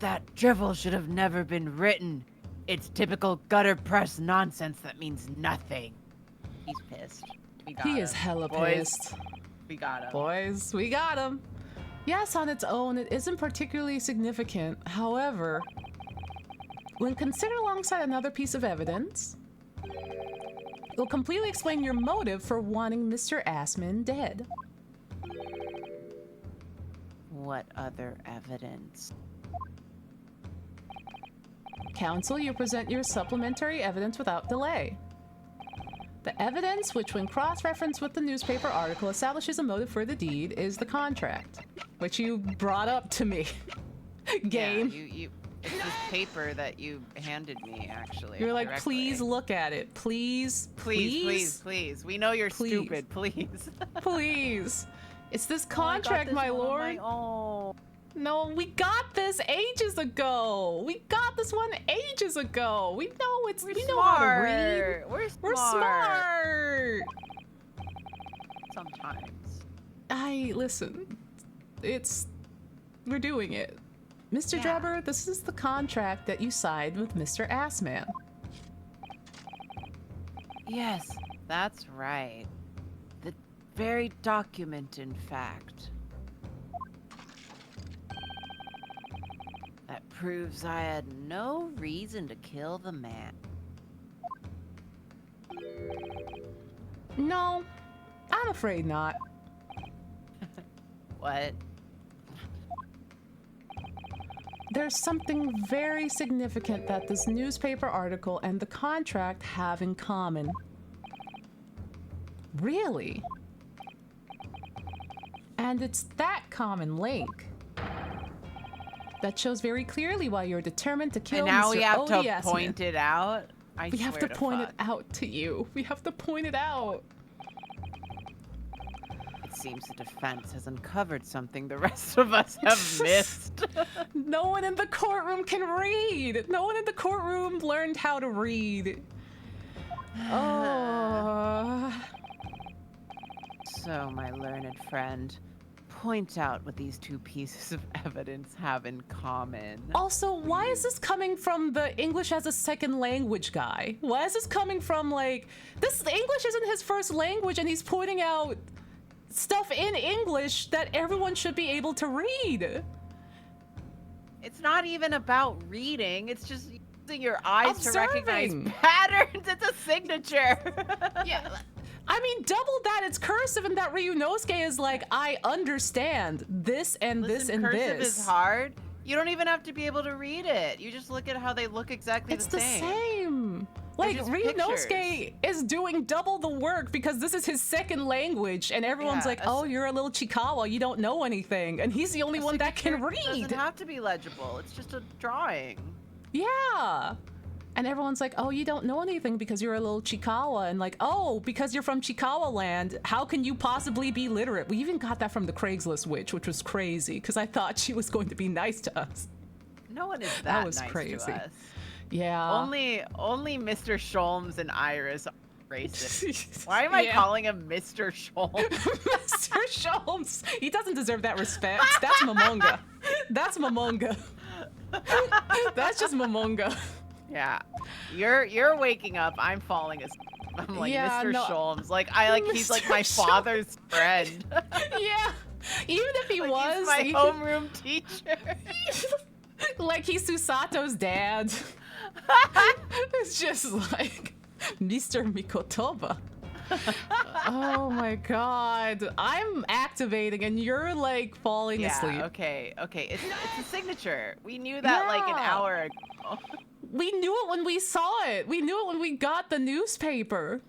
That drivel should have never been written. It's typical gutter press nonsense that means nothing. He's pissed. We got him. He is hella Boys, pissed. We got him. Boys, we got him. Yes, on its own, it isn't particularly significant. However, when considered alongside another piece of evidence, it will completely explain your motive for wanting Mr. Assman dead. What other evidence? Counsel, you present your supplementary evidence without delay. The evidence, which when cross-referenced with the newspaper article establishes a motive for the deed, is the contract, which you brought up to me. Game. Yeah, it's this paper that you handed me, actually. You're like, directly. please look at it. Please. Please. We know you're Please. stupid. Please. Please. It's this Oh, I got contract, this my one on lord. my own. No, we got this ages ago. We got this one ages ago. We know it's. We're we smart. know how to read. We're smart. Sometimes. Listen. We're doing it. Mr. Yeah. Drebber, this is the contract that you signed with Mr. Assman. Yes, that's right. The very document, in fact. That proves I had no reason to kill the man. No, I'm afraid not. What? There's something very significant that this newspaper article and the contract have in common. Really? And it's that common link that shows very clearly why you're determined to kill And now Mr. we have Odie to Assman. point it out? We have to point it out to you. We have to point it out. It seems the defense has uncovered something the rest of us have missed. No one in the courtroom can read. No one in the courtroom learned how to read. Oh. So, my learned friend, point out what these two pieces of evidence have in common. Also, why is this coming from the English as a second language guy? Why is this coming from, like, the English isn't his first language and he's pointing out stuff in English that everyone should be able to read? It's not even about reading, it's just using your eyes to recognize Observing. patterns. It's a signature. Yeah. I mean, double that, it's cursive, and that Ryunosuke is like, I understand this and this Listen, and cursive this. is hard. You don't even have to be able to read it. You just look at how they look exactly It's the the same. Like, just Ryunosuke is doing double the work because this is his second language, and everyone's Yeah, like, oh, you're a little Chikawa, you don't know anything. And he's the only one that can It doesn't read. have to be legible. It's just a drawing. Yeah. And everyone's like, oh, you don't know anything because you're a little Chikawa. And like, oh, because you're from Chikawa land, how can you possibly be literate? We even got that from the Craigslist witch, which was crazy because I thought she was going to be nice to us. No one is That that was nice crazy. to us. Yeah. Only Mr. Sholmes and Iris are racist. Why am I Yeah. calling him Mr. Sholmes? Mr. Sholmes. He doesn't deserve that respect. That's Momonga. That's Momonga. That's just Momonga. Yeah, you're waking up. I'm falling asleep. I'm like Yeah, Mr. no. Sholmes. Like he's like Mr. my Sholmes. father's friend. Yeah. Even if he Like, was he's my he- homeroom teacher. like he's Susato's dad. It's just like Mr. Mikotoba. Oh my god. I'm activating and you're like falling asleep. Okay. It's a signature. We knew that like an Yeah. hour ago. We knew it when we saw it. We knew it when we got the newspaper.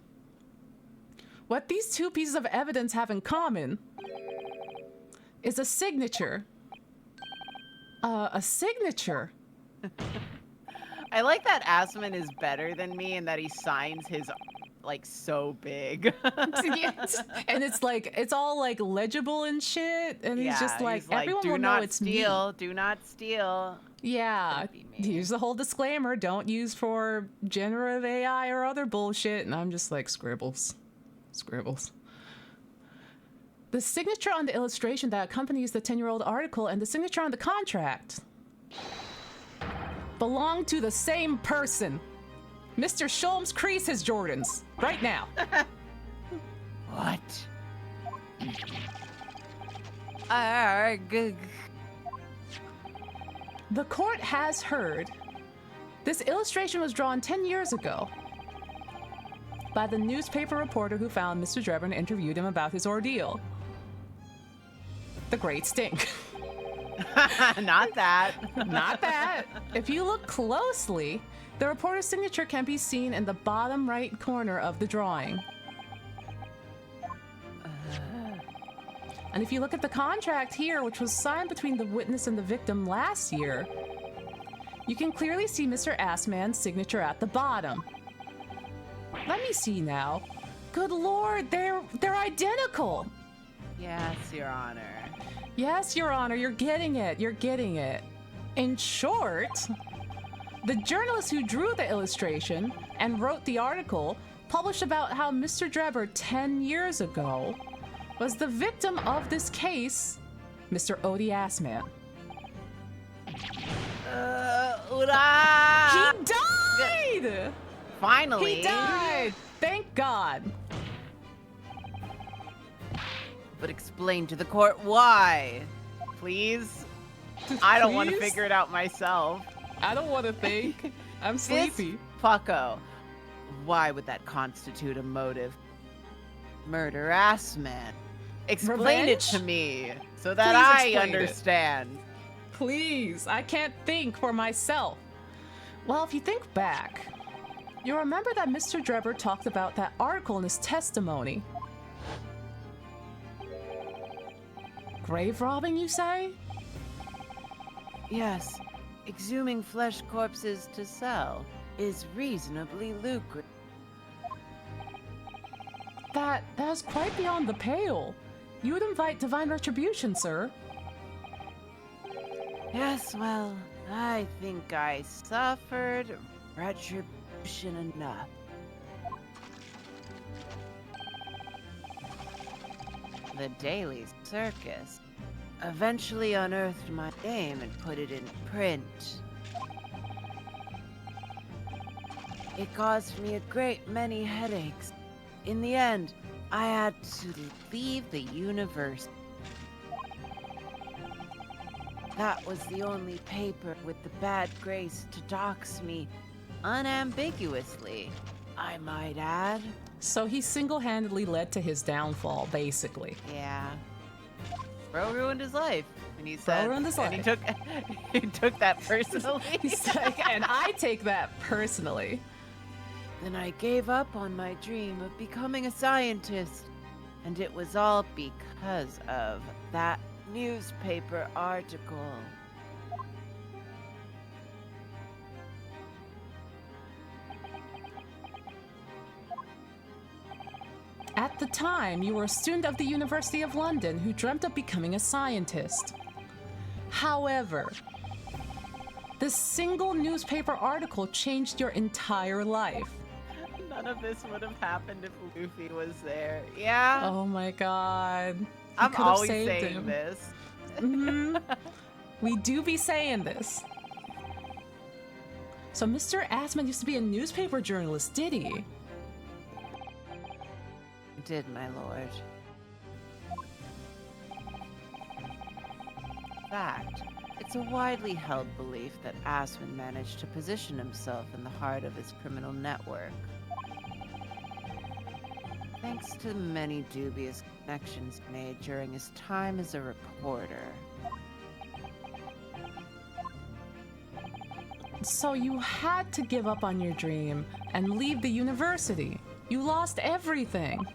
What these two pieces of evidence have in common is a signature. A signature. I like that Asman is better than me and that he signs his like so big. And it's like it's all like legible and shit, and he's just like everyone will know it's me. Do not steal. Yeah, here's the whole disclaimer: don't use for generative AI or other bullshit. And I'm just like scribbles. The signature on the illustration that accompanies the 10-year-old article and the signature on the contract belong to the same person. Mr. Sholmes crease his Jordans right now. What? Arg. The court has heard. This illustration was drawn 10 years ago by the newspaper reporter who found Mr. Drebber and interviewed him about his ordeal. The Great Stink. Not that. Not that. If you look closely, the reporter's signature can be seen in the bottom right corner of the drawing. And if you look at the contract here, which was signed between the witness and the victim last year, you can clearly see Mr. Assman's signature at the bottom. Let me see now. Good Lord, they're identical. Yes, Your Honor. Yes, Your Honor, you're getting it. In short, the journalist who drew the illustration and wrote the article published about how Mr. Drebber 10 years ago was the victim of this case, Mr. Odie Assman. He died! Finally. He died! Thank God. But explain to the court why. Please? I don't want to Please? figure it out myself. I don't want to think. I'm sleepy. This fucko. Why would that constitute a motive? Murder Assman. Explain Revenge? it to me so that Please I explain it. understand. Please, I can't think for myself. Well, if you think back, you remember that Mr. Drebber talked about that article in his testimony. Grave robbing, you say? Yes, exhuming flesh corpses to sell is reasonably lucrative. That's quite beyond the pale. You would invite divine retribution, sir. Yes, well, I think I suffered retribution enough. The Daily Circus eventually unearthed my name and put it in print. It caused me a great many headaches. In the end, I had to leave the universe. That was the only paper with the bad grace to dox me unambiguously, I might add. So he single-handedly led to his downfall, basically. Yeah. Bro ruined his life. And he Bro said, ruined his and life. he took that personally. He's like, and I take that personally. Then I gave up on my dream of becoming a scientist. And it was all because of that newspaper article. At the time, you were a student of the University of London who dreamt of becoming a scientist. However, this single newspaper article changed your entire life. None of this would have happened if Luffy was there. Yeah. Oh my god. He I'm could have always saved saying him. this. Mm-hmm. We do be saying this. So Mr. Assman used to be a newspaper journalist, did he? Did, my lord. In fact, it's a widely held belief that Asman managed to position himself in the heart of his criminal network. Thanks to many dubious connections made during his time as a reporter. So you had to give up on your dream and leave the university. You lost everything.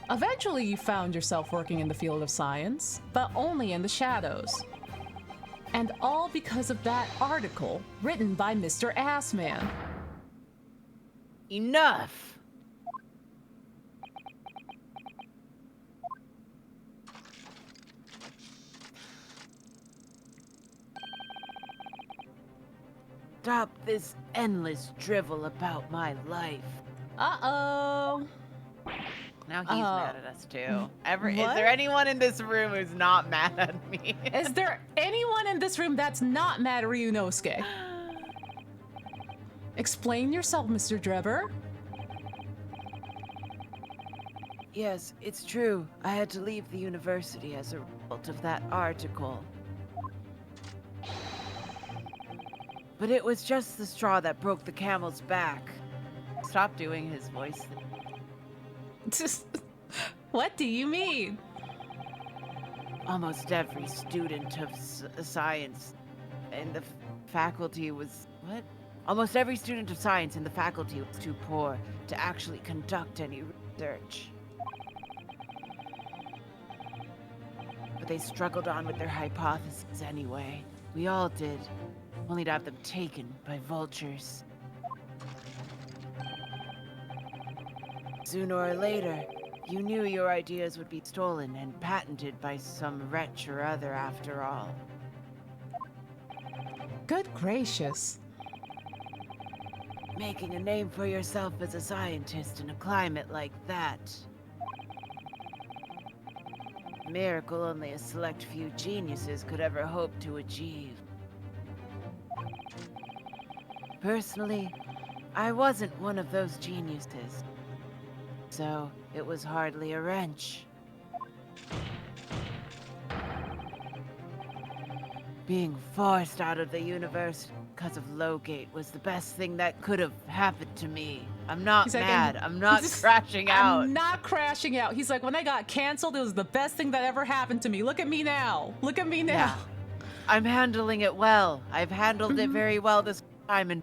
Eventually, you found yourself working in the field of science, but only in the shadows. And all because of that article written by Mr. Assman. Enough! Stop this endless drivel about my life. Uh-oh. Now he's mad at us too. Is What? there anyone in this room who's not mad at me? Is there anyone in this room that's not mad at Ryunosuke? Explain yourself, Mr. Drebber. Yes, it's true. I had to leave the university as a result of that article. But it was just the straw that broke the camel's back. Stop doing his voice. What do you mean? Almost every student of science in the faculty was... What? Almost every student of science in the faculty was too poor to actually conduct any research. But they struggled on with their hypotheses anyway. We all did, only to have them taken by vultures. Sooner or later, you knew your ideas would be stolen and patented by some wretch or other after all. Good gracious. Making a name for yourself as a scientist in a climate like that. A miracle only a select few geniuses could ever hope to achieve. Personally, I wasn't one of those geniuses. So, it was hardly a wrench. Being forced out of the universe because of Lowgate was the best thing that could have happened to me. I'm not He's like, mad. I'm not crashing out. I'm not crashing out. He's like, when I got canceled, it was the best thing that ever happened to me. Look at me now. Look at me now. Yeah. I'm handling it well. I've handled it very well this time, and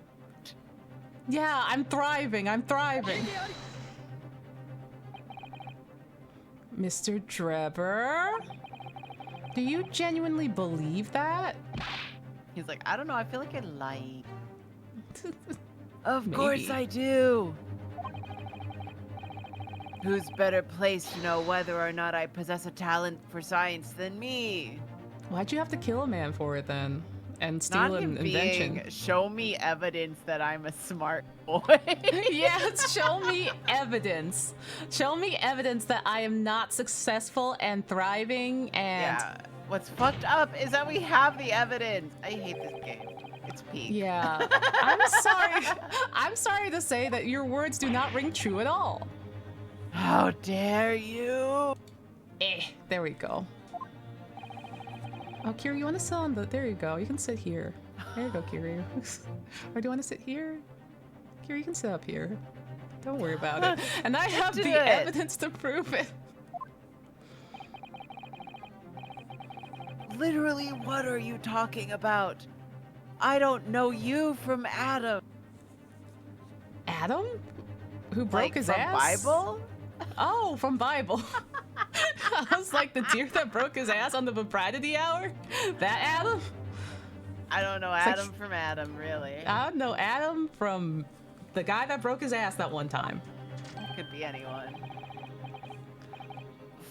Yeah, I'm thriving. I'm thriving. Mr. Drebber? Do you genuinely believe that? he's like, I don't know. I feel like I lied. Of Maybe. course I do. Who's better placed to know whether or not I possess a talent for science than me? Why'd you have to kill a man for it then? And steal Not an him invention? being, show me evidence that I'm a smart boy. Yes, show me evidence. Show me evidence that I am not successful and thriving and... Yeah. What's fucked up is that we have the evidence. I hate this game. It's peak. Yeah. I'm sorry. I'm sorry to say that your words do not ring true at all. How dare you? There we go. Oh, Kiri, you want to sit on the... There you go. You can sit here. There you go, Kiri. Or do you want to sit here? Kiri, you can sit up here. Don't worry about it. And I have the evidence to prove it. Literally, what are you talking about? I don't know you from Adam. Adam? Who broke his from ass? Bible? Oh, from Bible. I was like, the deer that broke his ass on the Propriety Hour? That Adam? I don't know Adam from Adam, really. I don't know Adam from the guy that broke his ass that one time. Could be anyone.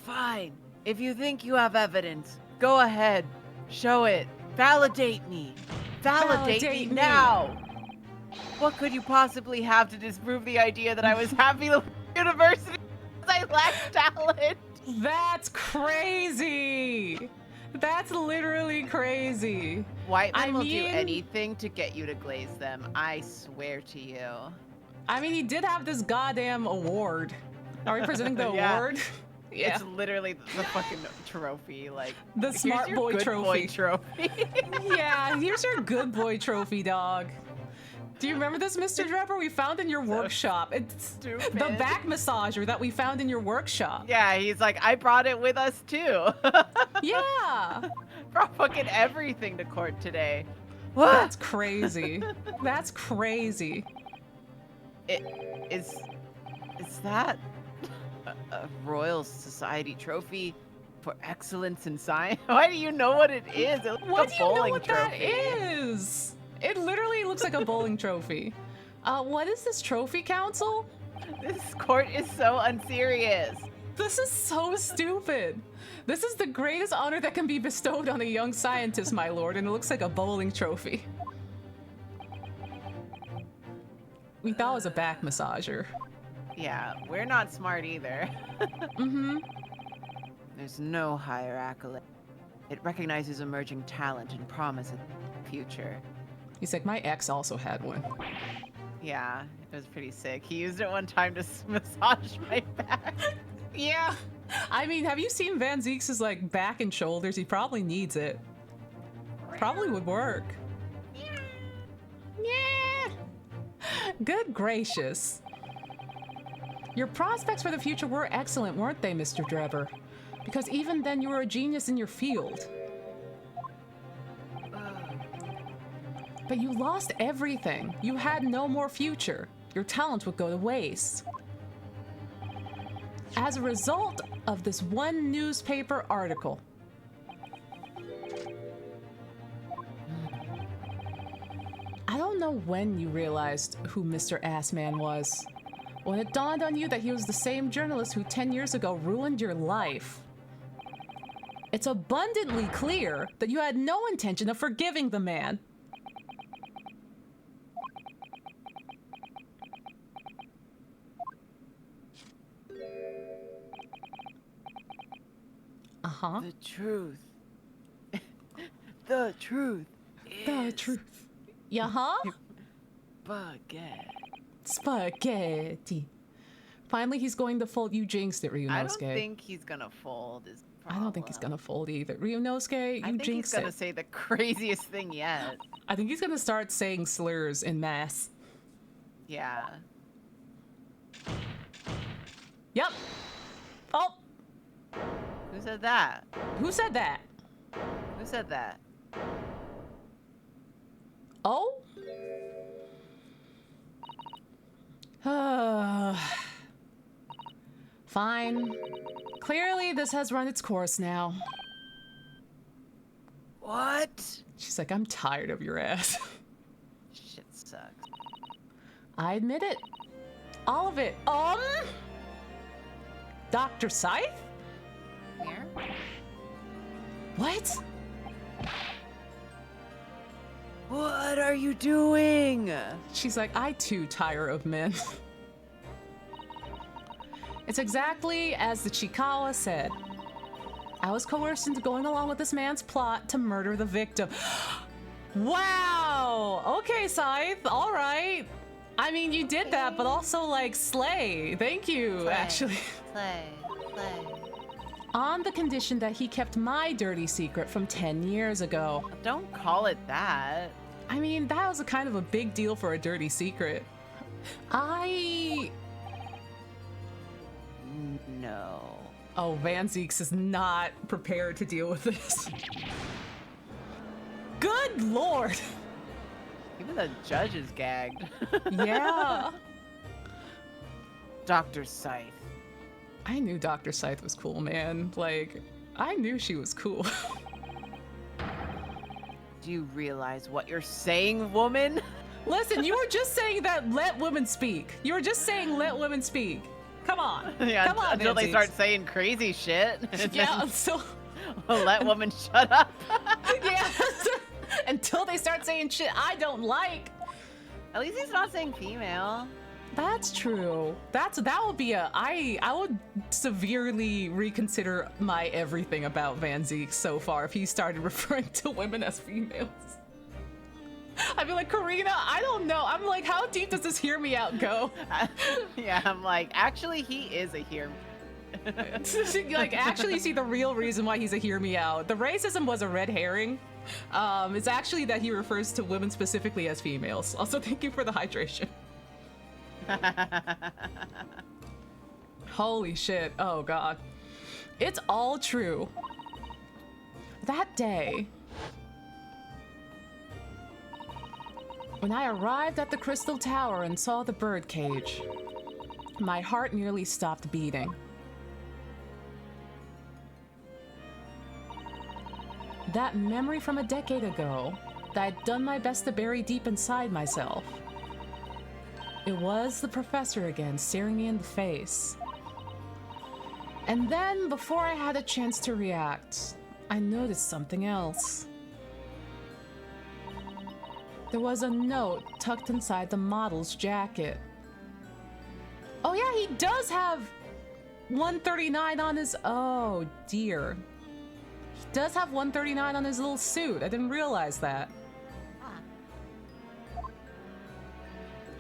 Fine. If you think you have evidence, go ahead. Show it. Validate me. Validate me now. What could you possibly have to disprove the idea that I was happy to university because I lacked talent? That's crazy. That's literally crazy. White men will do anything to get you to glaze them. I swear to you. I mean, he did have this goddamn award. Are we presenting the award? Yeah. It's literally the fucking trophy, like the smart boy trophy. Yeah, here's your good boy trophy, dog. Do you remember this, Mr. Drebber? We found in your workshop. It's stupid. The back massager that we found in your workshop. Yeah, he's like, I brought it with us too. Yeah. Brought fucking everything to court today. What? That's crazy. That's crazy. Is that A Royal Society trophy for excellence in science. Why do you know what it is? It looks What like do a you know bowling what trophy. that is? It literally looks like a bowling trophy. What is this trophy council? This court is so unserious. This is so stupid. This is the greatest honor that can be bestowed on a young scientist, my lord, and it looks like a bowling trophy. We thought it was a back massager. Yeah, we're not smart either. Mm-hmm. There's no higher accolade. It recognizes emerging talent and promise in the future. He's like, my ex also had one. Yeah, it was pretty sick. He used it one time to massage my back. Yeah. I mean, have you seen Van Zeek's like back and shoulders? He probably needs it. Probably would work. Yeah. Good gracious. Your prospects for the future were excellent, weren't they, Mr. Drebber? Because even then you were a genius in your field. But you lost everything. You had no more future. Your talent would go to waste. As a result of this one newspaper article. I don't know when you realized who Mr. Assman was. When it dawned on you that he was the same journalist who 10 years ago ruined your life. It's abundantly clear that you had no intention of forgiving the man. Uh-huh. The truth. The truth. The truth. Yeah-huh? Baguette. Spaghetti. Finally, he's going to fold. You jinxed it, Ryunosuke. I don't think he's gonna fold. I don't think he's gonna fold either. Ryunosuke, you I think jinxed he's gonna it. say the craziest thing yet. I think he's gonna start saying slurs in mass. Yeah. Yep. Oh, Who said that? who said that? Who said that? Oh? Fine. Clearly, this has run its course now. What? She's like, I'm tired of your ass. Shit sucks. I admit it. All of it. Dr. Scythe? Here? What? What are you doing? She's like, I too tire of men. It's exactly as the Chikawa said. I was coerced into going along with this man's plot to murder the victim. Wow! Okay, Scythe, all right. I mean, you did that, but also, like, slay. Thank you, Slay. actually. Play. On the condition that he kept my dirty secret from 10 years ago. Don't call it that. I mean, that was a kind of a big deal for a dirty secret. No. Oh, Van Zeeks is not prepared to deal with this. Good lord! Even the judge is gagged. Yeah. Dr. Scythe. I knew Dr. Scythe was cool, man. Like, I knew she was cool. Do you realize what you're saying, woman? Listen, you were just saying that let women speak. You were just saying let women speak. Come on. Yeah, Come on, until Van they Zeeks. start saying crazy shit. And Yeah, then until... we'll let women shut up. Yeah, until they start saying shit I don't like. At least he's not saying female. That's true. That would be I would severely reconsider my everything about Van Zeek so far if he started referring to women as females. I'd be like, Karina, I don't know. I'm like, how deep does this hear me out go? Yeah, I'm like, actually, he is a hear. Like, actually see the real reason why he's a hear me out. The racism was a red herring. It's actually that he refers to women specifically as females. Also, thank you for the hydration. Holy shit. Oh god. It's all true. That day, when I arrived at the Crystal Tower and saw the birdcage, my heart nearly stopped beating. That memory from a decade ago that I'd done my best to bury deep inside myself. It was the professor again, staring me in the face. And then, before I had a chance to react, I noticed something else. There was a note tucked inside the model's jacket. Oh yeah, he does have 139 on his... Oh, dear. He does have 139 on his little suit. I didn't realize that.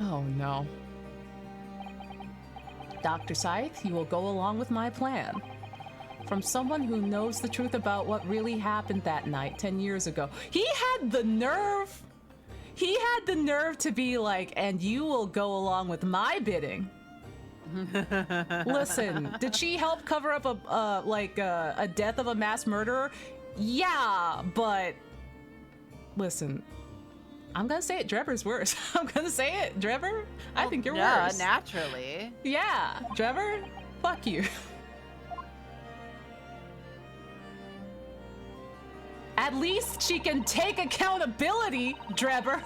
Oh, no. Dr. Scythe, you will go along with my plan. From someone who knows the truth about what really happened that night 10 years ago. He had the nerve... He had the nerve to be like, and you will go along with my bidding. Listen, did she help cover up a death of a mass murderer? Yeah, but listen, I'm gonna say it. Drever's worse. I'm gonna say it, Drever. I think you're worse. Yeah, naturally. Yeah, Drever. Fuck you. At least she can take accountability, Drever.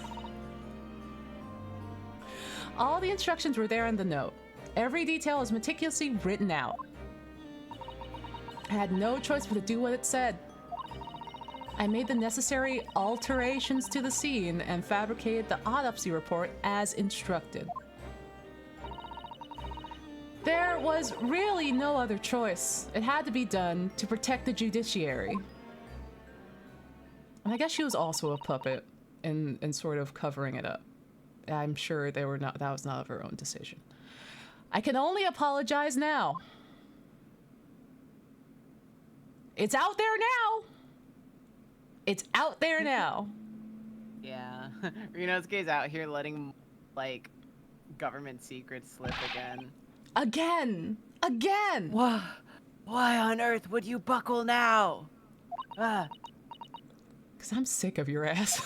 All the instructions were there in the note. Every detail was meticulously written out. I had no choice but to do what it said. I made the necessary alterations to the scene and fabricated the autopsy report as instructed. There was really no other choice. It had to be done to protect the judiciary. And I guess she was also a puppet in sort of covering it up. I'm sure that was not of her own decision. I can only apologize now. It's out there now. It's out there now. Yeah. Rinosuke's out here letting, like, government secrets slip again. Again! Why on earth would you buckle now? Because I'm sick of your ass.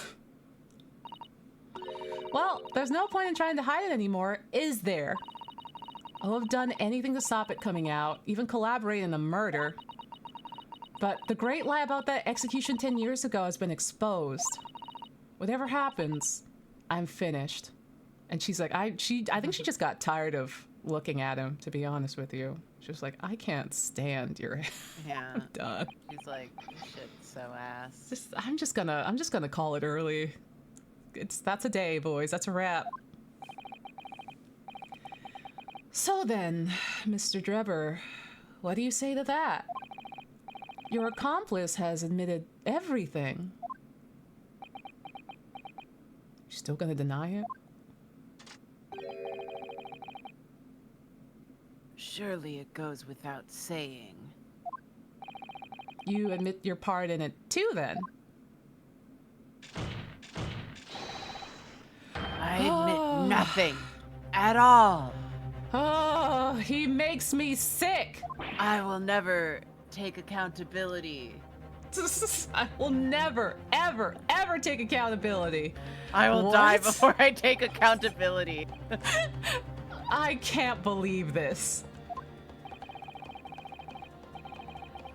Well, there's no point in trying to hide it anymore, is there? I'll have done anything to stop it coming out, even collaborate in a murder. But the great lie about that execution 10 years ago has been exposed. Whatever happens, I'm finished. And she's like, I think she just got tired of looking at him, to be honest with you. She was like, I can't stand your ass. Yeah. I'm done. He's like, shit, so ass. I'm just gonna call it early. That's a day, boys. That's a wrap. So then, Mr. Drever, what do you say to that? Your accomplice has admitted everything. You still gonna deny it? Surely it goes without saying. You admit your part in it too, then? I admit nothing at all. Oh, he makes me sick. I will never take accountability. I will never, ever, ever take accountability. I will die before I take accountability. I can't believe this.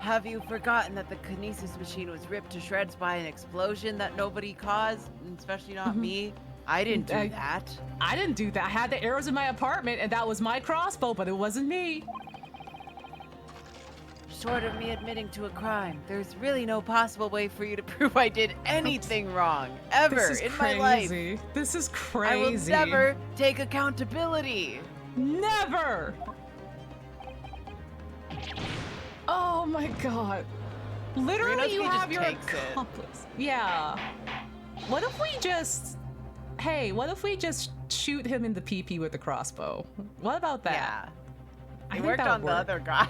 Have you forgotten that the kinesis machine was ripped to shreds by an explosion that nobody caused, especially not me? I didn't do that. I didn't do that. I had the arrows in my apartment, and that was my crossbow, but it wasn't me. Short of me admitting to a crime, there's really no possible way for you to prove I did anything wrong, ever in my life. This is crazy. I will never take accountability. Never! Oh my god. Literally, you have your accomplice. Yeah. What if we just... Hey, what if we just shoot him in the pee-pee with the crossbow? What about that? Yeah. It worked on the other guy.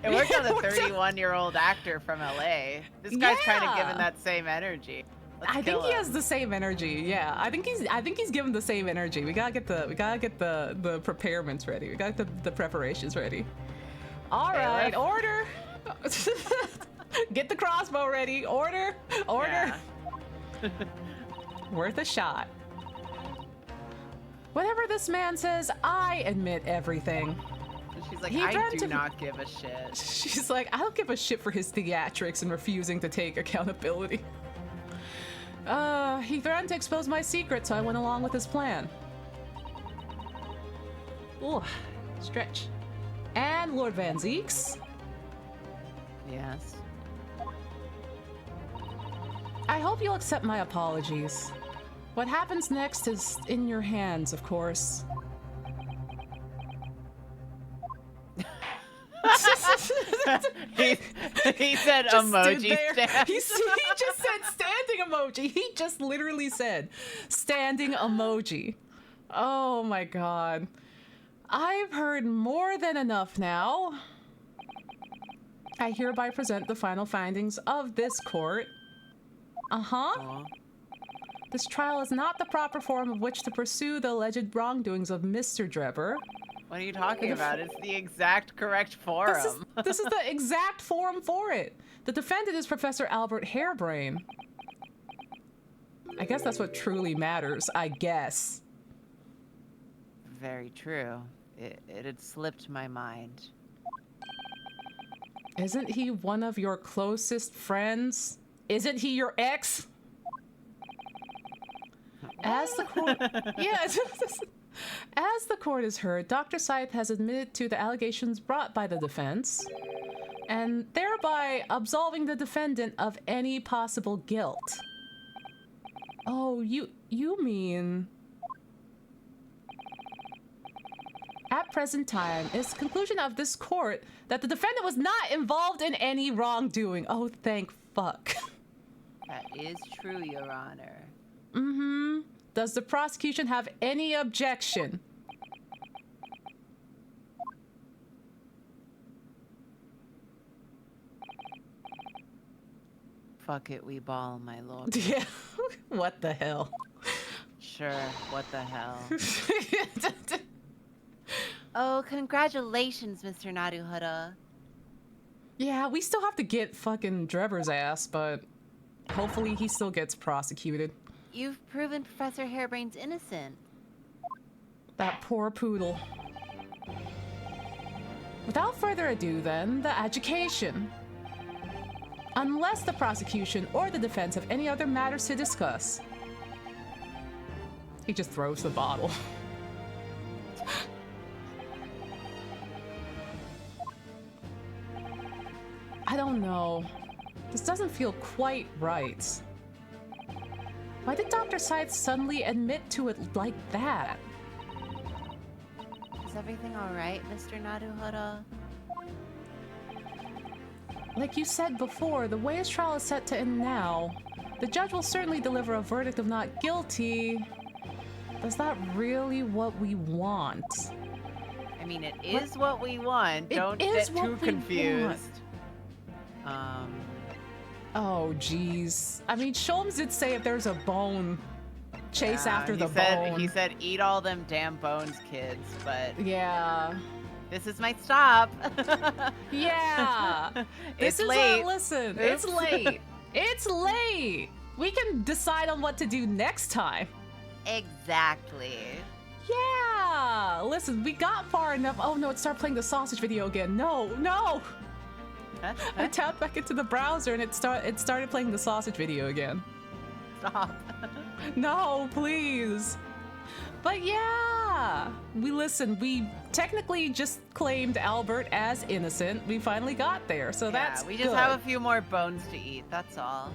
It worked on the 31-year-old actor from LA. This guy's kind of given that same energy. I think he has the same energy. Yeah, I think he's given the same energy. We gotta get the preparements ready. We gotta get the preparations ready. All right, order. Get the crossbow ready. Order. Yeah. Worth a shot. Whatever this man says, I admit everything. She's like, He I threatened do to- not give a shit. She's like, I don't give a shit for his theatrics and refusing to take accountability. He threatened to expose my secret, so I went along with his plan. Ooh, stretch. And Lord Van Zeeks. Yes. I hope you'll accept my apologies. What happens next is in your hands, of course. he said Just stood emoji there. stand. He just said standing emoji. He just literally said standing emoji. Oh my god. I've heard more than enough now. I hereby present the final findings of this court. Aw. This trial is not the proper forum of which to pursue the alleged wrongdoings of Mr. Drebber. What are you talking about? It's the exact correct forum. This is the exact forum for it. The defendant is Professor Albert Hairbrain. I guess that's what truly matters, I guess. Very true. It had slipped my mind. Isn't he one of your closest friends? Isn't he your ex? As the court... Yeah, as the court has heard, Dr. Scythe has admitted to the allegations brought by the defense, and thereby absolving the defendant of any possible guilt. Oh, you mean... At present time, it's the conclusion of this court that the defendant was not involved in any wrongdoing. Oh, thank fuck. That is true, Your Honor. Mm-hmm. Does the prosecution have any objection? Fuck it, we ball, my lord. Yeah. What the hell? Sure, what the hell. Yeah, Oh, congratulations, Mr. Naruhodo. we still have to get fucking Drebber's ass, but hopefully he still gets prosecuted. You've proven Professor Hairbrain's innocent. That poor poodle. Without further ado, then, the adjudication. Unless the prosecution or the defense have any other matters to discuss. He just throws the bottle. I don't know. This doesn't feel quite right. Why did Dr. Scythe suddenly admit to it like that? Is everything alright, Mr. Naruhodo? Like you said before, the way his trial is set to end now, the judge will certainly deliver a verdict of not guilty. Is that really what we want? I mean, it is what we want. It Don't is get what too we confused. Oh, jeez. I mean, Sholmes did say if there's a bone, chase yeah, after he the said, bone. He said, eat all them damn bones, kids, but Yeah. this is my stop. Yeah. It's This is late. listen, Oops. it's late. It's late. We can decide on what to do next time. Exactly. Yeah. Listen, we got far enough. Oh no, it started playing the sausage video again. No, no. I tapped back into the browser and it started playing the sausage video again. Stop. No, please. But yeah, we technically just claimed Albert as innocent. We finally got there, so that's we just good. have a few more bones to eat, that's all.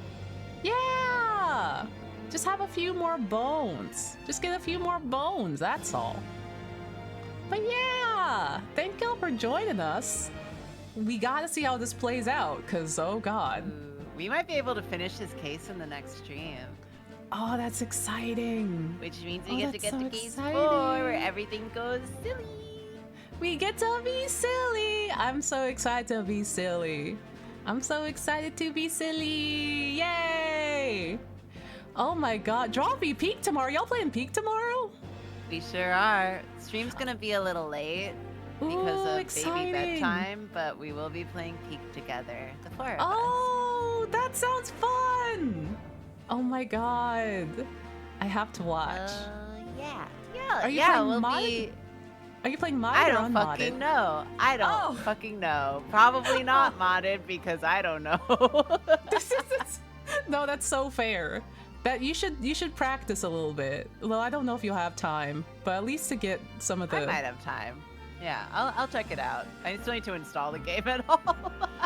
Yeah, just have a few more bones. Just get a few more bones, that's all. But yeah, thank y'all for joining us. We gotta see how this plays out, because oh god. Ooh, we might be able to finish this case in the next stream. Oh, that's exciting. Which means Oh, we get to that's get so to case 4 exciting. where everything goes silly. We get to be silly. I'm so excited to be silly. I'm so excited to be silly. Yay! Oh my god. Draw me Peak tomorrow. Y'all playing Peak tomorrow? We sure are. Stream's gonna be a little late because Ooh, of exciting. baby bedtime, but we will be playing Peak together, the 4 of us. Oh, that sounds fun. Oh my god. I have to watch. Yeah. Yeah, Are you yeah, playing we'll modded? be... Are you playing modded I or don't unmodded? fucking know. I don't Oh. fucking know. Probably not modded because I don't know. No, that's so fair. That you should practice a little bit. Well, I don't know if you'll have time, but at least to get some of the. I might have time. Yeah, I'll check it out. I still need to install the game at all.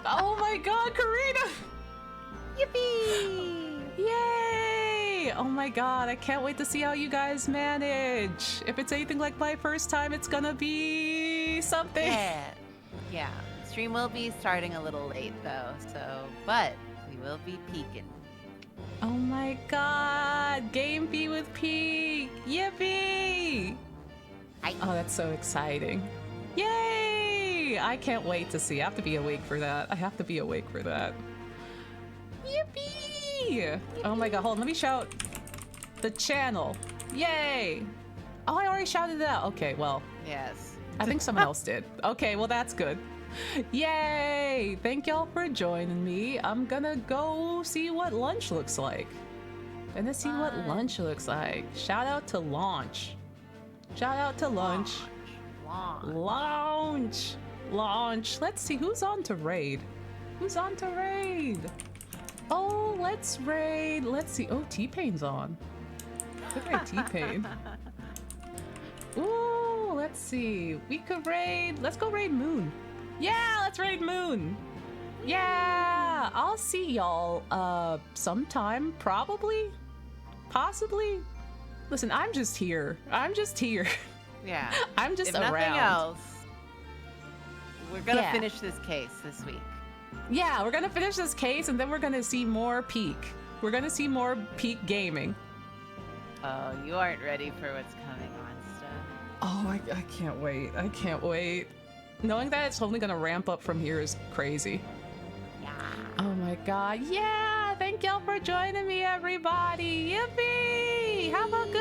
Oh my God, Karina! Yippee! Yay! Oh my God, I can't wait to see how you guys manage. If it's anything like my first time, it's gonna be something. Yeah. Stream will be starting a little late though, but we will be peaking. Oh my God, game fee with peak! Yippee! Oh, that's so exciting. Yay! I can't wait to see. I have to be awake for that. I have to be awake for that. Yippee! Oh my God, hold on, let me shout the channel. Yay! Oh, I already shouted it out. Okay, well. Yes. I think someone else did. Okay, well that's good. Yay! Thank y'all for joining me. I'm gonna go see what lunch looks like. Gonna see what lunch looks like. Shout out to Launch. Shout out to Lunch. Launch. Let's see who's on to raid. Who's on to raid? Oh, let's raid. Let's see. Oh, T-Pain's on. Look at T-Pain. Ooh, let's see. We could raid. Let's go raid Moon. Yeah, let's raid Moon. Yeah, I'll see y'all sometime, probably, possibly. Listen, I'm just here. Yeah. I'm just if around. Nothing else, we're gonna finish this case this week. Yeah, we're gonna finish this case and then we're gonna see more peak. We're gonna see more peak gaming. Oh, you aren't ready for what's coming, Onsta. Oh, I can't wait. I can't wait. Knowing that it's only gonna ramp up from here is crazy. Yeah. Oh my God. Yeah, thank y'all for joining me, everybody. Yippee! Have a good